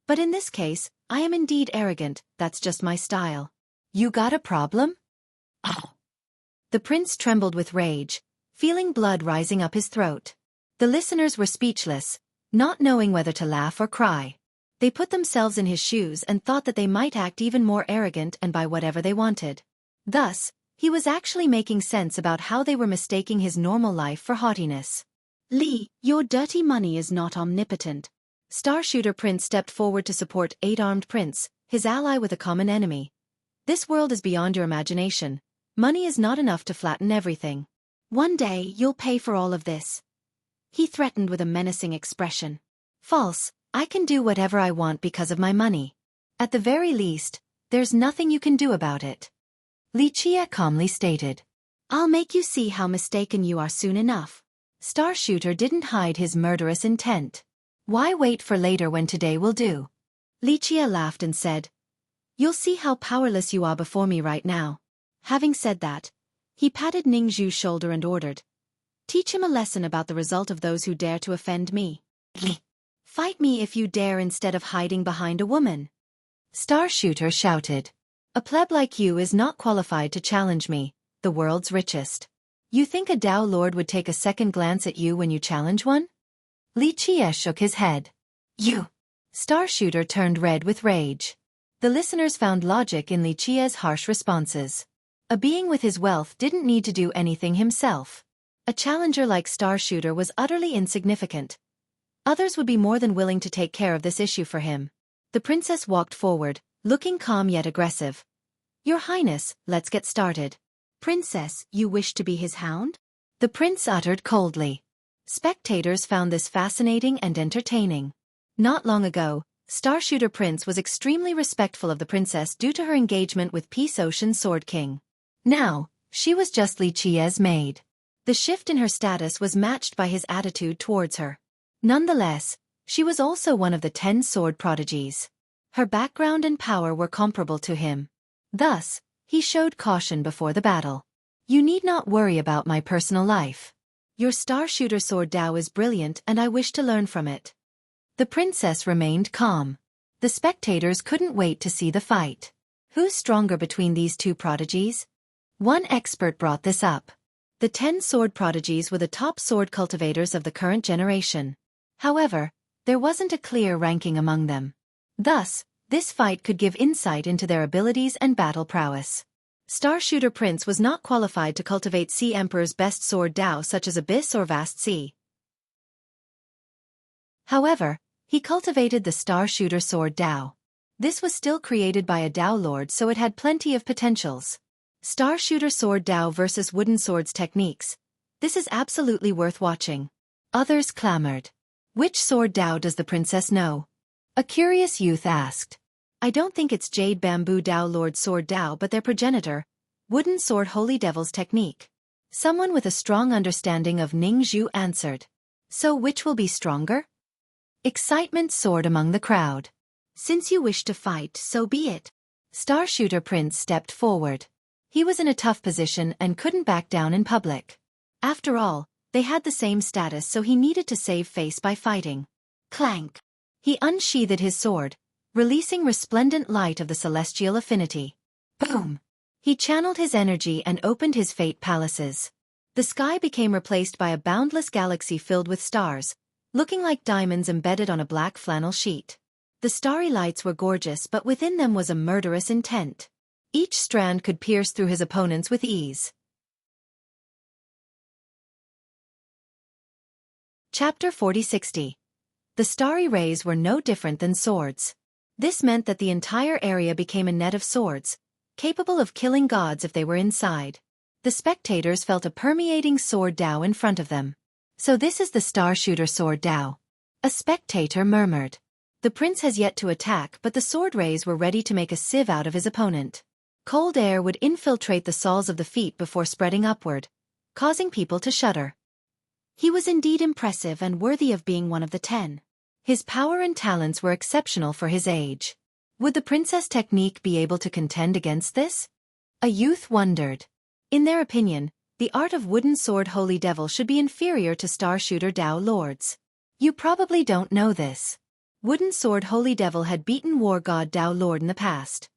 "But in this case, I am indeed arrogant, that's just my style." "You got a problem?" "Oh." The prince trembled with rage, feeling blood rising up his throat. The listeners were speechless, not knowing whether to laugh or cry. They put themselves in his shoes and thought that they might act even more arrogant and buy whatever they wanted. Thus, he was actually making sense about how they were mistaking his normal life for haughtiness. "Li, your dirty money is not omnipotent. Starshooter Prince stepped forward to support Eight-Armed Prince, his ally with a common enemy. This world is beyond your imagination. Money is not enough to flatten everything. One day, you'll pay for all of this. He threatened with a menacing expression. False, I can do whatever I want because of my money. At the very least, there's nothing you can do about it. Xueqi calmly stated. I'll make you see how mistaken you are soon enough. Starshooter didn't hide his murderous intent. Why wait for later when today will do? Xueqi laughed and said, You'll see how powerless you are before me right now. Having said that, he patted Ningzhu's shoulder and ordered, Teach him a lesson about the result of those who dare to offend me. Fight me if you dare instead of hiding behind a woman. Starshooter shouted. A pleb like you is not qualified to challenge me, the world's richest. You think a Tao Lord would take a second glance at you when you challenge one? Xueqi shook his head. You! Starshooter turned red with rage. The listeners found logic in Xueqi's harsh responses. A being with his wealth didn't need to do anything himself. A challenger like Starshooter was utterly insignificant. Others would be more than willing to take care of this issue for him. The princess walked forward, looking calm yet aggressive. Your Highness, let's get started. Princess, you wish to be his hound? The prince uttered coldly. Spectators found this fascinating and entertaining. Not long ago, Starshooter Prince was extremely respectful of the princess due to her engagement with Peace Ocean Sword King. Now, she was just Xueqi's maid. The shift in her status was matched by his attitude towards her. Nonetheless, she was also one of the 10 sword prodigies. Her background and power were comparable to him. Thus, he showed caution before the battle. You need not worry about my personal life. Your Starshooter sword Tao is brilliant and I wish to learn from it. The princess remained calm. The spectators couldn't wait to see the fight. Who's stronger between these two prodigies? One expert brought this up. The 10 sword prodigies were the top sword cultivators of the current generation. However, there wasn't a clear ranking among them. Thus, this fight could give insight into their abilities and battle prowess. Starshooter Prince was not qualified to cultivate Sea Emperor's best sword Tao such as Abyss or Vast Sea. However, he cultivated the Starshooter sword Tao. This was still created by a Tao Lord so it had plenty of potentials. Starshooter sword Tao versus wooden swords techniques. This is absolutely worth watching. Others clamored. Which sword Tao does the princess know? A curious youth asked. I don't think it's Jade Bamboo Tao Lord Sword Tao but their progenitor, Wooden Sword Holy Devil's technique. Someone with a strong understanding of Ningzhu answered. So which will be stronger? Excitement soared among the crowd. Since you wish to fight, so be it. Starshooter Prince stepped forward. He was in a tough position and couldn't back down in public. After all, they had the same status so he needed to save face by fighting. Clank! He unsheathed his sword, releasing resplendent light of the celestial affinity. Boom! He channeled his energy and opened his fate palaces. The sky became replaced by a boundless galaxy filled with stars, looking like diamonds embedded on a black flannel sheet. The starry lights were gorgeous but within them was a murderous intent. Each strand could pierce through his opponents with ease. Chapter 4060. The starry rays were no different than swords. This meant that the entire area became a net of swords, capable of killing gods if they were inside. The spectators felt a permeating sword Tao in front of them. So this is the Starshooter sword Tao. A spectator murmured. The prince has yet to attack but the sword rays were ready to make a sieve out of his opponent. Cold air would infiltrate the soles of the feet before spreading upward, causing people to shudder. He was indeed impressive and worthy of being one of the 10. His power and talents were exceptional for his age. Would the princess technique be able to contend against this? A youth wondered. In their opinion, the art of Wooden Sword Holy Devil should be inferior to Starshooter Tao Lords. You probably don't know this. Wooden Sword Holy Devil had beaten War God Tao Lord in the past.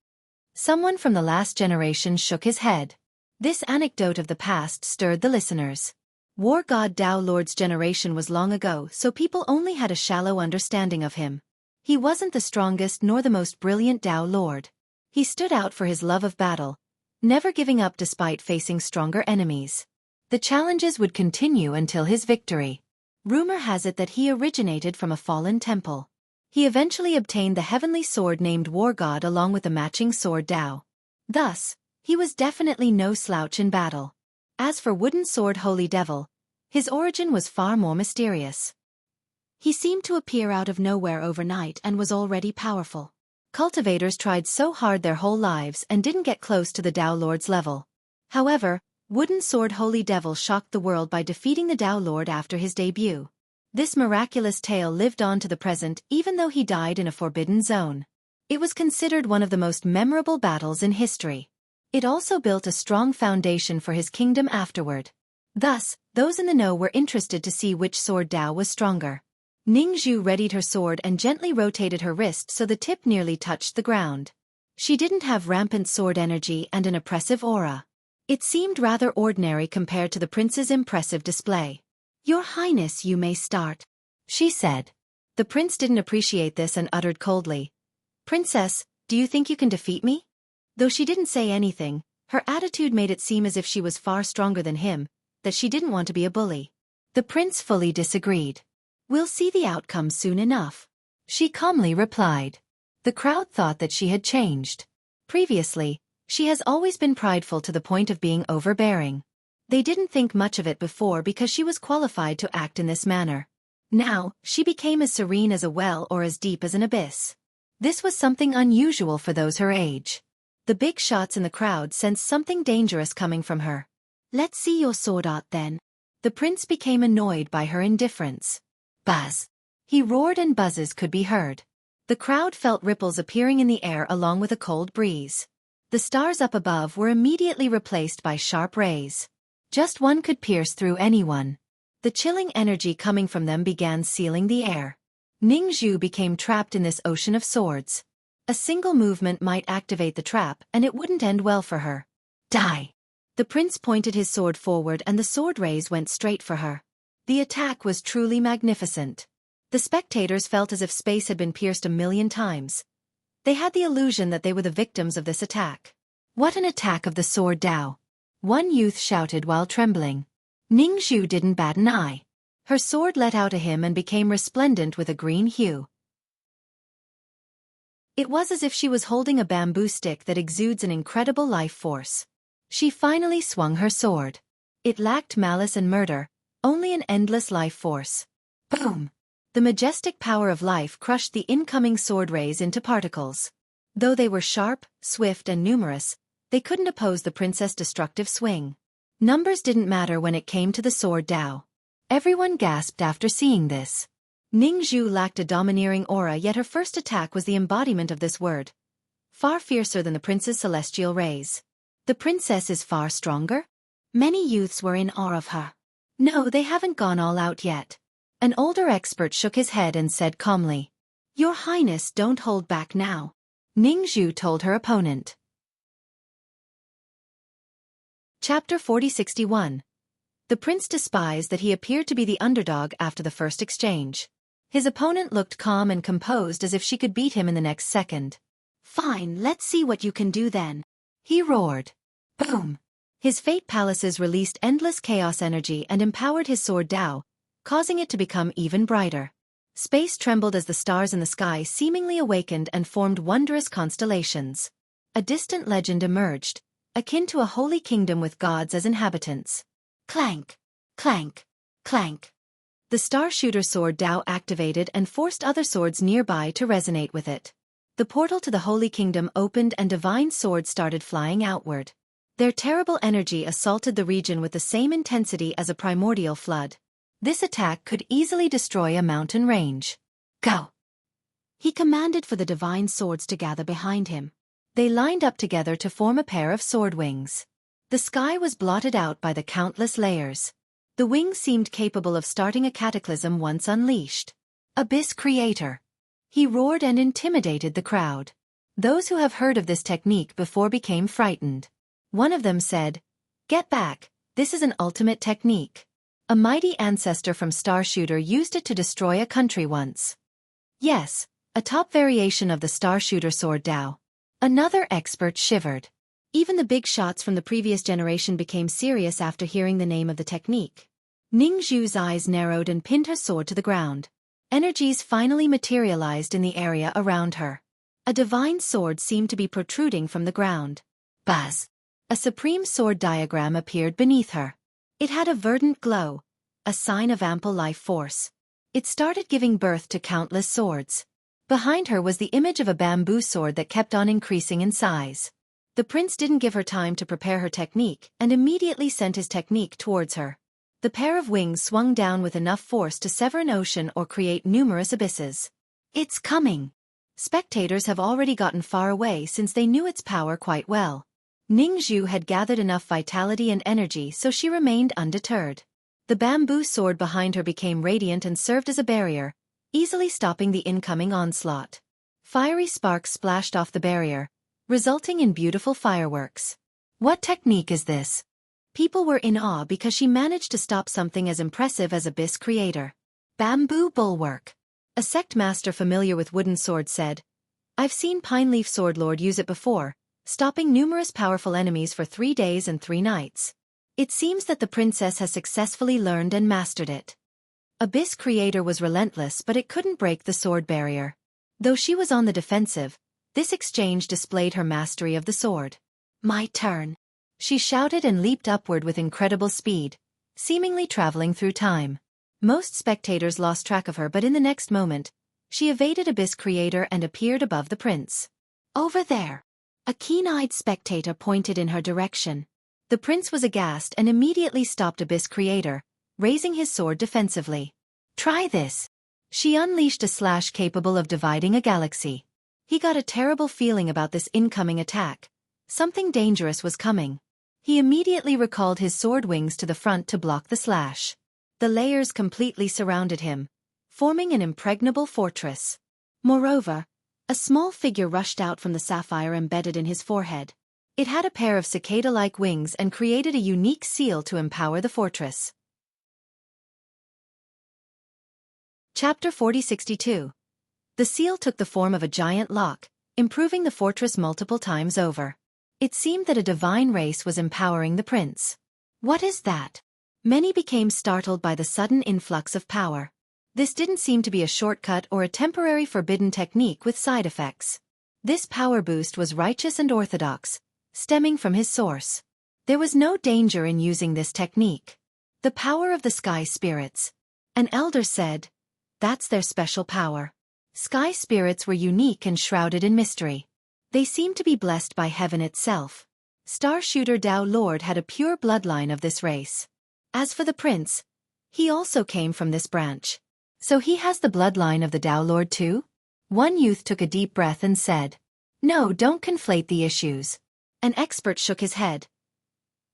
Someone from the last generation shook his head. This anecdote of the past stirred the listeners. War God Tao Lord's generation was long ago so people only had a shallow understanding of him. He wasn't the strongest nor the most brilliant Tao Lord. He stood out for his love of battle, never giving up despite facing stronger enemies. The challenges would continue until his victory. Rumor has it that he originated from a fallen temple. He eventually obtained the heavenly sword named War God along with the matching sword Dao. Thus, he was definitely no slouch in battle. As for wooden sword Holy Devil, his origin was far more mysterious. He seemed to appear out of nowhere overnight and was already powerful. Cultivators tried so hard their whole lives and didn't get close to the Dao Lord's level. However, wooden sword Holy Devil shocked the world by defeating the Dao Lord after his debut. This miraculous tale lived on to the present even though he died in a forbidden zone. It was considered one of the most memorable battles in history. It also built a strong foundation for his kingdom afterward. Thus, those in the know were interested to see which sword Dao was stronger. Ningzhu readied her sword and gently rotated her wrist so the tip nearly touched the ground. She didn't have rampant sword energy and an oppressive aura. It seemed rather ordinary compared to the prince's impressive display. "Your Highness, you may start," she said. The prince didn't appreciate this and uttered coldly, "Princess, do you think you can defeat me?" Though she didn't say anything, her attitude made it seem as if she was far stronger than him, that she didn't want to be a bully. The prince fully disagreed. "We'll see the outcome soon enough," she calmly replied. The crowd thought that she had changed. Previously, she has always been prideful to the point of being overbearing. They didn't think much of it before because she was qualified to act in this manner. Now, she became as serene as a well or as deep as an abyss. This was something unusual for those her age. The big shots in the crowd sensed something dangerous coming from her. "Let's see your sword art then." The prince became annoyed by her indifference. "Buzz!" he roared and buzzes could be heard. The crowd felt ripples appearing in the air along with a cold breeze. The stars up above were immediately replaced by sharp rays. Just one could pierce through anyone. The chilling energy coming from them began sealing the air. Ningzhu became trapped in this ocean of swords. A single movement might activate the trap and it wouldn't end well for her. "Die!" The prince pointed his sword forward and the sword rays went straight for her. The attack was truly magnificent. The spectators felt as if space had been pierced 1,000,000 times. They had the illusion that they were the victims of this attack. "What an attack of the sword Dao!" one youth shouted while trembling. Ningzhu didn't bat an eye. Her sword let out a hymn and became resplendent with a green hue. It was as if she was holding a bamboo stick that exudes an incredible life force. She finally swung her sword. It lacked malice and murder, only an endless life force. Boom! The majestic power of life crushed the incoming sword rays into particles. Though they were sharp, swift and numerous, they couldn't oppose the princess' destructive swing. Numbers didn't matter when it came to the sword Dao. Everyone gasped after seeing this. Ningzhu lacked a domineering aura, yet her first attack was the embodiment of this word. Far fiercer than the prince's celestial rays. The princess is far stronger? Many youths were in awe of her. "No, they haven't gone all out yet." An older expert shook his head and said calmly, "Your Highness, don't hold back now," Ningzhu told her opponent. Chapter 4061. The prince despised that he appeared to be the underdog after the first exchange. His opponent looked calm and composed as if she could beat him in the next second. "Fine, let's see what you can do then," he roared. Boom! His fate palaces released endless chaos energy and empowered his sword Dao, causing it to become even brighter. Space trembled as the stars in the sky seemingly awakened and formed wondrous constellations. A distant legend emerged, akin to a holy kingdom with gods as inhabitants. Clank! Clank! Clank! The star-shooter sword Dao activated and forced other swords nearby to resonate with it. The portal to the holy kingdom opened and divine swords started flying outward. Their terrible energy assaulted the region with the same intensity as a primordial flood. This attack could easily destroy a mountain range. "Go!" he commanded for the divine swords to gather behind him. They lined up together to form a pair of sword wings. The sky was blotted out by the countless layers. The wings seemed capable of starting a cataclysm once unleashed. "Abyss Creator!" he roared and intimidated the crowd. Those who have heard of this technique before became frightened. One of them said, "Get back, this is an ultimate technique. A mighty ancestor from Starshooter used it to destroy a country once." "Yes, a top variation of the Starshooter sword Dao." Another expert shivered. Even the big shots from the previous generation became serious after hearing the name of the technique. Ningzhu's eyes narrowed and pinned her sword to the ground. Energies finally materialized in the area around her. A divine sword seemed to be protruding from the ground. Buzz! A supreme sword diagram appeared beneath her. It had a verdant glow, a sign of ample life force. It started giving birth to countless swords. Behind her was the image of a bamboo sword that kept on increasing in size. The prince didn't give her time to prepare her technique and immediately sent his technique towards her. The pair of wings swung down with enough force to sever an ocean or create numerous abysses. It's coming! Spectators have already gotten far away since they knew its power quite well. Ningzhu had gathered enough vitality and energy so she remained undeterred. The bamboo sword behind her became radiant and served as a barrier, easily stopping the incoming onslaught. Fiery sparks splashed off the barrier, resulting in beautiful fireworks. What technique is this? People were in awe because she managed to stop something as impressive as Abyss Creator. Bamboo Bulwark. A sect master familiar with wooden swords said, "I've seen Pineleaf Swordlord use it before, stopping numerous powerful enemies for 3 days and 3 nights. It seems that the princess has successfully learned and mastered it." Abyss Creator was relentless, but it couldn't break the sword barrier. Though she was on the defensive, this exchange displayed her mastery of the sword. "My turn!" She shouted and leaped upward with incredible speed, seemingly traveling through time. Most spectators lost track of her, but in the next moment, she evaded Abyss Creator and appeared above the prince. "Over there!" A keen-eyed spectator pointed in her direction. The prince was aghast and immediately stopped Abyss Creator, raising his sword defensively. "Try this!" She unleashed a slash capable of dividing a galaxy. He got a terrible feeling about this incoming attack. Something dangerous was coming. He immediately recalled his sword wings to the front to block the slash. The layers completely surrounded him, forming an impregnable fortress. Moreover, a small figure rushed out from the sapphire embedded in his forehead. It had a pair of cicada-like wings and created a unique seal to empower the fortress. Chapter 4062. The seal took the form of a giant lock, improving the fortress multiple times over. It seemed that a divine race was empowering the prince. What is that? Many became startled by the sudden influx of power. This didn't seem to be a shortcut or a temporary forbidden technique with side effects. This power boost was righteous and orthodox, stemming from his source. There was no danger in using this technique. The power of the sky spirits. An elder said, "That's their special power." Sky spirits were unique and shrouded in mystery. They seemed to be blessed by heaven itself. Starshooter Dao Lord had a pure bloodline of this race. As for the prince, he also came from this branch. So he has the bloodline of the Dao Lord too? One youth took a deep breath and said, "No, don't conflate the issues." An expert shook his head.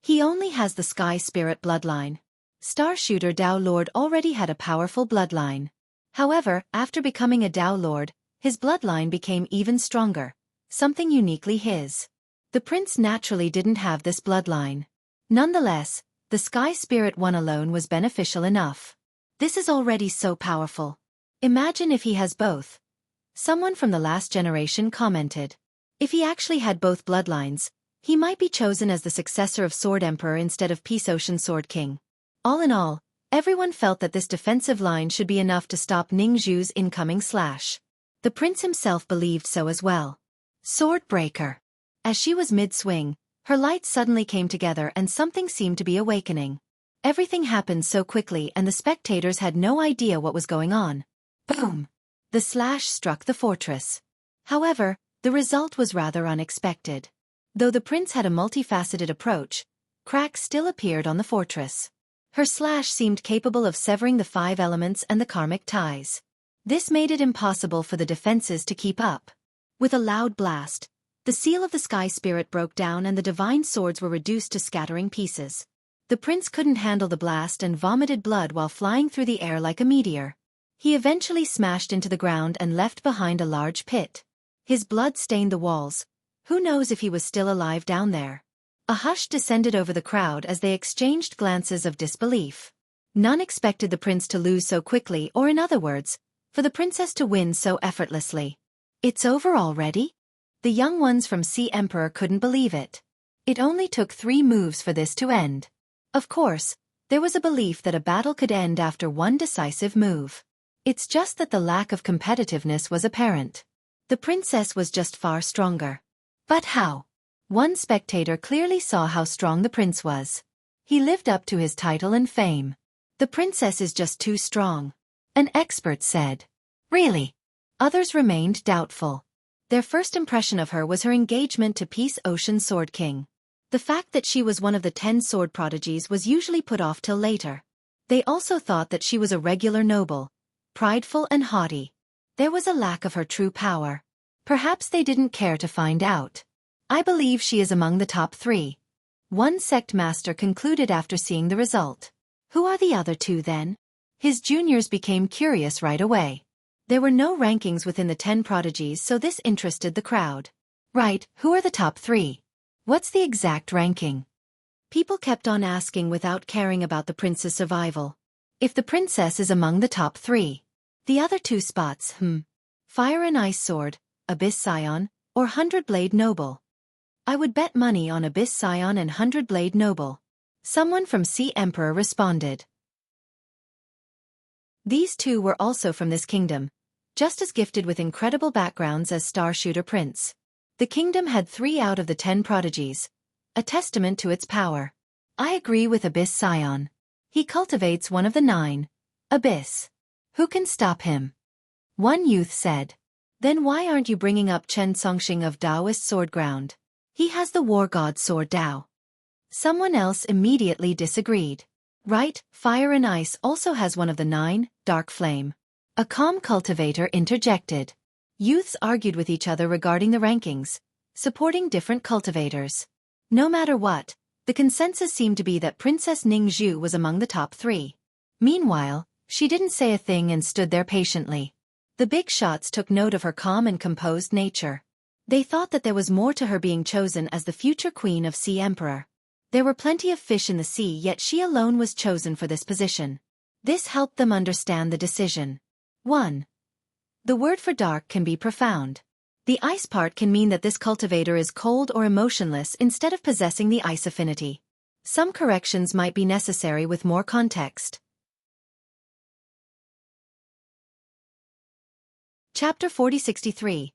He only has the sky spirit bloodline. Starshooter Dao Lord already had a powerful bloodline. However, after becoming a Dao Lord, his bloodline became even stronger, something uniquely his. The prince naturally didn't have this bloodline. Nonetheless, the sky spirit one alone was beneficial enough. This is already so powerful. Imagine if he has both. Someone from the last generation commented. If he actually had both bloodlines, he might be chosen as the successor of Sword Emperor instead of Peace Ocean Sword King. All in all, everyone felt that this defensive line should be enough to stop Ningzhu's incoming slash. The prince himself believed so as well. Sword Breaker. As she was mid-swing, her lights suddenly came together and something seemed to be awakening. Everything happened so quickly and the spectators had no idea what was going on. Boom! The slash struck the fortress. However, the result was rather unexpected. Though the prince had a multifaceted approach, cracks still appeared on the fortress. Her slash seemed capable of severing the 5 elements and the karmic ties. This made it impossible for the defenses to keep up. With a loud blast, the seal of the sky spirit broke down and the divine swords were reduced to scattering pieces. The prince couldn't handle the blast and vomited blood while flying through the air like a meteor. He eventually smashed into the ground and left behind a large pit. His blood stained the walls. Who knows if he was still alive down there? A hush descended over the crowd as they exchanged glances of disbelief. None expected the prince to lose so quickly, or in other words, for the princess to win so effortlessly. It's over already? The young ones from Sea Emperor couldn't believe it. It only took 3 moves for this to end. Of course, there was a belief that a battle could end after one decisive move. It's just that the lack of competitiveness was apparent. The princess was just far stronger. But how? One spectator clearly saw how strong the prince was. He lived up to his title and fame. The princess is just too strong, an expert said. Really? Others remained doubtful. Their first impression of her was her engagement to Peace Ocean Sword King. The fact that she was one of the 10 sword prodigies was usually put off till later. They also thought that she was a regular noble, prideful and haughty. There was a lack of her true power. Perhaps they didn't care to find out. I believe she is among the top 3. One sect master concluded after seeing the result. Who are the other 2 then? His juniors became curious right away. There were no rankings within the 10 prodigies, so this interested the crowd. Right, who are the top 3? What's the exact ranking? People kept on asking without caring about the prince's survival. If the princess is among the top 3, the other 2 spots, Fire and Ice Sword, Abyss Scion, or 100-Blade Noble. I would bet money on Abyss Scion and 100-Blade Noble. Someone from Sea Emperor responded. These 2 were also from this kingdom, just as gifted with incredible backgrounds as Starshooter Prince. The kingdom had 3 out of the 10 prodigies, a testament to its power. I agree with Abyss Scion. He cultivates one of the 9, Abyss. Who can stop him? One youth said. Then why aren't you bringing up Chen Songxing of Taoist Sword Ground? He has the war god sword Dao. Someone else immediately disagreed. Right, Fire and Ice also has one of the 9, Dark Flame. A calm cultivator interjected. Youths argued with each other regarding the rankings, supporting different cultivators. No matter what, the consensus seemed to be that Princess Ningzhu was among the top 3. Meanwhile, she didn't say a thing and stood there patiently. The big shots took note of her calm and composed nature. They thought that there was more to her being chosen as the future queen of Sea Emperor. There were plenty of fish in the sea, yet she alone was chosen for this position. This helped them understand the decision. 1. The word for dark can be profound. The ice part can mean that this cultivator is cold or emotionless instead of possessing the ice affinity. Some corrections might be necessary with more context. Chapter 4063.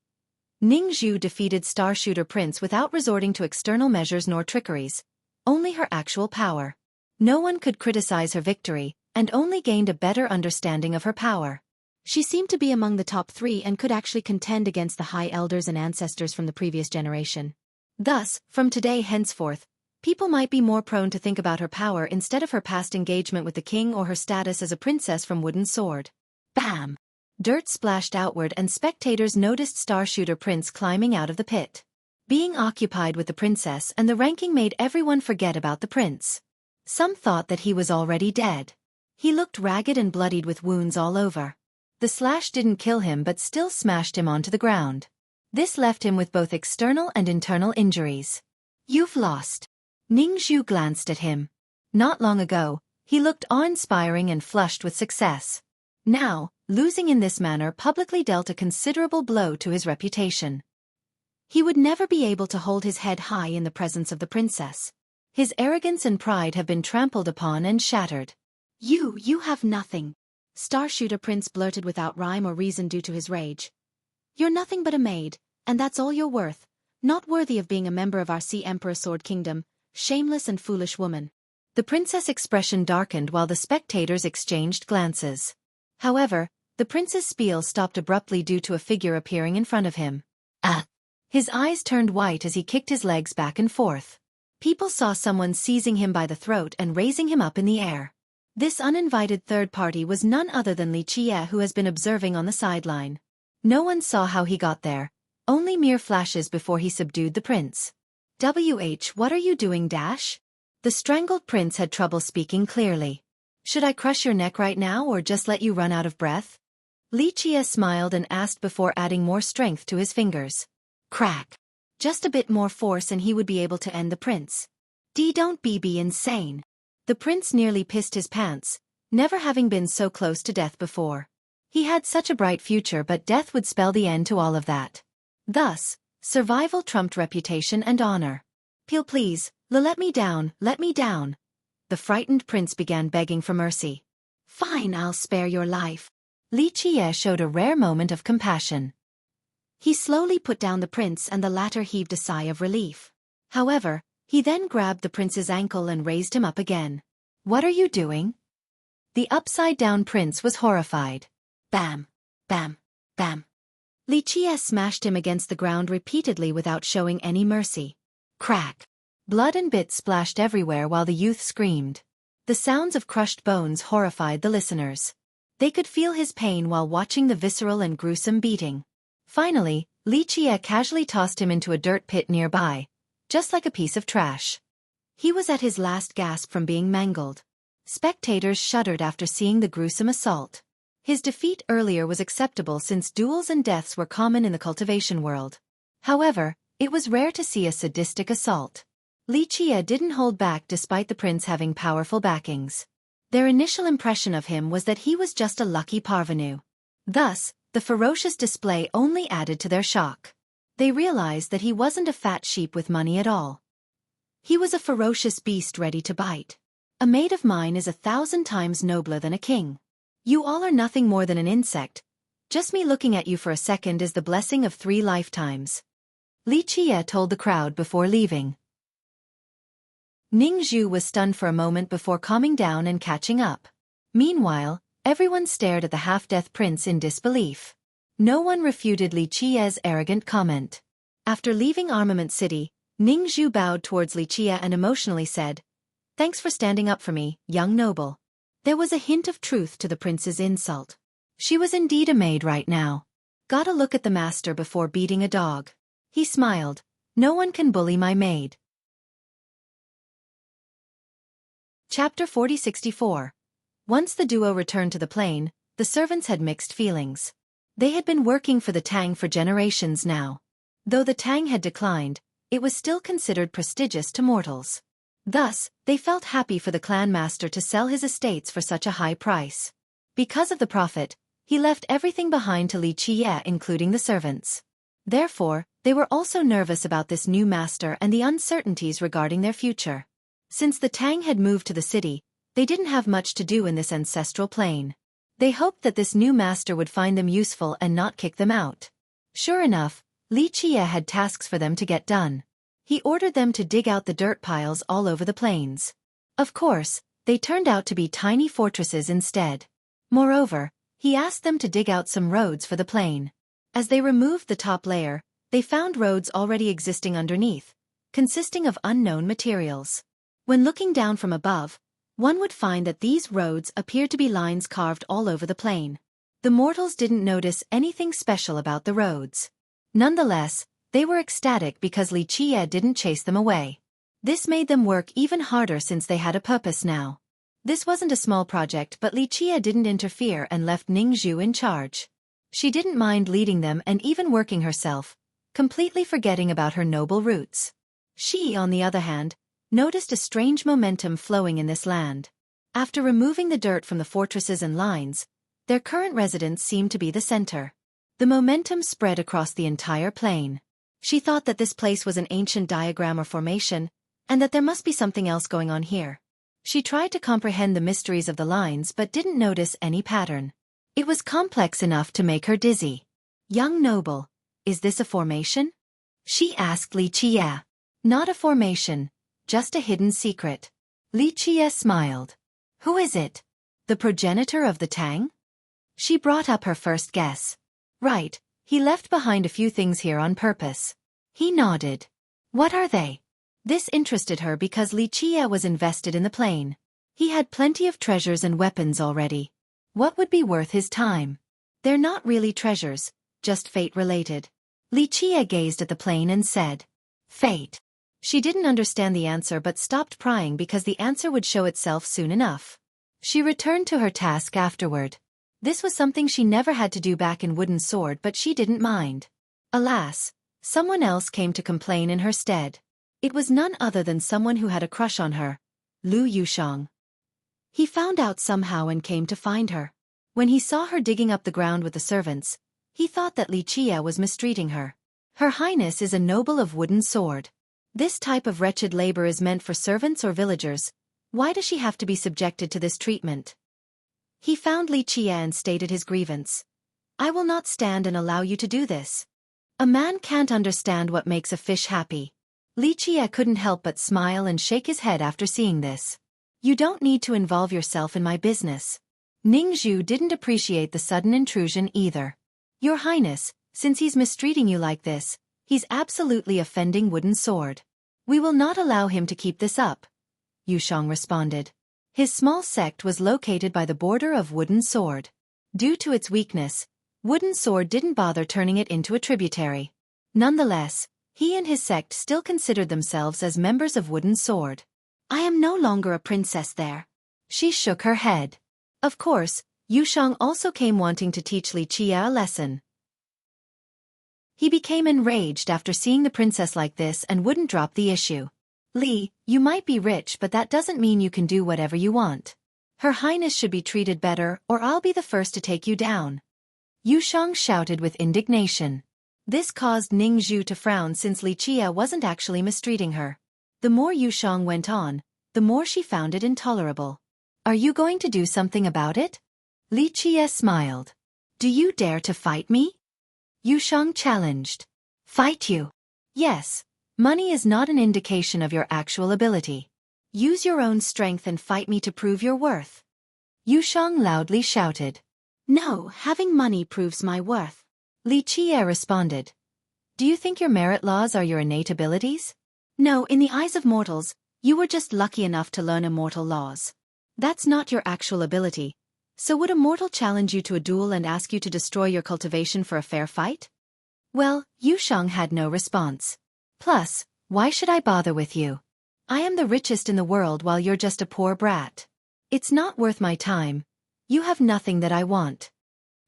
Ningzhu defeated Starshooter Prince without resorting to external measures nor trickeries, only her actual power. No one could criticize her victory, and only gained a better understanding of her power. She seemed to be among the top 3 and could actually contend against the high elders and ancestors from the previous generation. Thus, from today henceforth, people might be more prone to think about her power instead of her past engagement with the king or her status as a princess from Wooden Sword. Bam! Dirt splashed outward and spectators noticed Starshooter Prince climbing out of the pit. Being occupied with the princess and the ranking made everyone forget about the prince. Some thought that he was already dead. He looked ragged and bloodied with wounds all over. The slash didn't kill him but still smashed him onto the ground. This left him with both external and internal injuries. You've lost. Ningzhu glanced at him. Not long ago, he looked awe-inspiring and flushed with success. Now, losing in this manner publicly dealt a considerable blow to his reputation. He would never be able to hold his head high in the presence of the princess. His arrogance and pride have been trampled upon and shattered. You have nothing. Starshooter Prince blurted without rhyme or reason due to his rage. You're nothing but a maid, and that's all you're worth. Not worthy of being a member of our Sea Emperor Sword Kingdom, shameless and foolish woman. The princess' expression darkened while the spectators exchanged glances. However, the prince's spiel stopped abruptly due to a figure appearing in front of him. His eyes turned white as he kicked his legs back and forth. People saw someone seizing him by the throat and raising him up in the air. This uninvited third party was none other than Xueqi, who has been observing on the sideline. No one saw how he got there, only mere flashes before he subdued the prince. What are you doing, Dash? The strangled prince had trouble speaking clearly. Should I crush your neck right now or just let you run out of breath? Xueqi smiled and asked before adding more strength to his fingers. Crack. Just a bit more force and he would be able to end the prince. Don't be insane. The prince nearly pissed his pants, never having been so close to death before. He had such a bright future, but death would spell the end to all of that. Thus, survival trumped reputation and honor. Please, let me down, let me down. The frightened prince began begging for mercy. Fine, I'll spare your life. Li Qiye showed a rare moment of compassion. He slowly put down the prince and the latter heaved a sigh of relief. However, he then grabbed the prince's ankle and raised him up again. "What are you doing?" The upside-down prince was horrified. Bam! Bam! Bam! Li Qiye smashed him against the ground repeatedly without showing any mercy. Crack! Blood and bits splashed everywhere while the youth screamed. The sounds of crushed bones horrified the listeners. They could feel his pain while watching the visceral and gruesome beating. Finally, Li Qiye casually tossed him into a dirt pit nearby, just like a piece of trash. He was at his last gasp from being mangled. Spectators shuddered after seeing the gruesome assault. His defeat earlier was acceptable since duels and deaths were common in the cultivation world. However, it was rare to see a sadistic assault. Li Qiye didn't hold back despite the prince having powerful backings. Their initial impression of him was that he was just a lucky parvenu. Thus, the ferocious display only added to their shock. They realized that he wasn't a fat sheep with money at all. He was a ferocious beast ready to bite. "A mate of mine is 1,000 times nobler than a king. You all are nothing more than an insect. Just me looking at you for a second is the blessing of 3 lifetimes." Li Qiye told the crowd before leaving. Ning Zhu was stunned for a moment before calming down and catching up. Meanwhile, everyone stared at the half-death prince in disbelief. No one refuted Li Qiye's arrogant comment. After leaving Armament City, Ning Zhu bowed towards Li Qiye and emotionally said, "Thanks for standing up for me, young noble." There was a hint of truth to the prince's insult. She was indeed a maid right now. Gotta look at the master before beating a dog. He smiled. "No one can bully my maid." Chapter 4064. Once the duo returned to the plain, the servants had mixed feelings. They had been working for the Tang for generations now. Though the Tang had declined, it was still considered prestigious to mortals. Thus, they felt happy for the clan master to sell his estates for such a high price. Because of the profit, he left everything behind to Li Qiye, including the servants. Therefore, they were also nervous about this new master and the uncertainties regarding their future. Since the Tang had moved to the city, they didn't have much to do in this ancestral plain. They hoped that this new master would find them useful and not kick them out. Sure enough, Li Qiye had tasks for them to get done. He ordered them to dig out the dirt piles all over the plains. Of course, they turned out to be tiny fortresses instead. Moreover, he asked them to dig out some roads for the plain. As they removed the top layer, they found roads already existing underneath, consisting of unknown materials. When looking down from above, one would find that these roads appeared to be lines carved all over the plain. The mortals didn't notice anything special about the roads. Nonetheless, they were ecstatic because Li Qiye didn't chase them away. This made them work even harder since they had a purpose now. This wasn't a small project, but Li Qiye didn't interfere and left Ning Zhu in charge. She didn't mind leading them and even working herself, completely forgetting about her noble roots. She, on the other hand, noticed a strange momentum flowing in this land. After removing the dirt from the fortresses and lines, their current residence seemed to be the center. The momentum spread across the entire plain. She thought that this place was an ancient diagram or formation, and that there must be something else going on here. She tried to comprehend the mysteries of the lines but didn't notice any pattern. It was complex enough to make her dizzy. "Young noble, is this a formation?" she asked Li Qiye. "Not a formation, just a hidden secret." Li Qiye smiled. "Who is it? The progenitor of the Tang?" She brought up her first guess. "Right, he left behind a few things here on purpose." He nodded. "What are they?" This interested her because Li Qiye was invested in the plain. He had plenty of treasures and weapons already. What would be worth his time? "They're not really treasures, just fate-related." Li Qiye gazed at the plain and said, "Fate." She didn't understand the answer but stopped prying because the answer would show itself soon enough. She returned to her task afterward. This was something she never had to do back in Wooden Sword, but she didn't mind. Alas, someone else came to complain in her stead. It was none other than someone who had a crush on her, Lu Yushang. He found out somehow and came to find her. When he saw her digging up the ground with the servants, he thought that Li Qiye was mistreating her. Her Highness is a noble of Wooden Sword. This type of wretched labor is meant for servants or villagers. Why does she have to be subjected to this treatment? He found Li Qie and stated his grievance. I will not stand and allow you to do this. A man can't understand what makes a fish happy. Li Qie couldn't help but smile and shake his head after seeing this. You don't need to involve yourself in my business. Ning Zhu didn't appreciate the sudden intrusion either. Your Highness, since he's mistreating you like this, he's absolutely offending Wooden Sword. We will not allow him to keep this up, Yushang responded. His small sect was located by the border of Wooden Sword. Due to its weakness, Wooden Sword didn't bother turning it into a tributary. Nonetheless, he and his sect still considered themselves as members of Wooden Sword. I am no longer a princess there. She shook her head. Of course, Yushang also came wanting to teach Li Qie a lesson. He became enraged after seeing the princess like this and wouldn't drop the issue. Li, you might be rich but that doesn't mean you can do whatever you want. Her Highness should be treated better or I'll be the first to take you down. Yushang shouted with indignation. This caused Ning Zhu to frown since Li Qie wasn't actually mistreating her. The more Yushang went on, the more she found it intolerable. Are you going to do something about it? Li Qie smiled. Do you dare to fight me? Yushang challenged. Fight you? Yes. Money is not an indication of your actual ability. Use your own strength and fight me to prove your worth. Yushang loudly shouted. No, having money proves my worth. Li Qie responded. Do you think your merit laws are your innate abilities? No, in the eyes of mortals, you were just lucky enough to learn immortal laws. That's not your actual ability. So would a mortal challenge you to a duel and ask you to destroy your cultivation for a fair fight? Well, Yushang had no response. Plus, why should I bother with you? I am the richest in the world while you're just a poor brat. It's not worth my time. You have nothing that I want.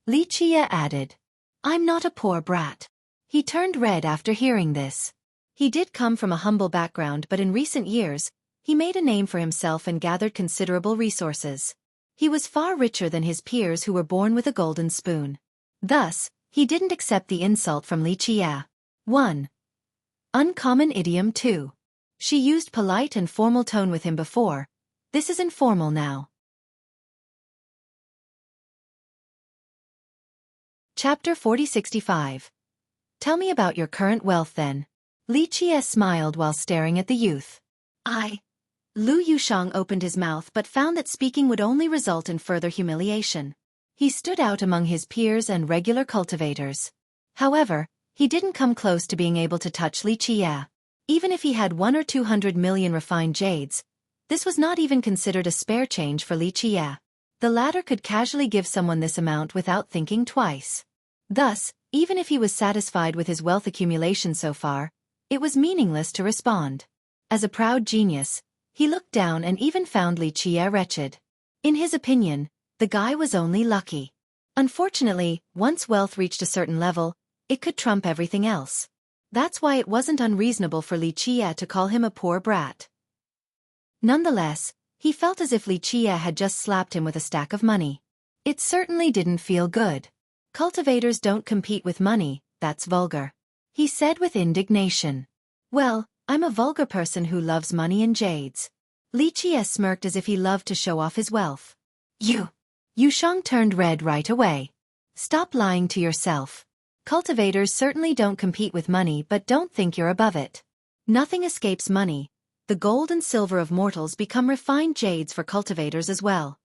Li Qie added. I'm not a poor brat. He turned red after hearing this. He did come from a humble background but in recent years, he made a name for himself and gathered considerable resources. He was far richer than his peers who were born with a golden spoon. Thus, he didn't accept the insult from Li Qie. 1. Uncommon idiom 2. She used polite and formal tone with him before. This is informal now. Chapter 4065. Tell me about your current wealth then. Li Qie smiled while staring at the youth. Lu Yushang opened his mouth but found that speaking would only result in further humiliation. He stood out among his peers and regular cultivators. However, he didn't come close to being able to touch Li Qie. Even if he had 100 or 200 million refined jades, this was not even considered a spare change for Li Qie. The latter could casually give someone this amount without thinking twice. Thus, even if he was satisfied with his wealth accumulation so far, it was meaningless to respond. As a proud genius, he looked down and even found Li Qie wretched. In his opinion, the guy was only lucky. Unfortunately, once wealth reached a certain level, it could trump everything else. That's why it wasn't unreasonable for Li Qie to call him a poor brat. Nonetheless, he felt as if Li Qie had just slapped him with a stack of money. It certainly didn't feel good. Cultivators don't compete with money, that's vulgar. He said with indignation. Well, I'm a vulgar person who loves money and jades. Li Qie smirked as if he loved to show off his wealth. Yushang turned red right away. Stop lying to yourself. Cultivators certainly don't compete with money but don't think you're above it. Nothing escapes money. The gold and silver of mortals become refined jades for cultivators as well.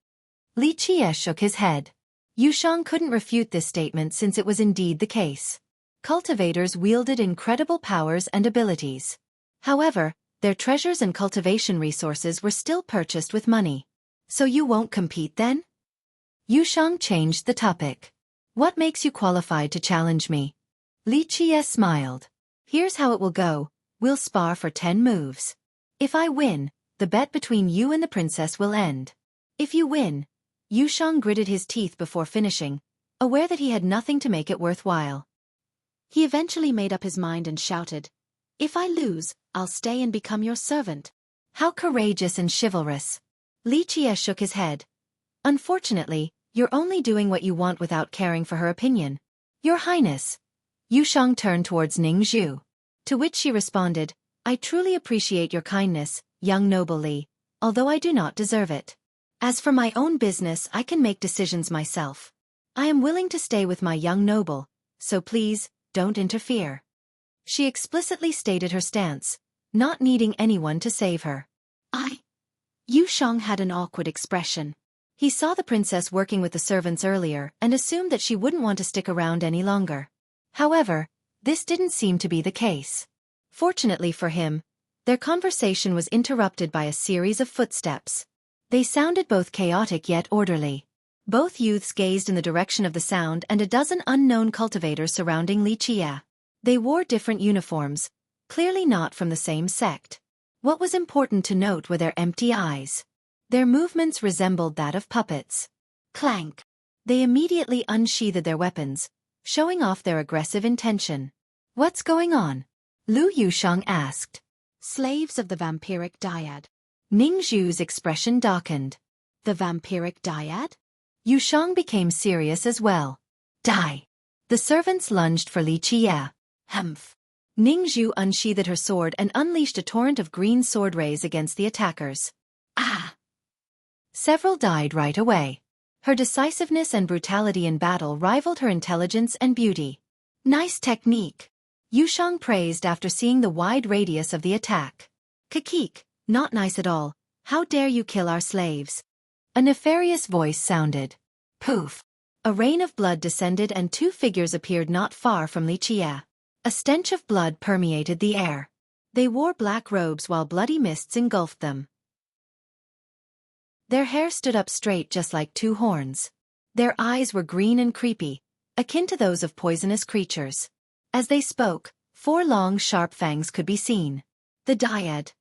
Li Qie shook his head. Yushang couldn't refute this statement since it was indeed the case. Cultivators wielded incredible powers and abilities. However, their treasures and cultivation resources were still purchased with money. So you won't compete then? Yushang changed the topic. What makes you qualified to challenge me? Li Qie smiled. Here's how it will go, we'll spar for 10 moves. If I win, the bet between you and the princess will end. If you win, Yushang gritted his teeth before finishing, aware that he had nothing to make it worthwhile. He eventually made up his mind and shouted, If I lose, I'll stay and become your servant. How courageous and chivalrous. Li Qie shook his head. Unfortunately, you're only doing what you want without caring for her opinion. Your Highness. Yushang turned towards Ning Zhu. To which she responded, I truly appreciate your kindness, young noble Li, although I do not deserve it. As for my own business, I can make decisions myself. I am willing to stay with my young noble, so please, don't interfere. She explicitly stated her stance, not needing anyone to save her. Yushang had an awkward expression. He saw the princess working with the servants earlier and assumed that she wouldn't want to stick around any longer. However, this didn't seem to be the case. Fortunately for him, their conversation was interrupted by a series of footsteps. They sounded both chaotic yet orderly. Both youths gazed in the direction of the sound and a dozen unknown cultivators surrounding Li Chia. They wore different uniforms, clearly not from the same sect. What was important to note were their empty eyes. Their movements resembled that of puppets. Clank! They immediately unsheathed their weapons, showing off their aggressive intention. What's going on? Lu Yushang asked. Slaves of the vampiric dyad. Ning Zhu's expression darkened. The vampiric dyad? Yushang became serious as well. Die! The servants lunged for Li Chia. Humph! Ning Zhu unsheathed her sword and unleashed a torrent of green sword rays against the attackers. Several died right away. Her decisiveness and brutality in battle rivaled her intelligence and beauty. Nice technique, Yushang praised after seeing the wide radius of the attack. Xueqi, not nice at all. How dare you kill our slaves? A nefarious voice sounded. Poof! A rain of blood descended and two figures appeared not far from Li Chia. A stench of blood permeated the air. They wore black robes while bloody mists engulfed them. Their hair stood up straight just like two horns. Their eyes were green and creepy, akin to those of poisonous creatures. As they spoke, four long sharp fangs could be seen. The dyad.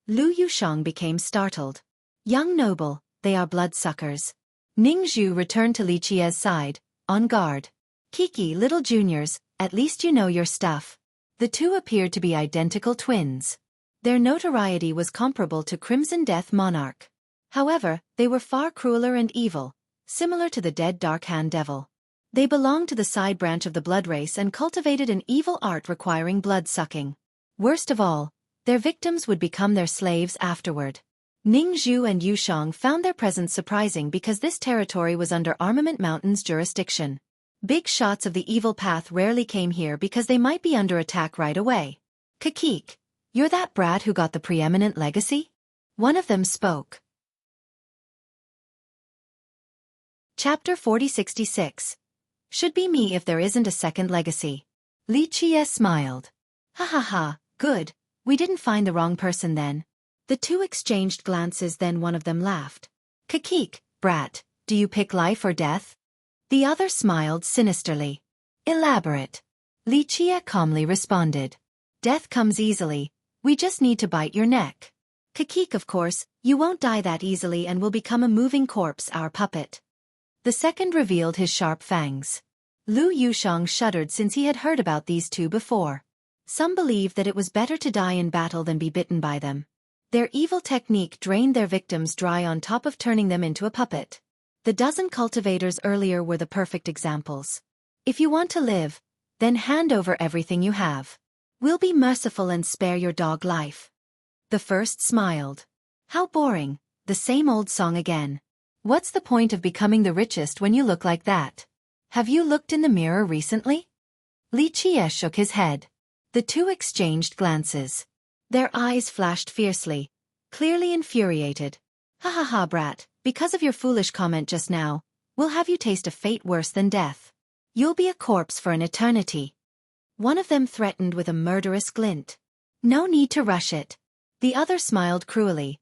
Lu Yushang became startled. Young noble, they are bloodsuckers. Ning Zhu returned to Li Chia's side, on guard. Xueqi, little juniors, at least you know your stuff. The two appeared to be identical twins. Their notoriety was comparable to Crimson Death Monarch. However, they were far crueler and evil, similar to the dead Dark Hand Devil. They belonged to the side branch of the blood race and cultivated an evil art requiring blood-sucking. Worst of all, their victims would become their slaves afterward. Ning Zhu and Yushang found their presence surprising because this territory was under Armament Mountain's jurisdiction. Big shots of the evil path rarely came here because they might be under attack right away. Xueqi, you're that brat who got the preeminent legacy? One of them spoke. Chapter 4066. Should be me if there isn't a second legacy. Li Chia smiled. Ha ha ha, good, we didn't find the wrong person then. The two exchanged glances, then one of them laughed. Xueqi, brat, do you pick life or death? The other smiled sinisterly. Elaborate. Li Chia calmly responded. Death comes easily, we just need to bite your neck. Xueqi, of course, you won't die that easily and will become a moving corpse, our puppet. The second revealed his sharp fangs. Lu Yushang shuddered since he had heard about these two before. Some believed that it was better to die in battle than be bitten by them. Their evil technique drained their victims dry on top of turning them into a puppet. The dozen cultivators earlier were the perfect examples. If you want to live, then hand over everything you have. We'll be merciful and spare your dog life. The first smiled. How boring, the same old song again. What's the point of becoming the richest when you look like that? Have you looked in the mirror recently? Li Chia shook his head. The two exchanged glances. Their eyes flashed fiercely, clearly infuriated. Ha ha ha, brat, because of your foolish comment just now, we'll have you taste a fate worse than death. You'll be a corpse for an eternity. One of them threatened with a murderous glint. No need to rush it. The other smiled cruelly.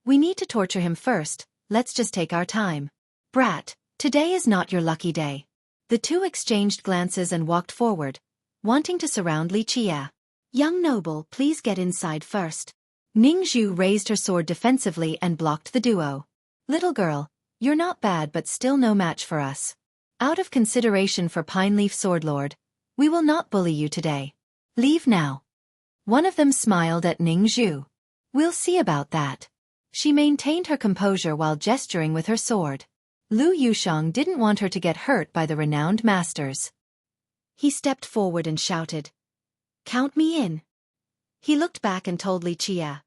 We need to torture him first. Let's just take our time. Brat, today is not your lucky day. The two exchanged glances and walked forward, wanting to surround Li Chia. Young noble, please get inside first. Ning Zhu raised her sword defensively and blocked the duo. Little girl, you're not bad but still no match for us. Out of consideration for Pine Leaf Swordlord, we will not bully you today. Leave now. One of them smiled at Ning Zhu. We'll see about that. She maintained her composure while gesturing with her sword. Lu Yushang didn't want her to get hurt by the renowned masters. He stepped forward and shouted, "Count me in." He looked back and told Li Chia,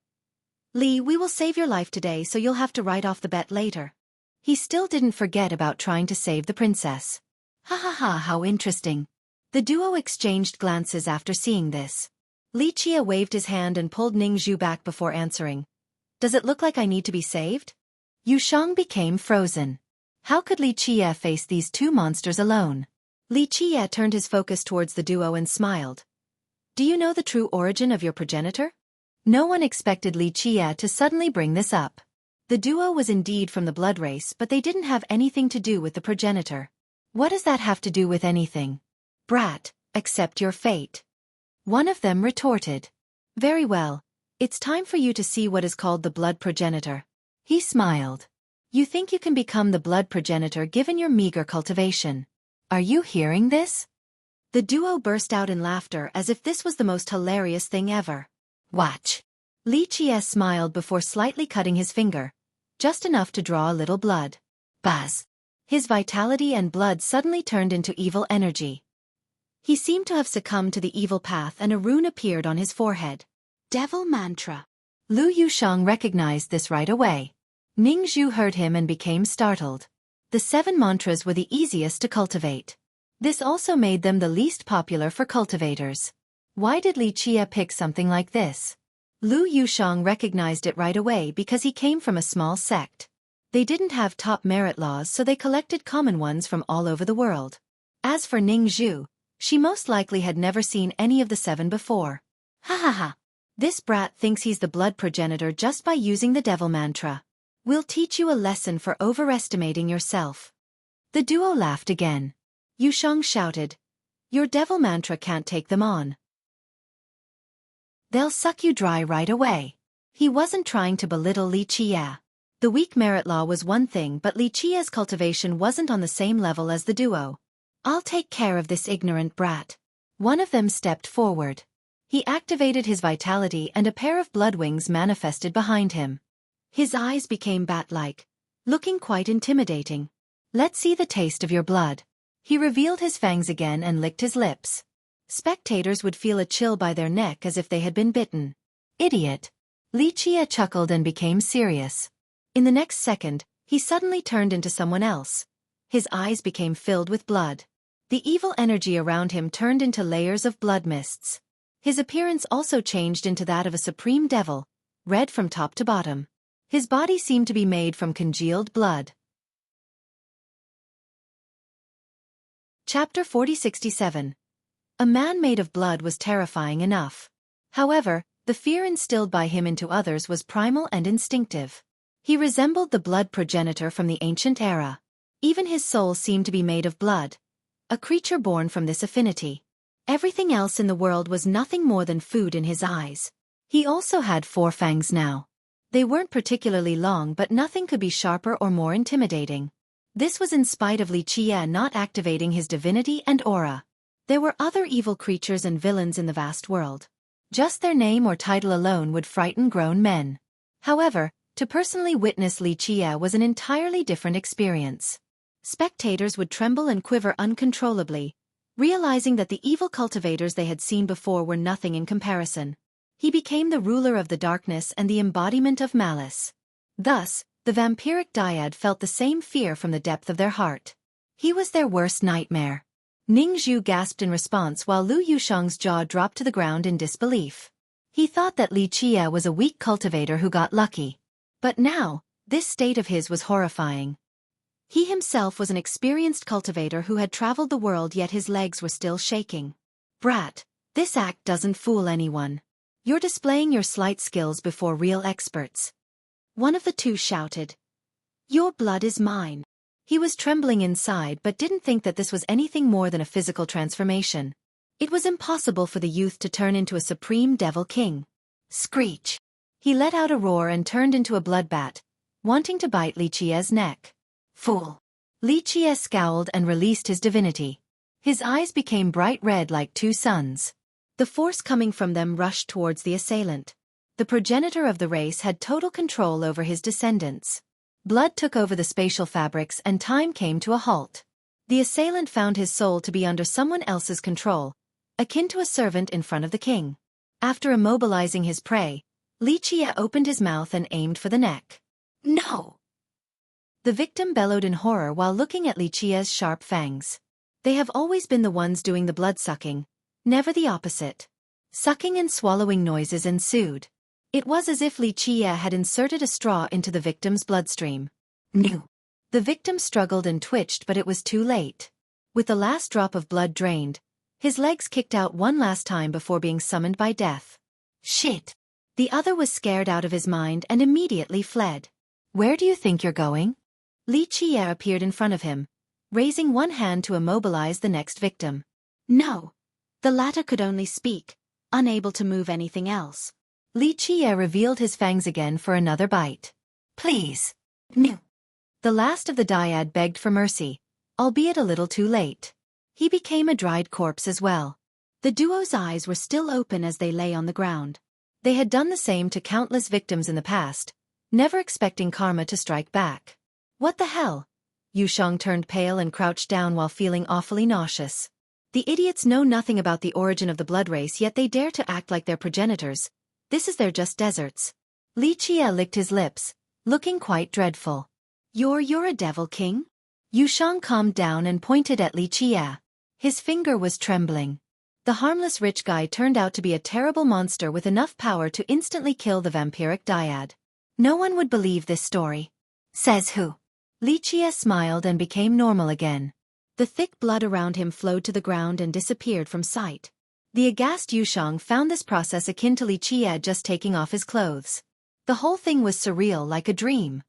"Li, we will save your life today so you'll have to write off the bet later." He still didn't forget about trying to save the princess. Ha ha ha, how interesting. The duo exchanged glances after seeing this. Li Qie waved his hand and pulled Ning Zhu back before answering. Does it look like I need to be saved? Yu Shang became frozen. How could Li Qie face these two monsters alone? Li Qie turned his focus towards the duo and smiled. Do you know the true origin of your progenitor? No one expected Li Qie to suddenly bring this up. The duo was indeed from the blood race, but they didn't have anything to do with the progenitor. What does that have to do with anything? Brat, accept your fate. One of them retorted. Very well. It's time for you to see what is called the blood progenitor. He smiled. You think you can become the blood progenitor given your meager cultivation. Are you hearing this? The duo burst out in laughter as if this was the most hilarious thing ever. Watch. Li Qie smiled before slightly cutting his finger, just enough to draw a little blood. Buzz. His vitality and blood suddenly turned into evil energy. He seemed to have succumbed to the evil path and a rune appeared on his forehead. Devil Mantra. Lu Yushang recognized this right away. Ning Zhu heard him and became startled. The 7 mantras were the easiest to cultivate. This also made them the least popular for cultivators. Why did Li Qie pick something like this? Lu Yushang recognized it right away because he came from a small sect. They didn't have top merit laws, so they collected common ones from all over the world. As for Ning Zhu, she most likely had never seen any of the 7 before. Ha ha ha. This brat thinks he's the blood progenitor just by using the devil mantra. We'll teach you a lesson for overestimating yourself. The duo laughed again. Yushang shouted, Your devil mantra can't take them on. They'll suck you dry right away. He wasn't trying to belittle Li Qie. The weak merit law was one thing, but Li Qie's cultivation wasn't on the same level as the duo. I'll take care of this ignorant brat. One of them stepped forward. He activated his vitality and a pair of blood wings manifested behind him. His eyes became bat-like, looking quite intimidating. Let's see the taste of your blood. He revealed his fangs again and licked his lips. Spectators would feel a chill by their neck as if they had been bitten. Idiot. Li Qie chuckled and became serious. In the next second, he suddenly turned into someone else. His eyes became filled with blood. The evil energy around him turned into layers of blood mists. His appearance also changed into that of a supreme devil, red from top to bottom. His body seemed to be made from congealed blood. Chapter 4067. A man made of blood was terrifying enough. However, the fear instilled by him into others was primal and instinctive. He resembled the blood progenitor from the ancient era. Even his soul seemed to be made of blood, a creature born from this affinity. Everything else in the world was nothing more than food in his eyes. He also had 4 fangs now. They weren't particularly long, but nothing could be sharper or more intimidating. This was in spite of Li Qie not activating his divinity and aura. There were other evil creatures and villains in the vast world. Just their name or title alone would frighten grown men. However, to personally witness Li Qie was an entirely different experience. Spectators would tremble and quiver uncontrollably, realizing that the evil cultivators they had seen before were nothing in comparison. He became the ruler of the darkness and the embodiment of malice. Thus, the vampiric dyad felt the same fear from the depth of their heart. He was their worst nightmare. Ning Zhu gasped in response while Lu Yushang's jaw dropped to the ground in disbelief. He thought that Li Qie was a weak cultivator who got lucky. But now, this state of his was horrifying. He himself was an experienced cultivator who had traveled the world, yet his legs were still shaking. Brat, this act doesn't fool anyone. You're displaying your slight skills before real experts. One of the two shouted. Your blood is mine. He was trembling inside but didn't think that this was anything more than a physical transformation. It was impossible for the youth to turn into a supreme devil king. Screech! He let out a roar and turned into a bloodbat, wanting to bite Li Qie's neck. Fool! Li Qie scowled and released his divinity. His eyes became bright red like 2 suns. The force coming from them rushed towards the assailant. The progenitor of the race had total control over his descendants. Blood took over the spatial fabrics and time came to a halt. The assailant found his soul to be under someone else's control, akin to a servant in front of the king. After immobilizing his prey, Li Qie opened his mouth and aimed for the neck. No! The victim bellowed in horror while looking at Li Qia's sharp fangs. They have always been the ones doing the blood-sucking, never the opposite. Sucking and swallowing noises ensued. It was as if Li Qia had inserted a straw into the victim's bloodstream. No. The victim struggled and twitched, but it was too late. With the last drop of blood drained, his legs kicked out one last time before being summoned by death. Shit. The other was scared out of his mind and immediately fled. Where do you think you're going? Li Qia appeared in front of him, raising one hand to immobilize the next victim. No. The latter could only speak, unable to move anything else. Li Qia revealed his fangs again for another bite. Please. No. The last of the dyad begged for mercy, albeit a little too late. He became a dried corpse as well. The duo's eyes were still open as they lay on the ground. They had done the same to countless victims in the past, never expecting karma to strike back. What the hell? Yushang turned pale and crouched down while feeling awfully nauseous. The idiots know nothing about the origin of the blood race, yet they dare to act like their progenitors. This is their just deserts. Li Qia licked his lips, looking quite dreadful. You're a devil king? Yushang calmed down and pointed at Li Qia. His finger was trembling. The harmless rich guy turned out to be a terrible monster with enough power to instantly kill the vampiric dyad. No one would believe this story. Says who? Li Qia smiled and became normal again. The thick blood around him flowed to the ground and disappeared from sight. The aghast Yushang found this process akin to Li Qia just taking off his clothes. The whole thing was surreal, like a dream.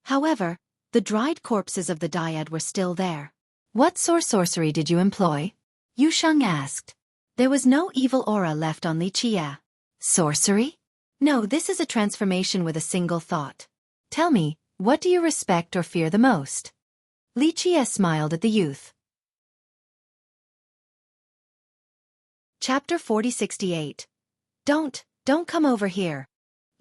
However, the dried corpses of the dyad were still there. What sorcery did you employ? Yushang asked. There was no evil aura left on Li Qia. Sorcery? No, this is a transformation with a single thought. Tell me, what do you respect or fear the most? Li Qia smiled at the youth. Chapter 4068. Don't come over here.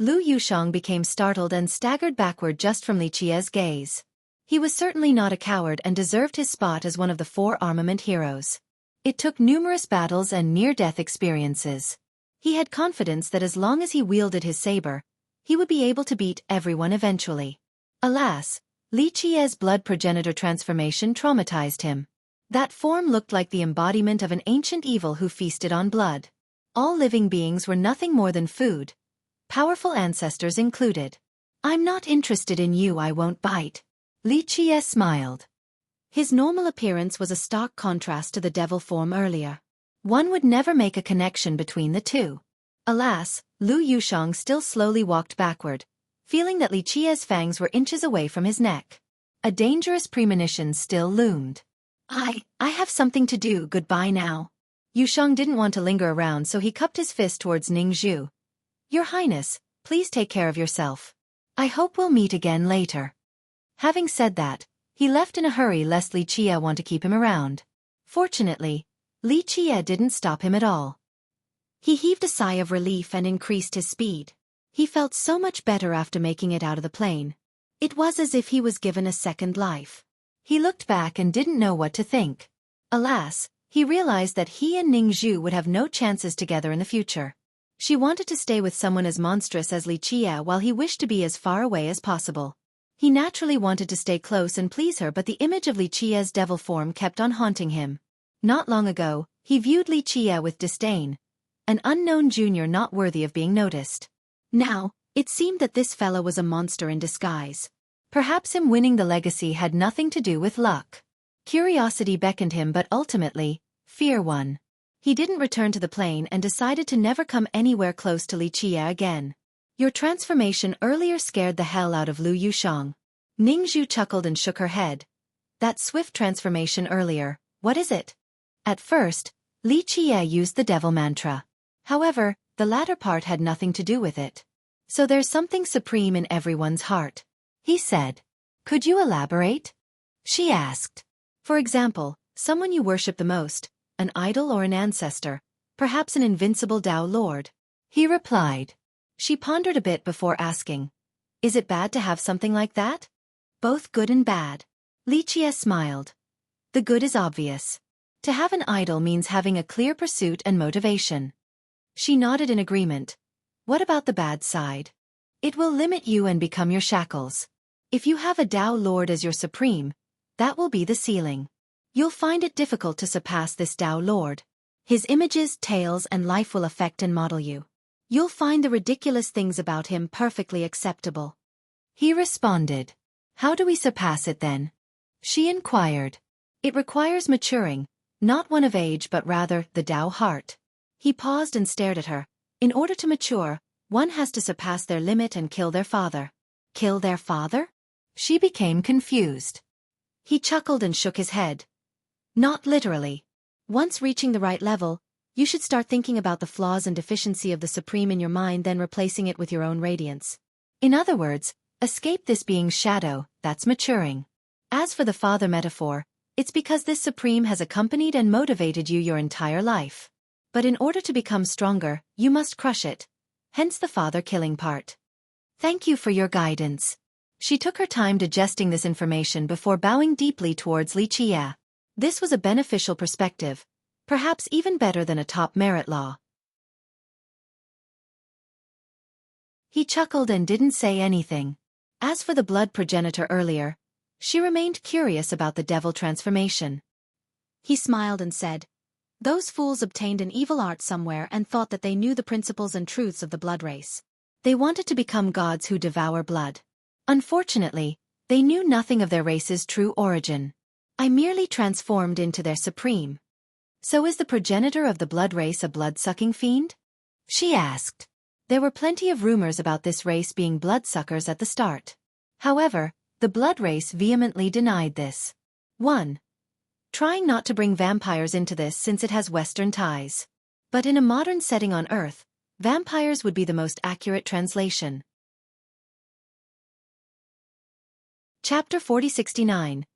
Lu Yushang became startled and staggered backward just from Li Qia's gaze. He was certainly not a coward and deserved his spot as one of the 4 armament heroes. It took numerous battles and near-death experiences. He had confidence that as long as he wielded his saber, he would be able to beat everyone eventually. Alas, Li Qia's blood progenitor transformation traumatized him. That form looked like the embodiment of an ancient evil who feasted on blood. All living beings were nothing more than food, powerful ancestors included. I'm not interested in you, I won't bite. Li Qia smiled. His normal appearance was a stark contrast to the devil form earlier. One would never make a connection between the two. Alas, Lu Yushang still slowly walked backward, feeling that Li Qia's fangs were inches away from his neck. A dangerous premonition still loomed. I have something to do, goodbye now. Yushang didn't want to linger around, so he cupped his fist towards Ningzhu. Your Highness, please take care of yourself. I hope we'll meet again later. Having said that, he left in a hurry lest Li Qia want to keep him around. Fortunately, Li Qia didn't stop him at all. He heaved a sigh of relief and increased his speed. He felt so much better after making it out of the plane. It was as if he was given a second life. He looked back and didn't know what to think. Alas, he realized that he and Ningzhu would have no chances together in the future. She wanted to stay with someone as monstrous as Li Qia while he wished to be as far away as possible. He naturally wanted to stay close and please her, but the image of Li Qia's devil form kept on haunting him. Not long ago, he viewed Li Qia with disdain, an unknown junior not worthy of being noticed. Now, it seemed that this fellow was a monster in disguise. Perhaps him winning the legacy had nothing to do with luck. Curiosity beckoned him, but ultimately, fear won. He didn't return to the plane and decided to never come anywhere close to Li Qia again. Your transformation earlier scared the hell out of Lu Yushang. Ningzhu chuckled and shook her head. That swift transformation earlier, what is it? At first, Li Qia used the devil mantra. However, the latter part had nothing to do with it. So there's something supreme in everyone's heart, he said. Could you elaborate? She asked. For example, someone you worship the most, an idol or an ancestor, perhaps an invincible Tao Lord. He replied. She pondered a bit before asking. Is it bad to have something like that? Both good and bad. Li Qia smiled. The good is obvious. To have an idol means having a clear pursuit and motivation. She nodded in agreement. What about the bad side? It will limit you and become your shackles. If you have a Tao Lord as your supreme, that will be the ceiling. You'll find it difficult to surpass this Tao Lord. His images, tales, and life will affect and model you. You'll find the ridiculous things about him perfectly acceptable. He responded. How do we surpass it then? She inquired. It requires maturing, not one of age but rather the Tao heart. He paused and stared at her. In order to mature, one has to surpass their limit and kill their father. Kill their father? She became confused. He chuckled and shook his head. Not literally. Once reaching the right level, you should start thinking about the flaws and deficiency of the Supreme in your mind, then replacing it with your own radiance. In other words, escape this being's shadow, that's maturing. As for the father metaphor, it's because this Supreme has accompanied and motivated you your entire life. But in order to become stronger, you must crush it. Hence the father-killing part. Thank you for your guidance. She took her time digesting this information before bowing deeply towards Li Qie. This was a beneficial perspective, perhaps even better than a top merit law. He chuckled and didn't say anything. As for the blood progenitor earlier, she remained curious about the devil transformation. He smiled and said, those fools obtained an evil art somewhere and thought that they knew the principles and truths of the blood race. They wanted to become gods who devour blood. Unfortunately, they knew nothing of their race's true origin. I merely transformed into their supreme. So is the progenitor of the blood race a blood-sucking fiend? She asked. There were plenty of rumors about this race being bloodsuckers at the start. However, the blood race vehemently denied this. 1. Trying not to bring vampires into this since it has Western ties. But in a modern setting on Earth, vampires would be the most accurate translation. Chapter 4069.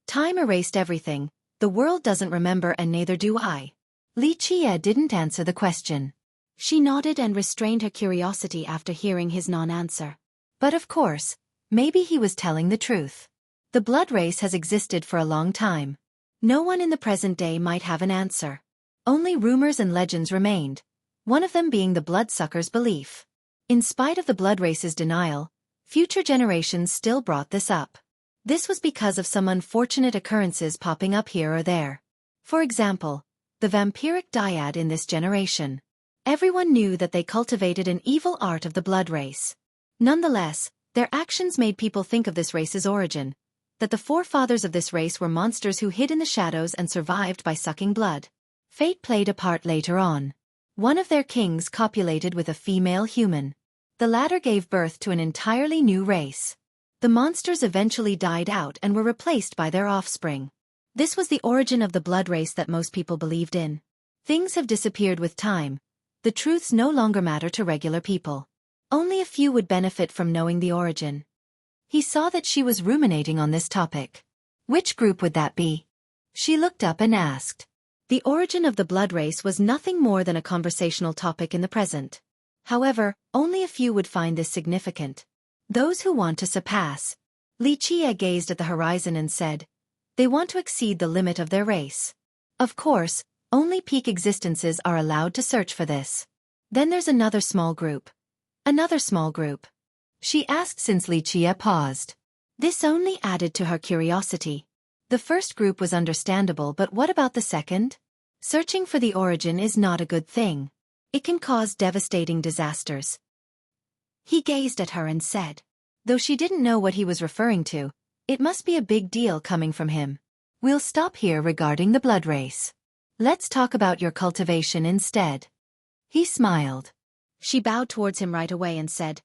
Time erased everything, the world doesn't remember and neither do I. Li Qie didn't answer the question. She nodded and restrained her curiosity after hearing his non-answer. But of course, maybe he was telling the truth. The blood race has existed for a long time. No one in the present day might have an answer. Only rumors and legends remained, one of them being the bloodsucker's belief. In spite of the blood race's denial, future generations still brought this up. This was because of some unfortunate occurrences popping up here or there. For example, the vampiric dyad in this generation. Everyone knew that they cultivated an evil art of the blood race. Nonetheless, their actions made people think of this race's origin, that the forefathers of this race were monsters who hid in the shadows and survived by sucking blood. Fate played a part later on. One of their kings copulated with a female human. The latter gave birth to an entirely new race. The monsters eventually died out and were replaced by their offspring. This was the origin of the blood race that most people believed in. Things have disappeared with time. The truths no longer matter to regular people. Only a few would benefit from knowing the origin. He saw that she was ruminating on this topic. Which group would that be? She looked up and asked. The origin of the blood race was nothing more than a conversational topic in the present. However, only a few would find this significant. Those who want to surpass. Li Qie gazed at the horizon and said, they want to exceed the limit of their race. Of course, only peak existences are allowed to search for this. Then there's another small group. Another small group. She asked since Li Qie paused. This only added to her curiosity. The first group was understandable, but what about the second? Searching for the origin is not a good thing. It can cause devastating disasters. He gazed at her and said. Though she didn't know what he was referring to, it must be a big deal coming from him. We'll stop here regarding the blood race. Let's talk about your cultivation instead. He smiled. She bowed towards him right away and said,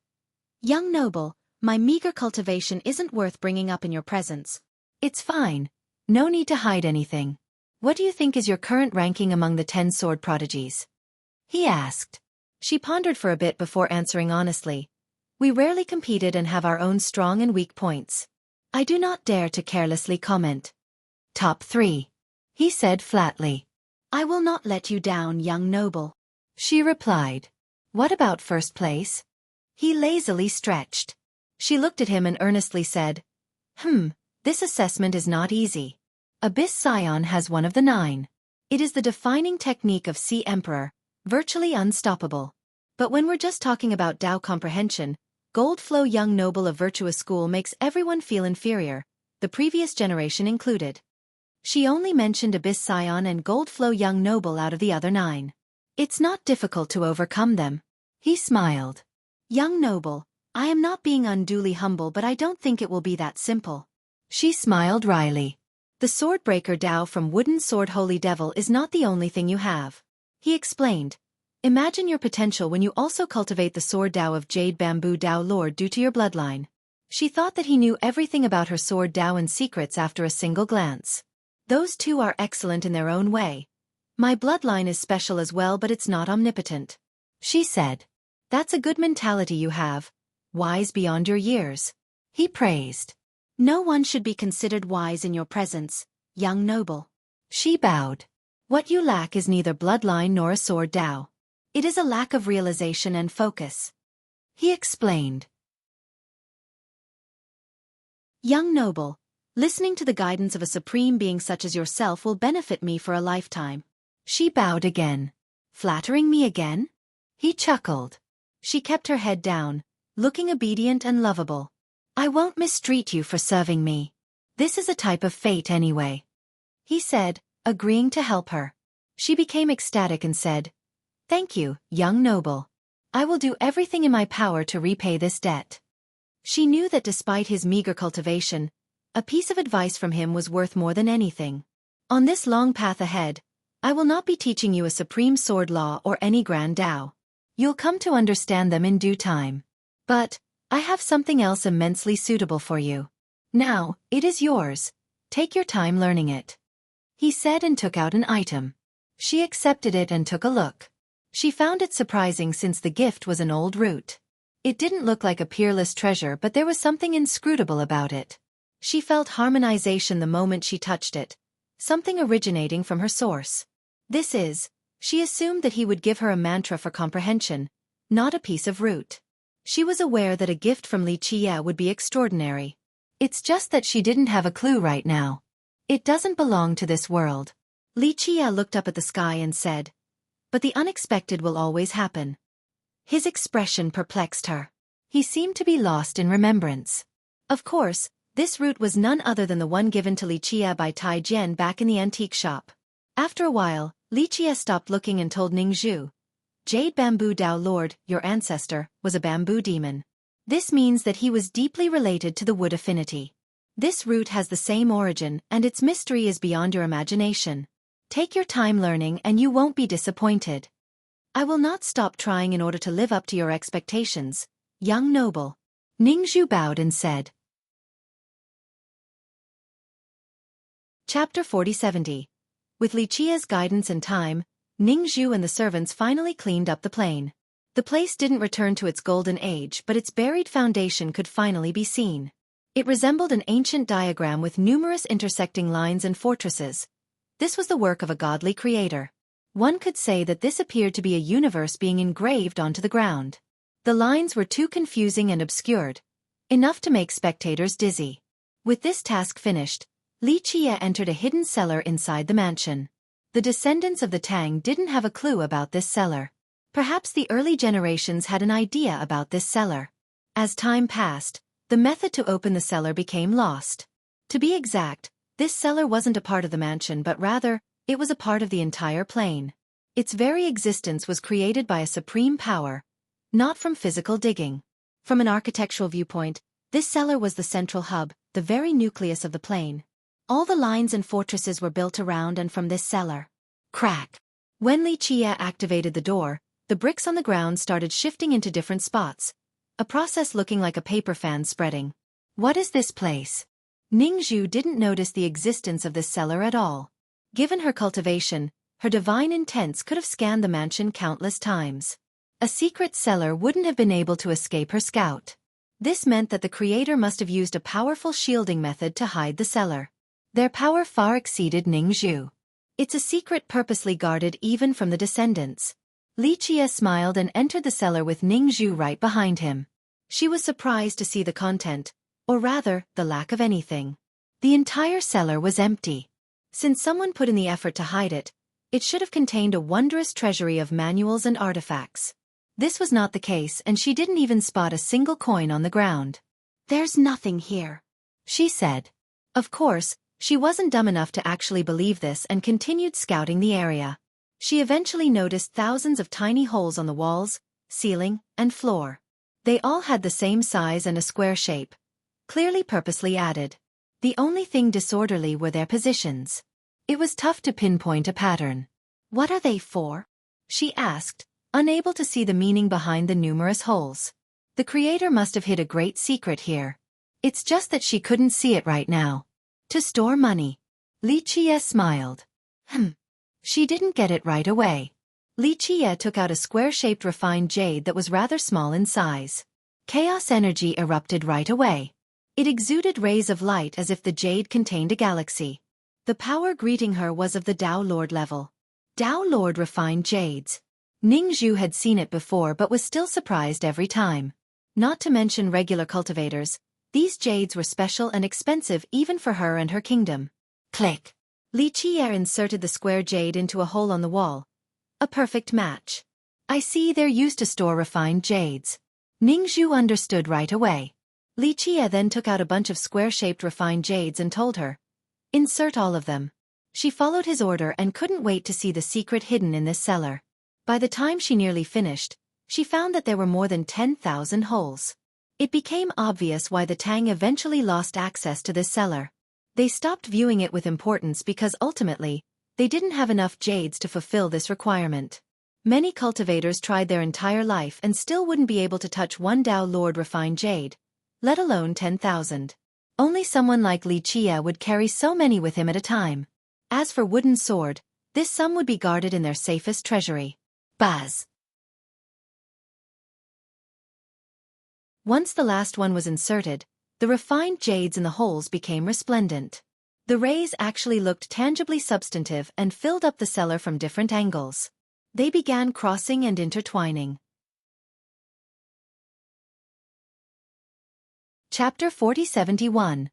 young noble, my meager cultivation isn't worth bringing up in your presence. It's fine. No need to hide anything. What do you think is your current ranking among the 10 sword prodigies? He asked. She pondered for a bit before answering honestly. We rarely competed and have our own strong and weak points. I do not dare to carelessly comment. Top 3. He said flatly. I will not let you down, young noble. She replied. What about first place? He lazily stretched. She looked at him and earnestly said, this assessment is not easy. Abyss Scion has one of the 9. It is the defining technique of Sea Emperor, virtually unstoppable. But when we're just talking about Tao comprehension, Goldflow, young noble of virtuous school, makes everyone feel inferior, the previous generation included. She only mentioned Abyss Scion and Goldflow, young noble out of the other 9. It's not difficult to overcome them. He smiled. Young noble, I am not being unduly humble, but I don't think it will be that simple. She smiled wryly. The Swordbreaker Dao from Wooden Sword Holy Devil is not the only thing you have. He explained. Imagine your potential when you also cultivate the Sword Dao of Jade Bamboo Dao Lord due to your bloodline. She thought that he knew everything about her Sword Dao and secrets after a single glance. Those two are excellent in their own way. My bloodline is special as well, but it's not omnipotent. She said. That's a good mentality you have. Wise beyond your years. He praised. No one should be considered wise in your presence, young noble. She bowed. What you lack is neither bloodline nor a Sword Dao. It is a lack of realization and focus. He explained. Young noble, listening to the guidance of a supreme being such as yourself will benefit me for a lifetime. She bowed again. Flattering me again? He chuckled. She kept her head down, looking obedient and lovable. I won't mistreat you for serving me. This is a type of fate anyway. He said, agreeing to help her. She became ecstatic and said, Thank you, young noble. I will do everything in my power to repay this debt. She knew that despite his meager cultivation, a piece of advice from him was worth more than anything. On this long path ahead, I will not be teaching you a supreme sword law or any grand Tao. You'll come to understand them in due time. But, I have something else immensely suitable for you. Now, it is yours. Take your time learning it. He said and took out an item. She accepted it and took a look. She found it surprising since the gift was an old root. It didn't look like a peerless treasure, but there was something inscrutable about it. She felt harmonization the moment she touched it, something originating from her source. She assumed that he would give her a mantra for comprehension, not a piece of root. She was aware that a gift from Li Qie would be extraordinary. It's just that she didn't have a clue right now. It doesn't belong to this world. Li Qie looked up at the sky and said, But the unexpected will always happen. His expression perplexed her. He seemed to be lost in remembrance. Of course, this root was none other than the one given to Li Qie by Tai Jian back in the antique shop. After a while, Li Qie stopped looking and told Ning Zhu, Jade Bamboo Dao Lord, your ancestor, was a bamboo demon. This means that he was deeply related to the wood affinity. This root has the same origin, and its mystery is beyond your imagination. Take your time learning and you won't be disappointed. I will not stop trying in order to live up to your expectations, young noble. Ning Zhu bowed and said. Chapter 40-70. With Li Qie's guidance and time, Ning Zhu and the servants finally cleaned up the plain. The place didn't return to its golden age, but its buried foundation could finally be seen. It resembled an ancient diagram with numerous intersecting lines and fortresses. This was the work of a godly creator. One could say that this appeared to be a universe being engraved onto the ground. The lines were too confusing and obscured, enough to make spectators dizzy. With this task finished, Li Qie entered a hidden cellar inside the mansion. The descendants of the Tang didn't have a clue about this cellar. Perhaps the early generations had an idea about this cellar. As time passed, the method to open the cellar became lost. To be exact, this cellar wasn't a part of the mansion, but rather, it was a part of the entire plane. Its very existence was created by a supreme power, not from physical digging. From an architectural viewpoint, this cellar was the central hub, the very nucleus of the plane. All the lines and fortresses were built around and from this cellar. Crack! When Li Qie activated the door, the bricks on the ground started shifting into different spots, a process looking like a paper fan spreading. What is this place? Ning Zhu didn't notice the existence of this cellar at all. Given her cultivation, her divine intents could have scanned the mansion countless times. A secret cellar wouldn't have been able to escape her scout. This meant that the creator must have used a powerful shielding method to hide the cellar. Their power far exceeded Ning Zhu. It's a secret purposely guarded even from the descendants. Li Qie smiled and entered the cellar with Ning Zhu right behind him. She was surprised to see the content, or rather, the lack of anything. The entire cellar was empty. Since someone put in the effort to hide it, it should have contained a wondrous treasury of manuals and artifacts. This was not the case, and she didn't even spot a single coin on the ground. "There's nothing here," she said. Of course, she wasn't dumb enough to actually believe this and continued scouting the area. She eventually noticed thousands of tiny holes on the walls, ceiling, and floor. They all had the same size and a square shape, clearly purposely added. The only thing disorderly were their positions. It was tough to pinpoint a pattern. "What are they for?" she asked, unable to see the meaning behind the numerous holes. The creator must have hid a great secret here. It's just that she couldn't see it right now. To store money. Li Qie smiled. She didn't get it right away. Li Qie took out a square-shaped refined jade that was rather small in size. Chaos energy erupted right away. It exuded rays of light as if the jade contained a galaxy. The power greeting her was of the Dao Lord level. Dao Lord refined jades. Ningzhu had seen it before but was still surprised every time. Not to mention regular cultivators, these jades were special and expensive even for her and her kingdom. Click. Li Qie inserted the square jade into a hole on the wall. A perfect match. I see they're used to store refined jades. Ningzhu understood right away. Li Qie then took out a bunch of square-shaped refined jades and told her, "Insert all of them." She followed his order and couldn't wait to see the secret hidden in this cellar. By the time she nearly finished, she found that there were more than 10,000 holes. It became obvious why the Tang eventually lost access to this cellar. They stopped viewing it with importance because ultimately, they didn't have enough jades to fulfill this requirement. Many cultivators tried their entire life and still wouldn't be able to touch one Dao Lord refined jade, let alone 10,000. Only someone like Li Qie would carry so many with him at a time. As for wooden sword, this sum would be guarded in their safest treasury. Buzz. Once the last one was inserted, the refined jades in the holes became resplendent. The rays actually looked tangibly substantive and filled up the cellar from different angles. They began crossing and intertwining. Chapter 4071.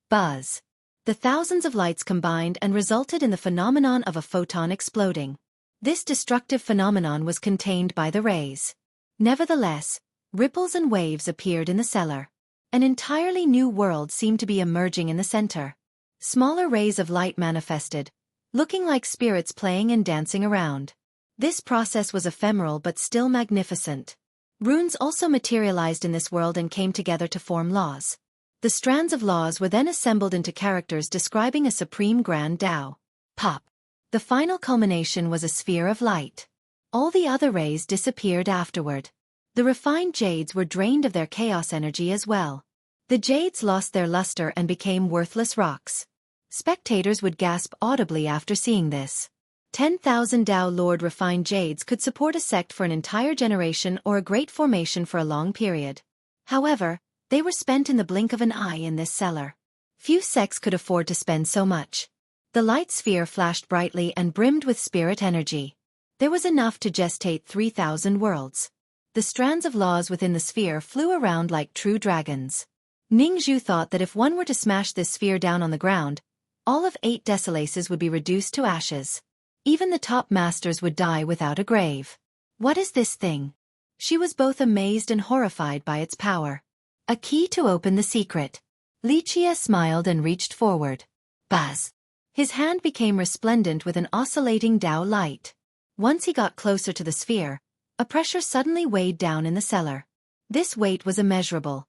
Buzz. The thousands of lights combined and resulted in the phenomenon of a photon exploding. This destructive phenomenon was contained by the rays. Nevertheless, ripples and waves appeared in the cellar. An entirely new world seemed to be emerging in the center. Smaller rays of light manifested, looking like spirits playing and dancing around. This process was ephemeral but still magnificent. Runes also materialized in this world and came together to form laws. The strands of laws were then assembled into characters describing a supreme grand Tao. Pop. The final culmination was a sphere of light. All the other rays disappeared afterward. The refined jades were drained of their chaos energy as well. The jades lost their luster and became worthless rocks. Spectators would gasp audibly after seeing this. 10,000 Dao Lord refined jades could support a sect for an entire generation or a great formation for a long period. However, they were spent in the blink of an eye in this cellar. Few sects could afford to spend so much. The light sphere flashed brightly and brimmed with spirit energy. There was enough to gestate 3,000 worlds. The strands of laws within the sphere flew around like true dragons. Ningzhu thought that if one were to smash this sphere down on the ground, all of 8 desolaces would be reduced to ashes. Even the top masters would die without a grave. What is this thing? She was both amazed and horrified by its power. A key to open the secret. Li Qie smiled and reached forward. Buzz. His hand became resplendent with an oscillating Dao light. Once he got closer to the sphere, a pressure suddenly weighed down in the cellar. This weight was immeasurable.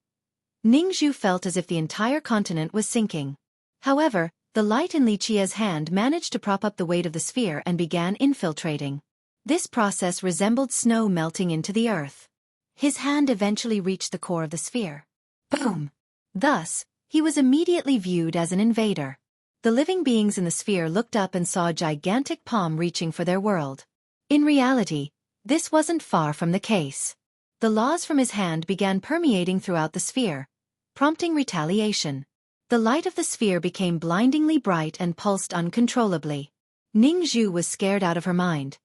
Ningzhu felt as if the entire continent was sinking. However, the light in Li Qie's hand managed to prop up the weight of the sphere and began infiltrating. This process resembled snow melting into the earth. His hand eventually reached the core of the sphere. Boom! Thus, he was immediately viewed as an invader. The living beings in the sphere looked up and saw a gigantic palm reaching for their world. In reality, this wasn't far from the case. The laws from his hand began permeating throughout the sphere, prompting retaliation. The light of the sphere became blindingly bright and pulsed uncontrollably. Ningzhu was scared out of her mind,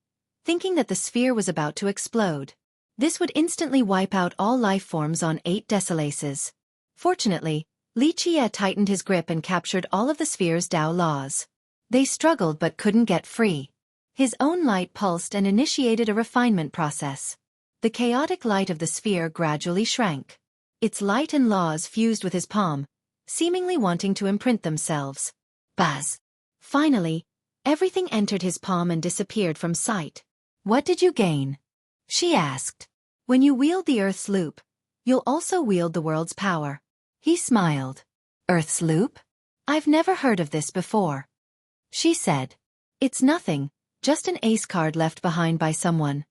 thinking that the sphere was about to explode. This would instantly wipe out all life forms on 8 desolaces. Fortunately, Li Qie tightened his grip and captured all of the sphere's Dao laws. They struggled but couldn't get free. His own light pulsed and initiated a refinement process. The chaotic light of the sphere gradually shrank. Its light and laws fused with his palm, seemingly wanting to imprint themselves. Buzz! Finally, everything entered his palm and disappeared from sight. What did you gain? She asked. When you wield the Earth's loop, you'll also wield the world's power. He smiled. Earth's loop? I've never heard of this before. She said. It's nothing, just an ace card left behind by someone.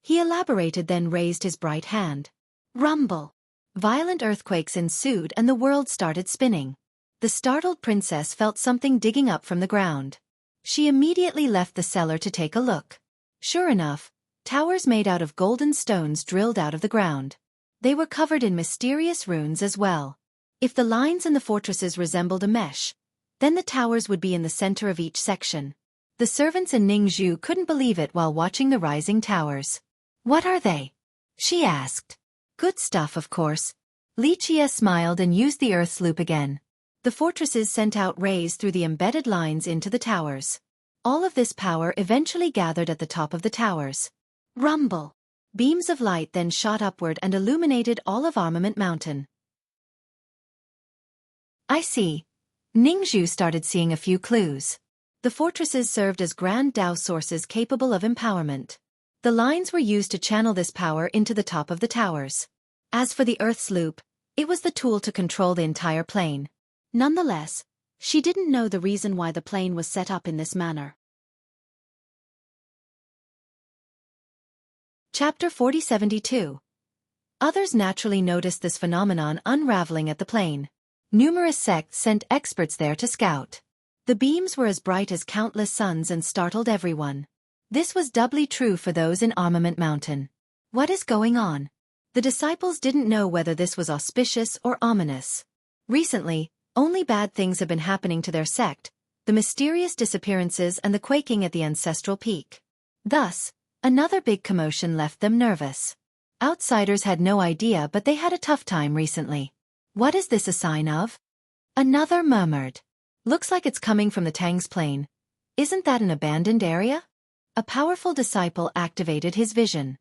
He elaborated, then raised his bright hand. Rumble! Violent earthquakes ensued and the world started spinning. The startled princess felt something digging up from the ground. She immediately left the cellar to take a look. Sure enough, towers made out of golden stones drilled out of the ground. They were covered in mysterious runes as well. If the lines in the fortresses resembled a mesh, then the towers would be in the center of each section. The servants in Ningzhu couldn't believe it while watching the rising towers. What are they? She asked. Good stuff, of course. Li Chia smiled and used the Earth's loop again. The fortresses sent out rays through the embedded lines into the towers. All of this power eventually gathered at the top of the towers. Rumble! Beams of light then shot upward and illuminated all of Armament Mountain. I see. Ningzhu started seeing a few clues. The fortresses served as grand Dao sources capable of empowerment. The lines were used to channel this power into the top of the towers. As for the Earth's loop, it was the tool to control the entire plane. Nonetheless, she didn't know the reason why the plane was set up in this manner. Chapter 4072. Others naturally noticed this phenomenon unraveling at the plane. Numerous sects sent experts there to scout. The beams were as bright as countless suns and startled everyone. This was doubly true for those in Armament Mountain. What is going on? The disciples didn't know whether this was auspicious or ominous. Recently, only bad things have been happening to their sect, the mysterious disappearances and the quaking at the ancestral peak. Thus, another big commotion left them nervous. Outsiders had no idea, but they had a tough time recently. What is this a sign of? Another murmured. Looks like it's coming from the Tang's plain. Isn't that an abandoned area? A powerful disciple activated his vision.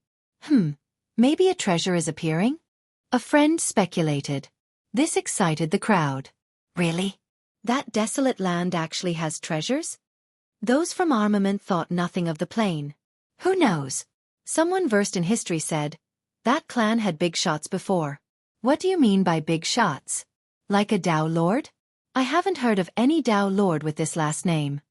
Maybe a treasure is appearing? A friend speculated. This excited the crowd. Really? That desolate land actually has treasures? Those from Armament thought nothing of the plain. Who knows? Someone versed in history said, that clan had big shots before. What do you mean by big shots? Like a Dao Lord? I haven't heard of any Dao Lord with this last name.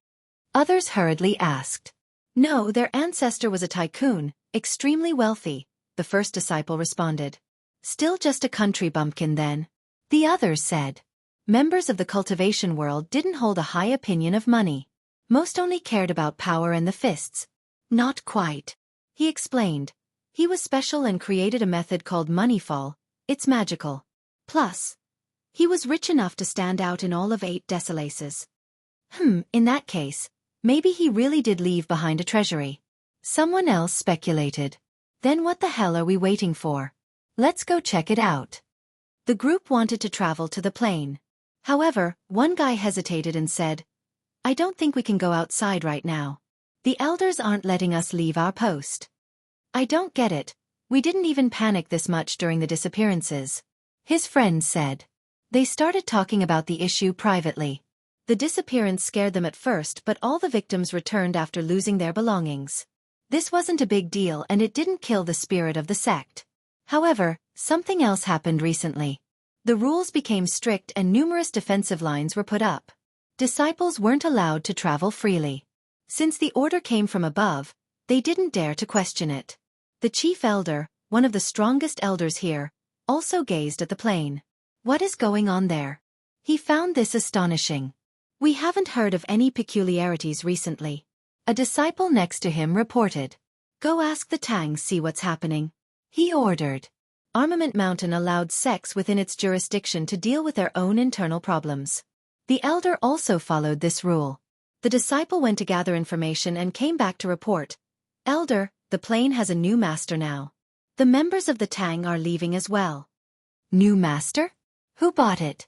Others hurriedly asked. No, their ancestor was a tycoon, extremely wealthy, the first disciple responded. Still just a country bumpkin then. The others said. Members of the cultivation world didn't hold a high opinion of money. Most only cared about power and the fists. Not quite. He explained. He was special and created a method called moneyfall. It's magical. Plus, he was rich enough to stand out in all of 8 desolaces. In that case, maybe he really did leave behind a treasury. Someone else speculated. Then what the hell are we waiting for? Let's go check it out. The group wanted to travel to the plain. However, one guy hesitated and said, I don't think we can go outside right now. The elders aren't letting us leave our post. I don't get it. We didn't even panic this much during the disappearances. His friend said. They started talking about the issue privately. The disappearance scared them at first, but all the victims returned after losing their belongings. This wasn't a big deal and it didn't kill the spirit of the sect. However, something else happened recently. The rules became strict and numerous defensive lines were put up. Disciples weren't allowed to travel freely. Since the order came from above, they didn't dare to question it. The chief elder, one of the strongest elders here, also gazed at the plain. What is going on there? He found this astonishing. We haven't heard of any peculiarities recently. A disciple next to him reported. Go ask the Tangs see what's happening. He ordered. Armament Mountain allowed sects within its jurisdiction to deal with their own internal problems. The elder also followed this rule. The disciple went to gather information and came back to report. Elder, the plain has a new master now. The members of the Tang are leaving as well. New master? Who bought it?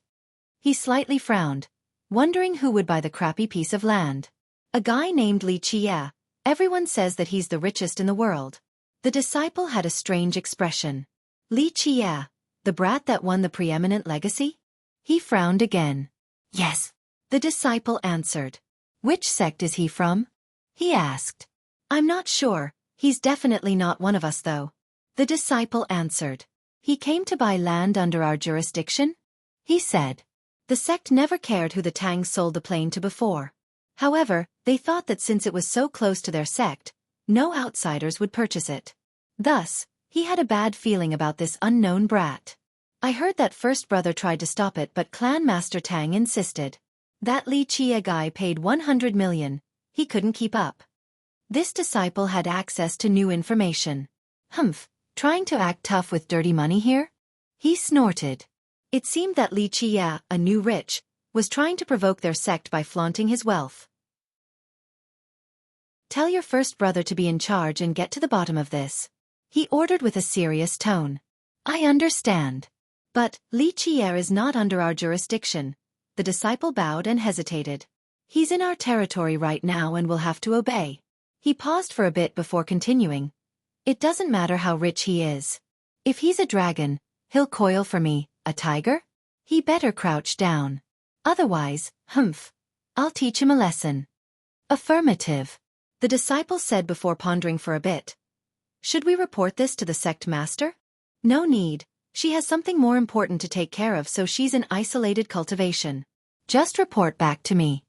He slightly frowned, wondering who would buy the crappy piece of land. A guy named Li Chia. Everyone says that he's the richest in the world. The disciple had a strange expression. Li Qie, the brat that won the preeminent legacy? He frowned again. Yes. The disciple answered. Which sect is he from? He asked. I'm not sure, he's definitely not one of us though. The disciple answered. He came to buy land under our jurisdiction? He said. The sect never cared who the Tangs sold the plane to before. However, they thought that since it was so close to their sect, no outsiders would purchase it. Thus, he had a bad feeling about this unknown brat. I heard that first brother tried to stop it but Clan Master Tang insisted. That Li Qie guy paid 100 million, he couldn't keep up. This disciple had access to new information. Humph, trying to act tough with dirty money here? He snorted. It seemed that Li Qie, a new rich, was trying to provoke their sect by flaunting his wealth. Tell your first brother to be in charge and get to the bottom of this. He ordered with a serious tone. I understand. But, Li Qie is not under our jurisdiction. The disciple bowed and hesitated. He's in our territory right now and will have to obey. He paused for a bit before continuing. It doesn't matter how rich he is. If he's a dragon, he'll coil for me, a tiger? He better crouch down. Otherwise, humph. I'll teach him a lesson. Affirmative. The disciple said before pondering for a bit. Should we report this to the sect master? No need. She has something more important to take care of, so she's in isolated cultivation. Just report back to me.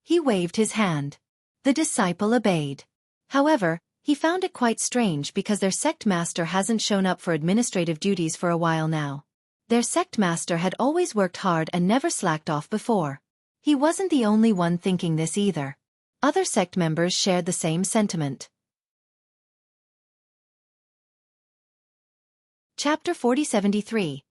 He waved his hand. The disciple obeyed. However, he found it quite strange because their sect master hasn't shown up for administrative duties for a while now. Their sect master had always worked hard and never slacked off before. He wasn't the only one thinking this either. Other sect members shared the same sentiment. Chapter 4073.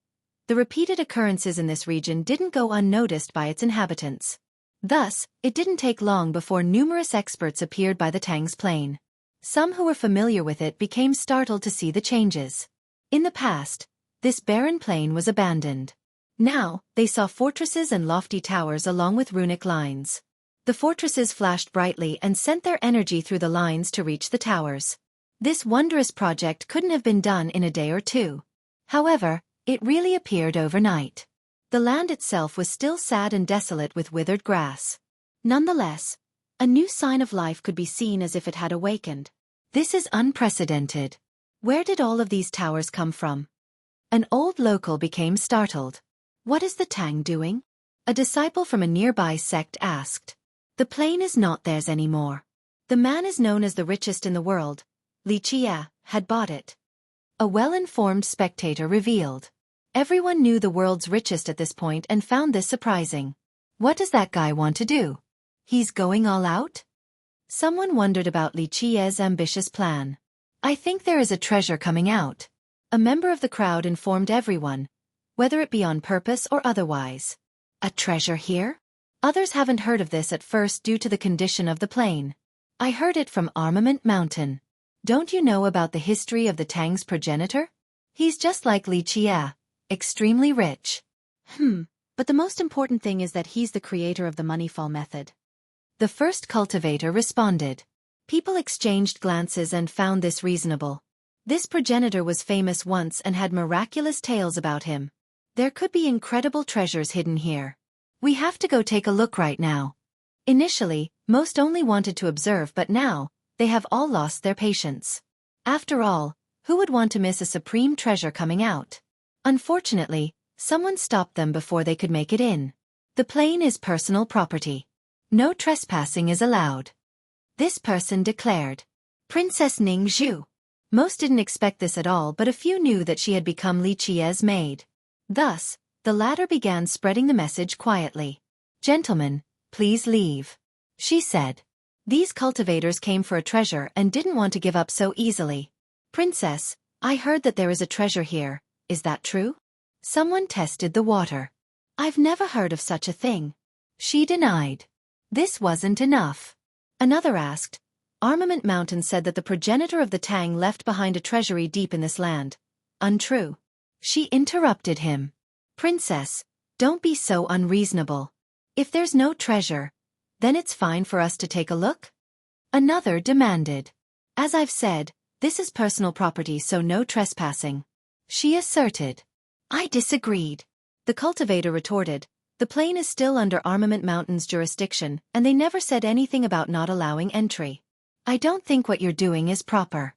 The repeated occurrences in this region didn't go unnoticed by its inhabitants. Thus, it didn't take long before numerous experts appeared by the Tang's plain. Some who were familiar with it became startled to see the changes. In the past, this barren plain was abandoned. Now, they saw fortresses and lofty towers along with runic lines. The fortresses flashed brightly and sent their energy through the lines to reach the towers. This wondrous project couldn't have been done in a day or two. However, it really appeared overnight. The land itself was still sad and desolate with withered grass. Nonetheless, a new sign of life could be seen as if it had awakened. This is unprecedented. Where did all of these towers come from? An old local became startled. What is the Tang doing? A disciple from a nearby sect asked. The plain is not theirs anymore. The man is known as the richest in the world. Li Qie had bought it. A well-informed spectator revealed. Everyone knew the world's richest at this point and found this surprising. What does that guy want to do? He's going all out? Someone wondered about Li Qie's ambitious plan. I think there is a treasure coming out. A member of the crowd informed everyone, whether it be on purpose or otherwise. A treasure here? Others haven't heard of this at first due to the condition of the plain. I heard it from Armament Mountain. Don't you know about the history of the Tang's progenitor? He's just like Li Qie, extremely rich. But the most important thing is that he's the creator of the moneyfall method. The first cultivator responded. People exchanged glances and found this reasonable. This progenitor was famous once and had miraculous tales about him. There could be incredible treasures hidden here. We have to go take a look right now. Initially, most only wanted to observe, but now, they have all lost their patience. After all, who would want to miss a supreme treasure coming out? Unfortunately, someone stopped them before they could make it in. The plain is personal property. No trespassing is allowed. This person declared. Princess Ning Zhu. Most didn't expect this at all, but a few knew that she had become Li Qie's maid. Thus, the latter began spreading the message quietly. Gentlemen, please leave. She said. These cultivators came for a treasure and didn't want to give up so easily. Princess, I heard that there is a treasure here, is that true? Someone tested the water. I've never heard of such a thing. She denied. This wasn't enough. Another asked. Armament Mountain said that the progenitor of the Tang left behind a treasury deep in this land. Untrue. She interrupted him. Princess, don't be so unreasonable. If there's no treasure, then it's fine for us to take a look? Another demanded. As I've said, This is personal property, so no trespassing," she asserted. I disagreed. The cultivator retorted, "The plane is still under Armament Mountain's jurisdiction, and they never said anything about not allowing entry. I don't think what you're doing is proper."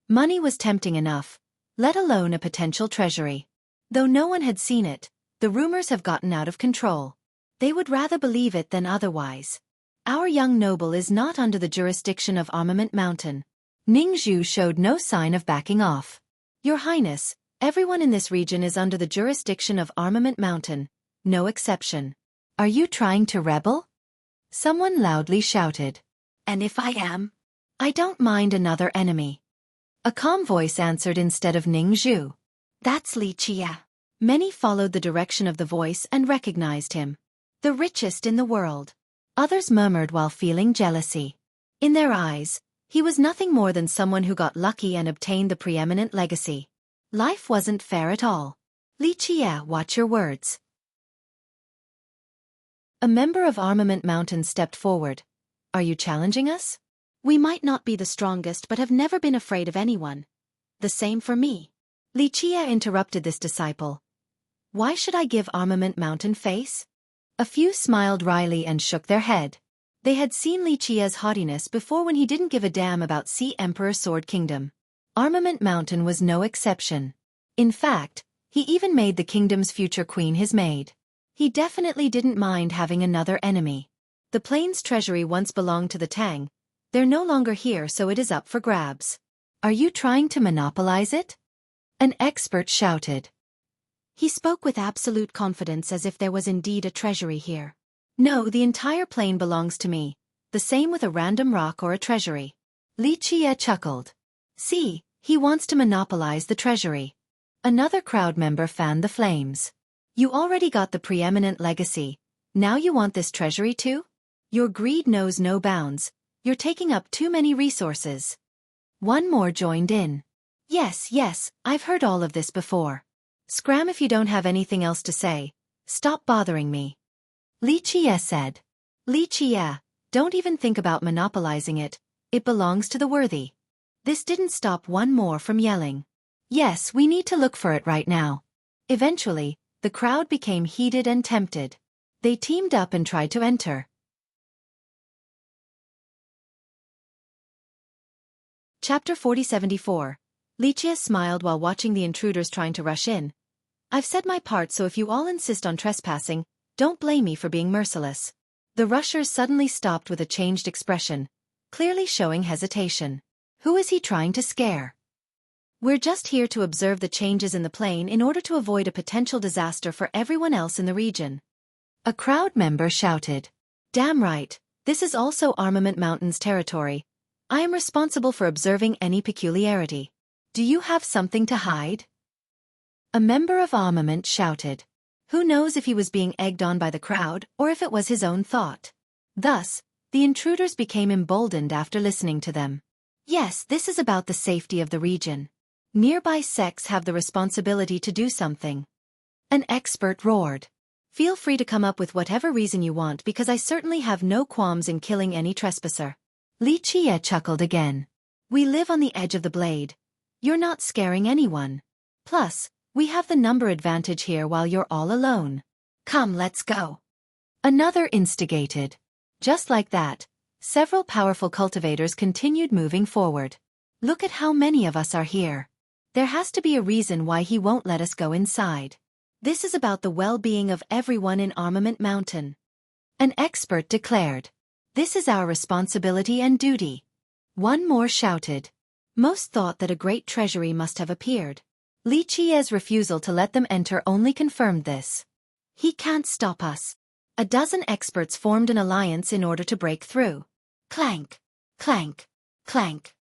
Money was tempting enough, let alone a potential treasury. Though no one had seen it, the rumors have gotten out of control. They would rather believe it than otherwise. Our young noble is not under the jurisdiction of Armament Mountain. Ningzhu showed no sign of backing off. Your Highness, everyone in this region is under the jurisdiction of Armament Mountain, no exception. Are you trying to rebel? Someone loudly shouted. And if I am? I don't mind another enemy. A calm voice answered instead of Ningzhu. That's Li Qia. Many followed the direction of the voice and recognized him. The richest in the world. Others murmured while feeling jealousy. In their eyes, he was nothing more than someone who got lucky and obtained the preeminent legacy. Life wasn't fair at all. Li Qia, watch your words. A member of Armament Mountain stepped forward. Are you challenging us? We might not be the strongest but have never been afraid of anyone. The same for me. Li Qia interrupted this disciple. Why should I give Armament Mountain face? A few smiled wryly and shook their head. They had seen Li Qia's haughtiness before when he didn't give a damn about Sea Emperor Sword Kingdom. Armament Mountain was no exception. In fact, he even made the kingdom's future queen his maid. He definitely didn't mind having another enemy. The plane's treasury once belonged to the Tang. They're no longer here, so it is up for grabs. Are you trying to monopolize it? An expert shouted. He spoke with absolute confidence as if there was indeed a treasury here. No, the entire plane belongs to me. The same with a random rock or a treasury. Li Qia chuckled. See, he wants to monopolize the treasury. Another crowd member fanned the flames. You already got the preeminent legacy. Now you want this treasury too? Your greed knows no bounds. You're taking up too many resources. One more joined in. Yes, I've heard all of this before. Scram if you don't have anything else to say. Stop bothering me. Li Qia said. Li Qia, don't even think about monopolizing it. It belongs to the worthy. This didn't stop one more from yelling. Yes, we need to look for it right now. Eventually, the crowd became heated and tempted. They teamed up and tried to enter. Chapter 4074. Li Qia smiled while watching the intruders trying to rush in. I've said my part, so if you all insist on trespassing, don't blame me for being merciless. The rushers suddenly stopped with a changed expression, clearly showing hesitation. Who is he trying to scare? We're just here to observe the changes in the plane in order to avoid a potential disaster for everyone else in the region. A crowd member shouted. Damn right, this is also Armament Mountain's territory. I am responsible for observing any peculiarity. Do you have something to hide? A member of Armament shouted. Who knows if he was being egged on by the crowd or if it was his own thought. Thus, the intruders became emboldened after listening to them. Yes, this is about the safety of the region. Nearby sects have the responsibility to do something. An expert roared. Feel free to come up with whatever reason you want because I certainly have no qualms in killing any trespasser. Li Qia chuckled again. We live on the edge of the blade. You're not scaring anyone. Plus, we have the number advantage here while you're all alone. Come, let's go. Another instigated. Just like that, several powerful cultivators continued moving forward. Look at how many of us are here. There has to be a reason why he won't let us go inside. This is about the well-being of everyone in Armament Mountain. An expert declared. This is our responsibility and duty. One more shouted. Most thought that a great treasury must have appeared. Li Qia's refusal to let them enter only confirmed this. He can't stop us. A dozen experts formed an alliance in order to break through. Clank, clank, clank.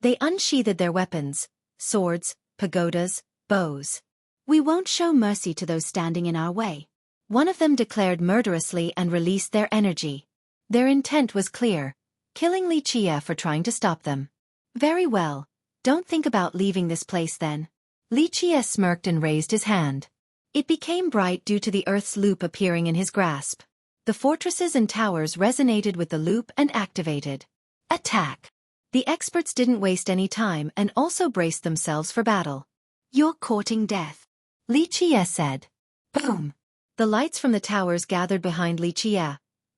They unsheathed their weapons, swords, pagodas, bows. We won't show mercy to those standing in our way. One of them declared murderously and released their energy. Their intent was clear, killing Li Qia for trying to stop them. Very well, don't think about leaving this place then. Li Qia smirked and raised his hand. It became bright due to the earth's loop appearing in his grasp. The fortresses and towers resonated with the loop and activated. Attack! The experts didn't waste any time and also braced themselves for battle. "You're courting death," Li Qie said. Boom! The lights from the towers gathered behind Li Qie,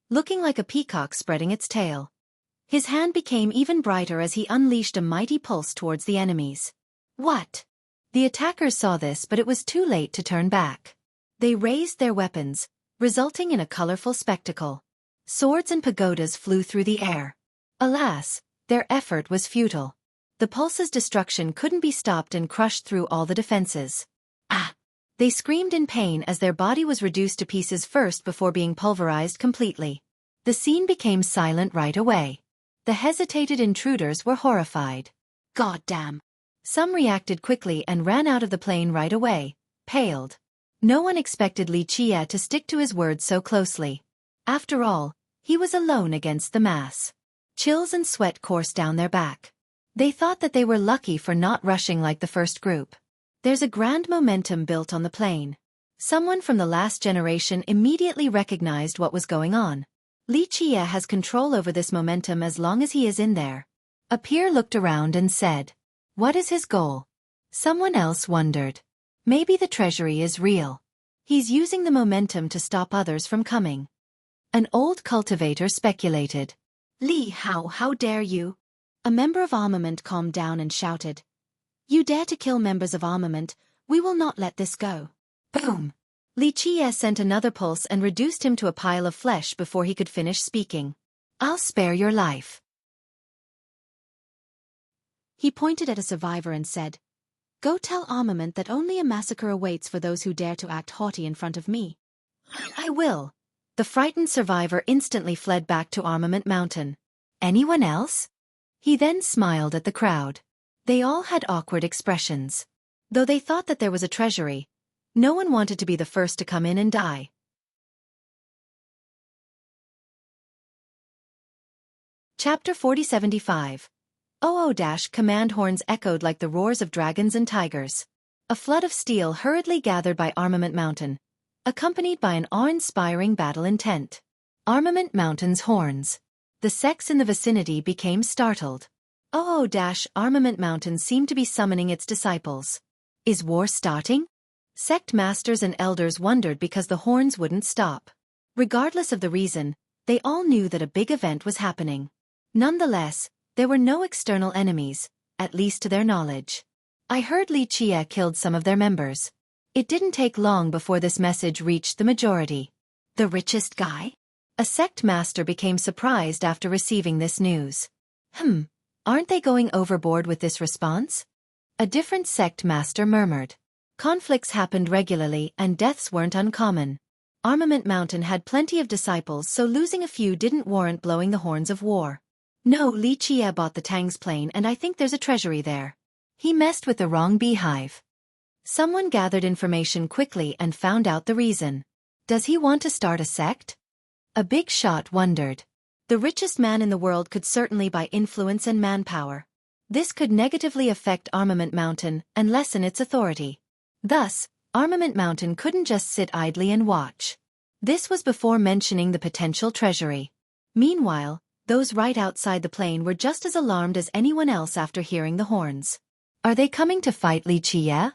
looking like a peacock spreading its tail. His hand became even brighter as he unleashed a mighty pulse towards the enemies. What? The attackers saw this, but it was too late to turn back. They raised their weapons, resulting in a colorful spectacle. Swords and pagodas flew through the air. Alas, their effort was futile. The pulse's destruction couldn't be stopped and crushed through all the defenses. Ah! They screamed in pain as their body was reduced to pieces first before being pulverized completely. The scene became silent right away. The hesitated intruders were horrified. "God damn." Some reacted quickly and ran out of the plane right away, paled. No one expected Li Qie to stick to his word so closely. After all, he was alone against the mass. Chills and sweat coursed down their back. They thought that they were lucky for not rushing like the first group. There's a grand momentum built on the plane. Someone from the last generation immediately recognized what was going on. Li Qie has control over this momentum as long as he is in there. A peer looked around and said, "What is his goal?" Someone else wondered. Maybe the treasury is real. He's using the momentum to stop others from coming. An old cultivator speculated. "Li Hao, how dare you?" A member of armament calmed down and shouted, "You dare to kill members of armament, we will not let this go." Boom! Li Qie sent another pulse and reduced him to a pile of flesh before he could finish speaking. "I'll spare your life." He pointed at a survivor and said, "Go tell armament that only a massacre awaits for those who dare to act haughty in front of me." "I will." The frightened survivor instantly fled back to Armament Mountain. "Anyone else?" He then smiled at the crowd. They all had awkward expressions. Though they thought that there was a treasury, no one wanted to be the first to come in and die. Chapter 4075. Command horns echoed like the roars of dragons and tigers. A flood of steel hurriedly gathered by Armament Mountain, accompanied by an awe-inspiring battle intent. Armament Mountain's horns. The sects in the vicinity became startled. Armament Mountain seemed to be summoning its disciples. Is war starting? Sect masters and elders wondered because the horns wouldn't stop. Regardless of the reason, they all knew that a big event was happening. Nonetheless, there were no external enemies, at least to their knowledge. I heard Li Qie killed some of their members. It didn't take long before this message reached the majority. The richest guy? A sect master became surprised after receiving this news. Aren't they going overboard with this response? A different sect master murmured. Conflicts happened regularly and deaths weren't uncommon. Armament Mountain had plenty of disciples, so losing a few didn't warrant blowing the horns of war. No, Li Qie bought the Tang's plane and I think there's a treasury there. He messed with the wrong beehive. Someone gathered information quickly and found out the reason. Does he want to start a sect? A big shot wondered. The richest man in the world could certainly buy influence and manpower. This could negatively affect Armament Mountain and lessen its authority. Thus, Armament Mountain couldn't just sit idly and watch. This was before mentioning the potential treasury. Meanwhile, those right outside the plane were just as alarmed as anyone else after hearing the horns. Are they coming to fight Li Qie?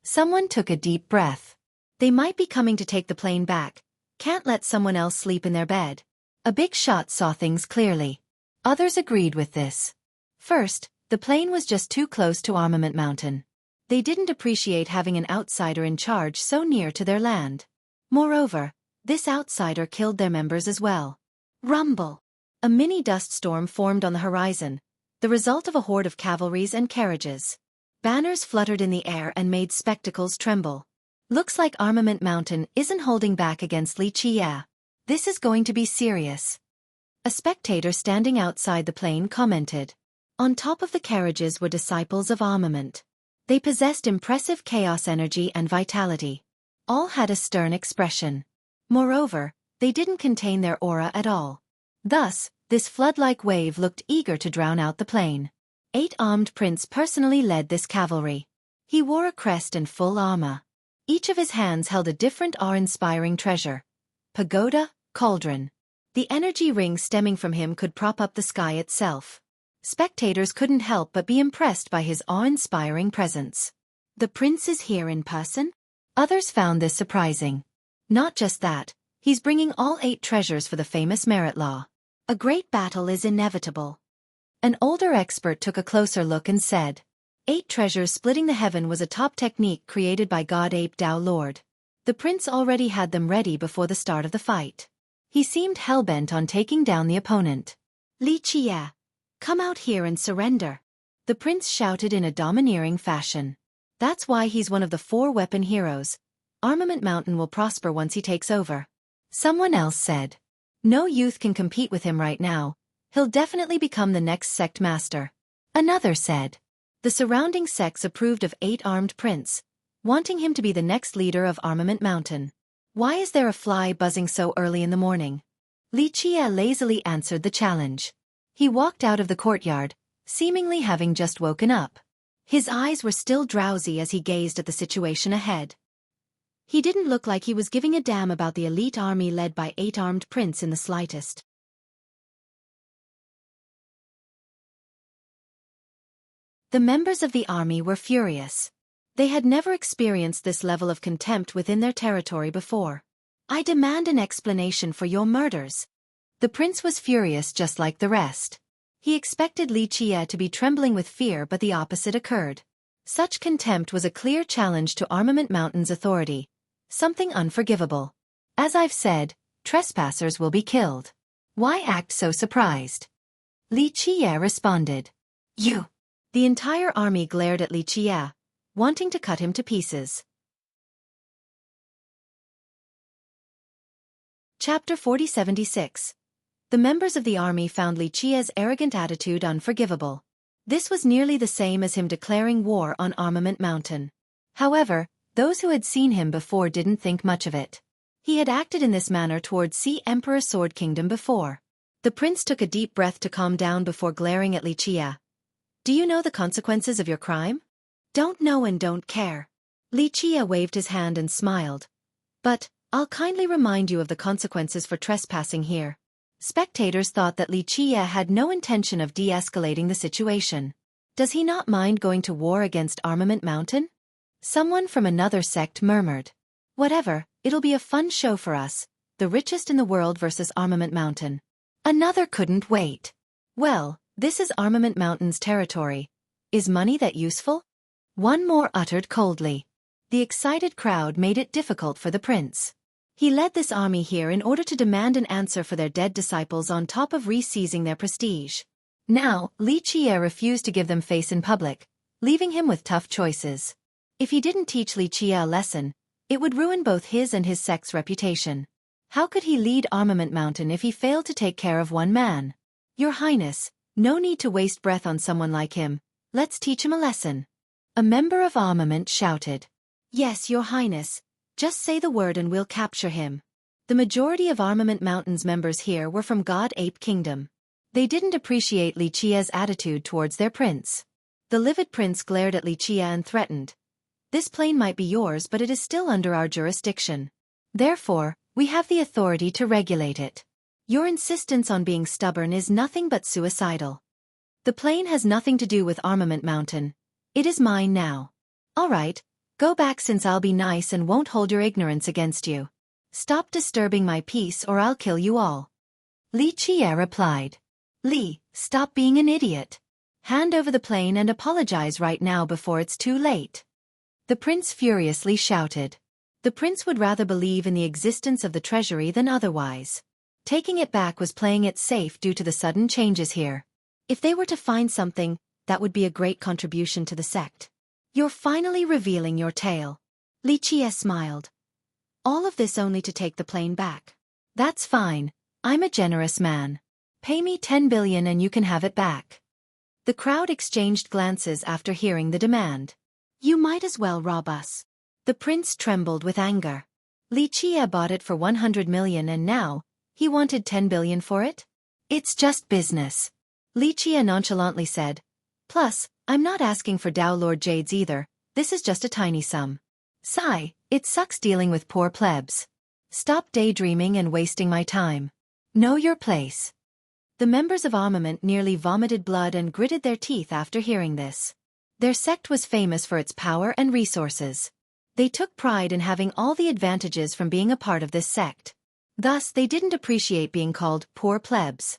Someone took a deep breath. They might be coming to take the plane back. Can't let someone else sleep in their bed. A big shot saw things clearly. Others agreed with this. First, the plane was just too close to Armament Mountain. They didn't appreciate having an outsider in charge so near to their land. Moreover, this outsider killed their members as well. Rumble! A mini dust storm formed on the horizon, the result of a horde of cavalries and carriages. Banners fluttered in the air and made spectacles tremble. Looks like Armament Mountain isn't holding back against Li Qie. This is going to be serious. A spectator standing outside the plane commented. On top of the carriages were disciples of armament. They possessed impressive chaos energy and vitality. All had a stern expression. Moreover, they didn't contain their aura at all. Thus, this flood-like wave looked eager to drown out the plane. 8-armed prince personally led this cavalry. He wore a crest and full armor. Each of his hands held a different awe-inspiring treasure. Pagoda, cauldron. The energy ring stemming from him could prop up the sky itself. Spectators couldn't help but be impressed by his awe-inspiring presence. The prince is here in person? Others found this surprising. Not just that, he's bringing all 8 treasures for the famous merit law. A great battle is inevitable. An older expert took a closer look and said, 8 treasures splitting the heaven was a top technique created by God Ape Tao Lord. The prince already had them ready before the start of the fight. He seemed hell-bent on taking down the opponent. Li Qie, come out here and surrender. The prince shouted in a domineering fashion. That's why he's one of the 4 weapon heroes. Armament Mountain will prosper once he takes over. Someone else said. No youth can compete with him right now. He'll definitely become the next sect master. Another said. The surrounding sects approved of 8-armed prince, wanting him to be the next leader of Armament Mountain. Why is there a fly buzzing so early in the morning? Li Qie lazily answered the challenge. He walked out of the courtyard, seemingly having just woken up. His eyes were still drowsy as he gazed at the situation ahead. He didn't look like he was giving a damn about the elite army led by 8-armed prince in the slightest. The members of the army were furious. They had never experienced this level of contempt within their territory before. I demand an explanation for your murders. The prince was furious just like the rest. He expected Li Qie to be trembling with fear, but the opposite occurred. Such contempt was a clear challenge to Armament Mountain's authority. Something unforgivable. As I've said, trespassers will be killed. Why act so surprised? Li Qie responded. You. The entire army glared at Li Qie, wanting to cut him to pieces. Chapter 4076. The members of the army found Li Qie's arrogant attitude unforgivable. This was nearly the same as him declaring war on Armament Mountain. However, those who had seen him before didn't think much of it. He had acted in this manner towards Sea Emperor Sword Kingdom before. The prince took a deep breath to calm down before glaring at Li Qie. Do you know the consequences of your crime? Don't know and don't care. Li Qie waved his hand and smiled. But, I'll kindly remind you of the consequences for trespassing here. Spectators thought that Li Qie had no intention of de-escalating the situation. Does he not mind going to war against Armament Mountain? Someone from another sect murmured. Whatever, it'll be a fun show for us, the richest in the world versus Armament Mountain. Another couldn't wait. Well, this is Armament Mountain's territory. Is money that useful? One more uttered coldly. The excited crowd made it difficult for the prince. He led this army here in order to demand an answer for their dead disciples on top of re-seizing their prestige. Now, Li Qie refused to give them face in public, leaving him with tough choices. If he didn't teach Li Qie a lesson, it would ruin both his and his sect's reputation. How could he lead Armament Mountain if he failed to take care of one man? Your Highness, no need to waste breath on someone like him. Let's teach him a lesson. A member of Armament shouted. Yes, Your Highness. Just say the word and we'll capture him. The majority of Armament Mountain's members here were from God Ape Kingdom. They didn't appreciate Li Qie's attitude towards their prince. The livid prince glared at Li Qie and threatened. This plane might be yours, but it is still under our jurisdiction. Therefore, we have the authority to regulate it. Your insistence on being stubborn is nothing but suicidal. The plane has nothing to do with Armament Mountain. It is mine now. All right. Go back, since I'll be nice and won't hold your ignorance against you. Stop disturbing my peace or I'll kill you all. Li Qie replied. Li, stop being an idiot. Hand over the plane and apologize right now before it's too late. The prince furiously shouted. The prince would rather believe in the existence of the treasury than otherwise. Taking it back was playing it safe due to the sudden changes here. If they were to find something, that would be a great contribution to the sect. You're finally revealing your tale. Li Qie smiled. All of this only to take the plane back. That's fine. I'm a generous man. Pay me 10 billion and you can have it back. The crowd exchanged glances after hearing the demand. You might as well rob us. The prince trembled with anger. Li Qie bought it for 100 million and now, he wanted 10 billion for it? It's just business. Li Qie nonchalantly said. Plus, I'm not asking for Tao Lord Jades either, this is just a tiny sum. Sigh, it sucks dealing with poor plebs. Stop daydreaming and wasting my time. Know your place. The members of Armament nearly vomited blood and gritted their teeth after hearing this. Their sect was famous for its power and resources. They took pride in having all the advantages from being a part of this sect. Thus, they didn't appreciate being called poor plebs.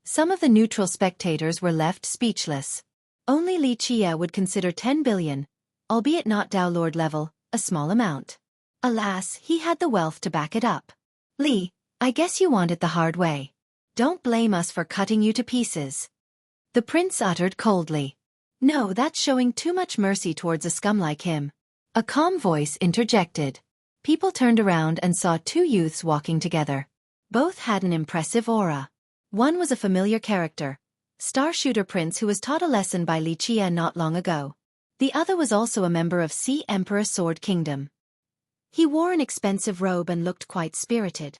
Some of the neutral spectators were left speechless. Only Li Qie would consider 10 billion, albeit not Dao Lord level, a small amount. Alas, he had the wealth to back it up. Li, I guess you want it the hard way. Don't blame us for cutting you to pieces. The prince uttered coldly. No, that's showing too much mercy towards a scum like him. A calm voice interjected. People turned around and saw two youths walking together. Both had an impressive aura. One was a familiar character, Star Shooter Prince, who was taught a lesson by Li Qie not long ago. The other was also a member of Sea Emperor Sword Kingdom. He wore an expensive robe and looked quite spirited.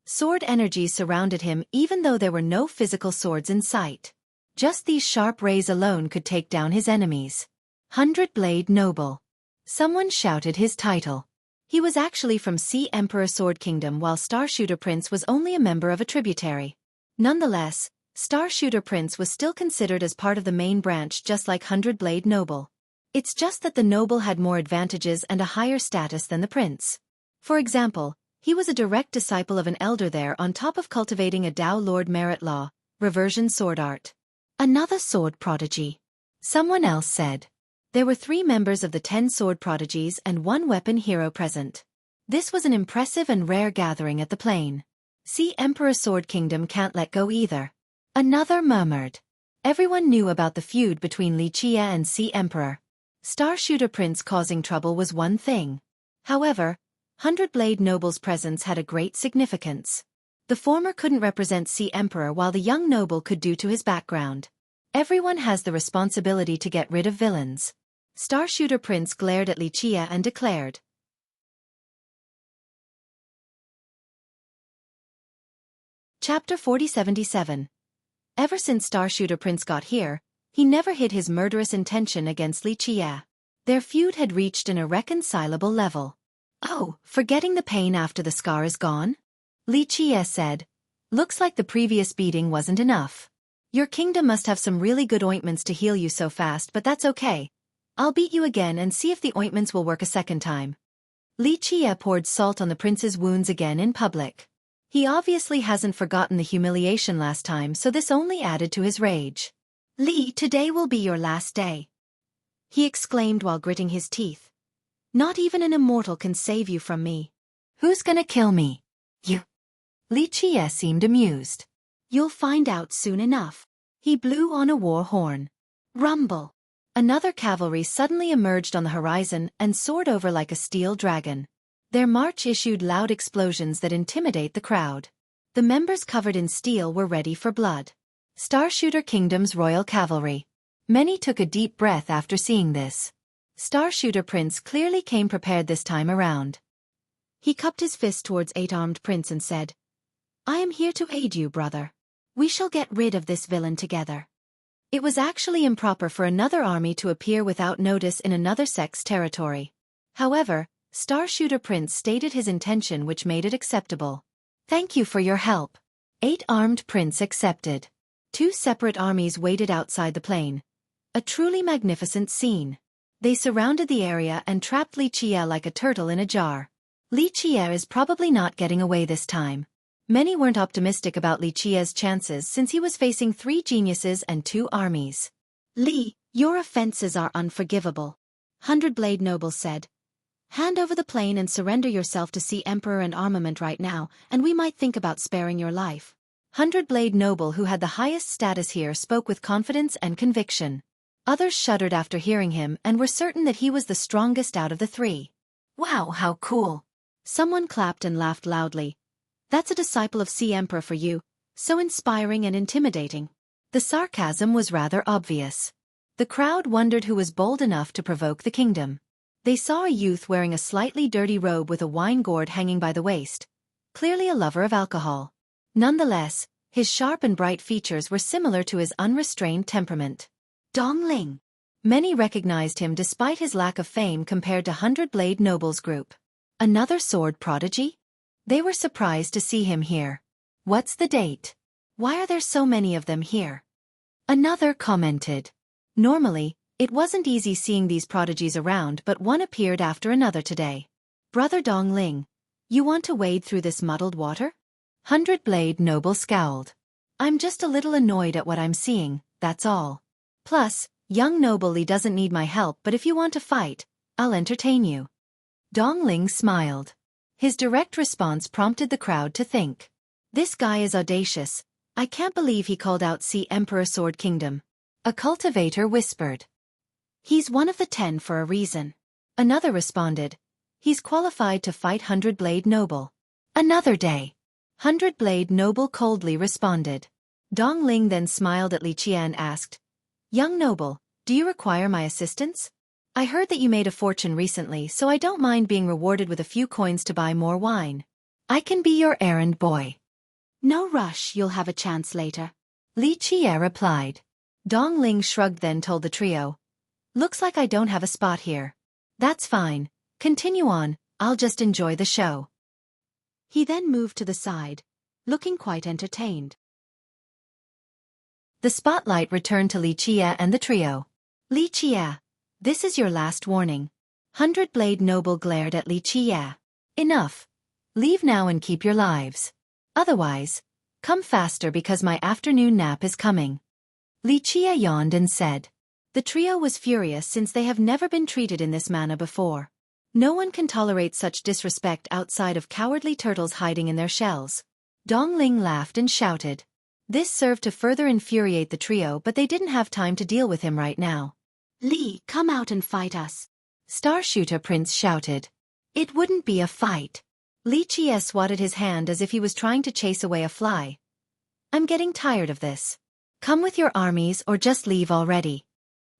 Sword energy surrounded him even though there were no physical swords in sight. Just these sharp rays alone could take down his enemies. 100-Blade Noble. Someone shouted his title. He was actually from Sea Emperor Sword Kingdom, while Star Shooter Prince was only a member of a tributary. Nonetheless, Star Shooter Prince was still considered as part of the main branch, just like 100-Blade Noble. It's just that the noble had more advantages and a higher status than the prince. For example, he was a direct disciple of an elder there, on top of cultivating a Dao Lord merit law, reversion sword art. Another sword prodigy. Someone else said. There were 3 members of the 10 sword prodigies and 1 weapon hero present. This was an impressive and rare gathering at the plain. Sea Emperor Sword Kingdom can't let go either. Another murmured. Everyone knew about the feud between Li Qie and Sea Emperor. Star Shooter Prince causing trouble was one thing. However, 100-Blade Noble's presence had a great significance. The former couldn't represent Sea Emperor, while the young noble could due to his background. Everyone has the responsibility to get rid of villains. Star Shooter Prince glared at Li Qie and declared. Chapter 4077. Ever since Star Shooter Prince got here, he never hid his murderous intention against Li Qie. Their feud had reached an irreconcilable level. Oh, forgetting the pain after the scar is gone? Li Qie said. Looks like the previous beating wasn't enough. Your kingdom must have some really good ointments to heal you so fast, but that's okay. I'll beat you again and see if the ointments will work a second time. Li Qie poured salt on the prince's wounds again in public. He obviously hasn't forgotten the humiliation last time, so this only added to his rage. Li, today will be your last day, he exclaimed while gritting his teeth. Not even an immortal can save you from me. Who's gonna kill me? You. Li Qie seemed amused. You'll find out soon enough. He blew on a war horn. Rumble. Another cavalry suddenly emerged on the horizon and soared over like a steel dragon. Their march issued loud explosions that intimidate the crowd. The members covered in steel were ready for blood. Star Shooter Kingdom's Royal Cavalry. Many took a deep breath after seeing this. Star Shooter Prince clearly came prepared this time around. He cupped his fist towards 8-armed Prince and said, I am here to aid you, brother. We shall get rid of this villain together. It was actually improper for another army to appear without notice in another sect's territory. However, Star Shooter Prince stated his intention, which made it acceptable. Thank you for your help. 8-armed Prince accepted. 2 separate armies waited outside the plain. A truly magnificent scene. They surrounded the area and trapped Li Qie like a turtle in a jar. Li Qie is probably not getting away this time. Many weren't optimistic about Li Qie's chances since he was facing 3 geniuses and 2 armies. Li, your offenses are unforgivable, 100-Blade Noble said. Hand over the plane and surrender yourself to Sea Emperor and Armament right now, and we might think about sparing your life. 100-Blade Noble, who had the highest status here, spoke with confidence and conviction. Others shuddered after hearing him and were certain that he was the strongest out of the 3. Wow, how cool. Someone clapped and laughed loudly. That's a disciple of Sea Emperor for you, so inspiring and intimidating. The sarcasm was rather obvious. The crowd wondered who was bold enough to provoke the kingdom. They saw a youth wearing a slightly dirty robe with a wine gourd hanging by the waist, clearly a lover of alcohol. Nonetheless, his sharp and bright features were similar to his unrestrained temperament. Dongling. Many recognized him despite his lack of fame compared to 100-Blade Noble's group. Another sword prodigy? They were surprised to see him here. What's the date? Why are there so many of them here? Another commented. Normally, it wasn't easy seeing these prodigies around, but one appeared after another today. Brother Dongling, you want to wade through this muddled water? 100-Blade Noble scowled. I'm just a little annoyed at what I'm seeing, that's all. Plus, young Noble Li doesn't need my help, but if you want to fight, I'll entertain you. Dongling smiled. His direct response prompted the crowd to think. This guy is audacious. I can't believe he called out Sea Emperor Sword Kingdom. A cultivator whispered. He's one of the 10 for a reason. Another responded. He's qualified to fight 100-Blade Noble. Another day. 100-Blade Noble coldly responded. Dongling then smiled at Li Qie and asked, Young Noble, do you require my assistance? I heard that you made a fortune recently, so I don't mind being rewarded with a few coins to buy more wine. I can be your errand boy. No rush, you'll have a chance later. Li Qie replied. Dongling shrugged, then told the trio. Looks like I don't have a spot here. That's fine. Continue on, I'll just enjoy the show. He then moved to the side, looking quite entertained. The spotlight returned to Li Qie and the trio. Li Qie, this is your last warning. 100-Blade Noble glared at Li Qie. Enough. Leave now and keep your lives. Otherwise, come faster because my afternoon nap is coming. Li Qie yawned and said. The trio was furious since they have never been treated in this manner before. No one can tolerate such disrespect outside of cowardly turtles hiding in their shells. Dongling laughed and shouted. This served to further infuriate the trio, but they didn't have time to deal with him right now. Li, come out and fight us. Starshooter Prince shouted. It wouldn't be a fight. Li Qie swatted his hand as if he was trying to chase away a fly. I'm getting tired of this. Come with your armies or just leave already.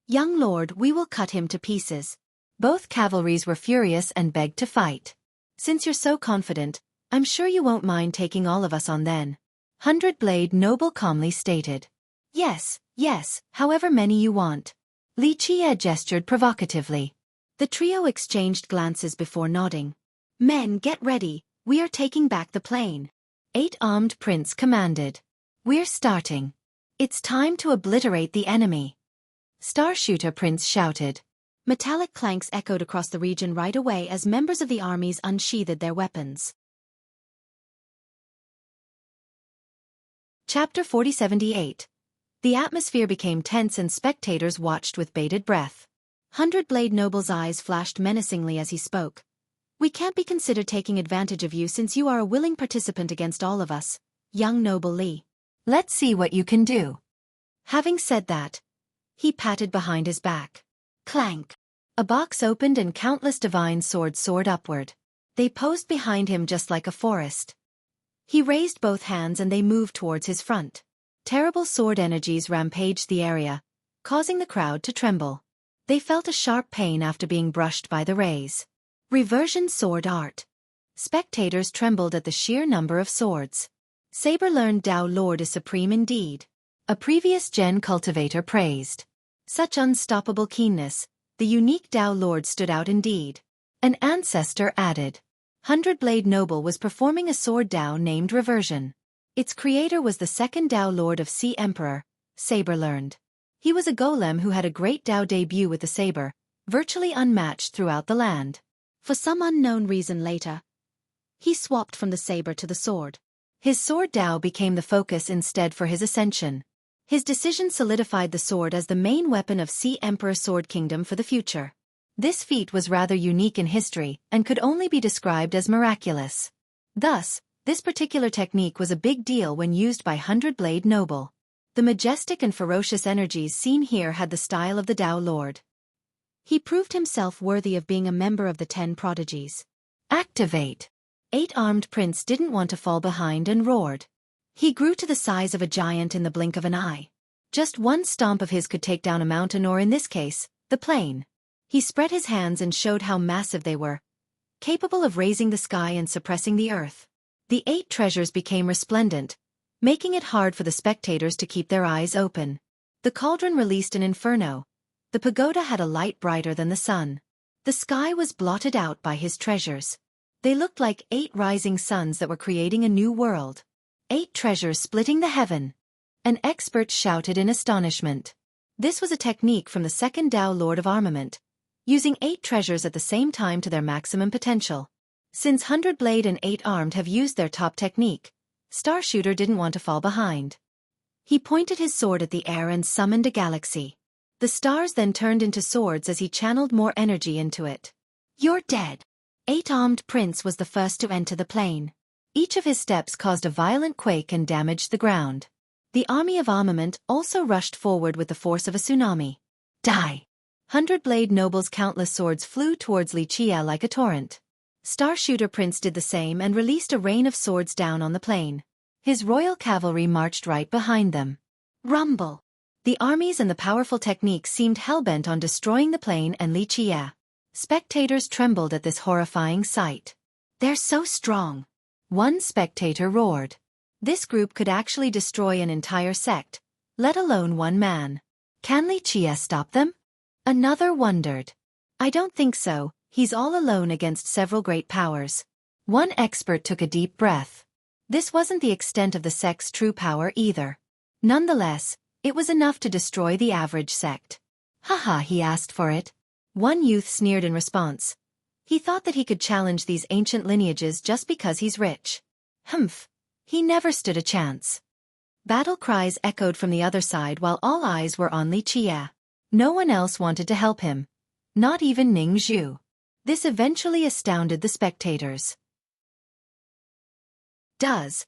Young Lord, we will cut him to pieces. Both cavalries were furious and begged to fight. Since you're so confident, I'm sure you won't mind taking all of us on then. 100-Blade Noble calmly stated. Yes, however many you want. Li Qie gestured provocatively. The trio exchanged glances before nodding. Men, get ready, we are taking back the plain. 8-Armed Prince commanded. We're starting. It's time to obliterate the enemy. Starshooter Prince shouted. Metallic clanks echoed across the region right away as members of the armies unsheathed their weapons. Chapter 4078. The atmosphere became tense and spectators watched with bated breath. 100-Blade Noble's eyes flashed menacingly as he spoke. We can't be considered taking advantage of you since you are a willing participant against all of us, young Noble Li. Let's see what you can do. Having said that, he patted behind his back. Clank. A box opened and countless divine swords soared upward. They posed behind him just like a forest. He raised both hands and they moved towards his front. Terrible sword energies rampaged the area, causing the crowd to tremble. They felt a sharp pain after being brushed by the rays. Reversion sword art. Spectators trembled at the sheer number of swords. Saber-learned Dao Lord is supreme indeed. A previous gen cultivator praised. Such unstoppable keenness, the unique Dao Lord stood out indeed. An ancestor added. 100-Blade Noble was performing a sword Dao named Reversion. Its creator was the second Dao Lord of Sea Emperor, Saber-learned. He was a golem who had a great Dao debut with the saber, virtually unmatched throughout the land. For some unknown reason later, he swapped from the saber to the sword. His sword Dao became the focus instead for his ascension. His decision solidified the sword as the main weapon of Sea Emperor Sword Kingdom for the future. This feat was rather unique in history and could only be described as miraculous. Thus, this particular technique was a big deal when used by 100-Blade Noble. The majestic and ferocious energies seen here had the style of the Dao Lord. He proved himself worthy of being a member of the 10 prodigies. Activate! 8-Armed Prince didn't want to fall behind and roared. He grew to the size of a giant in the blink of an eye. Just one stomp of his could take down a mountain, or in this case, the plain. He spread his hands and showed how massive they were, capable of raising the sky and suppressing the earth. The 8 treasures became resplendent, making it hard for the spectators to keep their eyes open. The cauldron released an inferno. The pagoda had a light brighter than the sun. The sky was blotted out by his treasures. They looked like 8 rising suns that were creating a new world. 8 treasures splitting the heaven. An expert shouted in astonishment. This was a technique from the second Tao Lord of Armament, using 8 treasures at the same time to their maximum potential. Since 100 Blade and 8 Armed have used their top technique, Starshooter didn't want to fall behind. He pointed his sword at the air and summoned a galaxy. The stars then turned into swords as he channeled more energy into it. You're dead. 8 Armed Prince was the first to enter the plane. Each of his steps caused a violent quake and damaged the ground. The army of armament also rushed forward with the force of a tsunami. Die! 100 Blade Noble's countless swords flew towards Li Chia like a torrent. Starshooter Prince did the same and released a rain of swords down on the plane. His royal cavalry marched right behind them. Rumble! The armies and the powerful techniques seemed hell-bent on destroying the plane and Li Chia. Spectators trembled at this horrifying sight. They're so strong! One spectator roared. This group could actually destroy an entire sect, let alone one man. Can Li Chia stop them? Another wondered. I don't think so, he's all alone against several great powers. One expert took a deep breath. This wasn't the extent of the sect's true power either. Nonetheless, it was enough to destroy the average sect. Haha, he asked for it. One youth sneered in response. He thought that he could challenge these ancient lineages just because he's rich. Humph. He never stood a chance. Battle cries echoed from the other side while all eyes were on Li Chia. No one else wanted to help him. Not even Ning Zhu. This eventually astounded the spectators. Does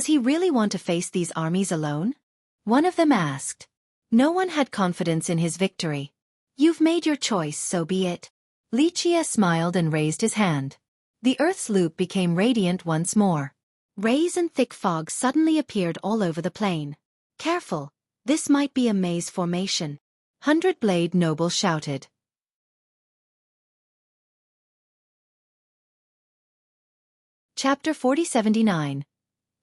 he really want to face these armies alone? One of them asked. No one had confidence in his victory. You've made your choice, so be it. Li Chia smiled and raised his hand. The Earth's loop became radiant once more. Rays and thick fog suddenly appeared all over the plain. Careful, this might be a maze formation. 100 Blade Noble shouted. Chapter 4079.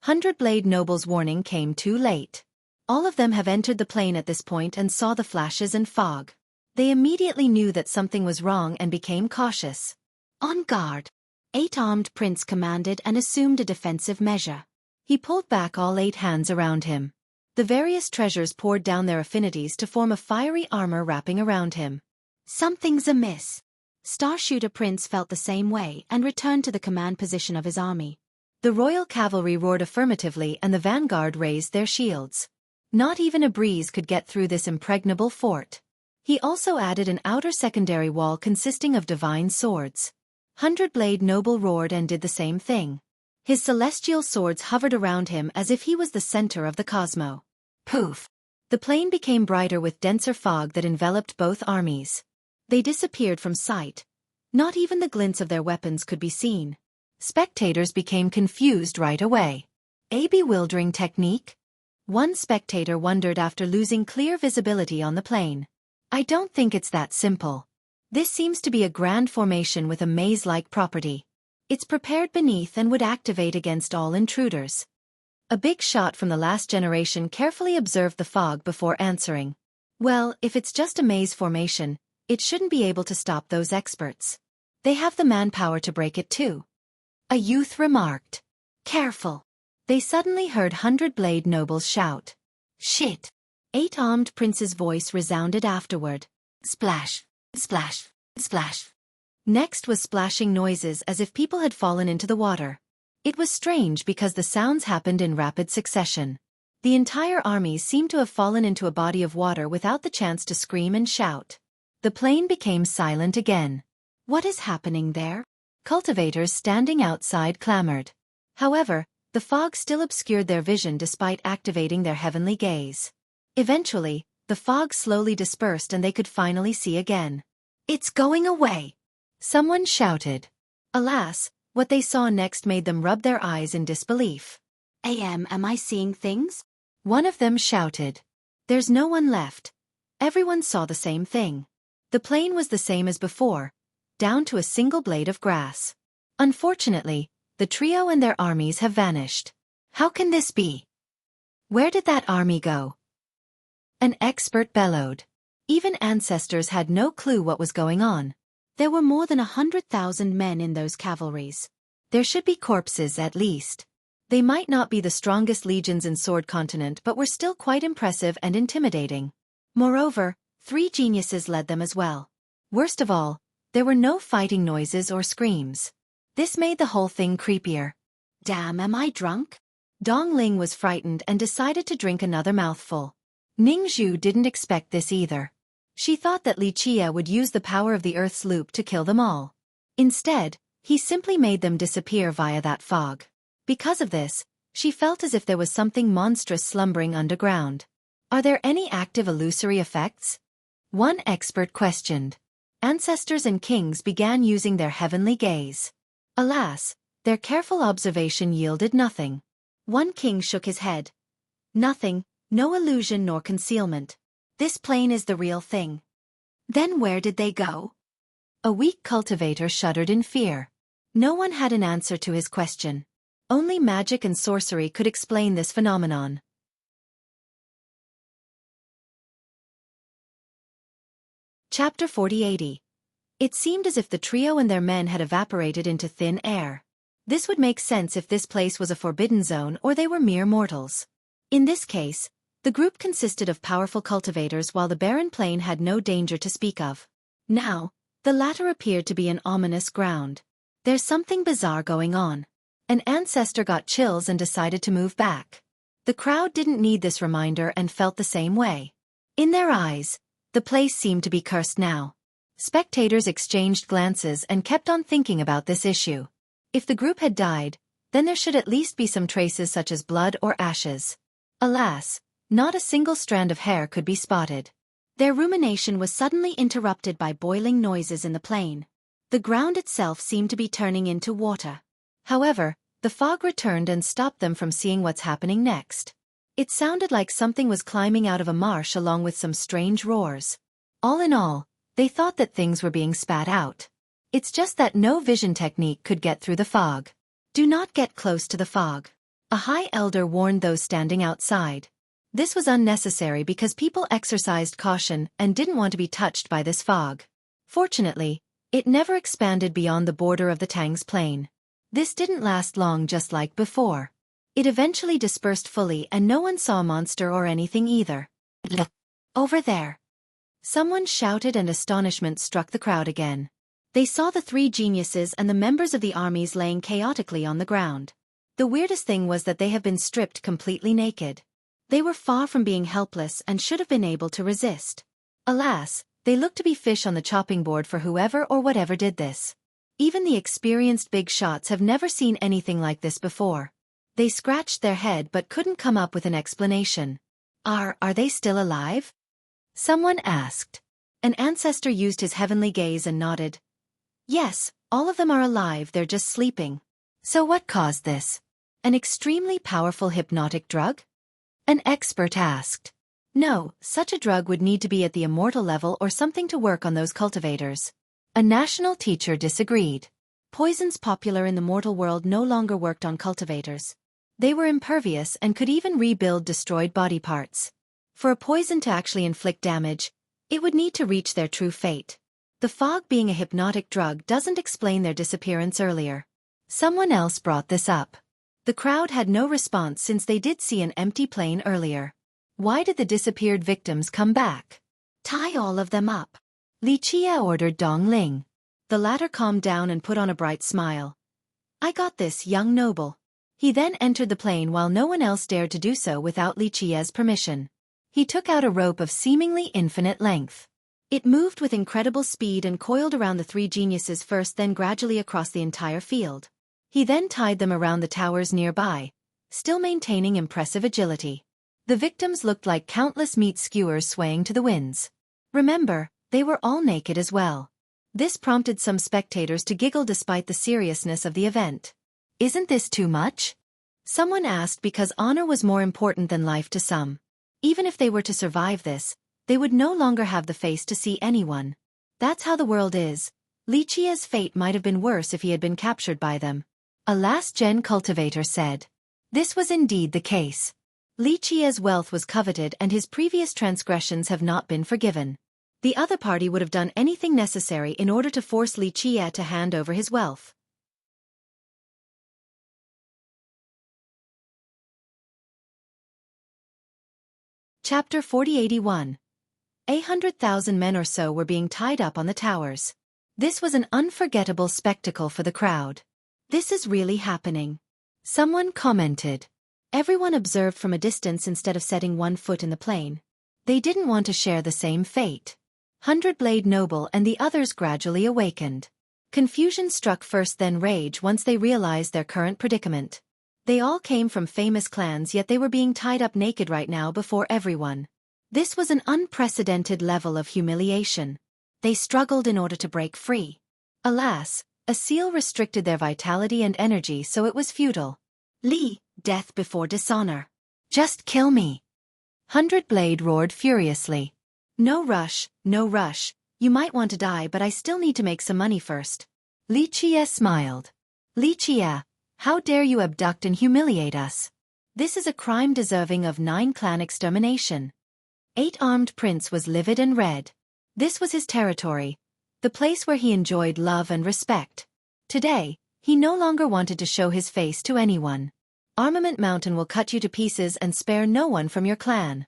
100 Blade Noble's warning came too late. All of them have entered the plane at this point and saw the flashes and fog. They immediately knew that something was wrong and became cautious. On guard! 8 Armed Prince commanded and assumed a defensive measure. He pulled back all 8 hands around him. The various treasures poured down their affinities to form a fiery armor wrapping around him. Something's amiss. Starshooter Prince felt the same way and returned to the command position of his army. The royal cavalry roared affirmatively and the vanguard raised their shields. Not even a breeze could get through this impregnable fort. He also added an outer secondary wall consisting of divine swords. 100 Blade Noble roared and did the same thing. His celestial swords hovered around him as if he was the center of the cosmos. Poof! The plain became brighter with denser fog that enveloped both armies. They disappeared from sight. Not even the glints of their weapons could be seen. Spectators became confused right away. A bewildering technique? One spectator wondered after losing clear visibility on the plain. I don't think it's that simple. This seems to be a grand formation with a maze-like property. It's prepared beneath and would activate against all intruders. A big shot from the last generation carefully observed the fog before answering. Well, if it's just a maze formation, it shouldn't be able to stop those experts. They have the manpower to break it too. A youth remarked. Careful. They suddenly heard 100 Blade Nobles shout. Shit! 8 Armed Prince's voice resounded afterward. Splash! Splash! Splash! Next was splashing noises as if people had fallen into the water. It was strange because the sounds happened in rapid succession. The entire army seemed to have fallen into a body of water without the chance to scream and shout. The plain became silent again. What is happening there? Cultivators standing outside clamored. However, the fog still obscured their vision despite activating their heavenly gaze. Eventually, the fog slowly dispersed and they could finally see again. It's going away! Someone shouted. Alas, what they saw next made them rub their eyes in disbelief. Am I seeing things? One of them shouted. There's no one left. Everyone saw the same thing. The plain was the same as before, down to a single blade of grass. Unfortunately, the trio and their armies have vanished. How can this be? Where did that army go? An expert bellowed. Even ancestors had no clue what was going on. There were more than 100,000 men in those cavalries. There should be corpses at least. They might not be the strongest legions in Sword Continent but were still quite impressive and intimidating. Moreover, 3 geniuses led them as well. Worst of all, there were no fighting noises or screams. This made the whole thing creepier. Damn, am I drunk? Dong Ling was frightened and decided to drink another mouthful. Ning Zhu didn't expect this either. She thought that Li Qie would use the power of the Earth's loop to kill them all. Instead, he simply made them disappear via that fog. Because of this, she felt as if there was something monstrous slumbering underground. Are there any active illusory effects? One expert questioned. Ancestors and kings began using their heavenly gaze. Alas, their careful observation yielded nothing. One king shook his head. Nothing, no illusion nor concealment. This plane is the real thing. Then where did they go? A weak cultivator shuddered in fear. No one had an answer to his question. Only magic and sorcery could explain this phenomenon. Chapter 4080. It seemed as if the trio and their men had evaporated into thin air. This would make sense if this place was a forbidden zone or they were mere mortals. In this case, the group consisted of powerful cultivators while the barren plain had no danger to speak of. Now, the latter appeared to be an ominous ground. There's something bizarre going on. An ancestor got chills and decided to move back. The crowd didn't need this reminder and felt the same way. In their eyes, the place seemed to be cursed now. Spectators exchanged glances and kept on thinking about this issue. If the group had died, then there should at least be some traces such as blood or ashes. Alas, not a single strand of hair could be spotted. Their rumination was suddenly interrupted by boiling noises in the plain. The ground itself seemed to be turning into water. However, the fog returned and stopped them from seeing what's happening next. It sounded like something was climbing out of a marsh along with some strange roars. All in all, they thought that things were being spat out. It's just that no vision technique could get through the fog. Do not get close to the fog. A high elder warned those standing outside. This was unnecessary because people exercised caution and didn't want to be touched by this fog. Fortunately, it never expanded beyond the border of the Tang's plain. This didn't last long just like before. It eventually dispersed fully and no one saw a monster or anything either. Look! Over there! Someone shouted and astonishment struck the crowd again. They saw the 3 geniuses and the members of the armies laying chaotically on the ground. The weirdest thing was that they have been stripped completely naked. They were far from being helpless and should have been able to resist. Alas, they looked to be fish on the chopping board for whoever or whatever did this. Even the experienced big shots have never seen anything like this before. They scratched their head but couldn't come up with an explanation. Are they still alive? Someone asked. An ancestor used his heavenly gaze and nodded. Yes, all of them are alive, they're just sleeping. So what caused this? An extremely powerful hypnotic drug? An expert asked. No, such a drug would need to be at the immortal level or something to work on those cultivators. A national teacher disagreed. Poisons popular in the mortal world no longer worked on cultivators. They were impervious and could even rebuild destroyed body parts. For a poison to actually inflict damage, it would need to reach their true fate. The fog being a hypnotic drug doesn't explain their disappearance earlier. Someone else brought this up. The crowd had no response since they did see an empty plane earlier. Why did the disappeared victims come back? Tie all of them up. Li Qie ordered Dong Ling. The latter calmed down and put on a bright smile. I got this, young noble. He then entered the plane while no one else dared to do so without Li Qie's permission. He took out a rope of seemingly infinite length. It moved with incredible speed and coiled around the 3 geniuses first, then gradually across the entire field. He then tied them around the towers nearby, still maintaining impressive agility. The victims looked like countless meat skewers swaying to the winds. Remember, they were all naked as well. This prompted some spectators to giggle despite the seriousness of the event. Isn't this too much? Someone asked because honor was more important than life to some. Even if they were to survive this, they would no longer have the face to see anyone. That's how the world is. Li Qie's fate might have been worse if he had been captured by them. A last-gen cultivator said. This was indeed the case. Li Qie's wealth was coveted and his previous transgressions have not been forgiven. The other party would have done anything necessary in order to force Li Qie to hand over his wealth. Chapter 4081. 100,000 men or so were being tied up on the towers. This was an unforgettable spectacle for the crowd. "This is really happening," someone commented. Everyone observed from a distance instead of setting one foot in the plane. They didn't want to share the same fate. Hundred-Blade Noble and the others gradually awakened. Confusion struck first, then rage once they realized their current predicament. They all came from famous clans, yet they were being tied up naked right now before everyone. This was an unprecedented level of humiliation. They struggled in order to break free. Alas, a seal restricted their vitality and energy, so it was futile. "Li, death before dishonor. Just kill me!" Hundred-Blade roared furiously. "No rush, no rush. You might want to die, but I still need to make some money first." Li Jie smiled. "Li Jie, how dare you abduct and humiliate us? This is a crime deserving of 9-clan extermination." Eight-Armed Prince was livid and red. This was his territory, the place where he enjoyed love and respect. Today, he no longer wanted to show his face to anyone. "Armament Mountain will cut you to pieces and spare no one from your clan."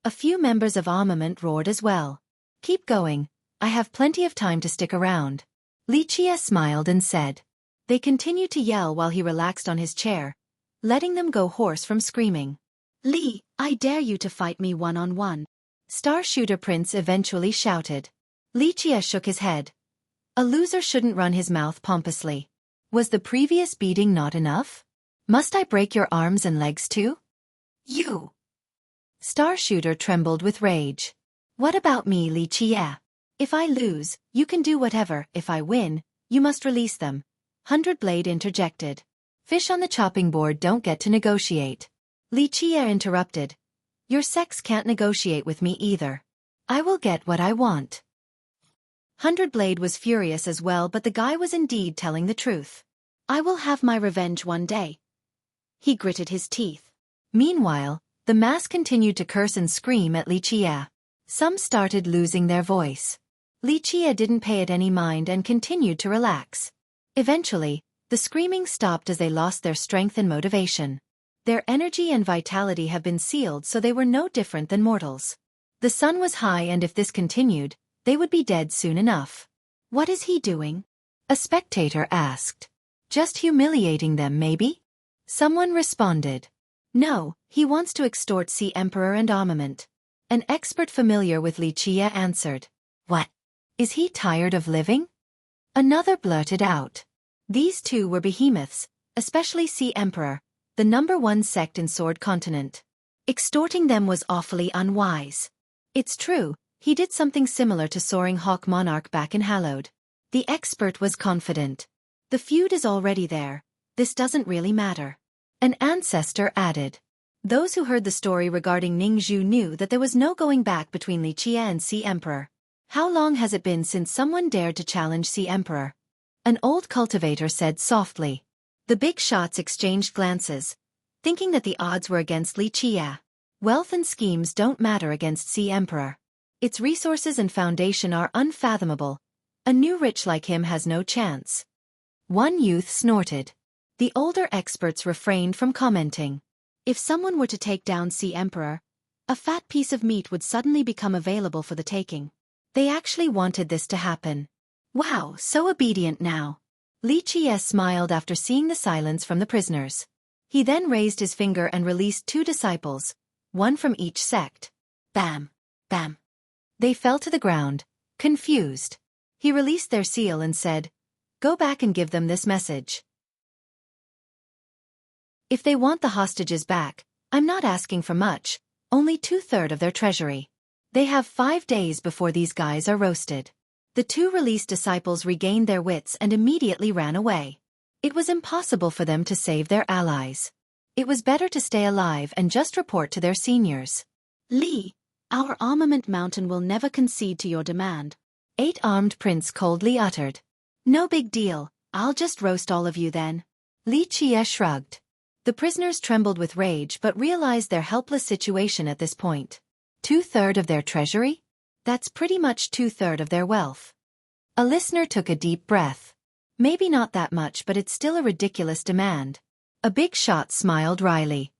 A few members of Armament roared as well. "Keep going, I have plenty of time to stick around." Li Jie smiled and said. They continued to yell while he relaxed on his chair, letting them go hoarse from screaming. "Li, I dare you to fight me one-on-one." Star Shooter Prince eventually shouted. Li Jie shook his head. A loser shouldn't run his mouth pompously. Was the previous beating not enough? Must I break your arms and legs too? "You!" Star Shooter trembled with rage. "What about me, Li Jie? If I lose, you can do whatever. If I win, you must release them." Hundred-Blade interjected. "Fish on the chopping board don't get to negotiate." Li Jie interrupted. "Your sex can't negotiate with me either. I will get what I want." Hundred-Blade was furious as well, but the guy was indeed telling the truth. "I will have my revenge one day." He gritted his teeth. Meanwhile, the mass continued to curse and scream at Li Jie. Some started losing their voice. Li Jie didn't pay it any mind and continued to relax. Eventually, the screaming stopped as they lost their strength and motivation. Their energy and vitality have been sealed, so they were no different than mortals. The sun was high, and if this continued, they would be dead soon enough. "What is he doing?" a spectator asked. "Just humiliating them, maybe?" Someone responded. "No, he wants to extort Sea Emperor and armament." An expert familiar with Li Jie answered. "What? Is he tired of living?" Another blurted out. These two were behemoths, especially Sea Emperor, the #1 sect in Sword Continent. Extorting them was awfully unwise. It's true, he did something similar to Soaring Hawk Monarch back in Hallowed. The expert was confident. "The feud is already there. This doesn't really matter." An ancestor added. Those who heard the story regarding Ningzhu knew that there was no going back between Li Jie and Sea Emperor. "How long has it been since someone dared to challenge Sea Emperor?" An old cultivator said softly. The big shots exchanged glances, thinking that the odds were against Li Jie. Wealth and schemes don't matter against Sea Emperor. Its resources and foundation are unfathomable. A new rich like him has no chance. One youth snorted. The older experts refrained from commenting. If someone were to take down Sea Emperor, a fat piece of meat would suddenly become available for the taking. They actually wanted this to happen. "Wow, so obedient now." Li Jie smiled after seeing the silence from the prisoners. He then raised his finger and released 2 disciples, one from each sect. Bam! Bam! They fell to the ground, confused. He released their seal and said, "Go back and give them this message. If they want the hostages back, I'm not asking for much, only 2/3 of their treasury. They have 5 days before these guys are roasted." The 2 released disciples regained their wits and immediately ran away. It was impossible for them to save their allies. It was better to stay alive and just report to their seniors. "Li, our Armament Mountain will never concede to your demand," Eight-Armed Prince coldly uttered. "No big deal, I'll just roast all of you then." Li Jie shrugged. The prisoners trembled with rage but realized their helpless situation at this point. 2/3 of their treasury? That's pretty much 2/3 of their wealth. A listener took a deep breath. Maybe not that much, but it's still a ridiculous demand. A big shot smiled wryly.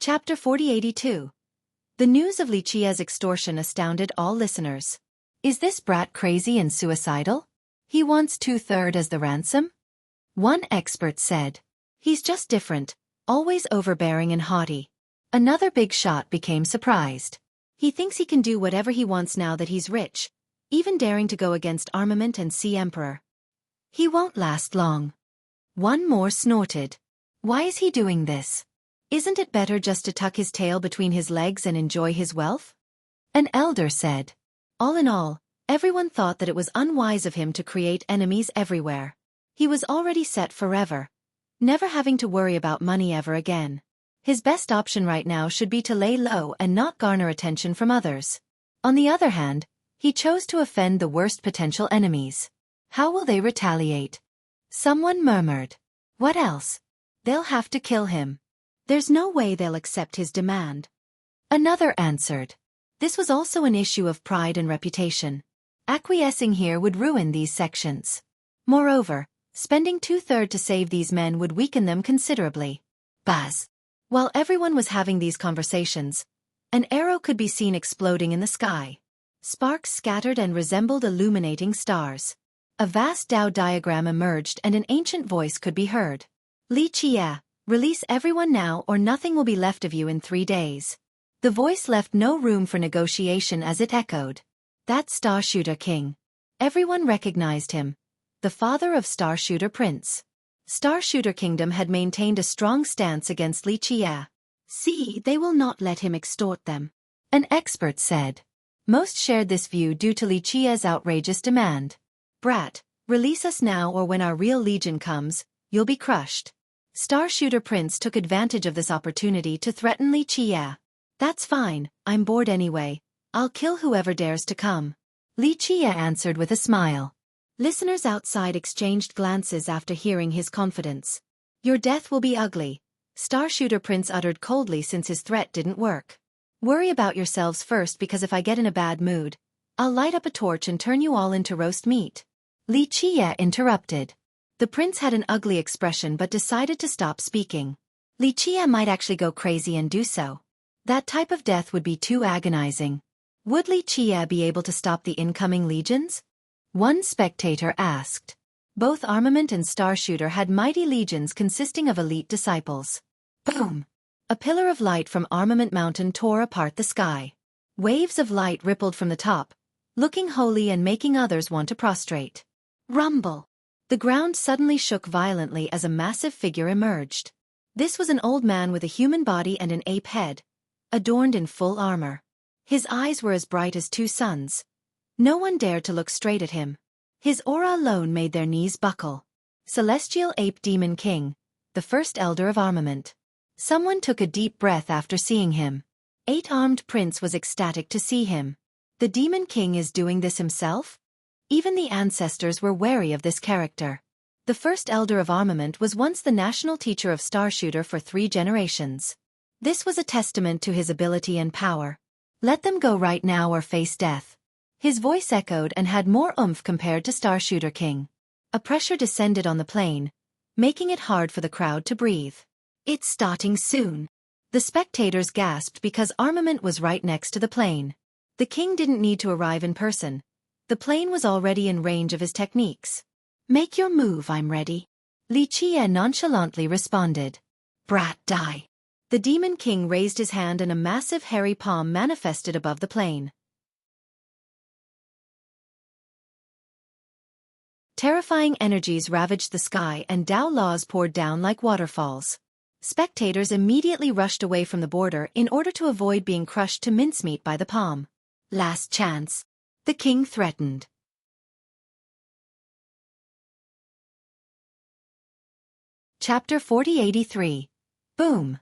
Chapter 4082. The news of Liqia's extortion astounded all listeners. Is this brat crazy and suicidal? He wants 2/3 as the ransom? One expert said. He's just different, always overbearing and haughty. Another big shot became surprised. He thinks he can do whatever he wants now that he's rich, even daring to go against armament and sea emperor. He won't last long. One more snorted. Why is he doing this? Isn't it better just to tuck his tail between his legs and enjoy his wealth? An elder said. All in all, everyone thought that it was unwise of him to create enemies everywhere. He was already set forever, never having to worry about money ever again. His best option right now should be to lay low and not garner attention from others. On the other hand, he chose to offend the worst potential enemies. How will they retaliate? Someone murmured. What else? They'll have to kill him. There's no way they'll accept his demand. Another answered. This was also an issue of pride and reputation. Acquiescing here would ruin these sections. Moreover, spending 2/3 to save these men would weaken them considerably. Buzz. While everyone was having these conversations, an arrow could be seen exploding in the sky. Sparks scattered and resembled illuminating stars. A vast Tao diagram emerged and an ancient voice could be heard. Liqia, release everyone now or nothing will be left of you in 3 days. The voice left no room for negotiation as it echoed. That Starshooter King. Everyone recognized him. The father of Starshooter Prince. Starshooter Kingdom had maintained a strong stance against Liqia. See, they will not let him extort them. An expert said. Most shared this view due to Liqia's outrageous demand. Brat, release us now or when our real legion comes, you'll be crushed. Starshooter Prince took advantage of this opportunity to threaten Liqia. That's fine, I'm bored anyway. I'll kill whoever dares to come. Liqia answered with a smile. Listeners outside exchanged glances after hearing his confidence. Your death will be ugly, Starshooter Prince uttered coldly since his threat didn't work. Worry about yourselves first because if I get in a bad mood, I'll light up a torch and turn you all into roast meat. Liqia interrupted. The prince had an ugly expression but decided to stop speaking. Liqia might actually go crazy and do so. That type of death would be too agonizing. Would Liqia be able to stop the incoming legions? One spectator asked. Both Armament and Starshooter had mighty legions consisting of elite disciples. Boom! A pillar of light from Armament Mountain tore apart the sky. Waves of light rippled from the top, looking holy and making others want to prostrate. Rumble! The ground suddenly shook violently as a massive figure emerged. This was an old man with a human body and an ape head, adorned in full armor. His eyes were as bright as 2 suns. No one dared to look straight at him. His aura alone made their knees buckle. Celestial Ape Demon King, the first elder of armament. Someone took a deep breath after seeing him. 8-armed Prince was ecstatic to see him. The Demon King is doing this himself? Even the ancestors were wary of this character. The first elder of armament was once the national teacher of Starshooter for 3 generations. This was a testament to his ability and power. Let them go right now or face death. His voice echoed and had more oomph compared to Starshooter King. A pressure descended on the plane, making it hard for the crowd to breathe. It's starting soon. The spectators gasped because armament was right next to the plane. The king didn't need to arrive in person. The plane was already in range of his techniques. Make your move, I'm ready. Liqia nonchalantly responded. Brat, die. The Demon King raised his hand and a massive hairy palm manifested above the plane. Terrifying energies ravaged the sky and Tao laws poured down like waterfalls. Spectators immediately rushed away from the border in order to avoid being crushed to mincemeat by the palm. Last chance. The king threatened. Chapter 4083. Boom.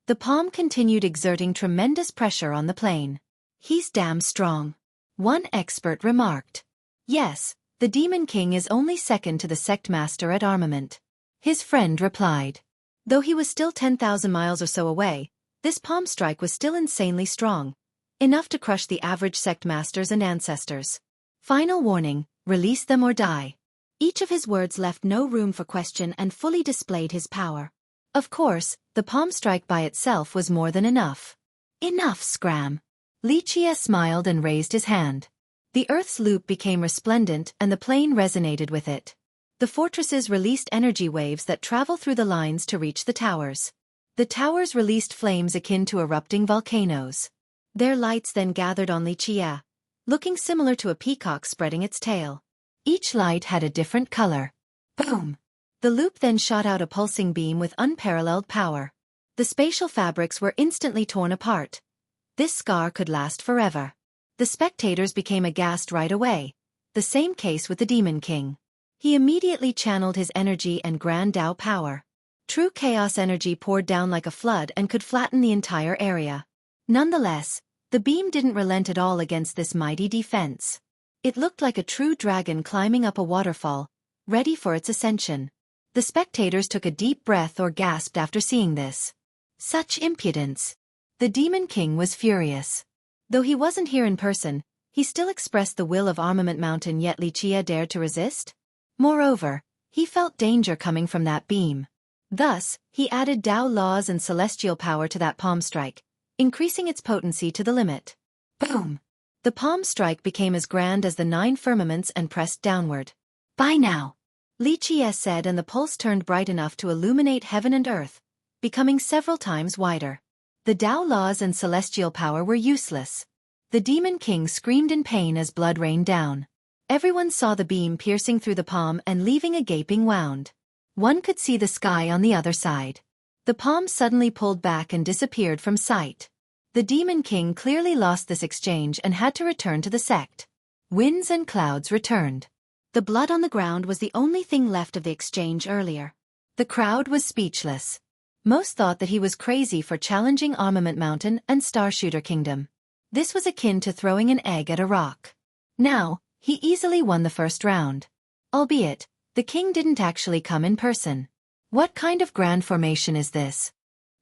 The palm continued exerting tremendous pressure on the plane. He's damn strong. One expert remarked. Yes, the Demon King is only second to the sect master at armament. His friend replied. Though he was still 10,000 miles or so away, this palm strike was still insanely strong. Enough to crush the average sect masters and ancestors. Final warning, release them or die. Each of his words left no room for question and fully displayed his power. Of course, the palm strike by itself was more than enough. Enough, Scram. Li Chia smiled and raised his hand. The Earth's loop became resplendent and the plane resonated with it. The fortresses released energy waves that travel through the lines to reach the towers. The towers released flames akin to erupting volcanoes. Their lights then gathered on Li Chia, looking similar to a peacock spreading its tail. Each light had a different color. Boom! The loop then shot out a pulsing beam with unparalleled power. The spatial fabrics were instantly torn apart. This scar could last forever. The spectators became aghast right away. The same case with the Demon King. He immediately channeled his energy and Grand Tao power. True chaos energy poured down like a flood and could flatten the entire area. Nonetheless, the beam didn't relent at all against this mighty defense. It looked like a true dragon climbing up a waterfall, ready for its ascension. The spectators took a deep breath or gasped after seeing this. Such impudence! The Demon King was furious. Though he wasn't here in person, he still expressed the will of Armament Mountain, yet Li Chia dared to resist? Moreover, he felt danger coming from that beam. Thus, he added Tao laws and celestial power to that palm strike, increasing its potency to the limit. Boom! The palm strike became as grand as the 9 firmaments and pressed downward. By now, Li Chia said, and the pulse turned bright enough to illuminate heaven and earth, becoming several times wider. The Tao laws and celestial power were useless. The Demon King screamed in pain as blood rained down. Everyone saw the beam piercing through the palm and leaving a gaping wound. One could see the sky on the other side. The palm suddenly pulled back and disappeared from sight. The Demon King clearly lost this exchange and had to return to the sect. Winds and clouds returned. The blood on the ground was the only thing left of the exchange earlier. The crowd was speechless. Most thought that he was crazy for challenging Armament Mountain and Starshooter Kingdom. This was akin to throwing an egg at a rock. Now, he easily won the first round. Albeit, the king didn't actually come in person. What kind of grand formation is this?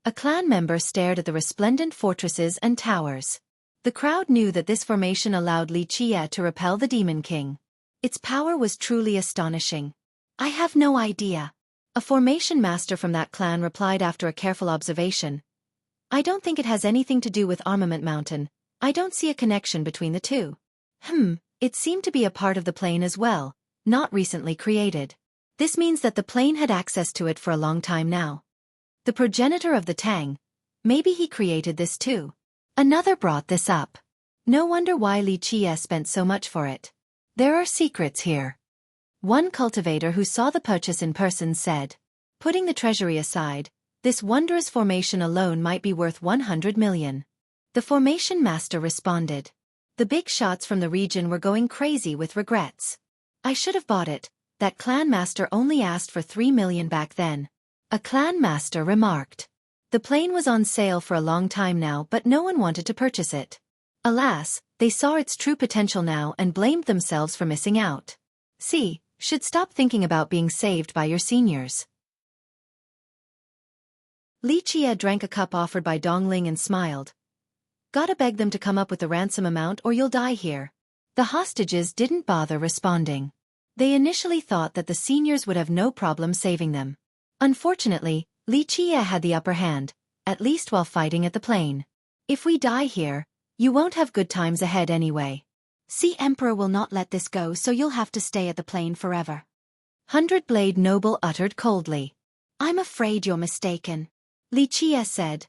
A clan member stared at the resplendent fortresses and towers. The crowd knew that this formation allowed Li Chia to repel the Demon King. Its power was truly astonishing. I have no idea. A formation master from that clan replied after a careful observation. I don't think it has anything to do with Armament Mountain. I don't see a connection between the two. It seemed to be a part of the plane as well, not recently created. This means that the plane had access to it for a long time now. The progenitor of the Tang. Maybe he created this too. Another brought this up. No wonder why Li Chia spent so much for it. There are secrets here. One cultivator who saw the purchase in person said, putting the treasury aside, this wondrous formation alone might be worth 100 million. The formation master responded. The big shots from the region were going crazy with regrets. I should have bought it. That clan master only asked for 3 million back then. A clan master remarked. The plane was on sale for a long time now, but no one wanted to purchase it. Alas, they saw its true potential now and blamed themselves for missing out. See, should stop thinking about being saved by your seniors. Li Chia drank a cup offered by Dongling and smiled. Gotta beg them to come up with the ransom amount or you'll die here. The hostages didn't bother responding. They initially thought that the seniors would have no problem saving them. Unfortunately, Li Chia had the upper hand, at least while fighting at the plane. If we die here, you won't have good times ahead anyway. See, Emperor will not let this go, so you'll have to stay at the plane forever. 100-Blade Noble uttered coldly. I'm afraid you're mistaken. Li Chia said.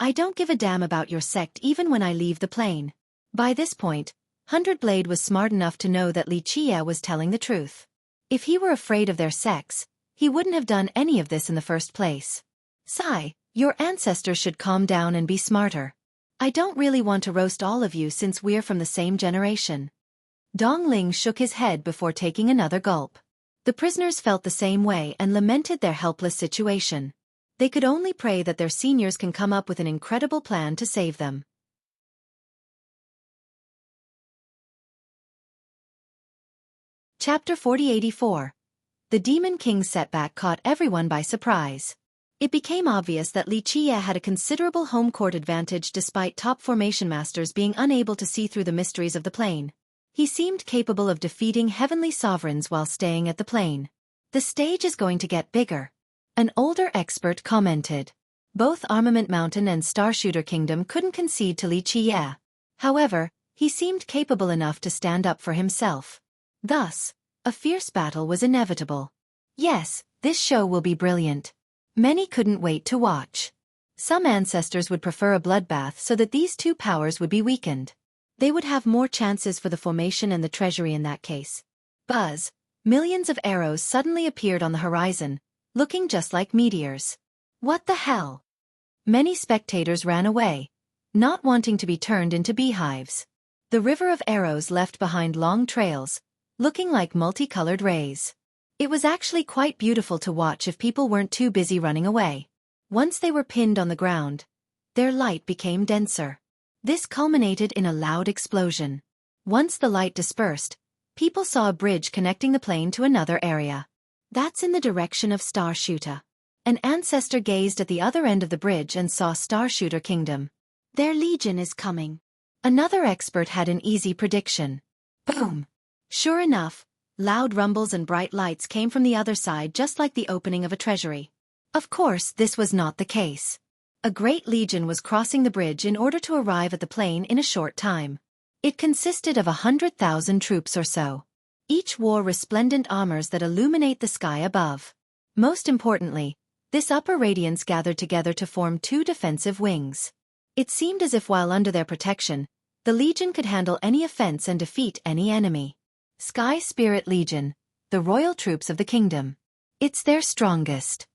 I don't give a damn about your sect even when I leave the plane. By this point, 100-Blade was smart enough to know that Li Chia was telling the truth. If he were afraid of their sects, he wouldn't have done any of this in the first place. Sigh, your ancestors should calm down and be smarter. I don't really want to roast all of you since we're from the same generation. Dongling shook his head before taking another gulp. The prisoners felt the same way and lamented their helpless situation. They could only pray that their seniors can come up with an incredible plan to save them. Chapter 4084. The Demon King's setback caught everyone by surprise. It became obvious that Li Chia had a considerable home court advantage despite top formation masters being unable to see through the mysteries of the plane. He seemed capable of defeating heavenly sovereigns while staying at the plane. The stage is going to get bigger. An older expert commented. Both Armament Mountain and Starshooter Kingdom couldn't concede to Li Qiye. However, he seemed capable enough to stand up for himself. Thus, a fierce battle was inevitable. Yes, this show will be brilliant. Many couldn't wait to watch. Some ancestors would prefer a bloodbath so that these two powers would be weakened. They would have more chances for the formation and the treasury in that case. Buzz, millions of arrows suddenly appeared on the horizon, looking just like meteors. What the hell? Many spectators ran away, not wanting to be turned into beehives. The river of arrows left behind long trails, looking like multicolored rays. It was actually quite beautiful to watch if people weren't too busy running away. Once they were pinned on the ground, their light became denser. This culminated in a loud explosion. Once the light dispersed, people saw a bridge connecting the plane to another area. That's in the direction of Starshooter. An ancestor gazed at the other end of the bridge and saw Starshooter Kingdom. Their legion is coming. Another expert had an easy prediction. Boom! Sure enough, loud rumbles and bright lights came from the other side just like the opening of a treasury. Of course, this was not the case. A great legion was crossing the bridge in order to arrive at the plane in a short time. It consisted of 100,000 troops or so. Each wore resplendent armors that illuminate the sky above. Most importantly, this upper radiance gathered together to form two defensive wings. It seemed as if while under their protection, the Legion could handle any offense and defeat any enemy. Sky Spirit Legion, the royal troops of the kingdom. It's their strongest.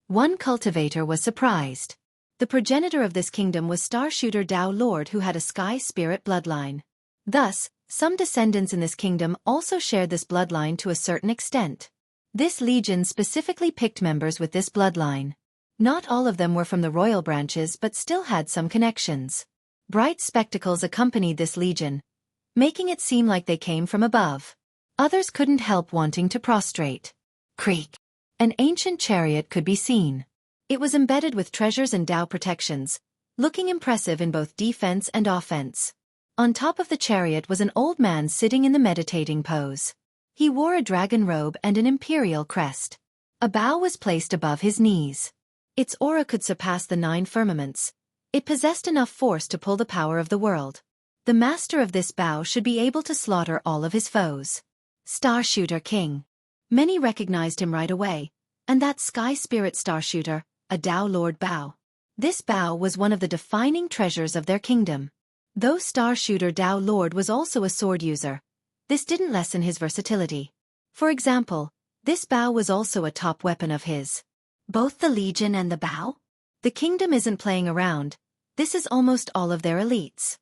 One cultivator was surprised. The progenitor of this kingdom was Starshooter Dao Lord who had a Sky Spirit bloodline. Thus, some descendants in this kingdom also shared this bloodline to a certain extent. This legion specifically picked members with this bloodline. Not all of them were from the royal branches but still had some connections. Bright spectacles accompanied this legion, making it seem like they came from above. Others couldn't help wanting to prostrate. Creak. An ancient chariot could be seen. It was embedded with treasures and Dao protections, looking impressive in both defense and offense. On top of the chariot was an old man sitting in the meditating pose. He wore a dragon robe and an imperial crest. A bow was placed above his knees. Its aura could surpass the 9 firmaments. It possessed enough force to pull the power of the world. The master of this bow should be able to slaughter all of his foes. Starshooter King. Many recognized him right away, and that Sky Spirit Starshooter, a Dao Lord bow. This bow was one of the defining treasures of their kingdom. Though Starshooter Dao Lord was also a sword user, this didn't lessen his versatility. For example, this bow was also a top weapon of his. Both the Legion and the bow? The kingdom isn't playing around, this is almost all of their elites.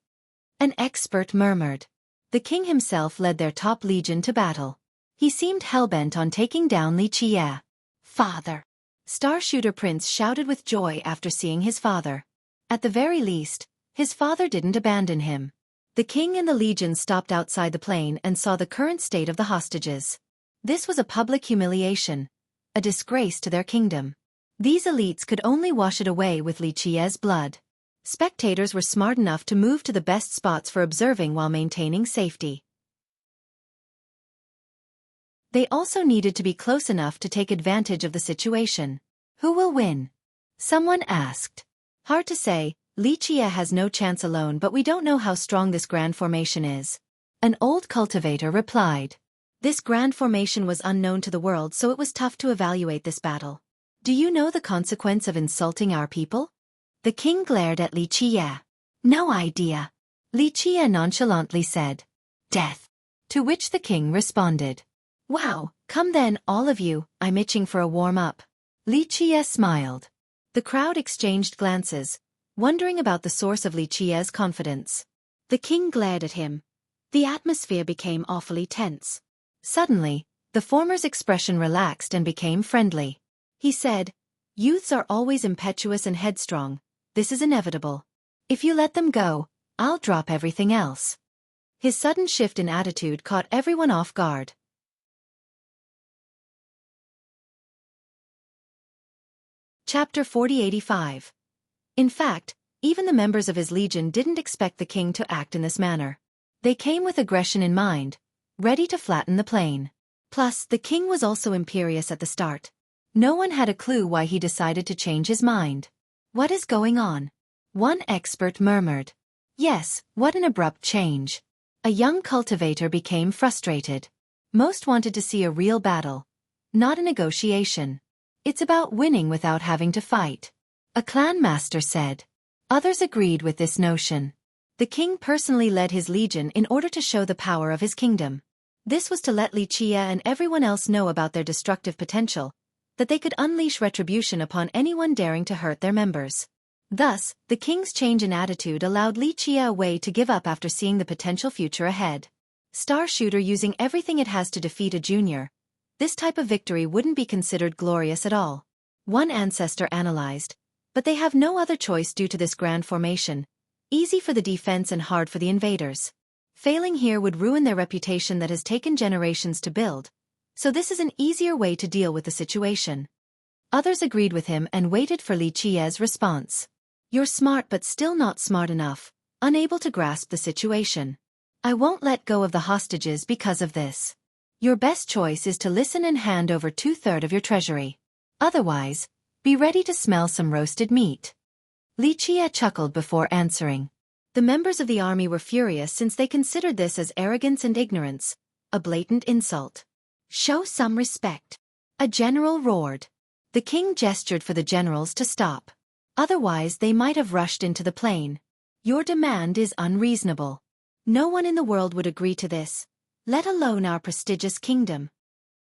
An expert murmured. The king himself led their top legion to battle. He seemed hellbent on taking down Li Qiye. Father! Starshooter Prince shouted with joy after seeing his father. At the very least, his father didn't abandon him. The king and the legion stopped outside the plane and saw the current state of the hostages. This was a public humiliation, a disgrace to their kingdom. These elites could only wash it away with Li Qiye's blood. Spectators were smart enough to move to the best spots for observing while maintaining safety. They also needed to be close enough to take advantage of the situation. Who will win? Someone asked. Hard to say, Li Qiye has no chance alone, but we don't know how strong this grand formation is. An old cultivator replied. This grand formation was unknown to the world, so it was tough to evaluate this battle. Do you know the consequence of insulting our people? The king glared at Li Qiye. No idea. Li Qiye nonchalantly said. Death. To which the king responded. Wow, come then, all of you, I'm itching for a warm-up. Li Qiye smiled. The crowd exchanged glances, wondering about the source of Li Qiye's confidence. The king glared at him. The atmosphere became awfully tense. Suddenly, the former's expression relaxed and became friendly. He said, Youths are always impetuous and headstrong. This is inevitable. If you let them go, I'll drop everything else. His sudden shift in attitude caught everyone off guard. Chapter 4085. In fact, even the members of his legion didn't expect the king to act in this manner. They came with aggression in mind, ready to flatten the plane. Plus, the king was also imperious at the start. No one had a clue why he decided to change his mind. What is going on? One expert murmured. Yes, what an abrupt change. A young cultivator became frustrated. Most wanted to see a real battle, not a negotiation. It's about winning without having to fight. A clan master said. Others agreed with this notion. The king personally led his legion in order to show the power of his kingdom. This was to let Li Qie and everyone else know about their destructive potential, that they could unleash retribution upon anyone daring to hurt their members. Thus, the king's change in attitude allowed Li Qie a way to give up after seeing the potential future ahead. Star Shooter using everything it has to defeat a junior. This type of victory wouldn't be considered glorious at all. One ancestor analyzed. But they have no other choice due to this grand formation. Easy for the defense and hard for the invaders. Failing here would ruin their reputation that has taken generations to build. So this is an easier way to deal with the situation. Others agreed with him and waited for Li Qie's response. You're smart but still not smart enough, unable to grasp the situation. I won't let go of the hostages because of this. Your best choice is to listen and hand over 2/3 of your treasury. Otherwise, be ready to smell some roasted meat. Li Qie chuckled before answering. The members of the army were furious since they considered this as arrogance and ignorance, a blatant insult. Show some respect. A general roared. The king gestured for the generals to stop. Otherwise they might have rushed into the plain. Your demand is unreasonable. No one in the world would agree to this, let alone our prestigious kingdom.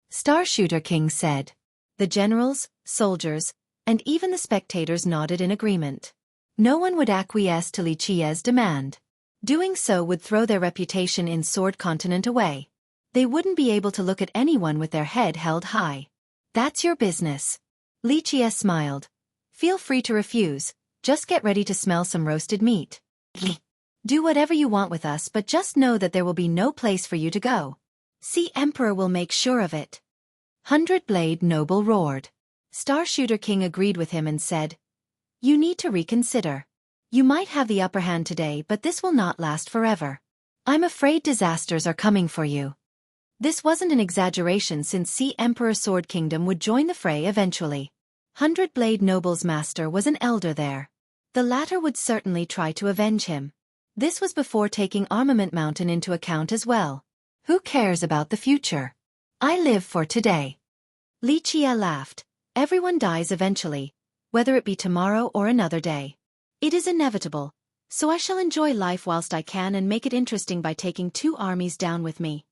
Star Shooter King said. The generals, soldiers, and even the spectators nodded in agreement. No one would acquiesce to Li Qie's demand. Doing so would throw their reputation in Sword Continent away. They wouldn't be able to look at anyone with their head held high. That's your business. Li Qie smiled. Feel free to refuse, just get ready to smell some roasted meat. Do whatever you want with us, but just know that there will be no place for you to go. See, Emperor will make sure of it. 100-Blade Noble roared. Star Shooter King agreed with him and said, You need to reconsider. You might have the upper hand today, but this will not last forever. I'm afraid disasters are coming for you. This wasn't an exaggeration since Sea Emperor Sword Kingdom would join the fray eventually. 100-Blade Noble's master was an elder there. The latter would certainly try to avenge him. This was before taking Armament Mountain into account as well. Who cares about the future? I live for today. Li Qie laughed. Everyone dies eventually, whether it be tomorrow or another day. It is inevitable, so I shall enjoy life whilst I can and make it interesting by taking 2 armies down with me.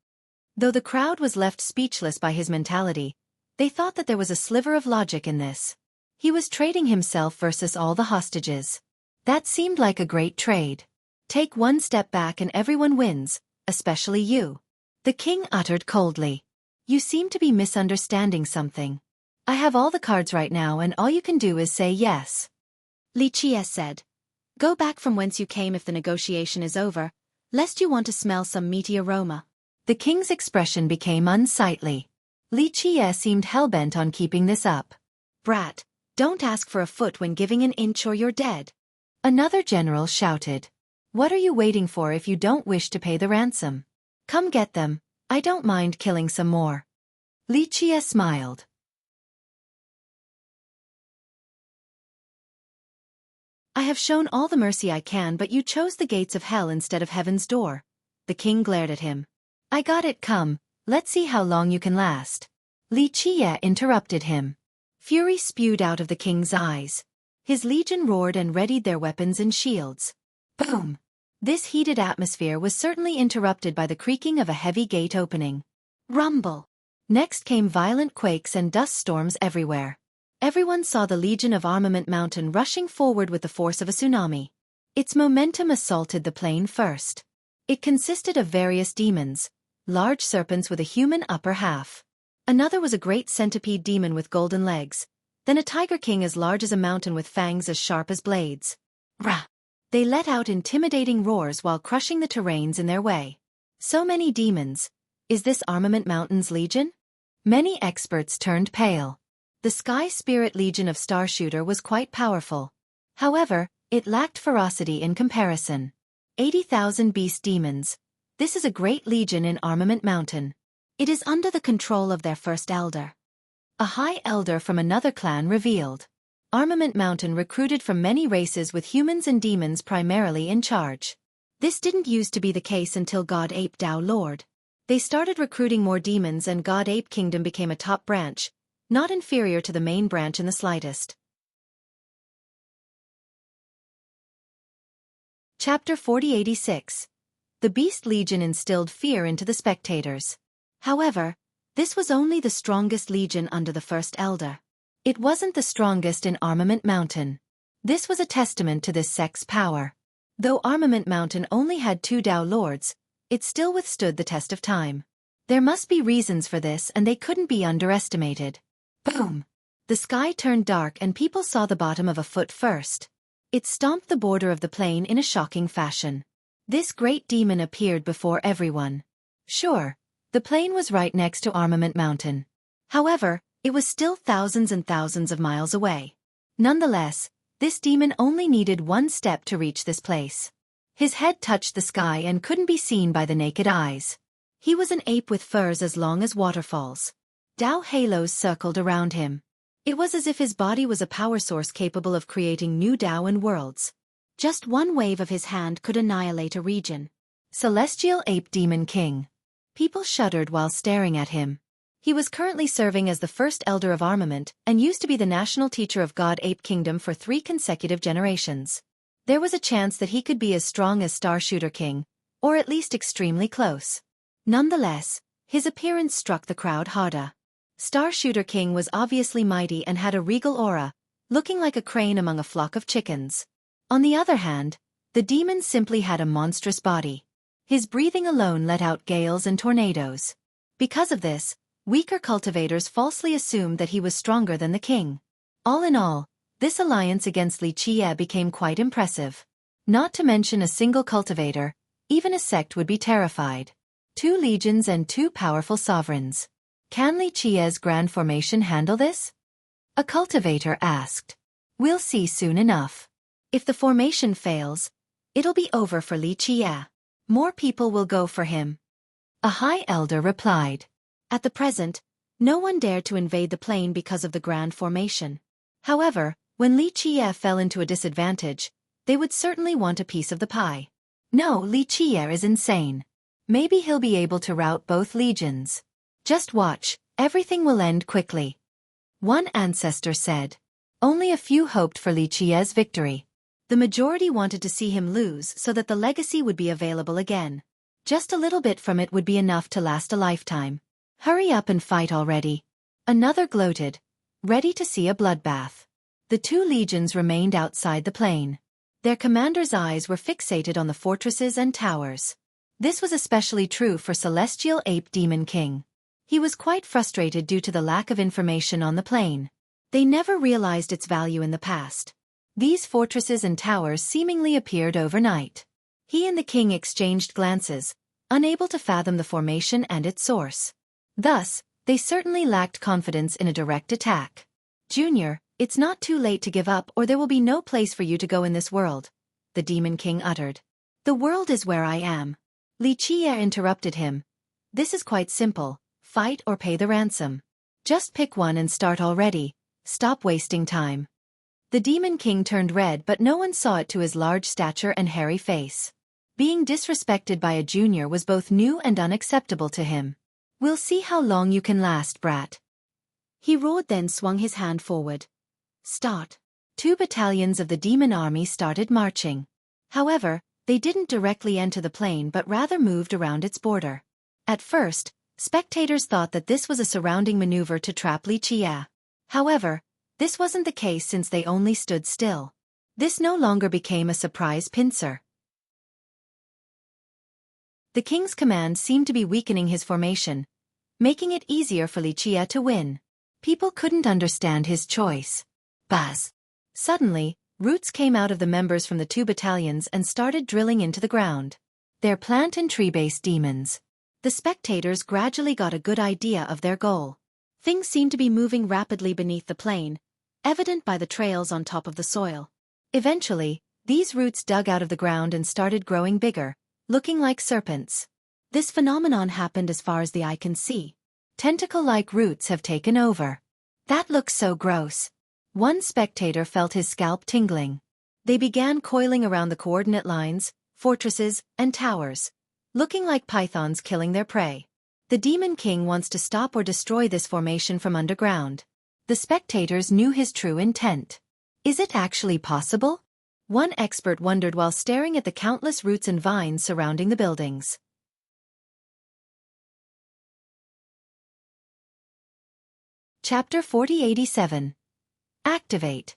Though the crowd was left speechless by his mentality, they thought that there was a sliver of logic in this. He was trading himself versus all the hostages. That seemed like a great trade. Take one step back and everyone wins, especially you. The king uttered coldly. You seem to be misunderstanding something. I have all the cards right now and all you can do is say yes. Li Qie said. Go back from whence you came if the negotiation is over, lest you want to smell some meaty aroma. The king's expression became unsightly. Li Qie seemed hell-bent on keeping this up. Brat, don't ask for a foot when giving an inch or you're dead. Another general shouted. What are you waiting for if you don't wish to pay the ransom? Come get them, I don't mind killing some more. Li Qie smiled. I have shown all the mercy I can, but you chose the gates of hell instead of heaven's door. The king glared at him. I got it, come, let's see how long you can last. Li Qie interrupted him. Fury spewed out of the king's eyes. His legion roared and readied their weapons and shields. Boom! This heated atmosphere was certainly interrupted by the creaking of a heavy gate opening. Rumble! Next came violent quakes and dust storms everywhere. Everyone saw the Legion of Armament Mountain rushing forward with the force of a tsunami. Its momentum assaulted the plain first. It consisted of various demons, large serpents with a human upper half. Another was a great centipede demon with golden legs, then a tiger king as large as a mountain with fangs as sharp as blades. Rah! They let out intimidating roars while crushing the terrains in their way. So many demons. Is this Armament Mountain's legion? Many experts turned pale. The Sky Spirit Legion of Starshooter was quite powerful. However, it lacked ferocity in comparison. 80,000 beast demons. This is a great legion in Armament Mountain. It is under the control of their first elder. A high elder from another clan revealed. Armament Mountain recruited from many races with humans and demons primarily in charge. This didn't used to be the case until God Ape Dao Lord. They started recruiting more demons and God Ape Kingdom became a top branch, not inferior to the main branch in the slightest. Chapter 4086. The Beast Legion instilled fear into the spectators. However, this was only the strongest legion under the first elder. It wasn't the strongest in Armament Mountain. This was a testament to this sect's power. Though Armament Mountain only had 2 Dao Lords, it still withstood the test of time. There must be reasons for this and they couldn't be underestimated. Boom! The sky turned dark and people saw the bottom of a foot first. It stomped the border of the plain in a shocking fashion. This great demon appeared before everyone. Sure, the plain was right next to Armament Mountain. However, it was still thousands and thousands of miles away. Nonetheless, this demon only needed 1 step to reach this place. His head touched the sky and couldn't be seen by the naked eyes. He was an ape with furs as long as waterfalls. Dao halos circled around him. It was as if his body was a power source capable of creating new Dao and worlds. Just one wave of his hand could annihilate a region. Celestial Ape Demon King. People shuddered while staring at him. He was currently serving as the first elder of armament and used to be the national teacher of God Ape Kingdom for 3 consecutive generations. There was a chance that he could be as strong as Starshooter King, or at least extremely close. Nonetheless, his appearance struck the crowd harder. Starshooter King was obviously mighty and had a regal aura, looking like a crane among a flock of chickens. On the other hand, the demon simply had a monstrous body. His breathing alone let out gales and tornadoes. Because of this, weaker cultivators falsely assumed that he was stronger than the king. All in all, this alliance against Li Qie became quite impressive. Not to mention a single cultivator, even a sect would be terrified. 2 legions and 2 powerful sovereigns. Can Li Qie's grand formation handle this? A cultivator asked. We'll see soon enough. If the formation fails, it'll be over for Li Qie. More people will go for him. A high elder replied. At the present, no one dared to invade the plain because of the grand formation. However, when Li Qie fell into a disadvantage, they would certainly want a piece of the pie. No, Li Qie is insane. Maybe he'll be able to rout both legions. Just watch, everything will end quickly. One ancestor said. Only a few hoped for Li Qie's victory. The majority wanted to see him lose so that the legacy would be available again. Just a little bit from it would be enough to last a lifetime. Hurry up and fight already. Another gloated, ready to see a bloodbath. The 2 legions remained outside the plain. Their commanders' eyes were fixated on the fortresses and towers. This was especially true for Celestial Ape Demon King. He was quite frustrated due to the lack of information on the plain. They never realized its value in the past. These fortresses and towers seemingly appeared overnight. He and the king exchanged glances, unable to fathom the formation and its source. Thus, they certainly lacked confidence in a direct attack. Junior, it's not too late to give up or there will be no place for you to go in this world, the Demon King uttered. The world is where I am. Li Qie interrupted him. This is quite simple, fight or pay the ransom. Just pick one and start already, stop wasting time. The Demon King turned red but no one saw it to his large stature and hairy face. Being disrespected by a junior was both new and unacceptable to him. We'll see how long you can last, brat. He roared, then swung his hand forward. Start. 2 battalions of the demon army started marching. However, they didn't directly enter the plain but rather moved around its border. At first, spectators thought that this was a surrounding maneuver to trap Li Qie. However, this wasn't the case since they only stood still. This no longer became a surprise pincer. The king's command seemed to be weakening his formation, making it easier for Li Qie to win. People couldn't understand his choice. Buzz. Suddenly, roots came out of the members from the 2 battalions and started drilling into the ground. They're plant and tree-based demons. The spectators gradually got a good idea of their goal. Things seemed to be moving rapidly beneath the plain, evident by the trails on top of the soil. Eventually, these roots dug out of the ground and started growing bigger, looking like serpents. This phenomenon happened as far as the eye can see. Tentacle-like roots have taken over. That looks so gross. One spectator felt his scalp tingling. They began coiling around the coordinate lines, fortresses, and towers, looking like pythons killing their prey. The Demon King wants to stop or destroy this formation from underground. The spectators knew his true intent. Is it actually possible? One expert wondered while staring at the countless roots and vines surrounding the buildings. Chapter 4087. Activate.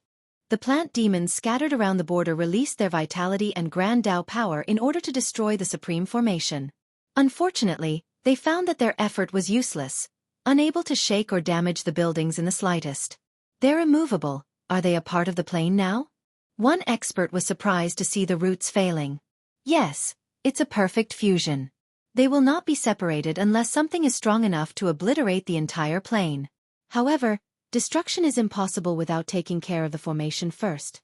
The plant demons scattered around the border released their vitality and grand Dao power in order to destroy the supreme formation. Unfortunately, they found that their effort was useless, unable to shake or damage the buildings in the slightest. They're immovable. Are they a part of the plane now? One expert was surprised to see the roots failing. Yes, it's a perfect fusion. They will not be separated unless something is strong enough to obliterate the entire plane. However, destruction is impossible without taking care of the formation first.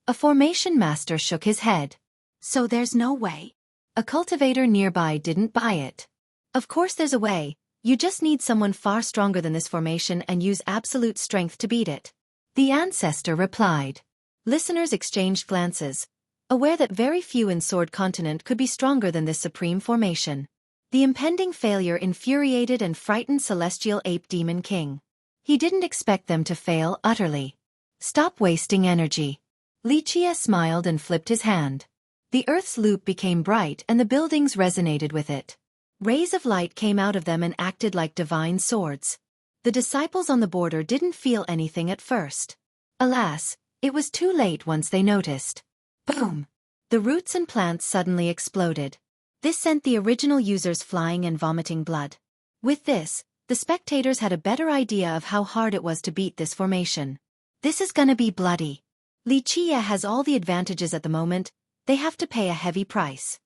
A formation master shook his head. So there's no way. A cultivator nearby didn't buy it. Of course there's a way, you just need someone far stronger than this formation and use absolute strength to beat it. The ancestor replied. Listeners exchanged glances, aware that very few in Sword Continent could be stronger than this supreme formation. The impending failure infuriated and frightened Celestial Ape Demon King. He didn't expect them to fail utterly. Stop wasting energy. Lichia smiled and flipped his hand. The Earth's loop became bright and the buildings resonated with it. Rays of light came out of them and acted like divine swords. The disciples on the border didn't feel anything at first. Alas, it was too late once they noticed. Boom! The roots and plants suddenly exploded. This sent the original users flying and vomiting blood. With this, the spectators had a better idea of how hard it was to beat this formation. This is gonna be bloody. Lichia has all the advantages at the moment, they have to pay a heavy price.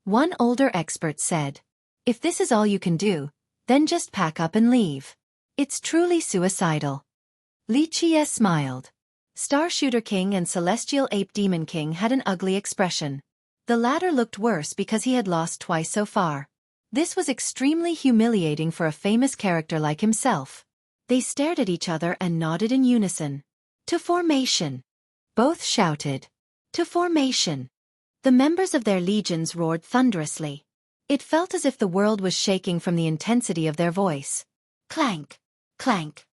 One older expert said. If this is all you can do, then just pack up and leave. It's truly suicidal. Lichia smiled. Starshooter King and Celestial Ape Demon King had an ugly expression. The latter looked worse because he had lost twice so far. This was extremely humiliating for a famous character like himself. They stared at each other and nodded in unison. To formation! Both shouted. To formation! The members of their legions roared thunderously. It felt as if the world was shaking from the intensity of their voice. Clank! Clank!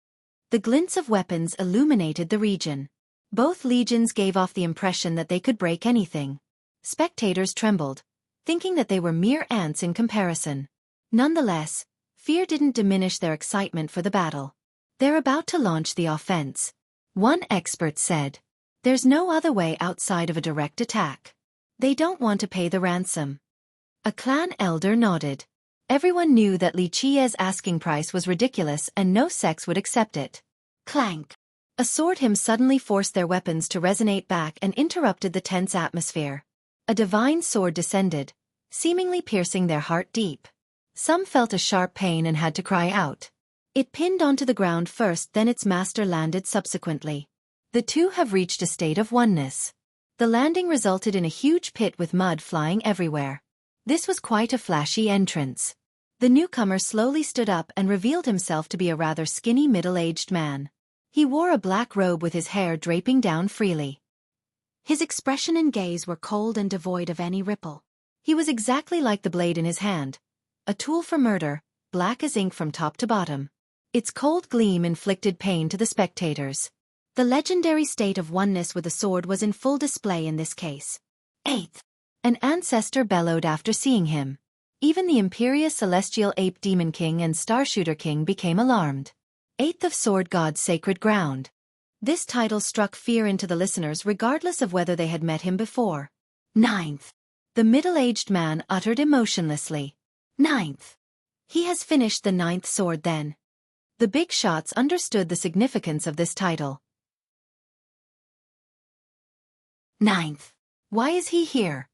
The glints of weapons illuminated the region. Both legions gave off the impression that they could break anything. Spectators trembled, thinking that they were mere ants in comparison. Nonetheless, fear didn't diminish their excitement for the battle. They're about to launch the offense. One expert said. There's no other way outside of a direct attack. They don't want to pay the ransom. A clan elder nodded. Everyone knew that Lichia's asking price was ridiculous and no sex would accept it. Clank! A sword hymn suddenly forced their weapons to resonate back and interrupted the tense atmosphere. A divine sword descended, seemingly piercing their heart deep. Some felt a sharp pain and had to cry out. It pinned onto the ground first, then its master landed subsequently. The two have reached a state of oneness. The landing resulted in a huge pit with mud flying everywhere. This was quite a flashy entrance. The newcomer slowly stood up and revealed himself to be a rather skinny middle-aged man. He wore a black robe with his hair draping down freely. His expression and gaze were cold and devoid of any ripple. He was exactly like the blade in his hand, a tool for murder, black as ink from top to bottom. Its cold gleam inflicted pain to the spectators. The legendary state of oneness with the sword was in full display in this case. Eighth! An ancestor bellowed after seeing him. Even the imperious Celestial Ape Demon King and Starshooter King became alarmed. Eighth of Sword God's sacred ground. This title struck fear into the listeners regardless of whether they had met him before. Ninth. The middle-aged man uttered emotionlessly. Ninth. He has finished the ninth sword then. The big shots understood the significance of this title. Ninth. Why is he here?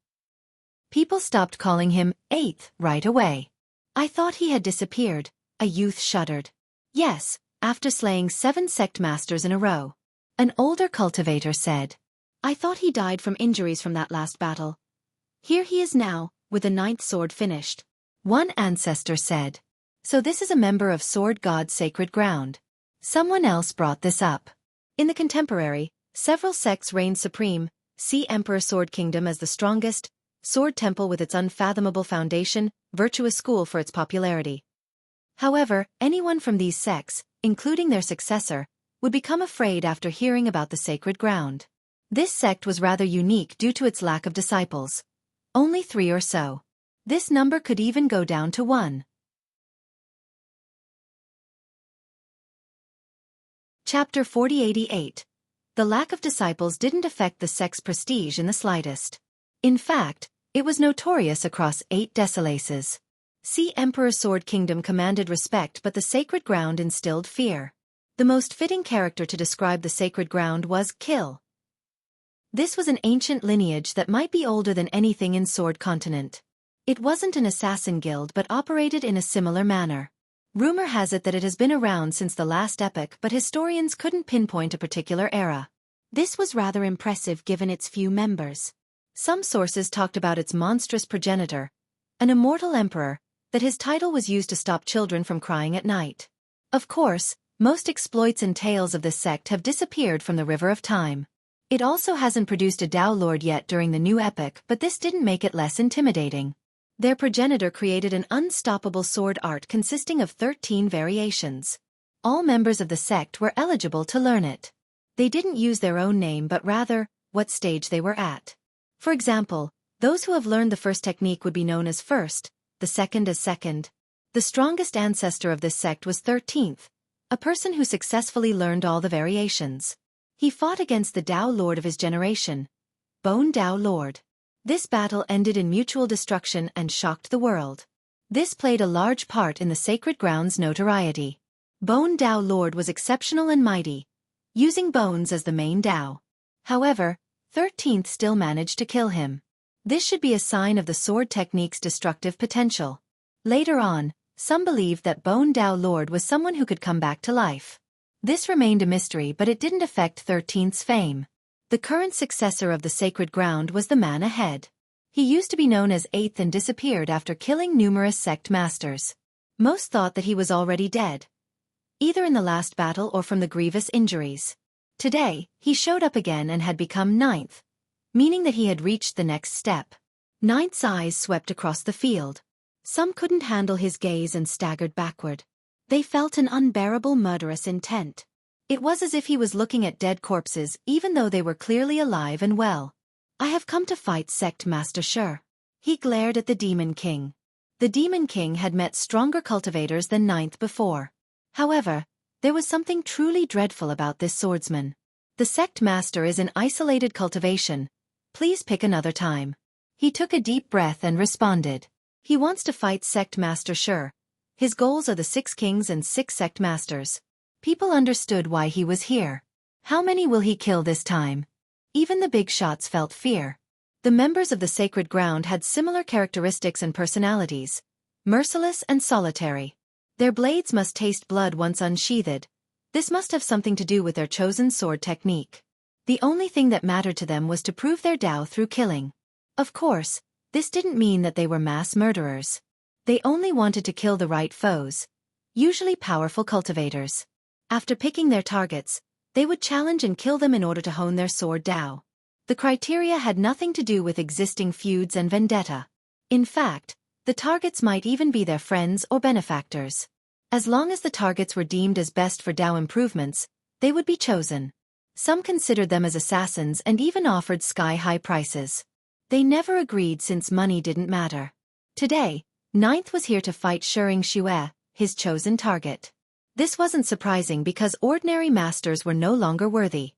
People stopped calling him Eighth right away. I thought he had disappeared, a youth shuddered. Yes, after slaying 7 sect masters in a row. An older cultivator said. I thought he died from injuries from that last battle. Here he is now, with the 9th sword finished. One ancestor said. So this is a member of Sword God's sacred ground. Someone else brought this up. In the contemporary, several sects reigned supreme. See Emperor Sword Kingdom as the strongest, Sword Temple with its unfathomable foundation, virtuous school for its popularity. However, anyone from these sects, including their successor, would become afraid after hearing about the sacred ground. This sect was rather unique due to its lack of disciples. Only 3 or so. This number could even go down to 1. Chapter 4088. The lack of disciples didn't affect the sect's prestige in the slightest. In fact, it was notorious across 8 desolaces. See Emperor Sword Kingdom commanded respect but the sacred ground instilled fear. The most fitting character to describe the sacred ground was Kill. This was an ancient lineage that might be older than anything in Sword Continent. It wasn't an assassin guild but operated in a similar manner. Rumor has it that it has been around since the last epoch but historians couldn't pinpoint a particular era. This was rather impressive given its few members. Some sources talked about its monstrous progenitor, an immortal emperor, that his title was used to stop children from crying at night. Of course, most exploits and tales of this sect have disappeared from the river of time. It also hasn't produced a Tao Lord yet during the new epoch but this didn't make it less intimidating. Their progenitor created an unstoppable sword art consisting of 13 variations. All members of the sect were eligible to learn it. They didn't use their own name but rather, what stage they were at. For example, those who have learned the first technique would be known as first, the second as second. The strongest ancestor of this sect was 13th, a person who successfully learned all the variations. He fought against the Tao Lord of his generation, Bone Tao Lord. This battle ended in mutual destruction and shocked the world. This played a large part in the sacred ground's notoriety. Bone Tao Lord was exceptional and mighty, using bones as the main Tao. However, 13th still managed to kill him. This should be a sign of the sword technique's destructive potential. Later on, some believed that Bone Tao Lord was someone who could come back to life. This remained a mystery but it didn't affect 13th's fame. The current successor of the sacred ground was the man ahead. He used to be known as 8th and disappeared after killing numerous sect masters. Most thought that he was already dead, either in the last battle or from the grievous injuries. Today, he showed up again and had become 9th, meaning that he had reached the next step. 9th's eyes swept across the field. Some couldn't handle his gaze and staggered backward. They felt an unbearable murderous intent. It was as if he was looking at dead corpses even though they were clearly alive and well. I have come to fight Sect Master Shi. He glared at the Demon King. The Demon King had met stronger cultivators than 9th before. However, there was something truly dreadful about this swordsman. The Sect Master is in isolated cultivation. Please pick another time. He took a deep breath and responded. He wants to fight Sect Master Shi. His goals are the 6 kings and 6 Sect Masters. People understood why he was here. How many will he kill this time? Even the big shots felt fear. The members of the sacred ground had similar characteristics and personalities, merciless and solitary. Their blades must taste blood once unsheathed. This must have something to do with their chosen sword technique. The only thing that mattered to them was to prove their Tao through killing. Of course, this didn't mean that they were mass murderers. They only wanted to kill the right foes, usually powerful cultivators. After picking their targets, they would challenge and kill them in order to hone their sword Tao. The criteria had nothing to do with existing feuds and vendetta. In fact, the targets might even be their friends or benefactors. As long as the targets were deemed as best for Tao improvements, they would be chosen. Some considered them as assassins and even offered sky-high prices. They never agreed since money didn't matter. Today, 9th was here to fight Xueqi, his chosen target. This wasn't surprising because ordinary masters were no longer worthy.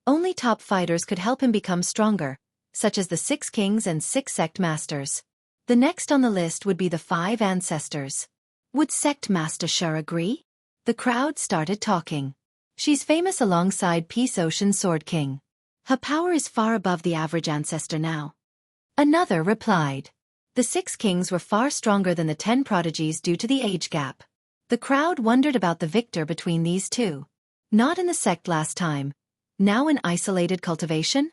Only top fighters could help him become stronger, such as the 6 kings and 6 sect masters. The next on the list would be the 5 ancestors. Would Sect Master Shi agree? The crowd started talking. She's famous alongside Peace Ocean Sword King. Her power is far above the average ancestor now. Another replied. The 6 kings were far stronger than the 10 prodigies due to the age gap. The crowd wondered about the victor between these two. Not in the sect last time. Now in isolated cultivation?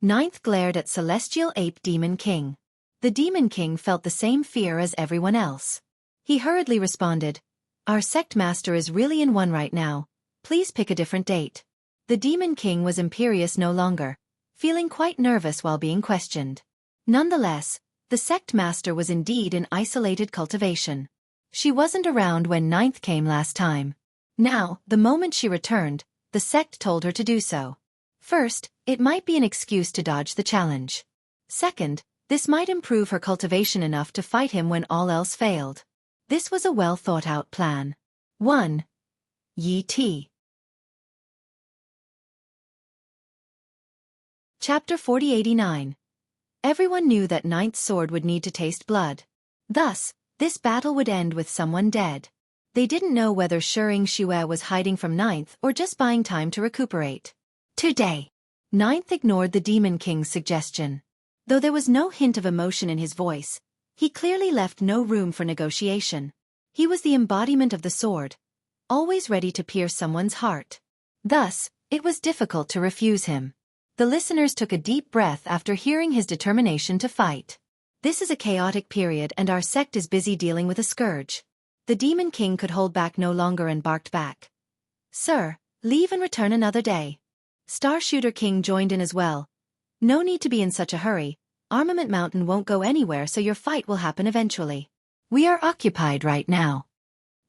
9th glared at Celestial Ape Demon King. The Demon King felt the same fear as everyone else. He hurriedly responded, Our sect master is really in one right now. Please pick a different date. The Demon King was imperious no longer, feeling quite nervous while being questioned. Nonetheless, the sect master was indeed in isolated cultivation. She wasn't around when Ninth came last time. Now, the moment she returned, the sect told her to do so. First, it might be an excuse to dodge the challenge. Second, this might improve her cultivation enough to fight him when all else failed. This was a well-thought-out plan. 1. Yi Ti. Chapter 4089. Everyone knew that Ninth's sword would need to taste blood. Thus, this battle would end with someone dead. They didn't know whether Xueqi was hiding from Ninth or just buying time to recuperate. Today, Ninth ignored the Demon King's suggestion. Though there was no hint of emotion in his voice, he clearly left no room for negotiation. He was the embodiment of the sword, always ready to pierce someone's heart. Thus, it was difficult to refuse him. The listeners took a deep breath after hearing his determination to fight. This is a chaotic period and our sect is busy dealing with a scourge. The Demon King could hold back no longer and barked back. Sir, leave and return another day. Starshooter King joined in as well. No need to be in such a hurry. Armament Mountain won't go anywhere, so your fight will happen eventually. We are occupied right now.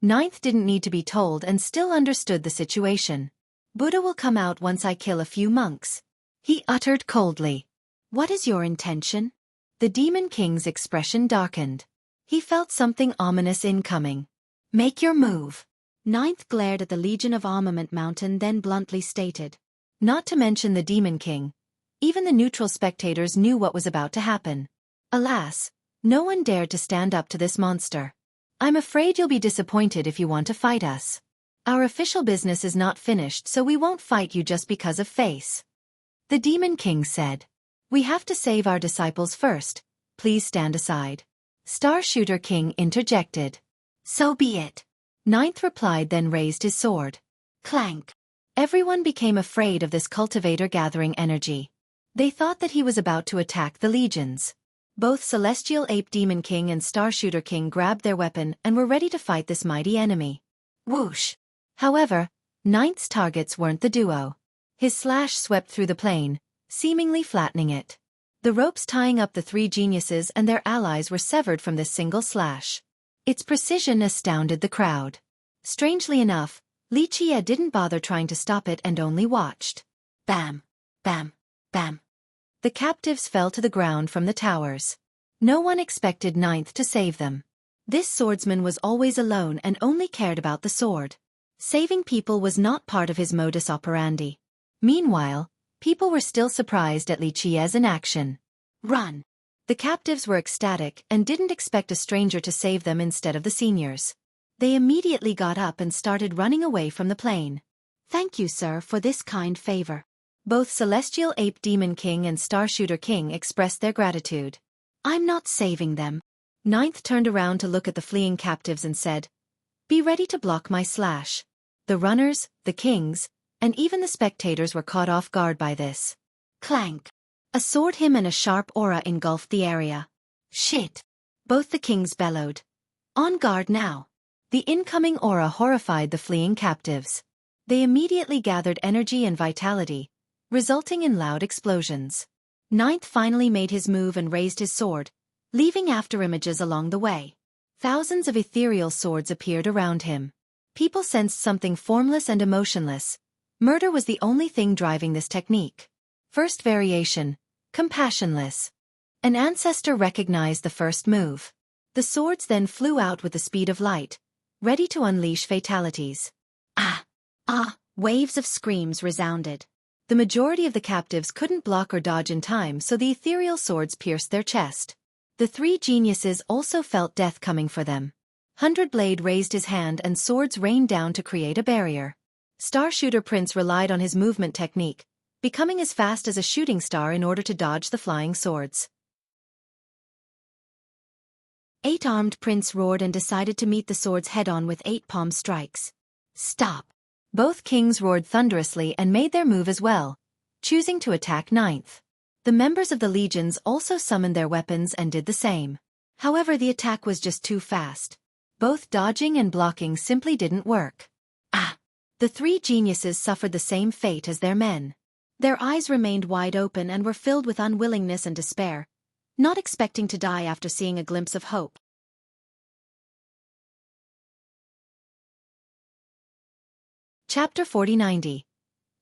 Ninth didn't need to be told and still understood the situation. Buddha will come out once I kill a few monks. He uttered coldly. What is your intention? The Demon King's expression darkened. He felt something ominous incoming. Make your move. Ninth glared at the Legion of Armament Mountain, then bluntly stated. Not to mention the Demon King. Even the neutral spectators knew what was about to happen. Alas, no one dared to stand up to this monster. I'm afraid you'll be disappointed if you want to fight us. Our official business is not finished, so we won't fight you just because of face. The Demon King said. We have to save our disciples first. Please stand aside. Starshooter King interjected. So be it. Ninth replied, then raised his sword. Clank. Everyone became afraid of this cultivator gathering energy. They thought that he was about to attack the legions. Both Celestial Ape Demon King and Starshooter King grabbed their weapon and were ready to fight this mighty enemy. Whoosh! However, Ninth's targets weren't the duo. His slash swept through the plane, seemingly flattening it. The ropes tying up the three geniuses and their allies were severed from this single slash. Its precision astounded the crowd. Strangely enough, Xueqi didn't bother trying to stop it and only watched. Bam! Bam! Bam! The captives fell to the ground from the towers. No one expected Ninth to save them. This swordsman was always alone and only cared about the sword. Saving people was not part of his modus operandi. Meanwhile, people were still surprised at Xueqi's inaction. Run! The captives were ecstatic and didn't expect a stranger to save them instead of the seniors. They immediately got up and started running away from the plane. Thank you, sir, for this kind favor. Both Celestial Ape Demon King and Starshooter King expressed their gratitude. I'm not saving them. Ninth turned around to look at the fleeing captives and said, Be ready to block my slash. The runners, the kings, and even the spectators were caught off guard by this. Clank! A sword hymn and a sharp aura engulfed the area. Shit! Both the kings bellowed. On guard now. The incoming aura horrified the fleeing captives. They immediately gathered energy and vitality, resulting in loud explosions. Ninth finally made his move and raised his sword, leaving after images along the way. Thousands of ethereal swords appeared around him. People sensed something formless and emotionless. Murder was the only thing driving this technique. First variation, compassionless. An ancestor recognized the first move. The swords then flew out with the speed of light, ready to unleash fatalities. Ah! Ah! Waves of screams resounded. The majority of the captives couldn't block or dodge in time, so the ethereal swords pierced their chest. The three geniuses also felt death coming for them. Hundredblade raised his hand and swords rained down to create a barrier. Starshooter Prince relied on his movement technique, becoming as fast as a shooting star in order to dodge the flying swords. Eight-armed Prince roared and decided to meet the swords head-on with 8 palm strikes. Stop! Both kings roared thunderously and made their move as well, choosing to attack Ninth. The members of the legions also summoned their weapons and did the same. However, the attack was just too fast. Both dodging and blocking simply didn't work. Ah! The three geniuses suffered the same fate as their men. Their eyes remained wide open and were filled with unwillingness and despair, not expecting to die after seeing a glimpse of hope. Chapter 4090.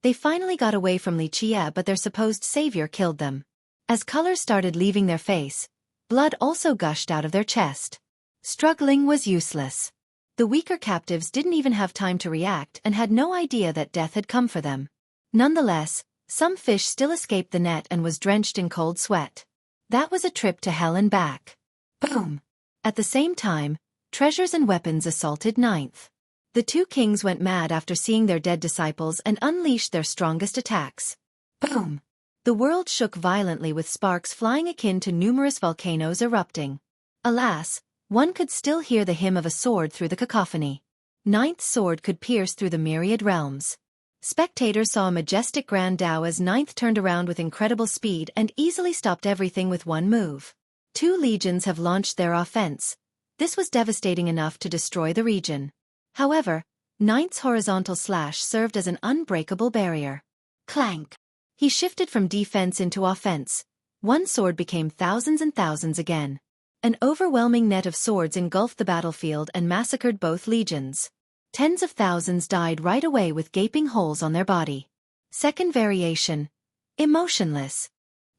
They finally got away from Xueqi, but their supposed savior killed them. As color started leaving their face, blood also gushed out of their chest. Struggling was useless. The weaker captives didn't even have time to react and had no idea that death had come for them. Nonetheless, some fish still escaped the net and was drenched in cold sweat. That was a trip to hell and back. Boom! At the same time, treasures and weapons assaulted Ninth. The two kings went mad after seeing their dead disciples and unleashed their strongest attacks. Boom! The world shook violently with sparks flying akin to numerous volcanoes erupting. Alas, one could still hear the hymn of a sword through the cacophony. Ninth's sword could pierce through the myriad realms. Spectators saw a majestic grand Tao as Ninth turned around with incredible speed and easily stopped everything with one move. Two legions have launched their offense. This was devastating enough to destroy the region. However, Ninth's horizontal slash served as an unbreakable barrier. Clank! He shifted from defense into offense. One sword became thousands and thousands again. An overwhelming net of swords engulfed the battlefield and massacred both legions. Tens of thousands died right away with gaping holes on their body. Second variation. Emotionless.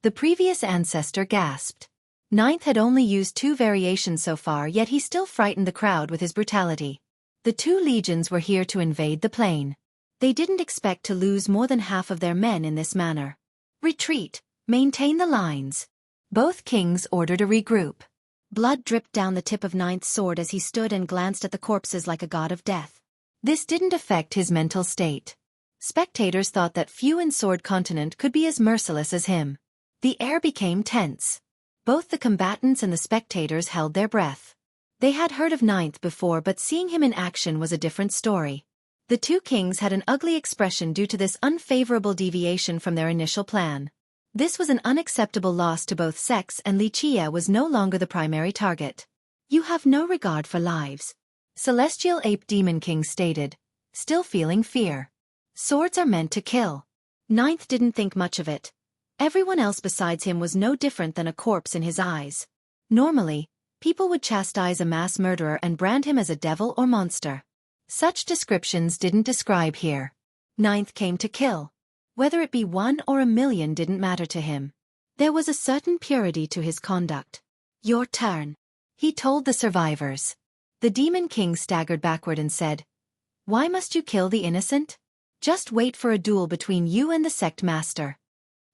The previous ancestor gasped. Ninth had only used 2 variations so far, yet he still frightened the crowd with his brutality. The 2 legions were here to invade the plain. They didn't expect to lose more than half of their men in this manner. Retreat. Maintain the lines. Both kings ordered a regroup. Blood dripped down the tip of Ninth's sword as he stood and glanced at the corpses like a god of death. This didn't affect his mental state. Spectators thought that few in Sword Continent could be as merciless as him. The air became tense. Both the combatants and the spectators held their breath. They had heard of Ninth before, but seeing him in action was a different story. The two kings had an ugly expression due to this unfavorable deviation from their initial plan. This was an unacceptable loss to both sects, and Xueqi was no longer the primary target. "You have no regard for lives," Celestial Ape Demon King stated, still feeling fear. "Swords are meant to kill." Ninth didn't think much of it. Everyone else besides him was no different than a corpse in his eyes. Normally, people would chastise a mass murderer and brand him as a devil or monster. Such descriptions didn't describe here. Ninth came to kill. Whether it be 1 or 1,000,000 didn't matter to him. There was a certain purity to his conduct. "Your turn," he told the survivors. The Demon King staggered backward and said, "Why must you kill the innocent? Just wait for a duel between you and the sect master."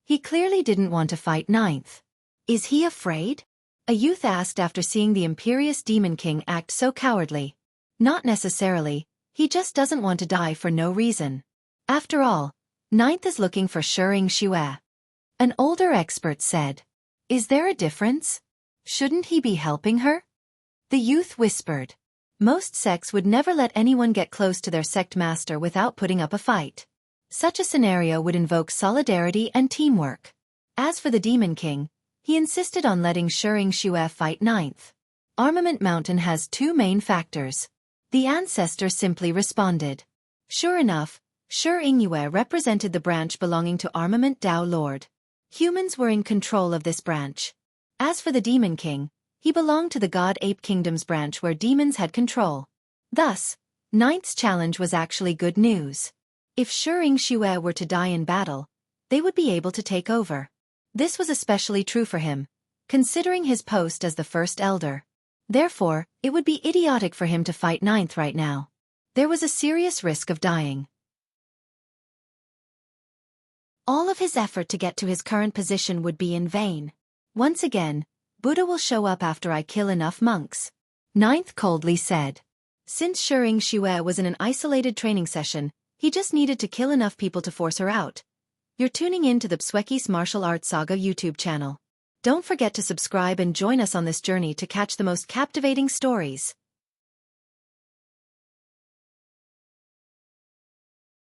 He clearly didn't want to fight Ninth. "Is he afraid?" a youth asked after seeing the imperious Demon King act so cowardly. "Not necessarily, he just doesn't want to die for no reason. After all, Ninth is looking for Xueqi." An older expert said. "Is there a difference? Shouldn't he be helping her?" The youth whispered. Most sects would never let anyone get close to their sect master without putting up a fight. Such a scenario would invoke solidarity and teamwork. As for the Demon King, he insisted on letting Xueqi fight Ninth. Armament Mountain has 2 main factors. The ancestor simply responded. Sure enough, Xueqi represented the branch belonging to Armament Tao Lord. Humans were in control of this branch. As for the Demon King, he belonged to the God Ape Kingdom's branch where demons had control. Thus, Ninth's challenge was actually good news. If Xueqi were to die in battle, they would be able to take over. This was especially true for him, considering his post as the first elder. Therefore, it would be idiotic for him to fight Ninth right now. There was a serious risk of dying. All of his effort to get to his current position would be in vain. Once again, Buddha will show up after I kill enough monks. Ninth coldly said. Since Xueqi was in an isolated training session, he just needed to kill enough people to force her out. You're tuning in to the Xueqi's Martial Arts Saga YouTube channel. Don't forget to subscribe and join us on this journey to catch the most captivating stories.